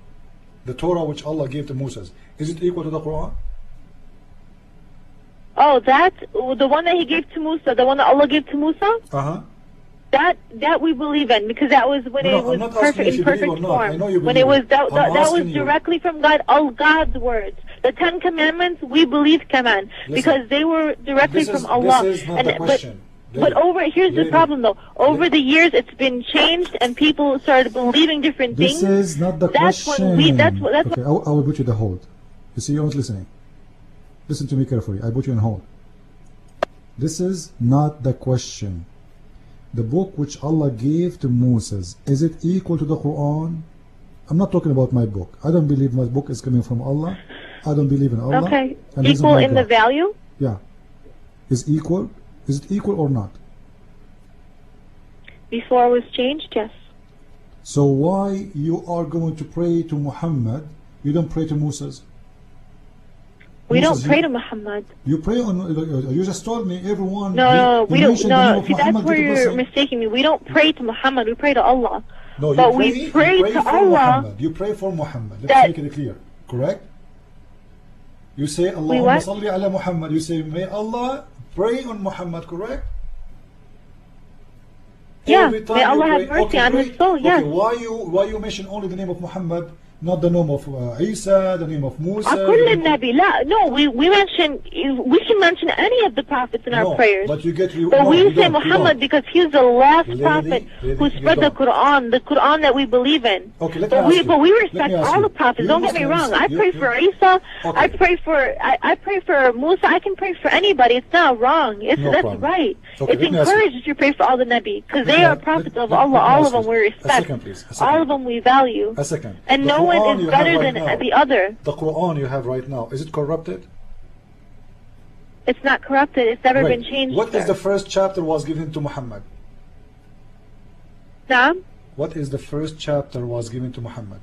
Speaker 3: The Torah which Allah gave to Moses. Is it equal to the Quran?
Speaker 2: Oh, that the one that he gave to Musa, the one that Allah gave to Musa.
Speaker 3: Uh-huh.
Speaker 2: That we believe in because that was when
Speaker 3: No,
Speaker 2: it
Speaker 3: I'm
Speaker 2: was
Speaker 3: not asking
Speaker 2: perfect
Speaker 3: if
Speaker 2: in
Speaker 3: you believe
Speaker 2: perfect
Speaker 3: or not. I
Speaker 2: form.
Speaker 3: know you
Speaker 2: When it
Speaker 3: believe
Speaker 2: was
Speaker 3: it. I'm
Speaker 2: that was
Speaker 3: asking you.
Speaker 2: directly from God, all God's words. The 10 Commandments we believe command because they were directly from Allah.
Speaker 3: This is not the question.
Speaker 2: But over here's the
Speaker 3: Lady.
Speaker 2: problem though. Over the years, it's been changed and people started believing different
Speaker 1: This
Speaker 2: things.
Speaker 1: is not the
Speaker 2: That's
Speaker 1: question.
Speaker 2: when we. That's what. That's
Speaker 1: Okay, I will put you the hold. You see, you're not listening. Listen to me carefully. I put you on hold. This is not the question. The book which Allah gave to Moses, is it equal to the Quran? I'm not talking about my book. I don't believe my book is coming from Allah. I don't believe in Allah.
Speaker 2: okay.
Speaker 1: And this is
Speaker 2: Equal
Speaker 1: my
Speaker 2: in the
Speaker 1: God.
Speaker 2: value.
Speaker 1: Yeah. Is equal? Is it equal or not?
Speaker 2: Before it was changed, yes.
Speaker 1: So why you are going to pray to Muhammad? You don't pray to Moses.
Speaker 2: We
Speaker 1: Moses,
Speaker 2: don't pray to Muhammad.
Speaker 1: You pray on. You just told me everyone.
Speaker 2: No,
Speaker 1: he
Speaker 2: we don't.
Speaker 1: mentioned the name
Speaker 2: No,
Speaker 1: of
Speaker 2: see, that's
Speaker 1: Muhammad
Speaker 2: where
Speaker 1: to the
Speaker 2: you're
Speaker 1: blessing.
Speaker 2: mistaking me. We don't pray to Muhammad. We pray to Allah.
Speaker 3: No, you
Speaker 2: But
Speaker 3: pray,
Speaker 2: we pray
Speaker 3: you pray
Speaker 2: to
Speaker 3: for
Speaker 2: Allah.
Speaker 3: Muhammad. You pray for Muhammad. Let's
Speaker 2: That-
Speaker 3: make it clear. Correct? You say
Speaker 2: what?
Speaker 3: Allahumma salli ala Muhammad. You say may Allah pray on Muhammad. Correct?
Speaker 2: Yeah,
Speaker 3: Every time
Speaker 2: may
Speaker 3: you
Speaker 2: Allah have
Speaker 3: pray-
Speaker 2: mercy on his
Speaker 3: great.
Speaker 2: soul, yes.
Speaker 3: Okay, why you mention only the name of Muhammad, not the name of Isa, the name of Musa?
Speaker 2: كل
Speaker 3: the name of-
Speaker 2: النبي لا no we mention we can mention any of the prophets in
Speaker 3: No,
Speaker 2: our prayers
Speaker 3: but you get
Speaker 2: but
Speaker 3: no,
Speaker 2: we
Speaker 3: you
Speaker 2: say
Speaker 3: don't, you
Speaker 2: Muhammad
Speaker 3: don't.
Speaker 2: because he's the last
Speaker 3: Lady,
Speaker 2: prophet who
Speaker 3: you
Speaker 2: spread the
Speaker 3: don't.
Speaker 2: Quran that we believe in.
Speaker 3: Okay, let me
Speaker 2: but
Speaker 3: ask you.
Speaker 2: but we
Speaker 3: Let
Speaker 2: respect
Speaker 3: me ask
Speaker 2: all
Speaker 3: you.
Speaker 2: the prophets.
Speaker 3: You
Speaker 2: Don't get me
Speaker 3: Muslims,
Speaker 2: wrong. I
Speaker 3: you-
Speaker 2: pray
Speaker 3: you-
Speaker 2: for Isa.
Speaker 3: Okay.
Speaker 2: I pray for Musa. I can pray for anybody. It's not wrong.
Speaker 3: No
Speaker 2: That's
Speaker 3: problem.
Speaker 2: right.
Speaker 3: Okay,
Speaker 2: It's
Speaker 3: let me ask you.
Speaker 2: encouraged that you pray for all the Nabi because
Speaker 3: Let
Speaker 2: they
Speaker 3: me-
Speaker 2: are
Speaker 3: let-
Speaker 2: prophets of
Speaker 3: let-
Speaker 2: Allah.
Speaker 3: let me
Speaker 2: All
Speaker 3: ask
Speaker 2: of them
Speaker 3: you.
Speaker 2: we
Speaker 3: A
Speaker 2: respect.
Speaker 3: second, please. A
Speaker 2: All
Speaker 3: second.
Speaker 2: of them we value.
Speaker 3: A second.
Speaker 2: And
Speaker 3: The
Speaker 2: no one
Speaker 3: Quran
Speaker 2: is
Speaker 3: you have
Speaker 2: better
Speaker 3: right
Speaker 2: than
Speaker 3: now,
Speaker 2: the other.
Speaker 3: The Quran you have right now, is it corrupted?
Speaker 2: It's not corrupted. It's never
Speaker 3: Right.
Speaker 2: been changed.
Speaker 3: What is
Speaker 2: sir.
Speaker 3: the first chapter was given to Muhammad?
Speaker 2: Naam?
Speaker 3: What is the first chapter was given to Muhammad?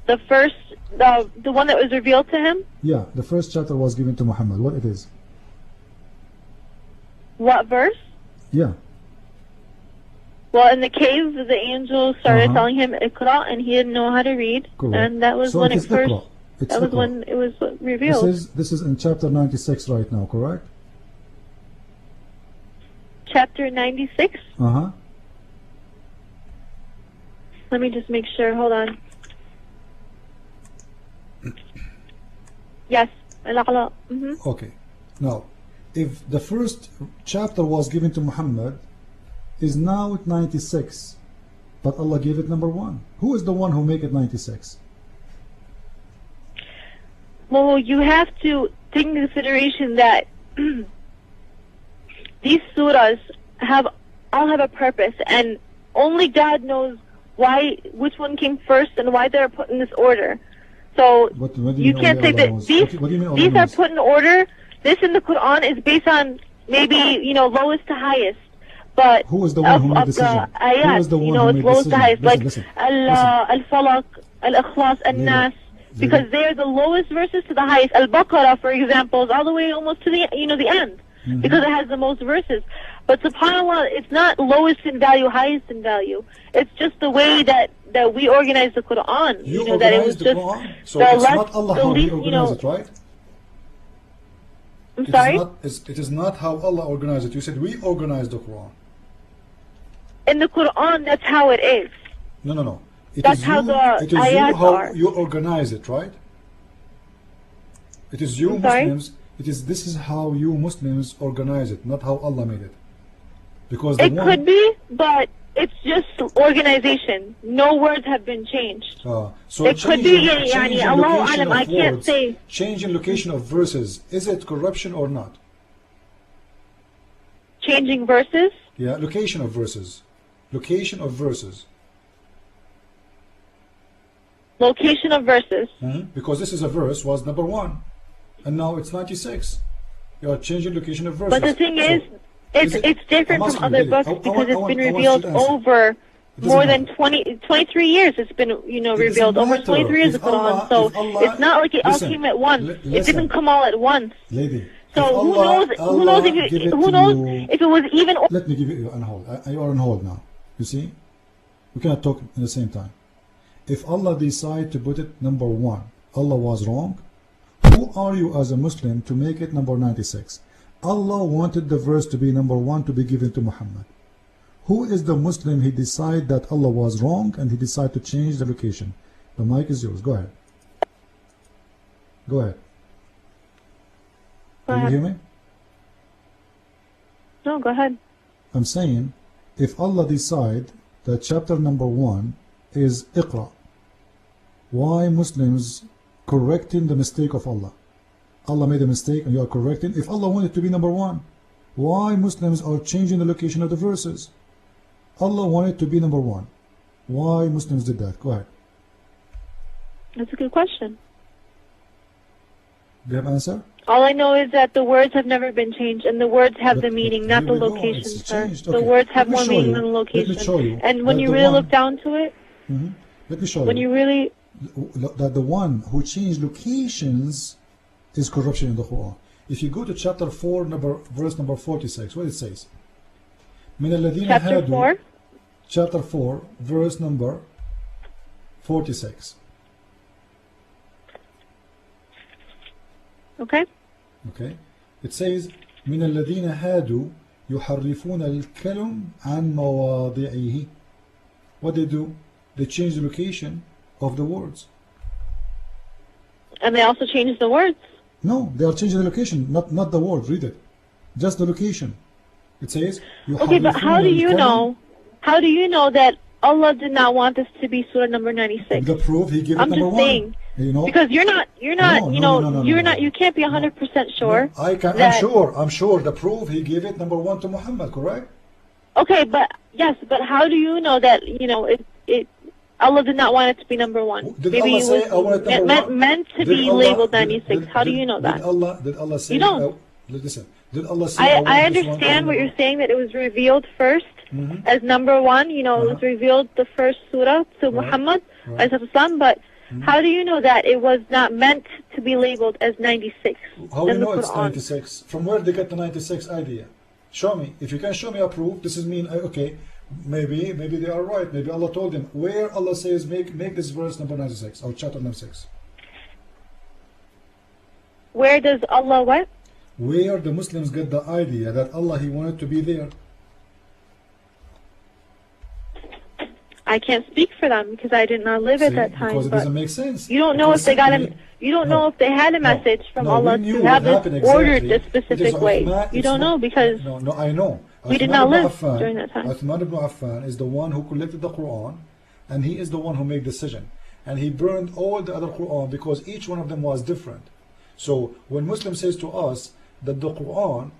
Speaker 2: The first, the one that was revealed to him?
Speaker 1: Yeah, the first chapter was given to Muhammad. What it is?
Speaker 2: What verse?
Speaker 1: Yeah.
Speaker 2: Well, in the cave, the angel started
Speaker 1: Uh-huh.
Speaker 2: telling him Iqra, and he didn't know how to read.
Speaker 1: Correct.
Speaker 2: And that was
Speaker 1: So
Speaker 2: when
Speaker 1: it
Speaker 2: it
Speaker 1: is
Speaker 2: first,
Speaker 1: Iqra. It's
Speaker 2: that was
Speaker 1: Iqra.
Speaker 2: when it was revealed.
Speaker 1: This is in chapter 96 right now, correct?
Speaker 2: Chapter 96?
Speaker 1: Uh-huh.
Speaker 2: Let me just make sure. Hold on. Yes. Al-A'la. Mhm.
Speaker 1: Okay. Now, if the first chapter was given to Muhammad, is now at 96, but Allah gave it number 1. Who is the one who make it 96?
Speaker 2: Well, you have to take into consideration that these surahs all have a purpose, and only God knows which one came first and why they're put in this order. So
Speaker 1: What do you
Speaker 2: you
Speaker 1: mean
Speaker 2: can't
Speaker 1: only
Speaker 2: say
Speaker 1: Allah
Speaker 2: that
Speaker 1: knows?
Speaker 2: these
Speaker 1: What do you mean Allah
Speaker 2: these are
Speaker 1: knows?
Speaker 2: put in order. This in the Quran is based on maybe lowest to highest. But
Speaker 1: Who is the one who made
Speaker 2: of
Speaker 1: decision?
Speaker 2: the ayat,
Speaker 1: Who is the one who
Speaker 2: it's
Speaker 1: made
Speaker 2: lowest to
Speaker 1: decision?
Speaker 2: highest,
Speaker 1: Listen,
Speaker 2: like
Speaker 1: listen.
Speaker 2: Al-Falaq, Al-Ikhlas, Al-Nas, because they're the lowest verses to the highest. Al-Baqarah, for example, is all the way almost to the the end, because it has the most verses. But subhanAllah, it's not lowest in value, highest in value. It's just the way that we organize the Quran.
Speaker 3: You
Speaker 2: that it was
Speaker 3: organized the
Speaker 2: just
Speaker 3: Quran? So
Speaker 2: the
Speaker 3: it's
Speaker 2: less-
Speaker 3: not Allah
Speaker 2: the
Speaker 3: how He
Speaker 2: least,
Speaker 3: organized it, right?
Speaker 2: I'm sorry?
Speaker 3: It is not how Allah organized it. You said we organized the Quran.
Speaker 2: In the Quran, that's how it is.
Speaker 3: No. It
Speaker 2: That's
Speaker 3: is
Speaker 2: how
Speaker 3: you,
Speaker 2: the
Speaker 3: it is you
Speaker 2: ayats
Speaker 3: how
Speaker 2: are.
Speaker 3: you organize it, right? It is you
Speaker 2: I'm sorry?
Speaker 3: Muslims. This is how you Muslims organize it, not how Allah made it. Because the
Speaker 2: It
Speaker 3: one,
Speaker 2: could be, but it's just organization. No words have been changed.
Speaker 3: so
Speaker 2: it could be,
Speaker 3: changing
Speaker 2: Allahu
Speaker 3: location
Speaker 2: Alam,
Speaker 3: of
Speaker 2: I can't
Speaker 3: words,
Speaker 2: say.
Speaker 3: changing location of verses, is it corruption or not?
Speaker 2: Changing verses?
Speaker 3: Yeah, location of verses. Location of verses.
Speaker 2: Location of verses.
Speaker 3: Because this is a verse was number 1, and now it's 96. You are changing location of verses.
Speaker 2: But the thing is, it's different
Speaker 3: I'm
Speaker 2: from
Speaker 3: asking
Speaker 2: other
Speaker 3: you,
Speaker 2: books
Speaker 3: I
Speaker 2: because it's been
Speaker 3: want you
Speaker 2: revealed
Speaker 3: to answer.
Speaker 2: over
Speaker 3: It doesn't
Speaker 2: more than
Speaker 3: matter.
Speaker 2: 23 years. It's been, you know,
Speaker 3: It doesn't
Speaker 2: revealed over
Speaker 3: matter.
Speaker 2: 23 years
Speaker 3: If
Speaker 2: the Quran.
Speaker 3: Allah-
Speaker 2: So
Speaker 3: if Allah-
Speaker 2: it's not like it all
Speaker 3: listen,
Speaker 2: came at once. It didn't come all at once.
Speaker 3: Lady,
Speaker 2: So
Speaker 3: if
Speaker 2: who
Speaker 3: Allah-
Speaker 2: knows? Who
Speaker 3: Allah
Speaker 2: knows
Speaker 3: give it
Speaker 2: who
Speaker 3: to
Speaker 2: knows
Speaker 3: you-
Speaker 2: if it was even?
Speaker 3: Let me give you on hold. You are on hold now. You see? We cannot talk at the same time. If Allah decide to put it number 1, Allah was wrong. Who are you as a Muslim to make it number 96? Allah wanted the verse to be number 1 to be given to Muhammad. Who is the Muslim he decide that Allah was wrong and he decide to change the location? The mic is yours. Go ahead. Go ahead. Can you hear me?
Speaker 2: No, go ahead.
Speaker 3: I'm saying, if Allah decide that chapter number 1 is Iqra, why Muslims correcting the mistake of Allah? Allah made a mistake and you are correcting. If Allah wanted to be number 1, why Muslims are changing the location of the verses? Allah wanted to be number 1. Why Muslims did that? Go ahead.
Speaker 2: That's a good question.
Speaker 3: Do you have an answer?
Speaker 2: All I know is that the words have never been changed, and the words have the meaning, not
Speaker 3: here
Speaker 2: the
Speaker 3: we go.
Speaker 2: location,
Speaker 3: It's
Speaker 2: sir.
Speaker 3: changed.
Speaker 2: The
Speaker 3: Okay.
Speaker 2: words have
Speaker 3: Let me
Speaker 2: more
Speaker 3: show
Speaker 2: meaning
Speaker 3: you.
Speaker 2: than the
Speaker 3: Let me
Speaker 2: location.
Speaker 3: show you
Speaker 2: And when
Speaker 3: that
Speaker 2: you
Speaker 3: the
Speaker 2: really
Speaker 3: one-
Speaker 2: look down to it,
Speaker 3: Let me show
Speaker 2: when
Speaker 3: you
Speaker 2: you really,
Speaker 3: that the one who changed locations is corruption in the Quran. If you go to chapter 4, verse number 46, what it says? من الذين
Speaker 2: chapter
Speaker 3: هادوا-
Speaker 2: 4,
Speaker 3: Chapter 4, verse number 46.
Speaker 2: okay?
Speaker 3: Okay? It says, من الذين هادوا يحرفون الكلم عن مواضعه. What they do? They change the location of the words.
Speaker 2: And they also changed the words.
Speaker 3: No, they are changing the location, not the word. Read it. Just the location. It says,
Speaker 2: Okay, but how do you
Speaker 3: الكلم-
Speaker 2: know? How do you know that Allah did not want this to be Surah number 96?
Speaker 3: The proof he gave it
Speaker 2: I'm
Speaker 3: number
Speaker 2: just
Speaker 3: 1.
Speaker 2: saying,
Speaker 3: You know?
Speaker 2: because you're not,
Speaker 3: No,
Speaker 2: you
Speaker 3: no,
Speaker 2: know,
Speaker 3: no,
Speaker 2: you're
Speaker 3: no,
Speaker 2: not,
Speaker 3: no.
Speaker 2: you can't be 100% sure.
Speaker 3: No, I'm
Speaker 2: that-
Speaker 3: sure. I'm sure the proof he gave it number 1 to Muhammad, correct?
Speaker 2: Okay, but yes, but how do you know that, you know, Allah did not want it to be number 1?
Speaker 3: Did
Speaker 2: Maybe
Speaker 3: Allah
Speaker 2: it
Speaker 3: say,
Speaker 2: was
Speaker 3: I want it number 1?
Speaker 2: meant to
Speaker 3: Did
Speaker 2: be
Speaker 3: Allah-
Speaker 2: labeled
Speaker 3: did-
Speaker 2: 96.
Speaker 3: did-
Speaker 2: How do
Speaker 3: did-
Speaker 2: you know that?
Speaker 3: Did Allah say,
Speaker 2: You don't.
Speaker 3: listen, did Allah say,
Speaker 2: I
Speaker 3: want this one to
Speaker 2: understand
Speaker 3: be
Speaker 2: what
Speaker 3: number
Speaker 2: you're saying, that it was revealed first
Speaker 3: Mhm.
Speaker 2: as number 1. You know, it was revealed the first surah to Muhammad,
Speaker 3: right.
Speaker 2: but how do you know that it was not meant to be labeled as 96?
Speaker 3: How do you
Speaker 2: in the
Speaker 3: know it's
Speaker 2: Quran?
Speaker 3: 96? From where they get the 96 idea? Show me. If you can show me a proof, this is mean, okay, maybe they are right. Maybe Allah told them. Where Allah says, make this verse number 96, or chapter number 6.
Speaker 2: Where does Allah what?
Speaker 3: Where the Muslims get the idea that Allah, He wanted to be there.
Speaker 2: I can't speak for them because I did not live at
Speaker 3: See?
Speaker 2: that time.
Speaker 3: Because it
Speaker 2: but
Speaker 3: doesn't make sense.
Speaker 2: you don't know
Speaker 3: Because
Speaker 2: if they got
Speaker 3: simply-
Speaker 2: him. You don't
Speaker 3: No.
Speaker 2: know if they had a
Speaker 3: No.
Speaker 2: message from
Speaker 3: No,
Speaker 2: Allah
Speaker 3: we knew
Speaker 2: to have
Speaker 3: what
Speaker 2: it
Speaker 3: happened exactly.
Speaker 2: ordered this
Speaker 3: It is
Speaker 2: specific way.
Speaker 3: Uthman-
Speaker 2: You
Speaker 3: it's
Speaker 2: don't
Speaker 3: not-
Speaker 2: know because
Speaker 3: No, I know.
Speaker 2: we did
Speaker 3: Uthman
Speaker 2: not
Speaker 3: ibn
Speaker 2: live
Speaker 3: Affan-
Speaker 2: during that time.
Speaker 3: Uthman ibn Affan is the one who collected the Quran, and he is the one who made decision. And he burned all the other Quran because each one of them was different. So when Muslim says to us that the Quran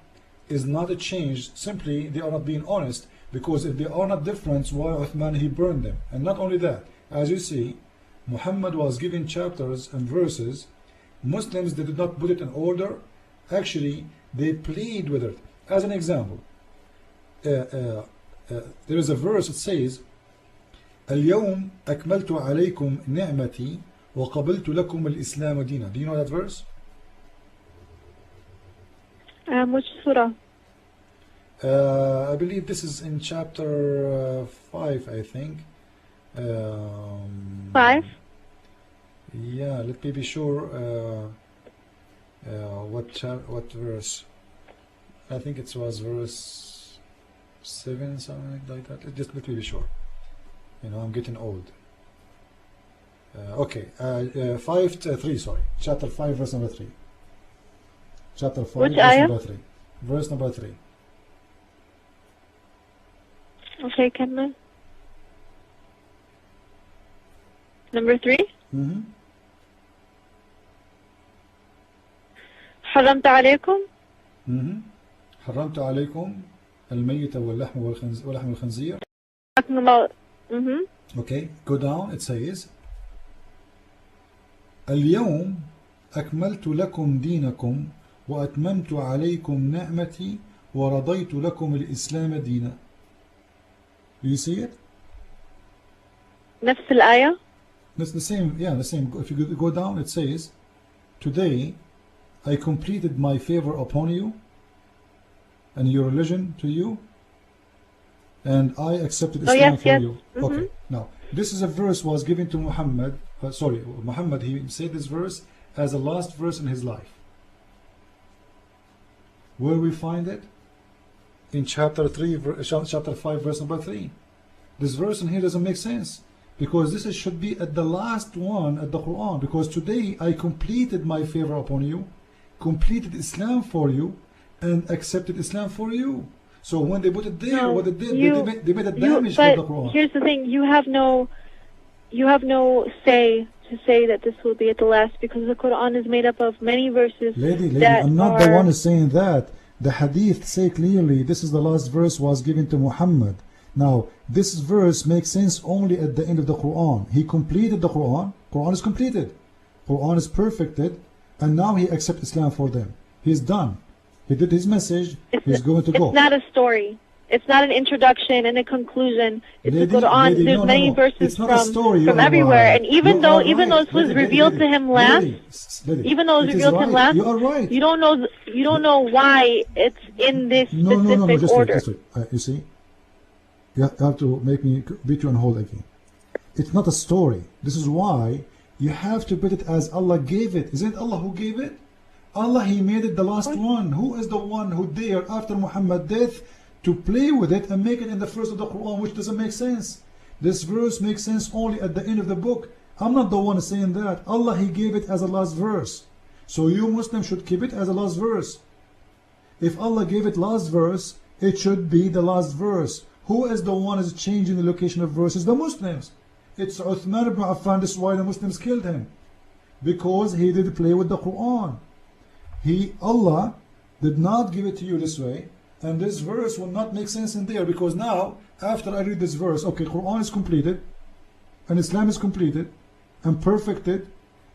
Speaker 3: is not a change, simply they are not being honest, because if they are not different, why Uthman he burned them? And not only that, as you see, Muhammad was given chapters and verses. Muslims, they did not put it in order. Actually, they played with it. As an example, there is a verse that says, اليوم أكملت عليكم نعمتي وقبلت لكم الإسلام دينا. Do you know that verse?
Speaker 2: which surah?
Speaker 3: I believe this is in chapter 5, I think.
Speaker 2: 5?
Speaker 3: Yeah, let me be sure. What verse? I think it was verse 7, something like that. Just let me be sure. You know, I'm getting old. Okay, 5 to 3. Sorry, chapter 5, verse number 3. Chapter 5,
Speaker 2: Which
Speaker 3: verse
Speaker 2: ayah?
Speaker 3: number 3. Verse number 3.
Speaker 2: Okay, Kemna. Number 3.
Speaker 3: Mm-hmm.
Speaker 2: حرمت عليكم.
Speaker 3: Mm-hmm. حرمت عليكم الميت ولحم الخنزير.
Speaker 2: Talking about.
Speaker 3: Okay, go down. It says اليوم أكملت لكم دينكم
Speaker 1: وأتممت عليكم نعمتي ورضيت لكم الإسلام دينا. Do you see it?
Speaker 2: نفس الآية.
Speaker 1: That's the same, yeah, the same. If you go down, it says, today I completed my favor upon you and your religion to you, and I accepted Islam for you. Okay, now this is a verse was given to Muhammad. Muhammad, he said this verse as the last verse in his life. Where we find it? In chapter 5, verse number 3. This verse in here doesn't make sense, because this should be at the last one at the Quran, because today I completed my favor upon you, completed Islam for you, and accepted Islam for you. So when they put it there,
Speaker 2: No,
Speaker 1: what they did, they made a
Speaker 2: but
Speaker 1: damage for the Quran.
Speaker 2: here's the thing: you have no say to say that this will be at the last, because the Quran is made up of many verses.
Speaker 1: Lady, I'm not the one who's saying that. The hadith say clearly this is the last verse was given to Muhammad. Now, this verse makes sense only at the end of the Quran. He completed the Quran. Quran is completed. Quran is perfected. And now he accepts Islam for them. He's done. He did his message. He's going to go.
Speaker 2: It's not a story. It's not an introduction and a conclusion. It's the Quran. There's many verses from everywhere. And even though it was revealed to him last, you
Speaker 1: are right.
Speaker 2: You don't know why it's in this specific
Speaker 1: just
Speaker 2: order.
Speaker 1: Wait. You see, you have to make me beat you on hold again. It's not a story. This is why you have to put it as Allah gave it. Isn't it Allah who gave it? Allah, He made it the last one. Who is the one who dared after Muhammad's death to play with it and make it in the first of the Quran, which doesn't make sense? This verse makes sense only at the end of the book. I'm not the one saying that. Allah, He gave it as a last verse. So you Muslims should keep it as a last verse. If Allah gave it last verse, it should be the last verse. Who is the one who is changing the location of verses? The Muslims. It's Uthman ibn Affan. This is why the Muslims killed him, because he did play with the Quran. Allah did not give it to you this way, and this verse will not make sense in there, because now after I read this verse, okay, Quran is completed and Islam is completed and perfected,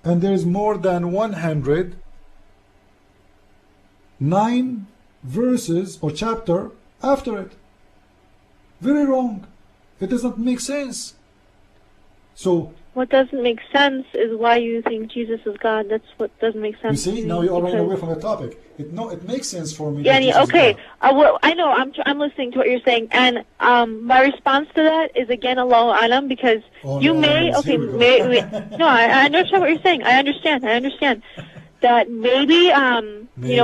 Speaker 1: and there is more than 109 verses or chapter after it. Very wrong. It does not make sense. So
Speaker 2: what doesn't make sense is why you think Jesus is God. That's what doesn't make sense.
Speaker 1: You see, now you're running away from the topic. It makes sense for me.
Speaker 2: Yeah, okay. I know. I'm listening to what you're saying, and my response to that is again, Allahu Alam, because no, I understand what you're saying. I understand that maybe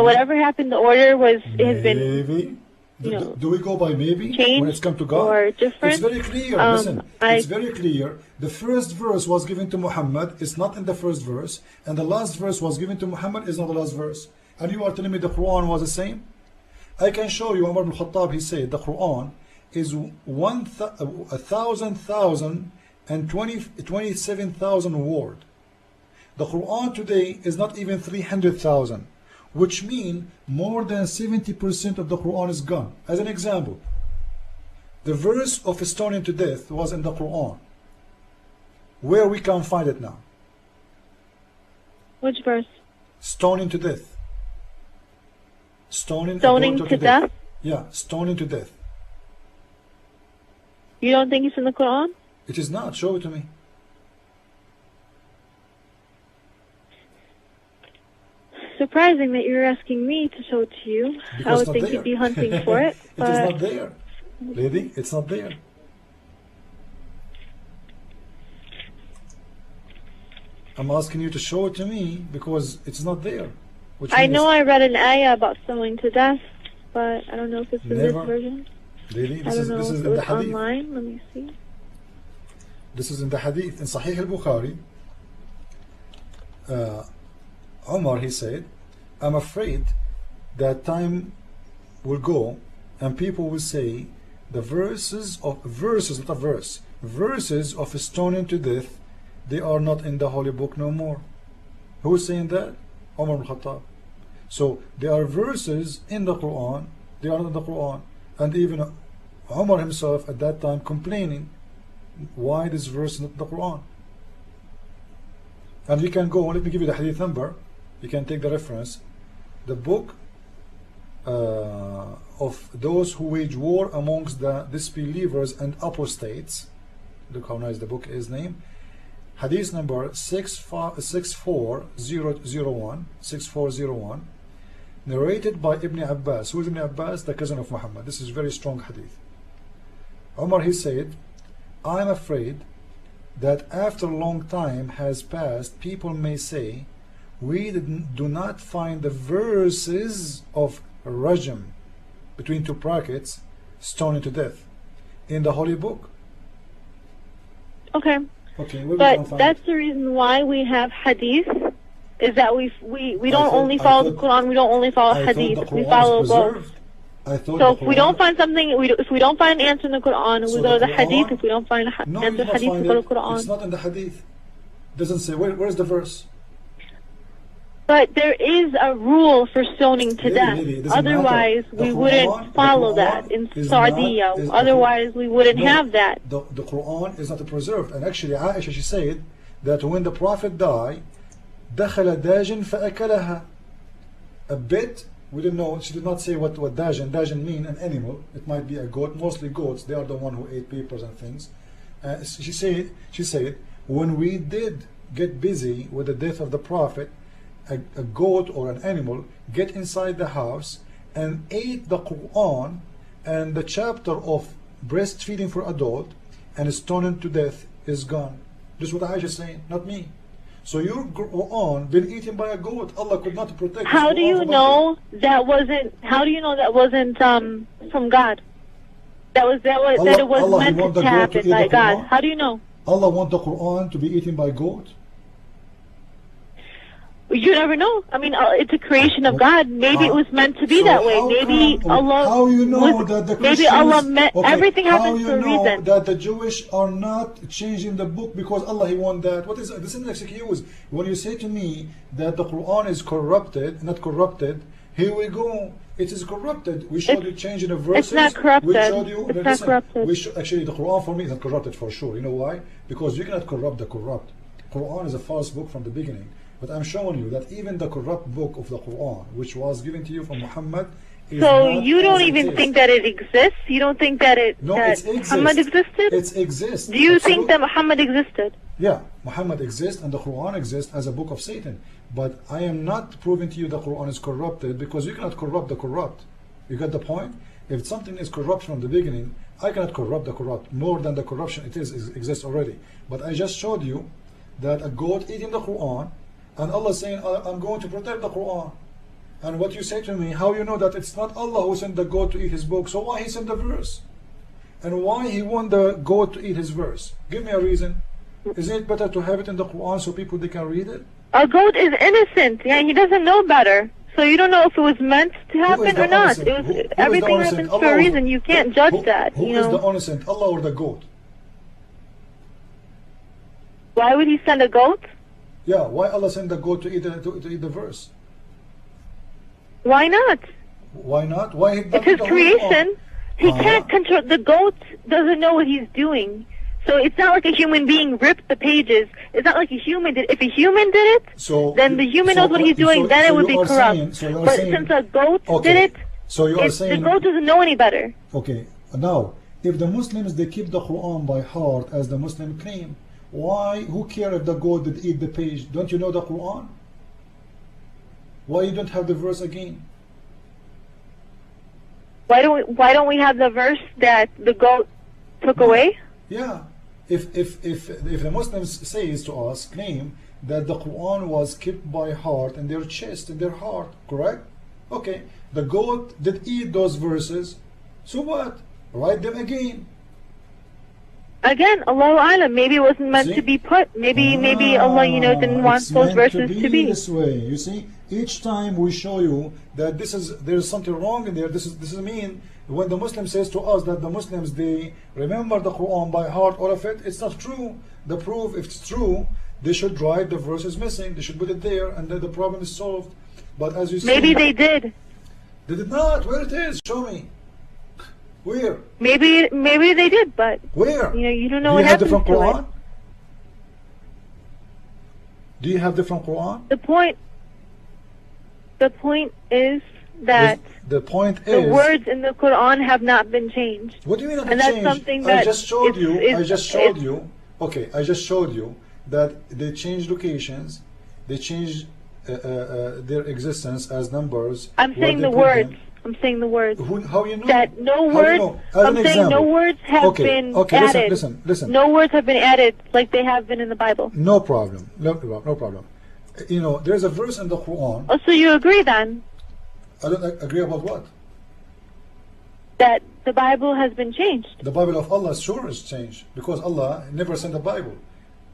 Speaker 2: whatever happened, the order has been.
Speaker 1: Do we go by maybe when it's come to God?
Speaker 2: Or different?
Speaker 1: It's very clear. Listen, it's very clear. The first verse was given to Muhammad. It's not in the first verse, and the last verse was given to Muhammad is not the last verse. And you are telling me the Quran was the same? I can show you. Umar ibn Khattab, he said the Quran is 27,000 word. The Quran today is not even 300,000. Which means more than 70% of the Quran is gone. As an example, the verse of stoning to death was in the Quran. Where we can find it now?
Speaker 2: Which verse?
Speaker 1: Stoning to death. Stoning
Speaker 2: to death?
Speaker 1: Yeah, stoning to death.
Speaker 2: You don't think it's in the Quran?
Speaker 1: It is not. Show it to me.
Speaker 2: Surprising that you're asking me to show it to you.
Speaker 1: Because
Speaker 2: I would think you'd be hunting for it.
Speaker 1: It is not there. Lady, it's not there. I'm asking you to show it to me because it's not there.
Speaker 2: I know I read an ayah about someone to death, but I don't know if it's in this version.
Speaker 1: Lady,
Speaker 2: this is in the hadith. Online. Let me see.
Speaker 1: This is in the hadith. In Sahih al-Bukhari, Umar, he said, I'm afraid that time will go and people will say the verses of stoning to death, they are not in the holy book no more. Who is saying that? Umar ibn Khattab. So there are verses in the Quran, they are not in the Quran, and even Umar himself at that time complaining why this verse is not in the Quran. And we can go, let me give you the hadith number. You can take the reference.
Speaker 3: the book of those who wage war amongst the disbelievers and apostates. Look how nice the book is named. Hadith number 6401, narrated by Ibn Abbas. Who is Ibn Abbas? The cousin of Muhammad. This is very strong hadith. Umar, he said, I am afraid that after a long time has passed, people may say, we do not find the verses of Rajam, between two brackets, stoning to death, in the holy book.
Speaker 2: Okay.
Speaker 3: Okay,
Speaker 2: but that's the reason why we have hadith, is that we don't only follow the Quran, we don't only follow hadith, we follow both. So if we don't find something, if we don't find an answer in the Quran, we go to the hadith. If we don't find an answer in the hadith, we go to the Quran.
Speaker 3: It's not in the hadith. It doesn't say, where's the verse?
Speaker 2: But there is a rule for stoning to death. Otherwise, we wouldn't follow that in Sardiya. Otherwise, we wouldn't have that.
Speaker 3: The Quran is not preserved. And actually, Aisha, she said that when the Prophet died, دخل داجن فأكلها. A bit, we don't know, she did not say what dajan mean, an animal. It might be a goat, mostly goats. They are the one who ate papers and things. She said, when we did get busy with the death of the Prophet, a goat or an animal get inside the house and ate the Quran and the chapter of breastfeeding for adult and stoning to death is gone. This is what Aisha is saying, not me. So your Quran been eaten by a goat. Allah could not protect.
Speaker 2: How do you know that wasn't? How do you know that wasn't from God? That it was meant to happen by God. How do you know?
Speaker 3: Allah want the Quran to be eaten by goat?
Speaker 2: You never know. I mean, it's a creation of God. Maybe it was meant to be that way. Maybe Allah.
Speaker 3: How you know that the Christians?
Speaker 2: Maybe Allah meant everything happens for a reason. How you know
Speaker 3: that the Jewish are not changing the book because Allah He want that? What is this? Is an excuse. When you say to me that the Quran is corrupted, not corrupted, here we go. It is corrupted. We showed you changing the verses.
Speaker 2: It's not corrupted.
Speaker 3: We showed you.
Speaker 2: It's not corrupted.
Speaker 3: Actually, the Quran for me is not corrupted for sure. You know why? Because you cannot corrupt the corrupt. Quran is a false book from the beginning. But I'm showing you that even the corrupt book of the Quran, which was given to you from Muhammad, is
Speaker 2: so you don't even think that it exists? You don't think that Muhammad existed?
Speaker 3: It exists.
Speaker 2: Do you think that Muhammad existed?
Speaker 3: Yeah, Muhammad exists and the Quran exists as a book of Satan. But I am not proving to you the Quran is corrupted because you cannot corrupt the corrupt. You got the point? If something is corrupt from the beginning, I cannot corrupt the corrupt more than the corruption exists already. But I just showed you that a goat eating the Quran, and Allah saying, I'm going to protect the Quran. And what you say to me, how you know that it's not Allah who sent the goat to eat his book? So why He sent the verse? And why He want the goat to eat his verse? Give me a reason. Isn't it better to have it in the Quran so people they can read it?
Speaker 2: A goat is innocent. Yeah, he doesn't know better. So you don't know if it was meant to happen or not. Everything happens for a reason. You can't judge that.
Speaker 3: Who is the innocent, Allah or the goat?
Speaker 2: Why would He send a goat?
Speaker 3: Yeah, why Allah send the goat to eat the verse?
Speaker 2: Why not?
Speaker 3: Why not? Why
Speaker 2: it's His creation. He can't control. The goat doesn't know what he's doing. So it's not like a human being ripped the pages. It's not like a human did. If a human did it, then the human knows what he's doing. Then it would be corrupt. But since a goat did it, the goat doesn't know any better.
Speaker 3: Okay. Now, if the Muslims they keep the Quran by heart as the Muslim claim, why? Who care if the goat did eat the page? Don't you know the Quran? Why you don't have the verse again?
Speaker 2: Why don't we have the verse that the goat took away?
Speaker 3: Yeah. If the Muslims says to us, claim that the Quran was kept by heart in their chest, in their heart, correct? Okay. The goat did eat those verses. So what? Write them again.
Speaker 2: Again, Allahu Alam, maybe it wasn't meant to be put. Maybe Allah, didn't want those verses to be
Speaker 3: this way. You see, each time we show you that there's something wrong in there. This is mean when the Muslim says to us that the Muslims they remember the Quran by heart, all of it. It's not true. The proof, if it's true, they should write the verses missing. They should put it there, and then the problem is solved. But as you see,
Speaker 2: maybe they did.
Speaker 3: They did not. Where it is? Show me. Where?
Speaker 2: Maybe they did, but
Speaker 3: where?
Speaker 2: You don't know what happened to
Speaker 3: Quran?
Speaker 2: it.
Speaker 3: Do you have different Quran?
Speaker 2: The point. The point is that
Speaker 3: The point
Speaker 2: the
Speaker 3: is,
Speaker 2: words in the Quran have not been changed.
Speaker 3: what do you mean not
Speaker 2: And that's
Speaker 3: changed?
Speaker 2: something
Speaker 3: I
Speaker 2: that
Speaker 3: just showed you.
Speaker 2: it's-
Speaker 3: I just showed
Speaker 2: it's-
Speaker 3: you. Okay, I just showed you that they changed locations. They changed their existence as numbers.
Speaker 2: I'm
Speaker 3: where
Speaker 2: saying
Speaker 3: they
Speaker 2: the
Speaker 3: put
Speaker 2: words.
Speaker 3: them.
Speaker 2: I'm saying the words.
Speaker 3: How you know?
Speaker 2: That no
Speaker 3: How you
Speaker 2: words.
Speaker 3: know? As
Speaker 2: I'm
Speaker 3: an
Speaker 2: saying no
Speaker 3: example.
Speaker 2: words have
Speaker 3: Okay,
Speaker 2: been
Speaker 3: okay,
Speaker 2: added.
Speaker 3: listen.
Speaker 2: No words have been added like they have been in the Bible.
Speaker 3: No problem. No problem. You know, there's a verse in the Quran.
Speaker 2: Oh, so you agree then
Speaker 3: I don't agree about what?
Speaker 2: that the Bible has been changed?
Speaker 3: The Bible of Allah sure is changed because Allah never sent the Bible.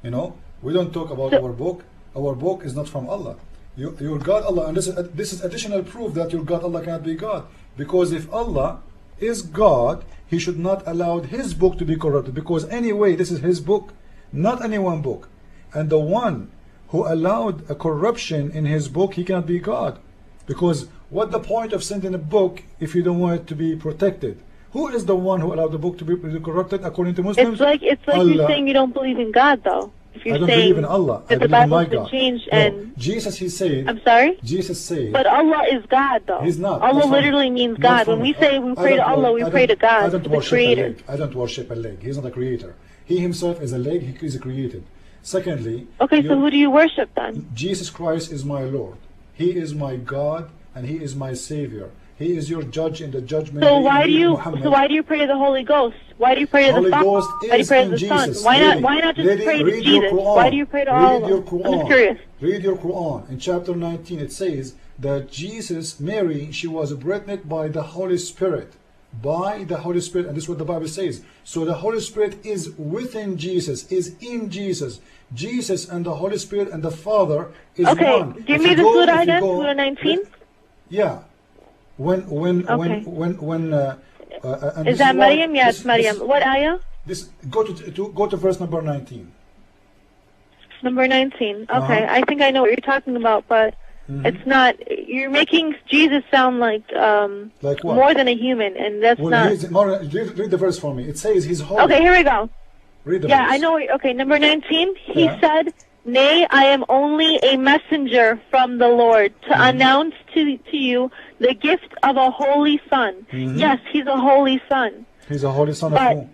Speaker 3: You know, we don't talk about
Speaker 2: So-
Speaker 3: our book. Our book is not from Allah. Your God Allah, and this is additional proof that your God Allah cannot be God. Because if Allah is God, He should not allow His book to be corrupted. Because anyway, this is His book, not any one book. And the one who allowed a corruption in His book, he cannot be God. Because what the point of sending a book if you don't want it to be protected? Who is the one who allowed the book to be corrupted according to Muslims?
Speaker 2: It's like
Speaker 3: Allah.
Speaker 2: you're saying you don't believe in God, though. If you're
Speaker 3: I don't
Speaker 2: saying
Speaker 3: believe in Allah. I
Speaker 2: that the
Speaker 3: believe in my
Speaker 2: Bible's been
Speaker 3: God.
Speaker 2: changed
Speaker 3: No,
Speaker 2: and
Speaker 3: Jesus, He said.
Speaker 2: I'm sorry,
Speaker 3: Jesus said.
Speaker 2: but Allah is God, though.
Speaker 3: He's not.
Speaker 2: Allah
Speaker 3: Not for me.
Speaker 2: literally means
Speaker 3: Not
Speaker 2: God.
Speaker 3: for
Speaker 2: When
Speaker 3: me.
Speaker 2: we say we
Speaker 3: I
Speaker 2: pray to
Speaker 3: don't
Speaker 2: Allah,
Speaker 3: wor-
Speaker 2: we
Speaker 3: I
Speaker 2: pray to
Speaker 3: don't- I
Speaker 2: God,
Speaker 3: don't
Speaker 2: the
Speaker 3: worship a
Speaker 2: Creator.
Speaker 3: leg. I don't worship a leg. He's not a creator. He himself is a leg. He is created. Secondly,
Speaker 2: Okay, so who do you worship then?
Speaker 3: Jesus Christ is my Lord. He is my God and He is my Savior. He is your judge in the judgment
Speaker 2: So
Speaker 3: day.
Speaker 2: why do you
Speaker 3: Muhammad.
Speaker 2: so why do you pray to the Holy Ghost? Why do you pray to
Speaker 3: Holy
Speaker 2: the Father?
Speaker 3: Ghost
Speaker 2: Why do you
Speaker 3: is
Speaker 2: pray to
Speaker 3: in
Speaker 2: the Son?
Speaker 3: Jesus.
Speaker 2: Why
Speaker 3: Lady,
Speaker 2: not just
Speaker 3: lady,
Speaker 2: pray to
Speaker 3: read your
Speaker 2: Jesus?
Speaker 3: Quran.
Speaker 2: Why do you pray to
Speaker 3: Read
Speaker 2: Allah?
Speaker 3: your
Speaker 2: I'm
Speaker 3: Quran.
Speaker 2: just curious.
Speaker 3: Read your Quran. In chapter 19 it says that Jesus, Mary, she was pregnant by the Holy Spirit. By the Holy Spirit, and this is what the Bible says. So the Holy Spirit is within Jesus, is in Jesus. Jesus and the Holy Spirit and the Father is
Speaker 2: Okay,
Speaker 3: one.
Speaker 2: give
Speaker 3: If
Speaker 2: me
Speaker 3: you
Speaker 2: the
Speaker 3: go-
Speaker 2: surah
Speaker 3: if you
Speaker 2: then,
Speaker 3: go-
Speaker 2: surah 19.
Speaker 3: Yeah. When
Speaker 2: Okay.
Speaker 3: and
Speaker 2: Is
Speaker 3: this
Speaker 2: that
Speaker 3: why-
Speaker 2: Maryam? Yes,
Speaker 3: this-
Speaker 2: Maryam.
Speaker 3: this-
Speaker 2: What ayah?
Speaker 3: This go to verse number 19.
Speaker 2: Number 19. Okay,
Speaker 3: Uh-huh.
Speaker 2: I think I know what you're talking about, but it's not. You're making Jesus sound like
Speaker 3: Like what?
Speaker 2: more than a human, and that's
Speaker 3: Well,
Speaker 2: not.
Speaker 3: read the verse for me. It says He's holy.
Speaker 2: Okay, here we go.
Speaker 3: Read the
Speaker 2: Yeah,
Speaker 3: verse.
Speaker 2: I know. Okay, number 19. He
Speaker 3: Yeah.
Speaker 2: said, "Nay, I am only a messenger from the Lord to announce to you the gift of a holy son." Yes, He's a holy son.
Speaker 3: He's a holy son of
Speaker 2: But
Speaker 3: who?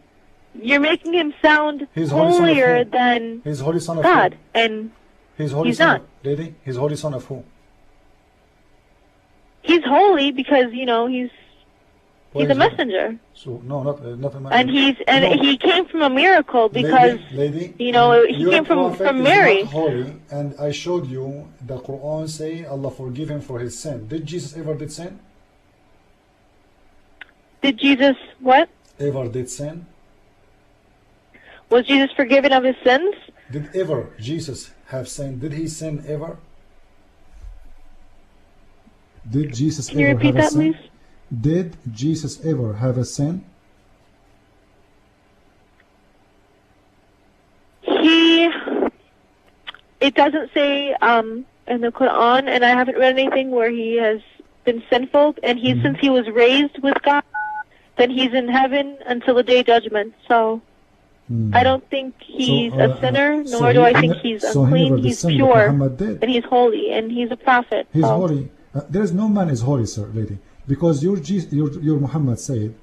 Speaker 2: you're making Him sound
Speaker 3: He's holy son of
Speaker 2: holier
Speaker 3: who?
Speaker 2: than
Speaker 3: He's holy son of
Speaker 2: God,
Speaker 3: who?
Speaker 2: and
Speaker 3: He's holy
Speaker 2: He's
Speaker 3: son
Speaker 2: not.
Speaker 3: of, lady? He's holy son of who?
Speaker 2: He's holy because He's
Speaker 3: Why
Speaker 2: a
Speaker 3: is he-
Speaker 2: messenger,
Speaker 3: So no, not a man.
Speaker 2: and
Speaker 3: No.
Speaker 2: He came from a miracle because
Speaker 3: lady,
Speaker 2: he
Speaker 3: your
Speaker 2: came from
Speaker 3: prophet is
Speaker 2: Mary.
Speaker 3: not holy, and I showed you the Quran say Allah forgive him for his sin. Did Jesus ever did sin?
Speaker 2: Did Jesus what?
Speaker 3: Ever did sin?
Speaker 2: Was Jesus forgiven of His sins?
Speaker 3: Did ever Jesus have sin? Did He sin ever?
Speaker 1: Did Jesus
Speaker 2: Can you
Speaker 1: ever
Speaker 2: repeat
Speaker 1: have a
Speaker 2: that,
Speaker 1: sin?
Speaker 2: please?
Speaker 1: Did Jesus ever have a sin?
Speaker 2: It doesn't say in the Quran, and I haven't read anything where He has been sinful, and since He was raised with God, then He's in heaven until the day of judgment. So I don't think He's a sinner,
Speaker 1: so
Speaker 2: nor do I
Speaker 1: he
Speaker 2: think
Speaker 1: ne-
Speaker 2: He's
Speaker 1: so he
Speaker 2: unclean.
Speaker 1: never did
Speaker 2: He's
Speaker 1: sin, but
Speaker 2: pure,
Speaker 1: Muhammad did.
Speaker 2: and He's holy, and He's a prophet.
Speaker 1: He's
Speaker 2: so.
Speaker 1: holy. There is no man is holy, sir, lady, because your Muhammad said,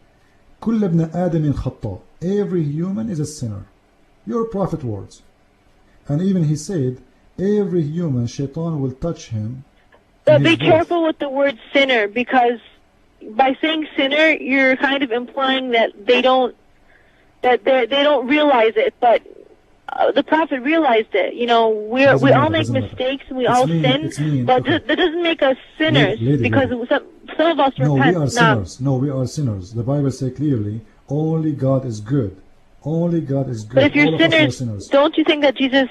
Speaker 1: "كل ابن آدم خطاء." Every human is a sinner. Your prophet words, and even he said, every human, shaitan will touch him.
Speaker 2: But
Speaker 1: in
Speaker 2: be
Speaker 1: his birth.
Speaker 2: careful with the word sinner, because by saying sinner, you're kind of implying that they don't realize it. But the prophet realized it. We
Speaker 1: Doesn't
Speaker 2: all
Speaker 1: matter,
Speaker 2: make
Speaker 1: doesn't matter.
Speaker 2: mistakes and we
Speaker 1: It's
Speaker 2: all
Speaker 1: mean,
Speaker 2: sin.
Speaker 1: it's mean,
Speaker 2: But
Speaker 1: okay.
Speaker 2: that doesn't make us sinners,
Speaker 1: Lady,
Speaker 2: because some of us
Speaker 1: No,
Speaker 2: repent.
Speaker 1: we are sinners. No, we are sinners. The Bible says clearly, only God is good. Only God is good.
Speaker 2: But if you're
Speaker 1: All of us are
Speaker 2: sinners,
Speaker 1: sinners.
Speaker 2: don't you think that Jesus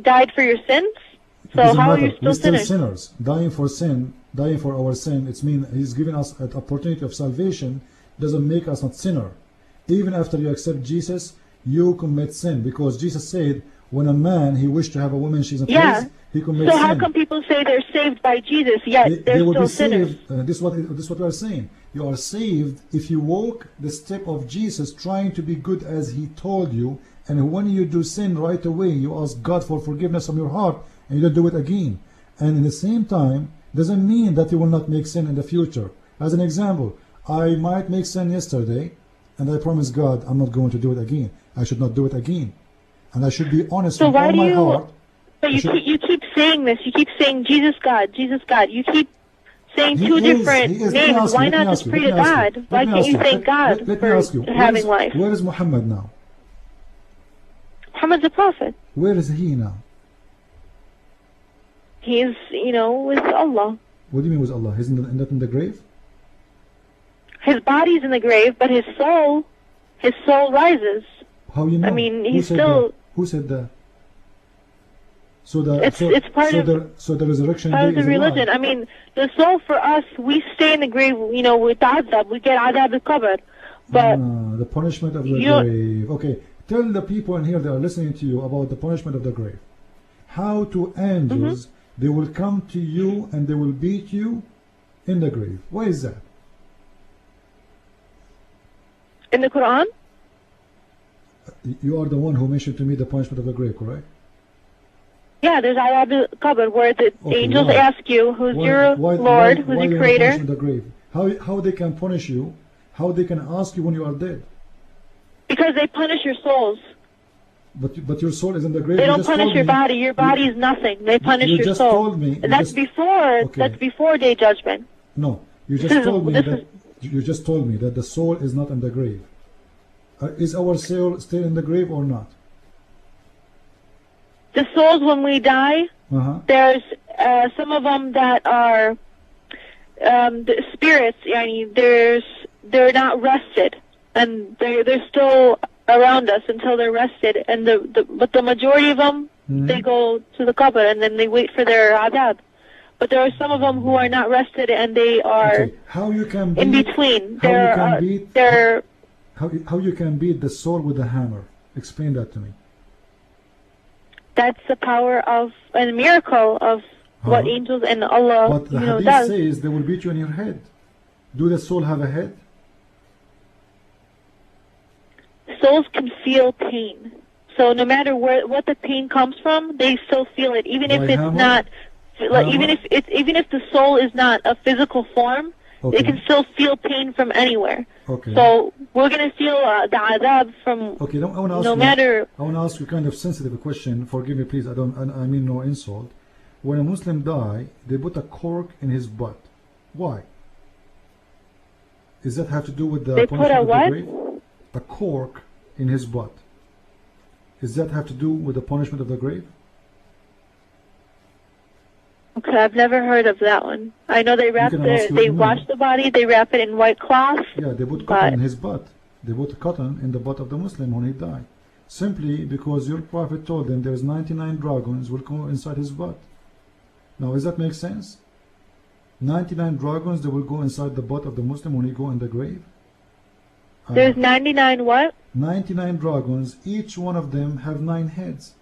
Speaker 2: died for your sins?
Speaker 1: It
Speaker 2: So
Speaker 1: doesn't
Speaker 2: how are
Speaker 1: matter.
Speaker 2: you still
Speaker 1: We're still
Speaker 2: sinners?
Speaker 1: sinners. Dying for sin, dying for our sin, it's mean He's given us an opportunity of salvation, doesn't make us not sinner. Even after you accept Jesus, you commit sin, because Jesus said, when a man he wished to have a woman she's not
Speaker 2: Yeah.
Speaker 1: his, he commits
Speaker 2: So
Speaker 1: sin.
Speaker 2: how come people say they're saved by Jesus, yet they're
Speaker 1: will
Speaker 2: still
Speaker 1: be
Speaker 2: sinners?
Speaker 1: saved. This is what we are saying. You are saved if you walk the step of Jesus, trying to be good as He told you. And when you do sin, right away you ask God for forgiveness from your heart, and you don't do it again. And in the same time, doesn't mean that you will not make sin in the future. As an example, I might make sin yesterday, and I promise God I'm not going to do it again. I should not do it again. And I should be honest
Speaker 2: So
Speaker 1: with
Speaker 2: why
Speaker 1: all
Speaker 2: do
Speaker 1: my
Speaker 2: you?
Speaker 1: heart.
Speaker 2: But you keep saying this. You keep saying Jesus God, Jesus God. You keep saying
Speaker 1: He
Speaker 2: two
Speaker 1: is-
Speaker 2: different
Speaker 1: he is. Let me
Speaker 2: names.
Speaker 1: ask you,
Speaker 2: Why
Speaker 1: let me
Speaker 2: not
Speaker 1: ask
Speaker 2: just
Speaker 1: you,
Speaker 2: pray
Speaker 1: let
Speaker 2: to
Speaker 1: me ask you,
Speaker 2: God?
Speaker 1: let
Speaker 2: Why
Speaker 1: me
Speaker 2: can't
Speaker 1: ask
Speaker 2: you
Speaker 1: you,
Speaker 2: thank God
Speaker 1: let me
Speaker 2: for
Speaker 1: ask you,
Speaker 2: having life?
Speaker 1: where is Muhammad now?
Speaker 2: Muhammad's a prophet.
Speaker 1: Where is he now?
Speaker 2: He's, with Allah.
Speaker 1: What do you mean with Allah? He's not in the grave?
Speaker 2: His body's in the grave, but his soul rises.
Speaker 1: How you know?
Speaker 2: I mean,
Speaker 1: Who
Speaker 2: he's
Speaker 1: said
Speaker 2: still.
Speaker 1: that? Who said that?
Speaker 2: It's part of
Speaker 1: the resurrection
Speaker 2: part
Speaker 1: day
Speaker 2: of the
Speaker 1: is a lie.
Speaker 2: religion. I mean, the soul for us, we stay in the grave, with adab. We get adab al-qabr. But
Speaker 1: the punishment of the
Speaker 2: you don't-
Speaker 1: grave. Okay, tell the people in here that are listening to you about the punishment of the grave. How to angels, they will come to you and they will beat you in the grave. Why is that?
Speaker 2: in the Quran,
Speaker 1: You are the one who mentioned to me the punishment of the grave, correct?
Speaker 2: yeah, there's adab al-qabr where the
Speaker 1: Okay,
Speaker 2: angels
Speaker 1: why?
Speaker 2: ask you, who's your Lord, who's
Speaker 1: why
Speaker 2: your
Speaker 1: they
Speaker 2: Creator.
Speaker 1: punish in the grave? How they can punish you? How they can ask you when you are dead?
Speaker 2: Because they punish your souls.
Speaker 1: But your soul is in the grave.
Speaker 2: They
Speaker 1: You
Speaker 2: don't
Speaker 1: just
Speaker 2: punish
Speaker 1: told
Speaker 2: your
Speaker 1: me-
Speaker 2: body. Your body is nothing. They punish
Speaker 1: you
Speaker 2: your
Speaker 1: just
Speaker 2: soul.
Speaker 1: told me- you
Speaker 2: And that's
Speaker 1: just-
Speaker 2: before.
Speaker 1: Okay.
Speaker 2: That's before day judgment.
Speaker 1: No, you
Speaker 2: This
Speaker 1: just
Speaker 2: is-
Speaker 1: told me
Speaker 2: this
Speaker 1: that you just told me that the soul is not in the grave. Is our soul still in the grave or not?
Speaker 2: The souls, when we die, there's some of them that are the spirits. They're not rested, and they're still around us until they're rested. And but the majority of them, they go to the qabr and then they wait for their adab. But there are some of them who are not rested and they are
Speaker 1: Okay. How you can
Speaker 2: in
Speaker 1: beat?
Speaker 2: between.
Speaker 1: How you can beat?
Speaker 2: They're
Speaker 1: How you can beat the soul with a hammer? Explain that to me.
Speaker 2: that's the power of and the miracle of what angels and Allah
Speaker 1: But the hadith
Speaker 2: does.
Speaker 1: says they will beat you in your head. Do the soul have a head?
Speaker 2: Souls can feel pain. So no matter what the pain comes from, they still feel it, even if
Speaker 1: By
Speaker 2: it's
Speaker 1: hammer?
Speaker 2: not, like,
Speaker 1: Hammer?
Speaker 2: even if the soul is not a physical form,
Speaker 1: Okay.
Speaker 2: they can still feel pain from anywhere.
Speaker 1: Okay.
Speaker 2: So we're gonna feel the adab from
Speaker 1: Okay. I want to ask
Speaker 2: no
Speaker 1: you.
Speaker 2: matter.
Speaker 1: I want to ask you kind of sensitive question. Forgive me, please. I mean no insult. When a Muslim die, they put a cork in his butt. Why? Does that have to do with the
Speaker 2: They put
Speaker 1: punishment
Speaker 2: a
Speaker 1: of the
Speaker 2: what?
Speaker 1: grave? A cork in his butt. Does that have to do with the punishment of the grave?
Speaker 2: Okay, I've never heard of that one. I know they wrap
Speaker 1: can ask
Speaker 2: they
Speaker 1: your
Speaker 2: wash
Speaker 1: imam.
Speaker 2: the body, they wrap it in white cloth.
Speaker 1: Yeah, they put
Speaker 2: But-
Speaker 1: cotton in his butt. They put cotton in the butt of the Muslim when he died. Simply because your Prophet told them there's 99 dragons will go inside his butt. Now, does that make sense? 99 dragons that will go inside the butt of the Muslim when he go in the grave?
Speaker 2: There's 99 what?
Speaker 1: 99 dragons, each one of them have 9 heads.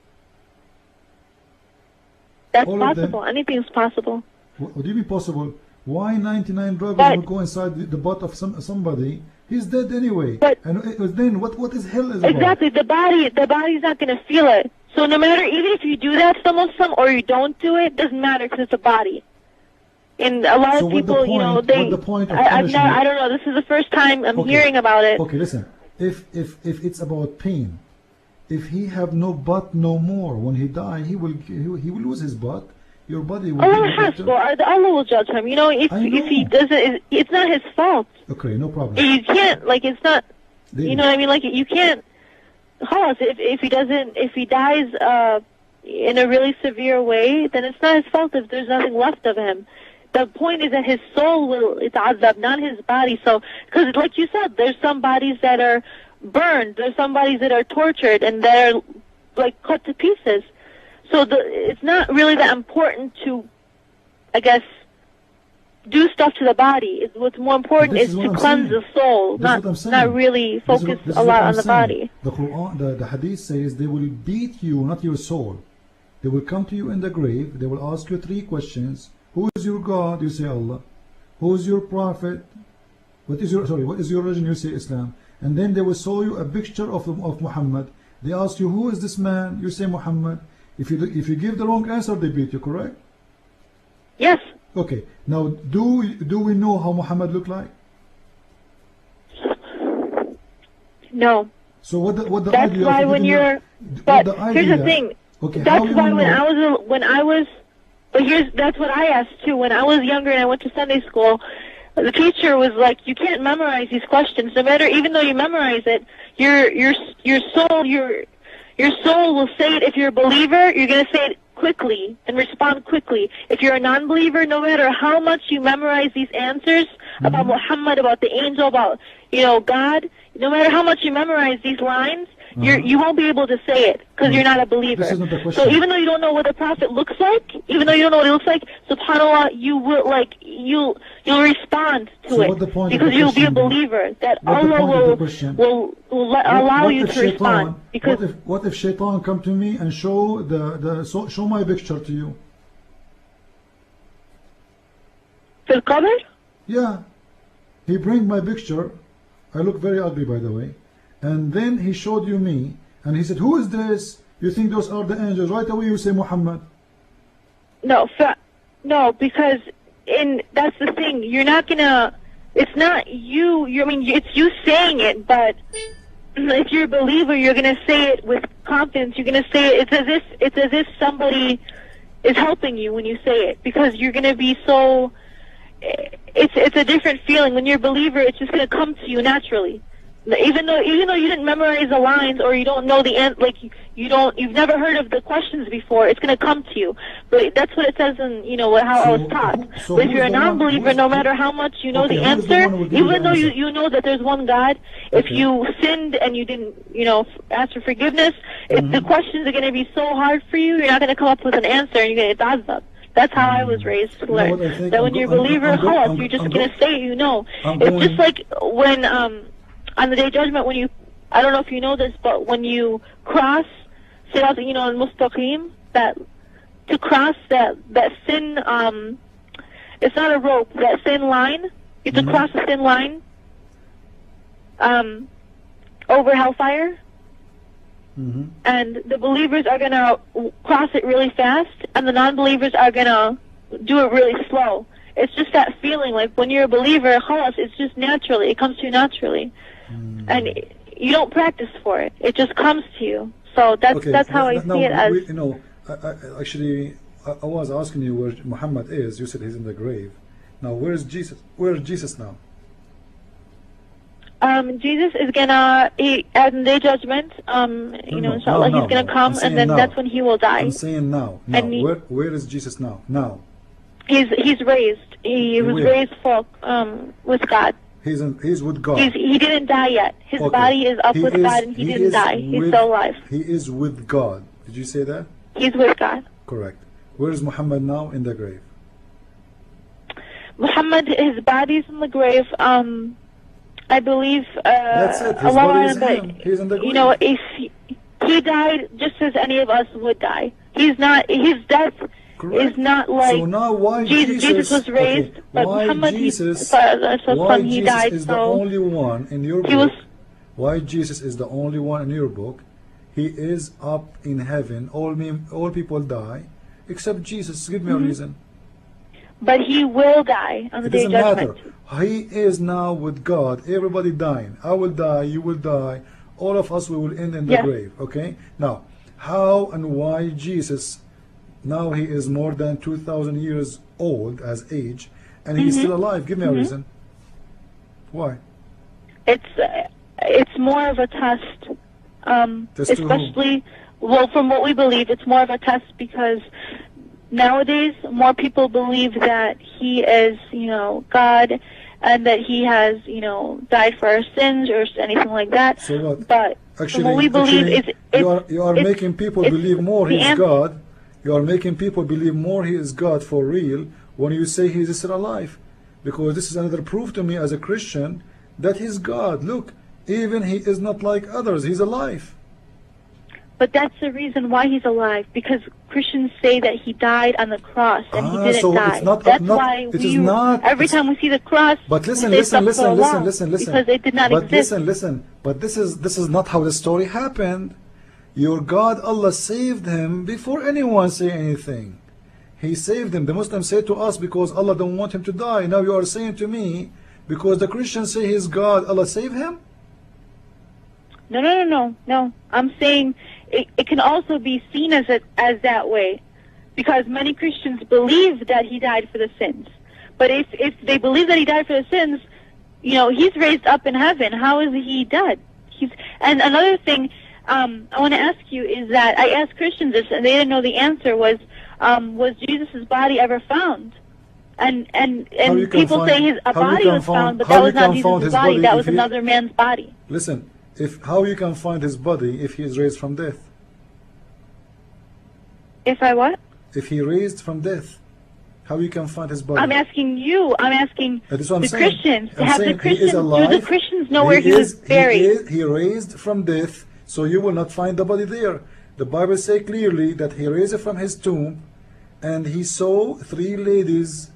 Speaker 2: That's
Speaker 1: All of them-
Speaker 2: possible. Anything's possible.
Speaker 1: What do you mean possible? Why 99 dragons
Speaker 2: But-
Speaker 1: will go inside the butt of somebody? He's dead anyway.
Speaker 2: But-
Speaker 1: and then what is hell is about?
Speaker 2: Exactly. The body's not going to feel it. So no matter, even if you do that to the Muslim or you don't do it, doesn't matter because it's a body. And a lot
Speaker 1: So
Speaker 2: of
Speaker 1: what the
Speaker 2: people,
Speaker 1: point-
Speaker 2: they.
Speaker 1: what the point of
Speaker 2: I've
Speaker 1: punishment-
Speaker 2: I don't know. This is the first time I'm
Speaker 1: Okay.
Speaker 2: hearing about it.
Speaker 1: Okay, listen. If it's about pain, if he have no butt no more, when he die, he will lose his butt. Your body will.
Speaker 2: Allah
Speaker 1: be
Speaker 2: has,
Speaker 1: better.
Speaker 2: Allah will judge him. If
Speaker 1: I
Speaker 2: he
Speaker 1: know.
Speaker 2: doesn't, it's not his fault.
Speaker 1: Okay, no problem.
Speaker 2: You can't, it's not.
Speaker 1: David,
Speaker 2: You know what I mean? You can't. If he dies in a really severe way, then it's not his fault if there's nothing left of him. The point is that his soul it's azab, not his body. So, because like you said, there's some bodies that are burned, there's some bodies that are tortured and that are cut to pieces. So it's not really that important to, I guess, do stuff to the body. What's more important
Speaker 1: This
Speaker 2: is
Speaker 1: is what
Speaker 2: to
Speaker 1: I'm
Speaker 2: cleanse
Speaker 1: saying.
Speaker 2: the soul,
Speaker 1: This is what I'm saying.
Speaker 2: not really
Speaker 1: This is
Speaker 2: focus
Speaker 1: what- this
Speaker 2: a
Speaker 1: is
Speaker 2: lot
Speaker 1: what I'm
Speaker 2: on the
Speaker 1: saying.
Speaker 2: body.
Speaker 1: The Quran, the Hadith says they will beat you, not your soul. They will come to you in the grave. They will ask you 3 questions. Who is your God? You say Allah. Who is your Prophet? What is your religion? You say Islam. And then they will show you a picture of Muhammad. They ask you, who is this man? You say Muhammad. If you give the wrong answer, they beat you. Correct?
Speaker 2: Yes.
Speaker 1: Okay, now do we know how Muhammad looked like?
Speaker 2: No.
Speaker 1: So what the
Speaker 2: That's
Speaker 1: idea
Speaker 2: why
Speaker 1: of
Speaker 2: when
Speaker 1: giving
Speaker 2: you're.
Speaker 1: what
Speaker 2: But
Speaker 1: the
Speaker 2: here's the
Speaker 1: idea-
Speaker 2: thing.
Speaker 1: Okay, how
Speaker 2: That's
Speaker 1: you
Speaker 2: why
Speaker 1: will know?
Speaker 2: when I was. But that's what I asked too. When I was younger and I went to Sunday school, the teacher was like, "You can't memorize these questions. No matter, even though you memorize it, your soul will say it. If you're a believer, you're gonna say it quickly and respond quickly. If you're a non-believer, no matter how much you memorize these answers about Muhammad, about the angel, about God, no matter how much you memorize these lines, you won't be able to say it because you're not a believer.
Speaker 1: This is not the question.
Speaker 2: So even though you don't know what the prophet looks like, even though you don't know what he looks like, subhanAllah, you will you'll respond to
Speaker 1: So
Speaker 2: it
Speaker 1: what the point of
Speaker 2: because
Speaker 1: the
Speaker 2: you'll be a
Speaker 1: question then?
Speaker 2: believer. That
Speaker 1: What the
Speaker 2: Allah
Speaker 1: point of the question?
Speaker 2: will allow
Speaker 1: What
Speaker 2: you
Speaker 1: if
Speaker 2: to respond because
Speaker 1: what if Shaitan come to me and show my picture to you?
Speaker 2: fil qabr.
Speaker 1: Yeah, he bring my picture. I look very ugly, by the way. And then he showed you me, and he said, "Who is this? You think those are the angels?" Right away you say Muhammad.
Speaker 2: No, because that's the thing. You're not gonna. It's not you. I mean, it's you saying it, but if you're a believer, you're gonna say it with confidence. You're gonna say it. It's as if somebody is helping you when you say it, because you're gonna be so. It's a different feeling when you're a believer. It's just gonna come to you naturally. Even though you didn't memorize the lines or you don't know the end, like you've never heard of the questions before, it's going to come to you. But that's what it says in how I was taught. But if you're a non-believer, no matter how much you know the answer, even though you know that there's one God, if you sinned and you didn't ask for forgiveness, the questions are going to be so hard for you, you're not going to come up with an answer and you're going to get dazab. That's how I was raised to learn. That when you're a believer, you're just going to say It's just like when on the Day of Judgment, I don't know if you know this, but when you cross, Sirat, al-Mustaqim, to cross that thin, it's not a rope, that thin line, you have to cross a thin line, over hellfire, and the believers are going to cross it really fast, and the non-believers are going to do it really slow. It's just that feeling, like when you're a believer, khalas, it's just naturally, it comes to you naturally. And you don't practice for it. It just comes to you. So that's how I see it as.
Speaker 3: I was asking you where Muhammad is. You said he's in the grave. Now, where is Jesus? Where is Jesus now?
Speaker 2: Jesus is gonna, at the Day of Judgment, inshallah, he's gonna come, and then that's when he will die.
Speaker 3: I'm saying now. Where is Jesus now? Now.
Speaker 2: He's raised. He was raised with God.
Speaker 3: He's with God.
Speaker 2: He didn't die yet. His body is up with God, and he didn't die. He's still alive.
Speaker 3: He is with God. Did you say that?
Speaker 2: He's with God.
Speaker 3: Correct. Where is Muhammad now? In the grave.
Speaker 2: Muhammad, his body's in the grave. I believe.
Speaker 3: That's it. His body is him. He's in the grave.
Speaker 2: If he died just as any of us would die. He's not. His death.
Speaker 3: Correct.
Speaker 2: Is not like
Speaker 3: so now why
Speaker 2: Jesus was raised, but Muhammad
Speaker 3: Jesus
Speaker 2: he died.
Speaker 3: Is the only one in your book? Why Jesus is the only one in your book? He is up in heaven. All people die, except Jesus. Give me a reason.
Speaker 2: But he will die on the Day of Judgment.
Speaker 3: Matter. He is now with God. Everybody dying. I will die. You will die. All of us we will end in the grave. Okay. Now, how and why Jesus? Now he is more than 2,000 years old as age, and he's still alive. Give me a reason. Why?
Speaker 2: It's more of a test, especially from what we believe. It's more of a test because nowadays more people believe that he is, God, and that he has, died for our sins or anything like that.
Speaker 3: So what?
Speaker 2: But
Speaker 3: actually,
Speaker 2: what we believe
Speaker 3: you are making people believe more he's God. You are making people believe more he is God for real when you say he is still alive. Because this is another proof to me as a Christian that he's God. Look, even he is not like others. He's alive.
Speaker 2: But that's the reason why he's alive. Because Christians say that he died on the cross and he didn't
Speaker 3: so
Speaker 2: die.
Speaker 3: It's not,
Speaker 2: that's
Speaker 3: not,
Speaker 2: why
Speaker 3: it is not,
Speaker 2: every time we see the cross,
Speaker 3: but listen.
Speaker 2: Because it did not exist.
Speaker 3: Listen. But this is not how the story happened. Your God, Allah, saved him before anyone say anything. He saved him. The Muslims say to us, because Allah don't want him to die. Now you are saying to me, because the Christians say he's God, Allah save him?
Speaker 2: No. I'm saying it can also be seen as that way, because many Christians believe that he died for the sins. But if they believe that he died for the sins, he's raised up in heaven. How is he dead? And another thing I want to ask you is that I asked Christians this, and they didn't know the answer. Was Jesus' body ever found? And people say his body was found, but that was not Jesus' body. That was another man's body.
Speaker 3: Listen, how you can find his body if he is raised from death?
Speaker 2: If I what?
Speaker 3: If he raised from death, how you can find his body?
Speaker 2: I'm asking you. I'm asking
Speaker 3: the
Speaker 2: Christians.
Speaker 3: Do
Speaker 2: the Christians know where he was buried?
Speaker 3: He raised from death, so you will not find the body there. The Bible says clearly that he raised from his tomb, and he saw 3 ladies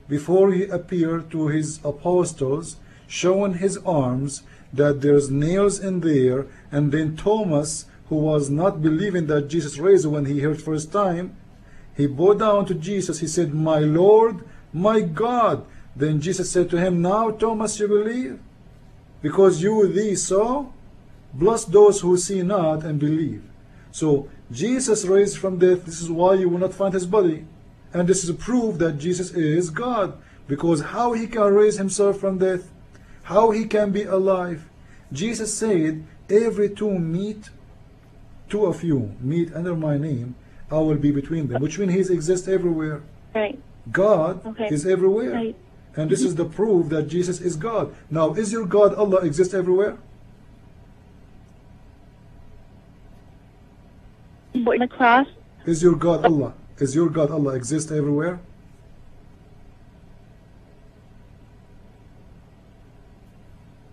Speaker 3: before he appeared to his apostles, showing his arms, that there's nails in there. And then Thomas, who was not believing that Jesus raised when he heard first time, he bowed down to Jesus. He said, "My Lord, my God." Then Jesus said to him, "Now Thomas, you believe, because thee saw? Bless those who see not and believe." So Jesus raised from death. This is why you will not find his body. And this is a proof that Jesus is God, because how he can raise himself from death, how he can be alive. Jesus said, "Every two of you meet under my name, I will be between them," which means he exists everywhere.
Speaker 2: Right.
Speaker 3: God is everywhere.
Speaker 2: Right.
Speaker 3: And this is the proof that Jesus is God. Now, is your God Allah exist everywhere?
Speaker 2: On the cross?
Speaker 3: Is your God Allah? Is your God Allah exist everywhere?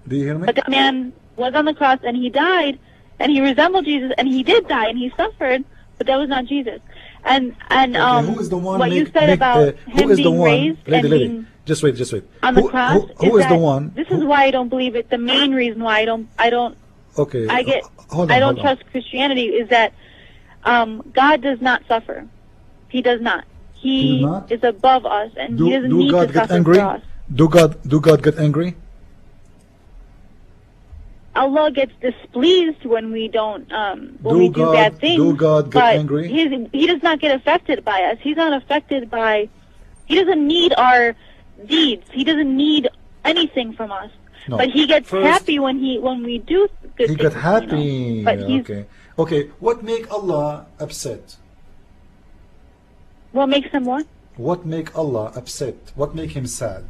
Speaker 3: Do you hear me?
Speaker 2: But that man was on the cross and he died, and he resembled Jesus, and he did die and he suffered, but that was not Jesus. And
Speaker 3: who is the one
Speaker 2: what you said about him being raised and being
Speaker 3: just wait
Speaker 2: on the cross.
Speaker 3: Who is the one?
Speaker 2: This is why I don't believe it. The main reason why I don't
Speaker 3: okay.
Speaker 2: I don't trust Christianity is that God does not suffer. He does not. He is above us, and he doesn't need to suffer for us.
Speaker 3: Do God get angry?
Speaker 2: Allah gets displeased when we don't when we do bad things.
Speaker 3: Do God get angry?
Speaker 2: He does not get affected by us. He's not affected by. He doesn't need our deeds. He doesn't need anything from us.
Speaker 3: No.
Speaker 2: But he gets happy when we do good things.
Speaker 3: He gets happy.
Speaker 2: But he's,
Speaker 3: okay. What make Allah upset?
Speaker 2: What makes him what?
Speaker 3: What make Allah upset? What make him sad?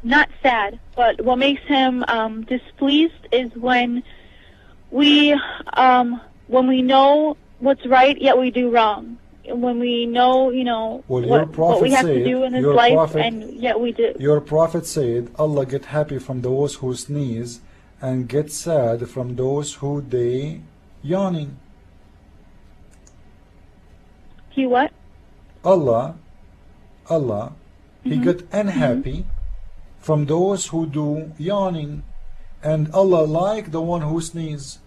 Speaker 2: Not sad, but what makes him displeased is when we know what's right, yet we do wrong. When we know, what we have to do in this life, and yet we do.
Speaker 3: Your prophet said, Allah get happy from those who sneeze and get sad from those who they yawning.
Speaker 2: He what?
Speaker 3: Allah, He get unhappy from those who do yawning, and Allah like the one who sneeze.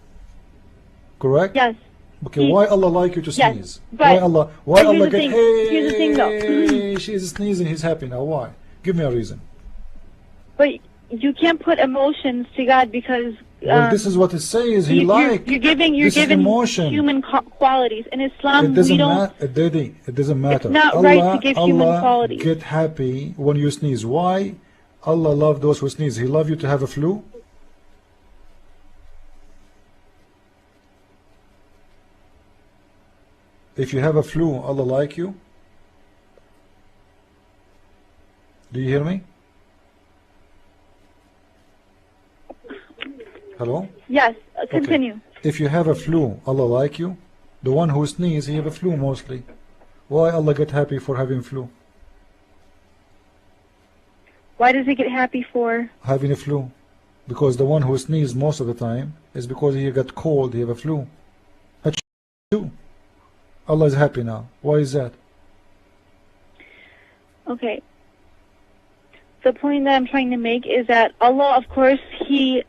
Speaker 3: Correct?
Speaker 2: Yes.
Speaker 3: Okay, why Allah like you to sneeze?
Speaker 2: Yes,
Speaker 3: why Allah get,
Speaker 2: here's the thing though.
Speaker 3: She's sneezing, he's happy now. Why? Give me a reason.
Speaker 2: But you can't put emotions to God, because
Speaker 3: this is what it says. He
Speaker 2: you're giving
Speaker 3: emotion.
Speaker 2: Human qualities. In Islam,
Speaker 3: it doesn't it doesn't matter.
Speaker 2: It's not right to give human qualities.
Speaker 3: Get happy when you sneeze. Why? Allah love those who sneeze. He love you to have a flu. If you have a flu, Allah like you. Do you hear me? Hello?
Speaker 2: Yes, continue.
Speaker 3: Okay. If you have a flu, Allah like you. The one who sneezes, he have a flu mostly. Why Allah get happy for having flu?
Speaker 2: Why does he get happy for
Speaker 3: having a flu? Because the one who sneezes most of the time is because he got cold, he have a flu. Allah is happy now. Why is that?
Speaker 2: Okay. The point that I'm trying to make is that Allah, of course, He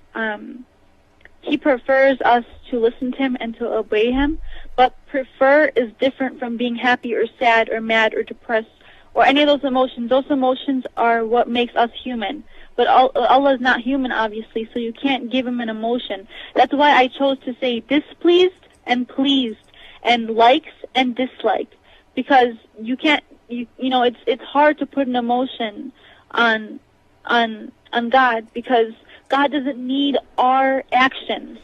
Speaker 2: prefers us to listen to Him and to obey Him, But prefer is different from being happy or sad or mad or depressed or any of those emotions. Those emotions are what makes us human. But Allah is not human, obviously, so you can't give him an emotion. That's why I chose to say displeased and pleased and likes and dislike. Because you can't, you know, it's hard to put an emotion on God, because God doesn't need our actions.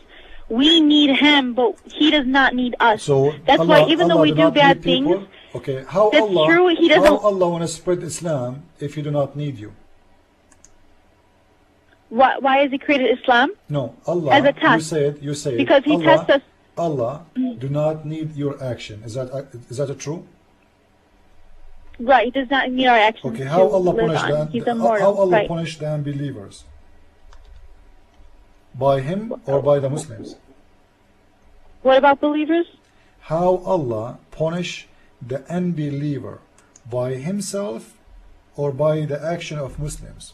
Speaker 2: We need him, but he does not need us.
Speaker 3: So
Speaker 2: that's
Speaker 3: Allah,
Speaker 2: why even
Speaker 3: Allah
Speaker 2: though we
Speaker 3: do
Speaker 2: do
Speaker 3: not
Speaker 2: bad
Speaker 3: need
Speaker 2: things,
Speaker 3: people? Okay, how
Speaker 2: that's
Speaker 3: Allah,
Speaker 2: true, he doesn't.
Speaker 3: how Allah want to spread Islam if he do not need you?
Speaker 2: Why has he created Islam?
Speaker 3: No, Allah,
Speaker 2: As a test.
Speaker 3: you said,
Speaker 2: Because he
Speaker 3: Allah,
Speaker 2: tests us.
Speaker 3: Allah do not need your action. Is that true?
Speaker 2: Right, he does not need our actions
Speaker 3: Okay,
Speaker 2: to
Speaker 3: how Allah
Speaker 2: live
Speaker 3: punish
Speaker 2: on. He's
Speaker 3: how
Speaker 2: immortal,
Speaker 3: Allah
Speaker 2: right.
Speaker 3: punish the unbelievers? By him or by the Muslims?
Speaker 2: What about believers?
Speaker 3: How Allah punish the unbeliever? By himself or by the action of Muslims?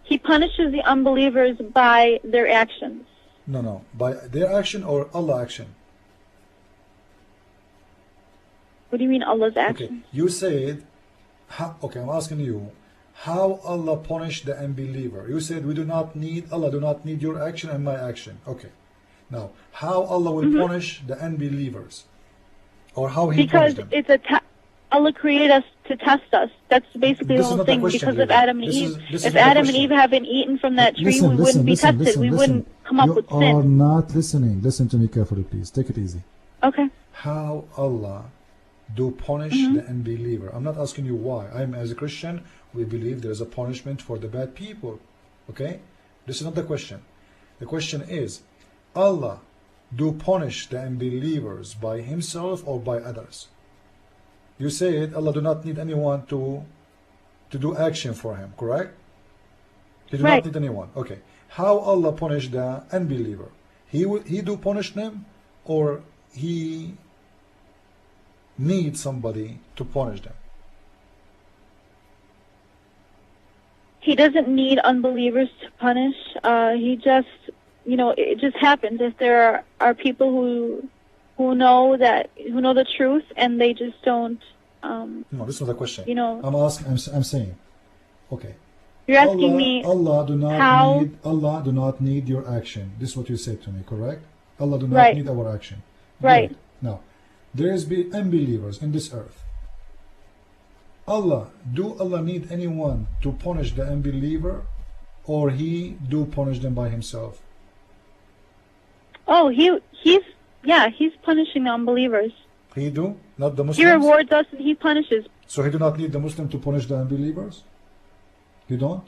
Speaker 2: He punishes the unbelievers by their actions.
Speaker 3: No, by their action or Allah action?
Speaker 2: What do you mean Allah's
Speaker 3: Okay,
Speaker 2: actions?
Speaker 3: you said, okay, I'm asking you, how Allah punish the unbeliever? You said Allah do not need your action and my action. Okay, now how Allah will punish the unbelievers, or how He
Speaker 2: Because
Speaker 3: punish them?
Speaker 2: it's Allah created us to test us. That's basically
Speaker 3: This
Speaker 2: the
Speaker 3: is
Speaker 2: whole
Speaker 3: not the
Speaker 2: thing.
Speaker 3: question,
Speaker 2: Because of
Speaker 3: Lila.
Speaker 2: Adam and
Speaker 3: This
Speaker 2: Eve,
Speaker 3: is- this is
Speaker 2: if
Speaker 3: not the
Speaker 2: Adam and
Speaker 3: question.
Speaker 2: Eve hadn't eaten from that tree,
Speaker 1: Listen,
Speaker 2: we
Speaker 1: listen,
Speaker 2: wouldn't be
Speaker 1: listen,
Speaker 2: tested.
Speaker 1: listen,
Speaker 2: We
Speaker 1: listen.
Speaker 2: wouldn't come up
Speaker 1: You
Speaker 2: with
Speaker 1: are
Speaker 2: sin.
Speaker 1: not listening. Listen to me carefully, please. Take it easy.
Speaker 2: Okay.
Speaker 3: How Allah do punish the unbeliever? I'm not asking you why. As a Christian, we believe there is a punishment for the bad people. Okay? This is not the question. The question is, Allah do punish the unbelievers by himself or by others? You said Allah do not need anyone to do action for him, correct? He do
Speaker 2: Right.
Speaker 3: not need anyone. Okay. How Allah punish the unbeliever? He do punish them, or he need somebody to punish them?
Speaker 2: He doesn't need unbelievers to punish. He just, it just happens. If there are people who know the truth and they just don't.
Speaker 3: No, this is not the question.
Speaker 2: I'm
Speaker 3: asking. I'm saying. Okay.
Speaker 2: You're asking me
Speaker 3: Allah do not
Speaker 2: how.
Speaker 3: need. Allah do not need your action. This is what you said to me, correct? Allah do not
Speaker 2: Right.
Speaker 3: need our action.
Speaker 2: Right.
Speaker 3: Good. Now, there is unbelievers in this earth. Do Allah need anyone to punish the unbeliever, or He do punish them by Himself?
Speaker 2: Oh, he's punishing the unbelievers.
Speaker 3: He do, not the Muslims.
Speaker 2: He rewards us and he punishes.
Speaker 3: So He do not need the Muslim to punish the unbelievers. He don't.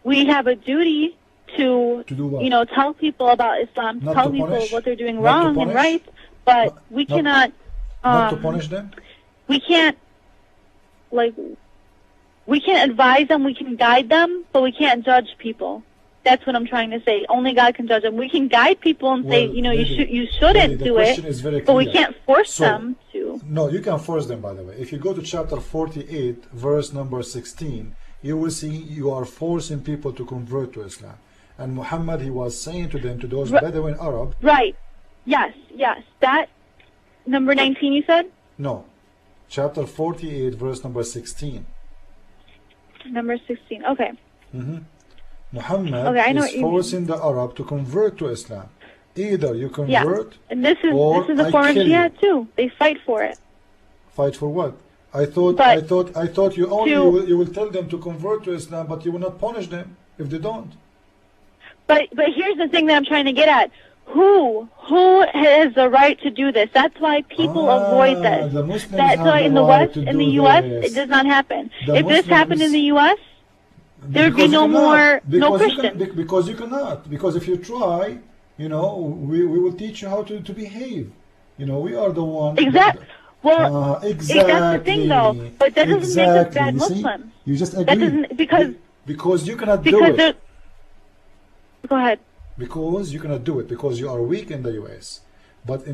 Speaker 2: We have a duty to
Speaker 3: do what?
Speaker 2: tell people about Islam,
Speaker 3: Not
Speaker 2: tell
Speaker 3: to
Speaker 2: people
Speaker 3: punish?
Speaker 2: what they're doing
Speaker 3: Not to
Speaker 2: wrong and
Speaker 3: punish?
Speaker 2: right, but
Speaker 3: Not-
Speaker 2: we
Speaker 3: not-
Speaker 2: cannot.
Speaker 3: Not to punish them.
Speaker 2: We can't advise them. We can guide them, but we can't judge people. That's what I'm trying to say. Only God can judge them. We can guide people and say,
Speaker 3: Well,
Speaker 2: you shouldn't
Speaker 3: the
Speaker 2: do
Speaker 3: question
Speaker 2: it,
Speaker 3: is very
Speaker 2: but we
Speaker 3: clear.
Speaker 2: can't force
Speaker 3: So-
Speaker 2: them to.
Speaker 3: No, you can force them, by the way. If you go to chapter 48, verse number 16, you will see you are forcing people to convert to Islam. And Muhammad, he was saying to them, to those Bedouin Arab,
Speaker 2: Right. Yes. That number 19 you said?
Speaker 3: no, chapter 48, verse number 16.
Speaker 2: Number 16. Okay.
Speaker 3: Muhammad
Speaker 2: Okay, I know
Speaker 3: is
Speaker 2: what you mean.
Speaker 3: forcing the Arab to convert to Islam. Either you
Speaker 2: Yeah.
Speaker 3: convert,
Speaker 2: And this is
Speaker 3: or
Speaker 2: a
Speaker 3: I
Speaker 2: form of
Speaker 3: kill you.
Speaker 2: jihad too. They fight for it.
Speaker 3: Fight for what? I thought you only you will tell them to convert to Islam, but you will not punish them if they don't.
Speaker 2: But here's the thing that I'm trying to get at. Who has the right to do this? That's why people avoid this.
Speaker 3: The Muslims
Speaker 2: That's
Speaker 3: have
Speaker 2: why
Speaker 3: the
Speaker 2: in the
Speaker 3: right
Speaker 2: West,
Speaker 3: to
Speaker 2: in the
Speaker 3: do
Speaker 2: U.S.,
Speaker 3: this.
Speaker 2: it does not happen.
Speaker 3: The
Speaker 2: If this happened in the U.S., there'd be
Speaker 3: Because
Speaker 2: no
Speaker 3: you cannot.
Speaker 2: more, no
Speaker 3: Because you
Speaker 2: Christians.
Speaker 3: can- because you cannot. Because if you try, we will teach you how to behave. We are the one.
Speaker 2: Exactly. Well,
Speaker 3: exactly.
Speaker 2: that's the thing, though. But that doesn't make us bad
Speaker 3: You see?
Speaker 2: Muslims.
Speaker 3: You just agree.
Speaker 2: That doesn't
Speaker 3: because you cannot do
Speaker 2: because
Speaker 3: it.
Speaker 2: there. Go ahead.
Speaker 3: Because you cannot do it, because you are weak in the US. But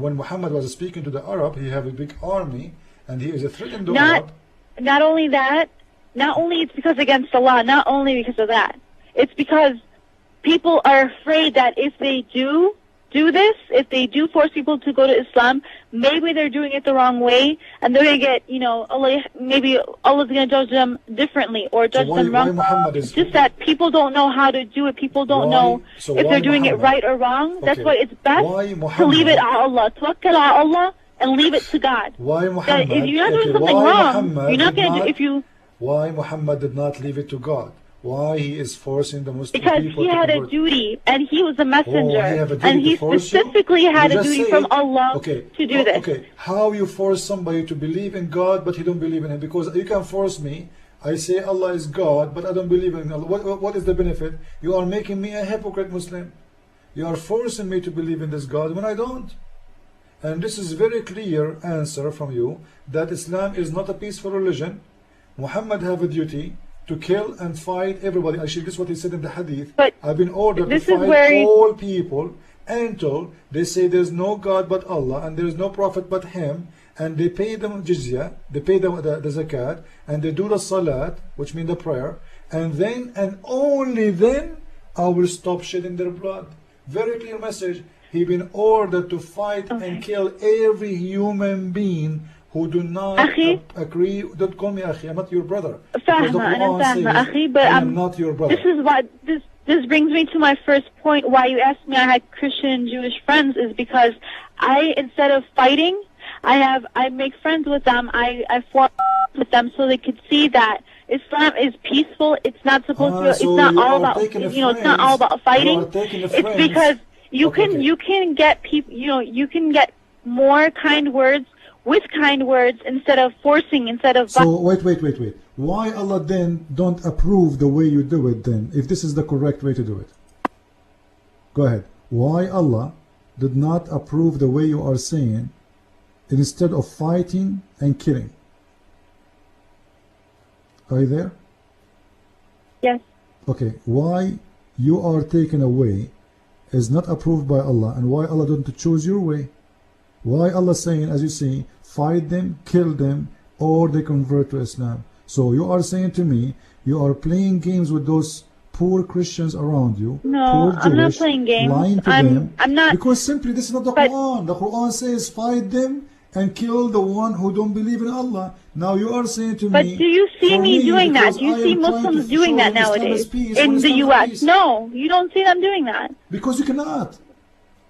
Speaker 3: when Muhammad was speaking to the Arab, he have a big army, and he is a threat in the Arab.
Speaker 2: Not only that, not only it's because against Allah, not only because of that. It's because people are afraid that if they do this, if they do force people to go to Islam, maybe they're doing it the wrong way, and they're going to get, maybe Allah's going to judge them differently or judge them wrong. It's just that people don't know how to do it. People don't know if they're doing it right or wrong. That's why it's best to leave it on Allah. Tawakkal ala Allah and leave it to God.
Speaker 3: Why Muhammad?
Speaker 2: If you're not doing something wrong, you're not going to do. If you.
Speaker 3: Why Muhammad did not leave it to God? Why he is forcing the Muslim
Speaker 2: because
Speaker 3: people
Speaker 2: he had a duty, and he was a messenger, and he specifically had a duty from Allah to do this.
Speaker 3: Okay, how you force somebody to believe in God, but he don't believe in Him? Because you can force me. I say Allah is God, but I don't believe in Allah. What is the benefit? You are making me a hypocrite Muslim. You are forcing me to believe in this God when I don't. And this is very clear answer from you that Islam is not a peaceful religion. Muhammad have a duty to kill and fight everybody. Actually, this is what he said in the hadith.
Speaker 2: But
Speaker 3: I've been ordered to fight all people until they say there's no God but Allah and there's no prophet but Him, and they pay them jizya, they pay them the zakat, and they do the salat, which means the prayer, and then and only then I will stop shedding their blood. Very clear message. He been ordered to fight and kill every human being who do not agree. Don't call me Akhi, I'm not your brother.
Speaker 2: Akhi, but
Speaker 3: I'm not your brother.
Speaker 2: This is why this brings me to my first point. Why you asked me I had Christian and Jewish friends is because instead of fighting, I make friends with them. I form with them so they could see that Islam is peaceful. It's not supposed to. It's not all about it's not all about fighting. It's because you can get people. You can get more kind words with kind words instead of forcing, instead of.
Speaker 1: So wait. Why Allah then don't approve the way you do it then, if this is the correct way to do it? Go ahead. Why Allah did not approve the way you are saying, instead of fighting and killing? Are you there?
Speaker 2: Yes.
Speaker 1: Okay. Why you are taken away is not approved by Allah, and why Allah don't choose your way? Why Allah saying, as you see, fight them, kill them, or they convert to Islam? So you are saying to me, you are playing games with those poor Christians around you.
Speaker 2: No,
Speaker 1: poor Jewish,
Speaker 2: I'm not playing games.
Speaker 1: Lying to them.
Speaker 2: I'm not.
Speaker 1: Because simply this is not the Quran. The Quran says fight them and kill the one who don't believe in Allah. Now you are saying to me.
Speaker 2: But do you see me doing that? Do you see Muslims doing that nowadays in the U.S.? No, you don't see them doing that.
Speaker 1: Because you cannot.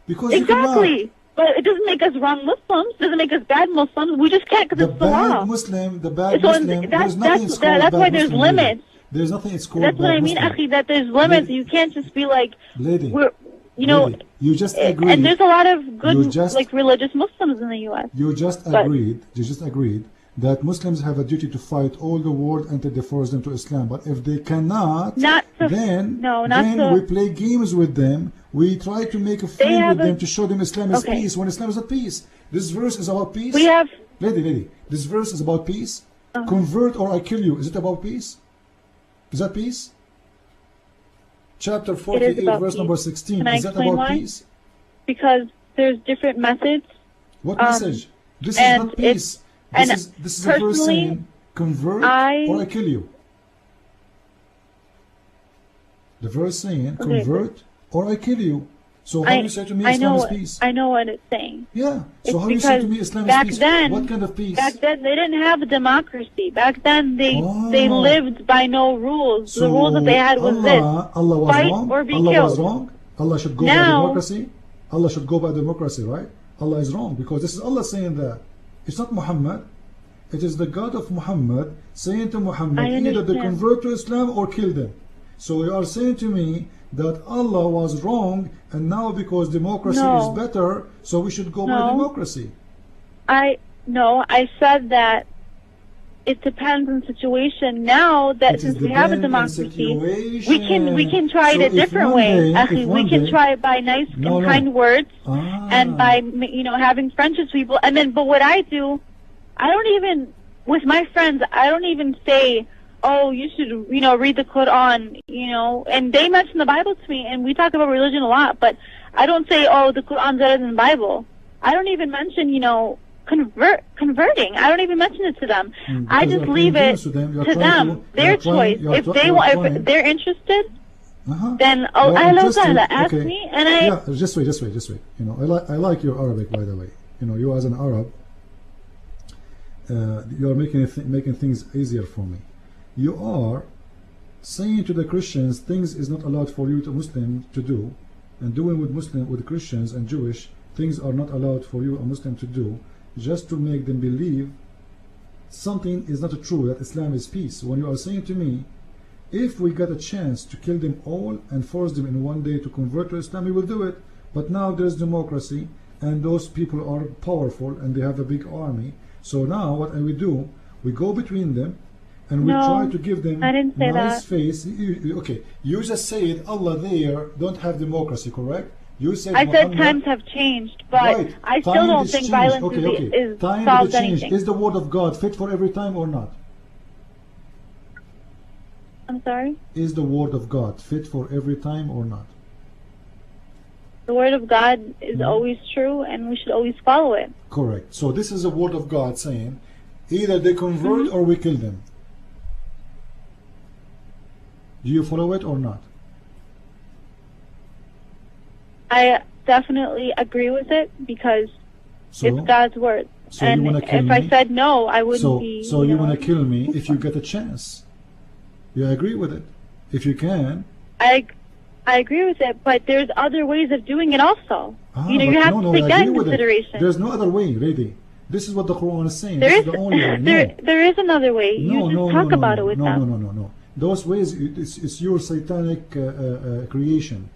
Speaker 1: Because
Speaker 2: exactly.
Speaker 1: You cannot.
Speaker 2: But it doesn't make us wrong Muslims. It doesn't make us bad Muslims. We just can't because it's the law.
Speaker 1: The bad Muslim, there's nothing it's called
Speaker 2: that's why there's limits.
Speaker 1: There's nothing it's called
Speaker 2: That's what I mean, Akhi, that there's limits. You can't just be like,
Speaker 1: you just agreed.
Speaker 2: And there's a lot of good, religious Muslims in the U.S.
Speaker 1: You just agreed that Muslims have a duty to fight all the world until they force them to Islam. But if they cannot, then we play games with them. We try to make a friend with them to show them Islam is peace when Islam is not peace. This verse is about peace. Lady, this verse is about peace. Convert or I kill you. Is it about peace? Is that peace? Chapter 48, verse number 16. Is that about peace?
Speaker 2: Because there's different methods.
Speaker 1: What message? This is not peace. This is a verse saying, convert or I kill you. The verse saying, convert or I kill you. So how do you say to me Islam is peace?
Speaker 2: I know what it's saying.
Speaker 1: Yeah. So how do you say to me Islam is peace? What kind of peace?
Speaker 2: Back then they didn't have a democracy. Back then they lived by no rules. So the rules that they had was
Speaker 1: Allah was
Speaker 2: fight
Speaker 1: wrong.
Speaker 2: or be
Speaker 1: Allah
Speaker 2: killed.
Speaker 1: was wrong. Allah should go by democracy. Allah should go by democracy, right? Allah is wrong because this is Allah saying that. It's not Muhammad. It is the God of Muhammad saying to Muhammad, either they convert to Islam or kill them. So you are saying to me that Allah was wrong, and now because democracy is better, so we should go by democracy.
Speaker 2: I said that it depends on the situation. Now that since we have a democracy, we can try it a different way. Actually, we can try it by nice and kind words, and by having friendships with people. And then, but what I do, I don't even with my friends. I don't even say, "Oh, you should read the Quran." And they mention the Bible to me, and we talk about religion a lot. But I don't say, "Oh, the Quran's better than the Bible." I don't even mention converting. I don't even mention it to them. I just leave it to them, their choice. If they're interested, then
Speaker 1: You're
Speaker 2: Allah
Speaker 1: interested-
Speaker 2: Ta'ala asked
Speaker 1: okay.
Speaker 2: me, and I.
Speaker 1: Yeah, just wait. You know, I like your Arabic, by the way. You know, you as an Arab, you are making things easier for me. You are saying to the Christians things is not allowed for you to Muslim to do, and doing with Christians and Jewish things are not allowed for you a Muslim to do, just to make them believe something is not true, that Islam is peace. When you are saying to me, if we got a chance to kill them all and force them in one day to convert to Islam, we will do it. But now there's democracy, and those people are powerful, and they have a big army. So now what we do, we go between them, and we
Speaker 2: No,
Speaker 1: try to give them
Speaker 2: I didn't say
Speaker 1: nice
Speaker 2: that.
Speaker 1: face. Okay, you just said Allah there don't have democracy, correct? You said
Speaker 2: I said
Speaker 1: Muhammad-
Speaker 2: times have changed, but
Speaker 1: Right.
Speaker 2: I still
Speaker 1: Time
Speaker 2: don't
Speaker 1: is
Speaker 2: think
Speaker 1: changed.
Speaker 2: violence
Speaker 1: Okay.
Speaker 2: is
Speaker 1: Time
Speaker 2: solves
Speaker 1: is changed.
Speaker 2: anything.
Speaker 1: Is the word of God fit for every time or not?
Speaker 2: I'm sorry?
Speaker 1: Is the word of God fit for every time or not?
Speaker 2: The word of God is always true, and we should always follow it.
Speaker 1: Correct. So this is a word of God saying, either they convert or we kill them. Do you follow it or not?
Speaker 2: I definitely agree with it because
Speaker 1: So,
Speaker 2: it's God's word.
Speaker 1: so you
Speaker 2: And
Speaker 1: wanna kill
Speaker 2: if
Speaker 1: me?
Speaker 2: I said no, I wouldn't
Speaker 1: so,
Speaker 2: be.
Speaker 1: so you
Speaker 2: know.
Speaker 1: want to kill me if you get a chance? You agree with it? If you can.
Speaker 2: I agree with it, but there's other ways of doing it also. You know,
Speaker 1: but
Speaker 2: you have
Speaker 1: no,
Speaker 2: to
Speaker 1: I
Speaker 2: take that
Speaker 1: agree
Speaker 2: in
Speaker 1: with it.
Speaker 2: consideration.
Speaker 1: There's no other way, lady. This is what the Quran is saying.
Speaker 2: There
Speaker 1: This
Speaker 2: is,
Speaker 1: is the only way. No.
Speaker 2: there is another way.
Speaker 1: No,
Speaker 2: you
Speaker 1: no,
Speaker 2: just
Speaker 1: no,
Speaker 2: talk
Speaker 1: no,
Speaker 2: about
Speaker 1: no,
Speaker 2: it with
Speaker 1: no,
Speaker 2: them.
Speaker 1: no. Those ways, it's your satanic creation.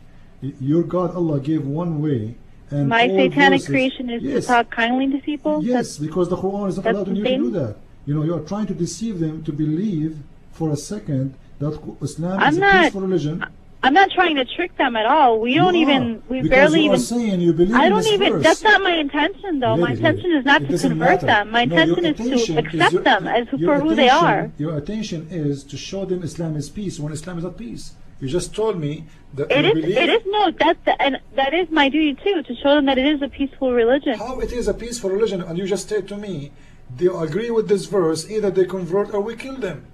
Speaker 1: Your God, Allah, gave one way. And
Speaker 2: My
Speaker 1: all
Speaker 2: satanic
Speaker 1: verses-
Speaker 2: creation is
Speaker 1: yes,
Speaker 2: to talk kindly to people.
Speaker 1: Yes, because the Quran is not
Speaker 2: that's
Speaker 1: allowing you
Speaker 2: the
Speaker 1: to do
Speaker 2: thing.
Speaker 1: that. You know, you are trying to deceive them to believe for a second that Islam
Speaker 2: I'm
Speaker 1: is a
Speaker 2: not-
Speaker 1: peaceful religion.
Speaker 2: I'm not trying to trick them at all. We don't even. We
Speaker 1: because
Speaker 2: barely
Speaker 1: you are
Speaker 2: even.
Speaker 1: saying you believe
Speaker 2: I
Speaker 1: in
Speaker 2: don't
Speaker 1: this
Speaker 2: even.
Speaker 1: verse.
Speaker 2: That's not my intention, though. My
Speaker 1: Lady,
Speaker 2: intention is not
Speaker 1: it
Speaker 2: to
Speaker 1: doesn't
Speaker 2: convert
Speaker 1: matter.
Speaker 2: them. My
Speaker 1: No, your
Speaker 2: intention is
Speaker 1: attention
Speaker 2: to accept
Speaker 1: your-
Speaker 2: them as
Speaker 1: your
Speaker 2: for who they
Speaker 1: attention-
Speaker 2: are.
Speaker 1: Your attention is to show them Islam is peace when Islam is not peace. You just told me that
Speaker 2: It
Speaker 1: you
Speaker 2: is.
Speaker 1: believe.
Speaker 2: It is no. And that is my duty too, to show them that it is a peaceful religion.
Speaker 1: How it is a peaceful religion, and you just said to me, they agree with this verse, either they convert or we kill them.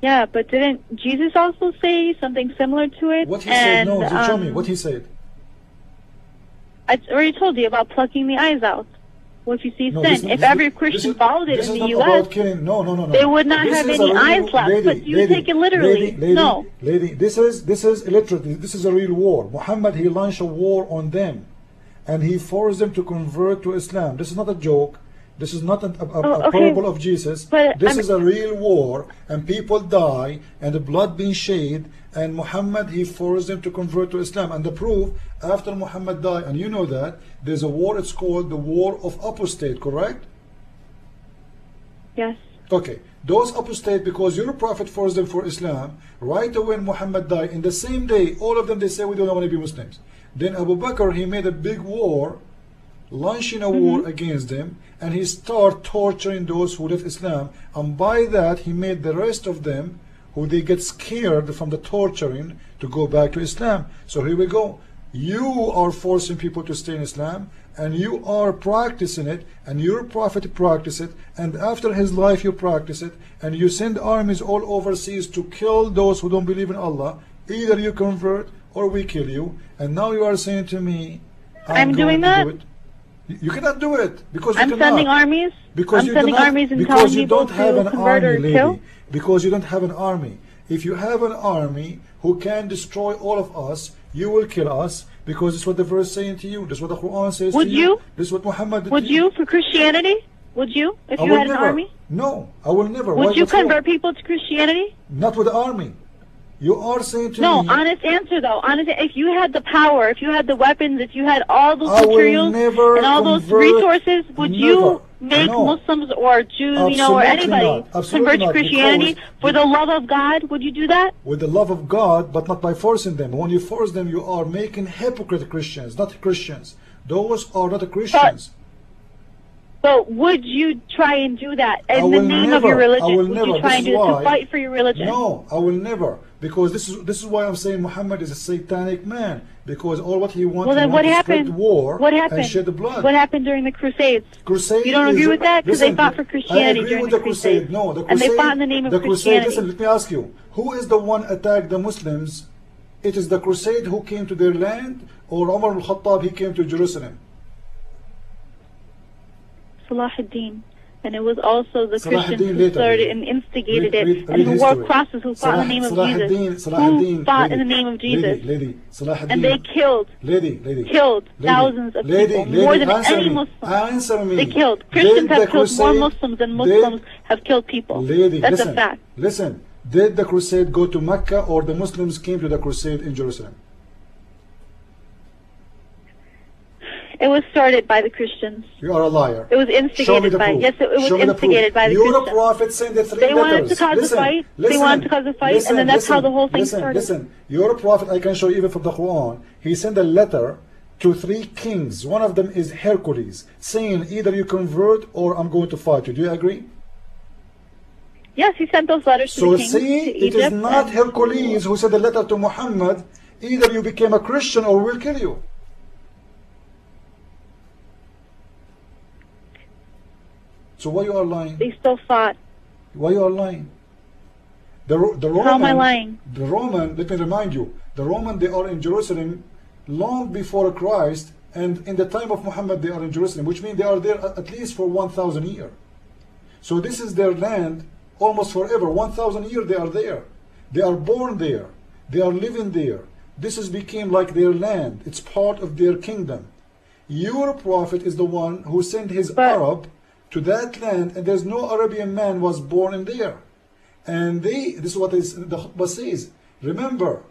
Speaker 2: Yeah, but didn't Jesus also say something similar to it?
Speaker 1: What he said,
Speaker 2: And,
Speaker 1: no, show me what he said.
Speaker 2: I already told you about plucking the eyes out. Well, if you see
Speaker 1: No,
Speaker 2: sin,
Speaker 1: this-
Speaker 2: if
Speaker 1: this-
Speaker 2: every
Speaker 1: this
Speaker 2: Christian
Speaker 1: is-
Speaker 2: followed it
Speaker 1: this
Speaker 2: in
Speaker 1: is
Speaker 2: the
Speaker 1: not
Speaker 2: U.S.,
Speaker 1: about killing. No.
Speaker 2: they would not
Speaker 1: This
Speaker 2: have
Speaker 1: is
Speaker 2: any
Speaker 1: a real-
Speaker 2: eyes left. But you take it literally. No.
Speaker 1: Lady, this is literally, this is a real war. Muhammad, he launched a war on them, and he forced them to convert to Islam. This is not a joke. This is not a
Speaker 2: okay.
Speaker 1: parable of Jesus.
Speaker 2: But
Speaker 1: This
Speaker 2: I'm-
Speaker 1: is a real war, and people die, and the blood being shed, and Muhammad, he forced them to convert to Islam. And the proof, after Muhammad died, and you know that, there's a war, it's called the War of Apostate, correct?
Speaker 2: Yes.
Speaker 1: Okay, those apostate, because your prophet forced them for Islam, right away when Muhammad died, in the same day, all of them, they say we don't want to be Muslims. Then Abu Bakr, he made a big war, launching a war against them, and he started torturing those who left Islam, and by that he made the rest of them, who they get scared from the torturing, to go back to Islam. So here we go. You are forcing people to stay in Islam, and you are practicing it, and your prophet practiced it, and after his life you practice it, and you send armies all overseas to kill those who don't believe in Allah. Either you convert or we kill you. And now you are saying to me,
Speaker 2: I'm
Speaker 1: going
Speaker 2: doing
Speaker 1: to
Speaker 2: that?
Speaker 1: do it. You cannot do it because you
Speaker 2: I'm
Speaker 1: cannot.
Speaker 2: sending armies.
Speaker 1: Because
Speaker 2: I'm
Speaker 1: you
Speaker 2: sending
Speaker 1: cannot-
Speaker 2: armies and
Speaker 1: because
Speaker 2: telling
Speaker 1: you
Speaker 2: people
Speaker 1: don't have
Speaker 2: to
Speaker 1: an
Speaker 2: convert
Speaker 1: army,
Speaker 2: or
Speaker 1: lady.
Speaker 2: kill.
Speaker 1: Because you don't have an army. If you have an army who can destroy all of us, you will kill us, because it's what the verse is saying to you. That's what the Quran says
Speaker 2: Would
Speaker 1: to
Speaker 2: you?
Speaker 1: This is what Muhammad did
Speaker 2: Would
Speaker 1: to
Speaker 2: you for Christianity? Would you if
Speaker 1: I
Speaker 2: you
Speaker 1: will
Speaker 2: had an
Speaker 1: never.
Speaker 2: army?
Speaker 1: No, I will never.
Speaker 2: Would
Speaker 1: Why-
Speaker 2: you
Speaker 1: what's wrong?
Speaker 2: convert people to Christianity?
Speaker 1: Not with the army. You are saying to
Speaker 2: No,
Speaker 1: me,
Speaker 2: honest answer though. Honest, if you had the power, if you had the weapons, if you had all those
Speaker 1: I will
Speaker 2: materials
Speaker 1: never
Speaker 2: and all those
Speaker 1: convert-
Speaker 2: resources, would
Speaker 1: never.
Speaker 2: you make
Speaker 1: No.
Speaker 2: Muslims or Jews, you know, or
Speaker 1: Absolutely
Speaker 2: anybody
Speaker 1: not. Absolutely
Speaker 2: convert to
Speaker 1: not,
Speaker 2: Christianity
Speaker 1: because-
Speaker 2: for the love of God? Would you do that?
Speaker 1: with the love of God, but not by forcing them. When you force them, you are making hypocrite Christians, not Christians. Those are not Christians.
Speaker 2: But would you try and do that
Speaker 1: I
Speaker 2: in the
Speaker 1: will
Speaker 2: name
Speaker 1: never,
Speaker 2: of your religion?
Speaker 1: I will
Speaker 2: Would
Speaker 1: never.
Speaker 2: you try
Speaker 1: This
Speaker 2: and
Speaker 1: is
Speaker 2: do it to
Speaker 1: why-
Speaker 2: fight for your religion?
Speaker 1: No, I will never.
Speaker 3: Because this is why I'm saying Muhammad is a satanic man, because all what he wants
Speaker 2: Well, then what
Speaker 3: to
Speaker 2: happened?
Speaker 3: spread war
Speaker 2: What happened?
Speaker 3: and shed blood.
Speaker 2: What happened during the Crusades?
Speaker 3: Crusade.
Speaker 2: You don't agree with that? Because they fought for Christianity
Speaker 3: I agree
Speaker 2: during
Speaker 3: with
Speaker 2: the
Speaker 3: the Crusade.
Speaker 2: Crusades.
Speaker 3: No, the Crusade.
Speaker 2: And they fought in the name of
Speaker 3: the Crusade.
Speaker 2: Christianity.
Speaker 3: Listen, let me ask you: who is the one attacked the Muslims? It is the Crusade who came to their land, or Umar al-Khattab, he came to Jerusalem?
Speaker 2: Salah ad-Din. And it was also the
Speaker 3: Salah
Speaker 2: Christians
Speaker 3: ad-Din
Speaker 2: who
Speaker 3: later.
Speaker 2: started and instigated it, and
Speaker 3: read
Speaker 2: who wore
Speaker 3: history.
Speaker 2: crosses, who fought in the name of Jesus. Who fought in the name of Jesus.
Speaker 3: Lady, Salah ad-Din.
Speaker 2: And they killed thousands of people, more than any Muslim.
Speaker 3: Answer me.
Speaker 2: They killed. Christians have killed more Muslims than Muslims have killed people. That's a fact.
Speaker 3: Listen, did the crusade go to Mecca, or the Muslims came to the crusade in Jerusalem?
Speaker 2: It was started by the Christians.
Speaker 3: You are a liar.
Speaker 2: It was instigated by, yes, it was instigated by the
Speaker 3: Your
Speaker 2: Christians.
Speaker 3: prophet sent the 3
Speaker 2: They
Speaker 3: letters.
Speaker 2: wanted to cause a fight. They wanted to cause a fight, and then that's how the whole thing started.
Speaker 3: Listen, your prophet, I can show you even from the Quran, he sent a letter to 3 kings. One of them is Hercules, saying either you convert or I'm going to fight you. Do you agree?
Speaker 2: Yes, he sent those letters to the kings,
Speaker 3: see,
Speaker 2: to
Speaker 3: it
Speaker 2: Egypt.
Speaker 3: is not Hercules who sent the letter to Muhammad, either you became a Christian or we'll kill you. So why you are lying?
Speaker 2: They still fought.
Speaker 3: Why you are lying? The Roman,
Speaker 2: How am I lying?
Speaker 3: The Roman, let me remind you, the Roman, they are in Jerusalem long before Christ, and in the time of Muhammad they are in Jerusalem, which means they are there at least for 1,000 years. So this is their land almost forever. 1,000 years they are there. They are born there. They are living there. This has became like their land. It's part of their kingdom. Your prophet is the one who sent his Arab to that land, and there's no Arabian man was born in there. And this is what the khutbah says. Remember,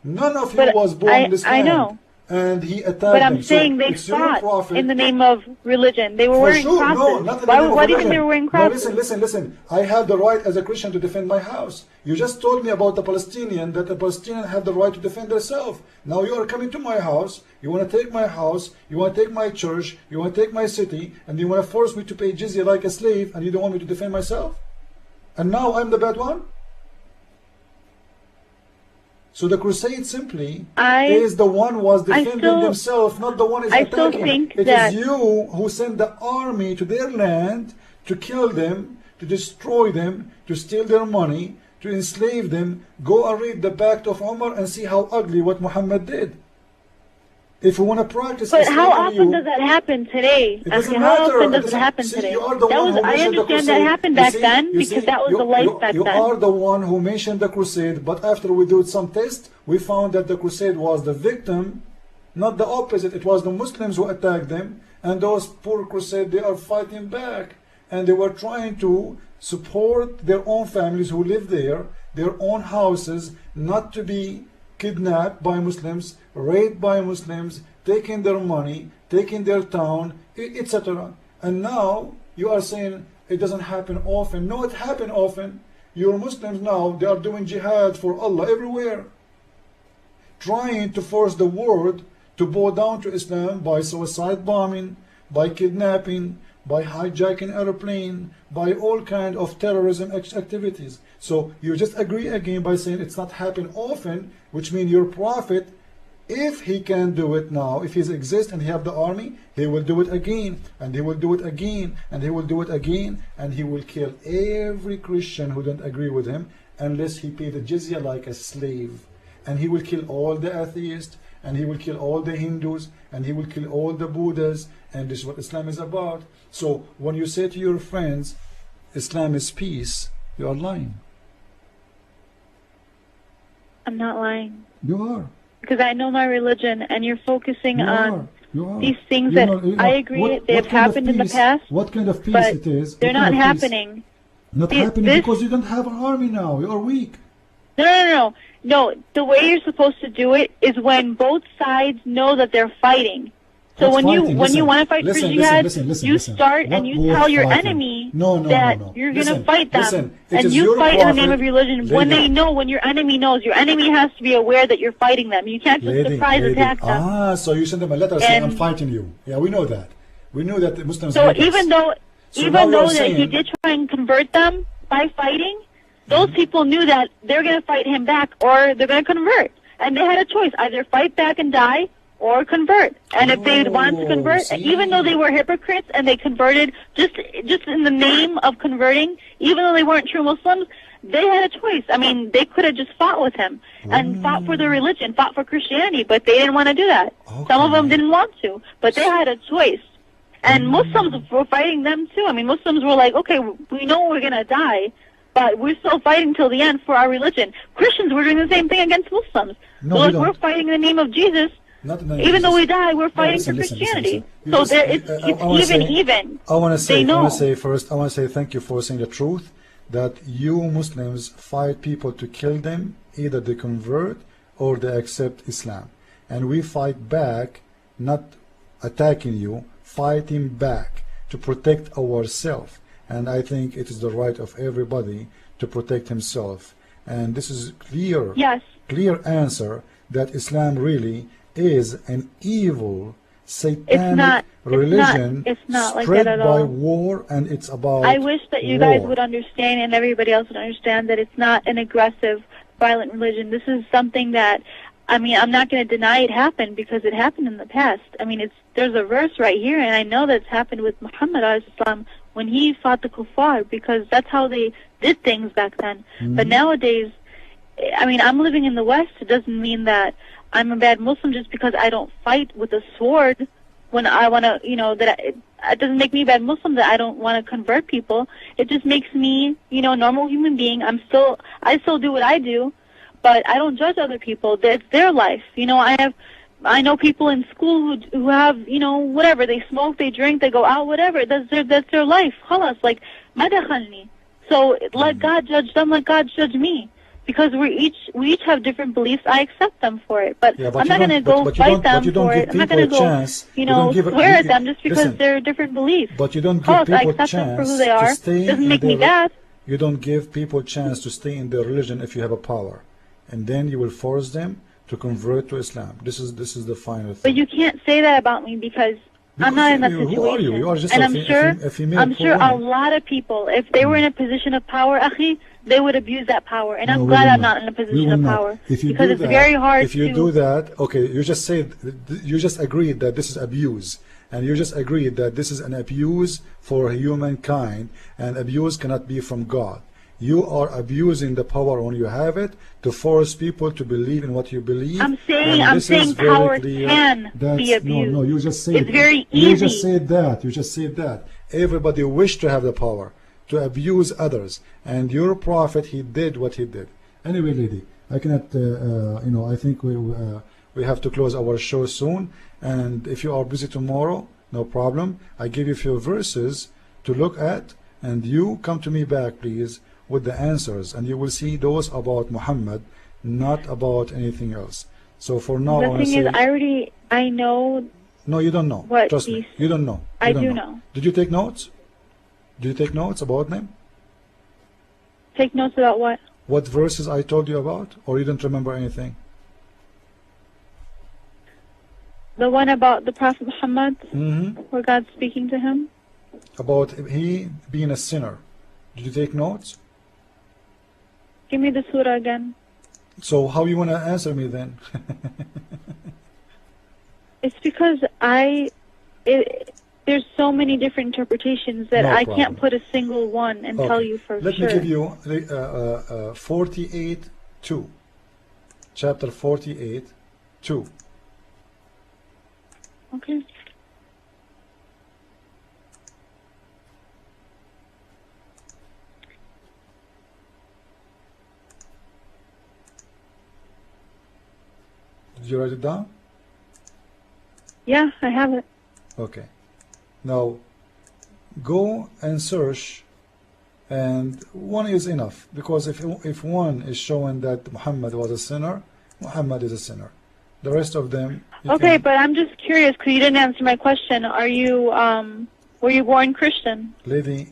Speaker 3: none of you was born in this land.
Speaker 2: I know.
Speaker 3: And he attacked
Speaker 2: But I'm
Speaker 3: them.
Speaker 2: saying they fought in the name of religion. They were wearing crosses.
Speaker 3: No, not in the name of
Speaker 2: Why do you
Speaker 3: religion.
Speaker 2: think they were wearing
Speaker 3: No,
Speaker 2: crosses?
Speaker 3: listen. I have the right as a Christian to defend my house. You just told me about the Palestinian, that the Palestinians have the right to defend themselves. Now you are coming to my house, you want to take my house, you want to take my church, you want to take my city, and you want to force me to pay jizya like a slave, and you don't want me to defend myself? And now I'm the bad one? So the crusade simply is the one who was defending themselves, not the one is attacking. It is you who sent the army to their land to kill them, to destroy them, to steal their money, to enslave them. Go and read the Pact of Umar and see how ugly what Muhammad did. If we want to practice,
Speaker 2: but how often does that happen today? How often does it happen today? I understand that happened back then because that was the life back then.
Speaker 3: You are the one who mentioned the crusade, but after we did some tests, we found that the crusade was the victim, not the opposite. It was the Muslims who attacked them, and those poor crusade, they are fighting back, and they were trying to support their own families who live there, their own houses, not to be kidnapped by Muslims, raped by Muslims, taking their money, taking their town, etc. And now you are saying it doesn't happen often. No, it happens often. Your Muslims now, they are doing jihad for Allah everywhere, trying to force the world to bow down to Islam by suicide bombing, by kidnapping, by hijacking airplane, by all kind of terrorism activities. So you just agree again by saying it's not happen often, which means your prophet, if he can do it now, if he exists and he have the army, he will do it again, and he will do it again, and he will do it again, and he will kill every Christian who don't agree with him unless he pay the jizya like a slave. And he will kill all the atheists, and he will kill all the Hindus, and he will kill all the Buddhas, and this is what Islam is about. So when you say to your friends, Islam is peace, you are lying.
Speaker 2: I'm not lying.
Speaker 3: You are.
Speaker 2: Because I know my religion, and you're focusing on these things that I agree they have happened in the past.
Speaker 3: What kind of peace it is?
Speaker 2: They're not happening.
Speaker 3: Not happening because you don't have an army now. You are weak.
Speaker 2: No, the way you're supposed to do it is when both sides know that they're fighting. So when you want to fight for jihad, you start and you tell your enemy that you're going to fight them. And you fight in the name of religion. When they know, when your enemy knows, your enemy has to be aware that you're fighting them. You can't just surprise attack them.
Speaker 3: So you send them a letter saying, I'm fighting you. Yeah, we know that. We know that the Muslims
Speaker 2: So even though that he did try and convert them by fighting, those people knew that they're going to fight him back or they're going to convert. And they had a choice, either fight back and die or convert. And if they wanted to convert,
Speaker 3: see.
Speaker 2: even though they were hypocrites and they converted just in the name of converting, even though they weren't true Muslims, they had a choice. I mean, they could have just fought with him and fought for their religion, fought for Christianity, but they didn't want to do that.
Speaker 3: Okay.
Speaker 2: Some of them didn't want to, but they had a choice. And Muslims were fighting them too. I mean, Muslims were like, okay, we know we're going to die, but we're still fighting till the end for our religion. Christians were doing the same thing against Muslims.
Speaker 3: No,
Speaker 2: so
Speaker 3: we
Speaker 2: if we're
Speaker 3: don't.
Speaker 2: fighting in the name of Jesus,
Speaker 3: Not in the name of
Speaker 2: even though
Speaker 3: Jesus.
Speaker 2: we die, we're fighting
Speaker 3: listen,
Speaker 2: for
Speaker 3: listen,
Speaker 2: Christianity.
Speaker 3: listen.
Speaker 2: So
Speaker 3: You
Speaker 2: there,
Speaker 3: just-
Speaker 2: it's
Speaker 3: I wanna say-
Speaker 2: even.
Speaker 3: I want to say,
Speaker 2: They know.
Speaker 3: I want to say thank you for saying the truth, that you Muslims fight people to kill them, either they convert or they accept Islam. And we fight back, not attacking you, fighting back to protect ourselves. And I think it is the right of everybody to protect himself. And this is clear,
Speaker 2: Yes.
Speaker 3: clear answer that Islam really is an evil, satanic religion
Speaker 2: it's not like
Speaker 3: spread
Speaker 2: that at
Speaker 3: by
Speaker 2: all.
Speaker 3: war, and it's about
Speaker 2: I wish that you guys
Speaker 3: war.
Speaker 2: would understand and everybody else would understand that it's not an aggressive, violent religion. This is something that, I mean, I'm not going to deny it happened because it happened in the past. I mean, there's a verse right here, and I know that's happened with Muhammad ﷺ when he fought the kuffar, because that's how they did things back then. But nowadays, I mean, I'm living in the West. It doesn't mean that I'm a bad Muslim just because I don't fight with a sword when I want to, it doesn't make me a bad Muslim that I don't want to convert people. It just makes me, a normal human being. I still do what I do, but I don't judge other people. It's their life. I know people in school who have, whatever, they smoke, they drink, they go out, whatever. That's their life. Khalas, like, ma dakhalni. So let God judge them, let God judge me. Because we each have different beliefs. I accept them for it, but I'm not going to go fight them for it. I'm not going to go, swear at them just because they're different beliefs.
Speaker 3: But you don't give
Speaker 2: I
Speaker 3: people
Speaker 2: accept them for
Speaker 3: chance
Speaker 2: who they
Speaker 3: to
Speaker 2: are.
Speaker 3: stay
Speaker 2: Doesn't
Speaker 3: in
Speaker 2: make me
Speaker 3: their-
Speaker 2: bad.
Speaker 3: You don't give people chance to stay in their religion if you have a power, and then you will force them to convert to Islam. This is the final thing.
Speaker 2: But you can't say that about me because I'm not in that situation.
Speaker 3: Who are you? You are just
Speaker 2: and
Speaker 3: a
Speaker 2: I'm
Speaker 3: female
Speaker 2: I'm
Speaker 3: poor
Speaker 2: sure a
Speaker 3: woman.
Speaker 2: lot of people, if they were in a position of power, akhi, they would abuse that power. And
Speaker 3: No,
Speaker 2: I'm
Speaker 3: we
Speaker 2: glad
Speaker 3: will
Speaker 2: I'm not in a
Speaker 3: We
Speaker 2: position
Speaker 3: will
Speaker 2: of
Speaker 3: not.
Speaker 2: power.
Speaker 3: If you
Speaker 2: Because
Speaker 3: do
Speaker 2: it's
Speaker 3: that,
Speaker 2: very hard
Speaker 3: if you
Speaker 2: to...
Speaker 3: do that, okay, you just agreed that this is abuse, and you just agreed that this is an abuse for humankind, and abuse cannot be from God. You are abusing the power when you have it to force people to believe in what you believe.
Speaker 2: I'm
Speaker 3: and
Speaker 2: saying
Speaker 3: very
Speaker 2: power
Speaker 3: clear.
Speaker 2: can be abused.
Speaker 3: No, you just said
Speaker 2: It's very
Speaker 3: You
Speaker 2: easy.
Speaker 3: just said that. You just said that. Everybody wished to have the power to abuse others, and your prophet, he did what he did. Anyway, lady, I cannot. I think we have to close our show soon. And if you are busy tomorrow, no problem. I give you a few verses to look at, and you come to me back, please, with the answers, and you will see those about Muhammad, not about anything else. So for now, I
Speaker 2: The
Speaker 3: want to
Speaker 2: thing
Speaker 3: say,
Speaker 2: is, I know.
Speaker 3: no, you don't know.
Speaker 2: What
Speaker 3: Trust me,
Speaker 2: these-
Speaker 3: you don't know.
Speaker 2: I
Speaker 3: You don't
Speaker 2: do know.
Speaker 3: Did you take notes? Do you take notes about them?
Speaker 2: Take notes about what?
Speaker 3: What verses I told you about, or you don't remember anything?
Speaker 2: The one about the Prophet Muhammad,
Speaker 3: Mm-hmm.
Speaker 2: where God's speaking to him?
Speaker 3: About he being a sinner. Did you take notes?
Speaker 2: Give me the surah again.
Speaker 3: So how you want to answer me then?
Speaker 2: It's because there's so many different interpretations that
Speaker 3: No
Speaker 2: I
Speaker 3: problem.
Speaker 2: can't put a single one and tell
Speaker 3: Okay.
Speaker 2: you for
Speaker 3: Let
Speaker 2: sure.
Speaker 3: me give you 48:2. Chapter 48:2.
Speaker 2: Okay.
Speaker 3: Did you write it down?
Speaker 2: Yeah, I have it.
Speaker 3: Okay. Now, go and search, and one is enough, because if one is showing that Muhammad was a sinner, Muhammad is a sinner. The rest of them. you
Speaker 2: Okay,
Speaker 3: can-
Speaker 2: but I'm just curious because you didn't answer my question. Were you born Christian?
Speaker 3: Lady,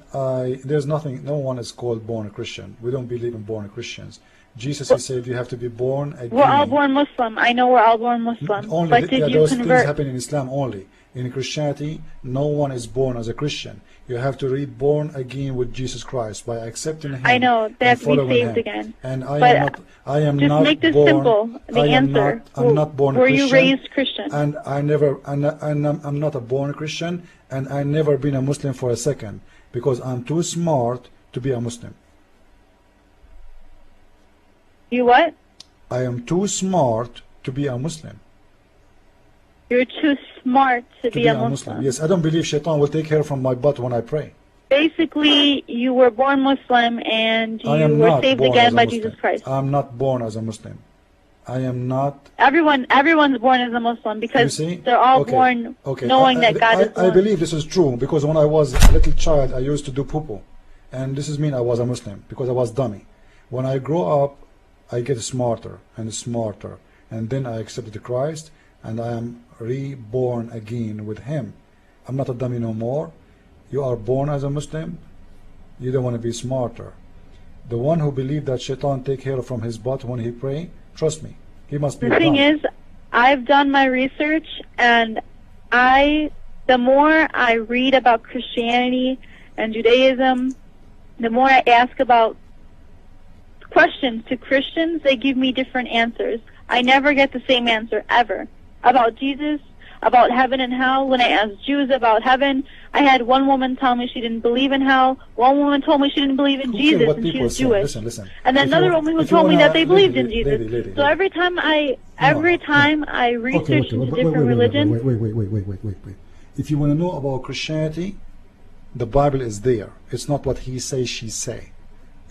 Speaker 3: there's nothing. No one is called born a Christian. We don't believe in born Christians. Jesus, he said, you have to be born again.
Speaker 2: We're all born Muslim. I know we're all born Muslim.
Speaker 3: Only
Speaker 2: but did you
Speaker 3: those things
Speaker 2: convert?
Speaker 3: happen in Islam only. In Christianity, no one is born as a Christian. You have to be born again with Jesus Christ by accepting Him.
Speaker 2: I know they have
Speaker 3: and
Speaker 2: to be
Speaker 3: following
Speaker 2: saved
Speaker 3: Him.
Speaker 2: again.
Speaker 3: And
Speaker 2: But
Speaker 3: I am
Speaker 2: just
Speaker 3: not
Speaker 2: make this
Speaker 3: born.
Speaker 2: simple. The answer.
Speaker 3: I'm not born a
Speaker 2: Were
Speaker 3: Christian.
Speaker 2: you raised Christian?
Speaker 3: And I'm not a born Christian, and I never been a Muslim for a second because I'm too smart to be a Muslim.
Speaker 2: You what?
Speaker 3: I am too smart to be a Muslim.
Speaker 2: You're too smart to be a Muslim.
Speaker 3: Yes, I don't believe Shaitan will take hair from my butt when I pray.
Speaker 2: Basically, you were born Muslim and
Speaker 3: I
Speaker 2: you
Speaker 3: am
Speaker 2: were
Speaker 3: not
Speaker 2: saved
Speaker 3: born
Speaker 2: again
Speaker 3: as a
Speaker 2: by
Speaker 3: Muslim.
Speaker 2: Jesus Christ.
Speaker 3: I'm not born as a Muslim. I am not.
Speaker 2: Everyone's born as a Muslim
Speaker 3: You
Speaker 2: because
Speaker 3: see?
Speaker 2: they're all
Speaker 3: Okay.
Speaker 2: born
Speaker 3: Okay.
Speaker 2: knowing that God is
Speaker 3: I
Speaker 2: one.
Speaker 3: believe this is true because when I was a little child, I used to do poo-poo. And this is mean I was a Muslim because I was dummy. When I grow up, I get smarter and smarter. And then I accepted Christ and I am reborn again with Him. I'm not a dummy no more. You are born as a Muslim. You don't want to be smarter. The one who believes that Shaitan take hair from his butt when he pray, trust me, he must be
Speaker 2: The thing
Speaker 3: dumb.
Speaker 2: is, I've done my research, and the more I read about Christianity and Judaism, the more I ask about questions to Christians, they give me different answers. I never get the same answer, ever. About Jesus, about heaven and hell. When I asked Jews about heaven, I had one woman tell me she didn't believe in hell. One woman told me she didn't believe in
Speaker 3: Who cares
Speaker 2: Jesus,
Speaker 3: what
Speaker 2: and she
Speaker 3: people
Speaker 2: was
Speaker 3: say?
Speaker 2: Jewish.
Speaker 3: Listen.
Speaker 2: And then
Speaker 3: If you
Speaker 2: another
Speaker 3: want-
Speaker 2: woman who
Speaker 3: if you
Speaker 2: told me
Speaker 3: wanna-
Speaker 2: that they believed in
Speaker 3: lady,
Speaker 2: Jesus.
Speaker 3: lady.
Speaker 2: So every time I research into different religions.
Speaker 3: Wait. If you want to know about Christianity, the Bible is there. It's not what he say, she say.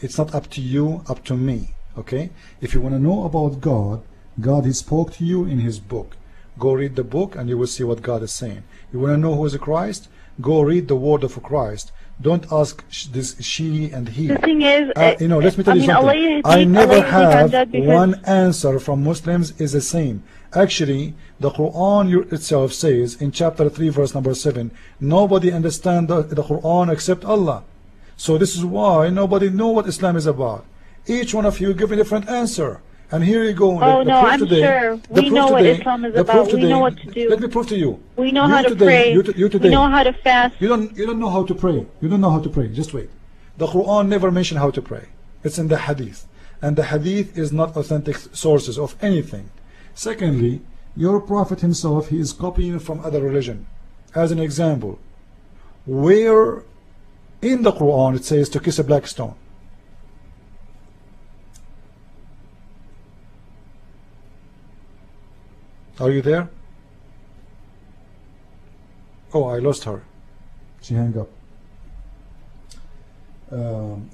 Speaker 3: It's not up to you, up to me. Okay? If you want to know about God, God he spoke to you in his book. Go read the book and you will see what God is saying. You want to know who is Christ? Go read the word of Christ. Don't ask this she and he.
Speaker 2: The thing is,
Speaker 3: let me tell you something.
Speaker 2: Allah
Speaker 3: I never have
Speaker 2: because
Speaker 3: one answer from Muslims is the same. Actually, the Quran itself says in chapter 3 verse number 7, nobody understands the Quran except Allah. So this is why nobody know what Islam is about. Each one of you give a different answer. And here you go.
Speaker 2: Oh no, I'm sure. We know what Islam is about. We know what to do.
Speaker 3: Let me prove to you.
Speaker 2: We know how to pray. We know how to fast.
Speaker 3: You don't know how to pray. You don't know how to pray. Just wait. The Quran never mentioned how to pray. It's in the Hadith. And the Hadith is not authentic sources of anything. Secondly, your Prophet himself, he is copying from other religion. As an example, where in the Quran it says to kiss a black stone? Are you there? Oh, I lost her. She hung up.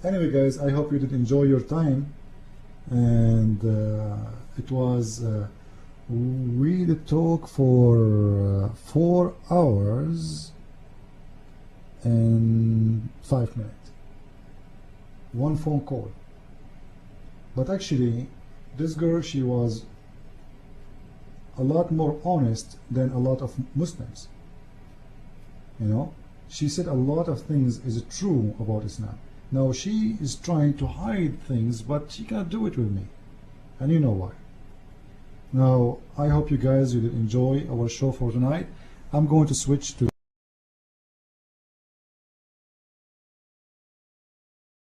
Speaker 3: Anyway, guys, I hope you did enjoy your time. And it was, we did talk for 4 hours and 5 minutes. One phone call. But actually, this girl, she was a lot more honest than a lot of Muslims. You know, she said a lot of things is true about Islam. Now she is trying to hide things, but she cannot do it with me, and you know why. Now I hope you guys did enjoy our show for tonight. I'm going to switch to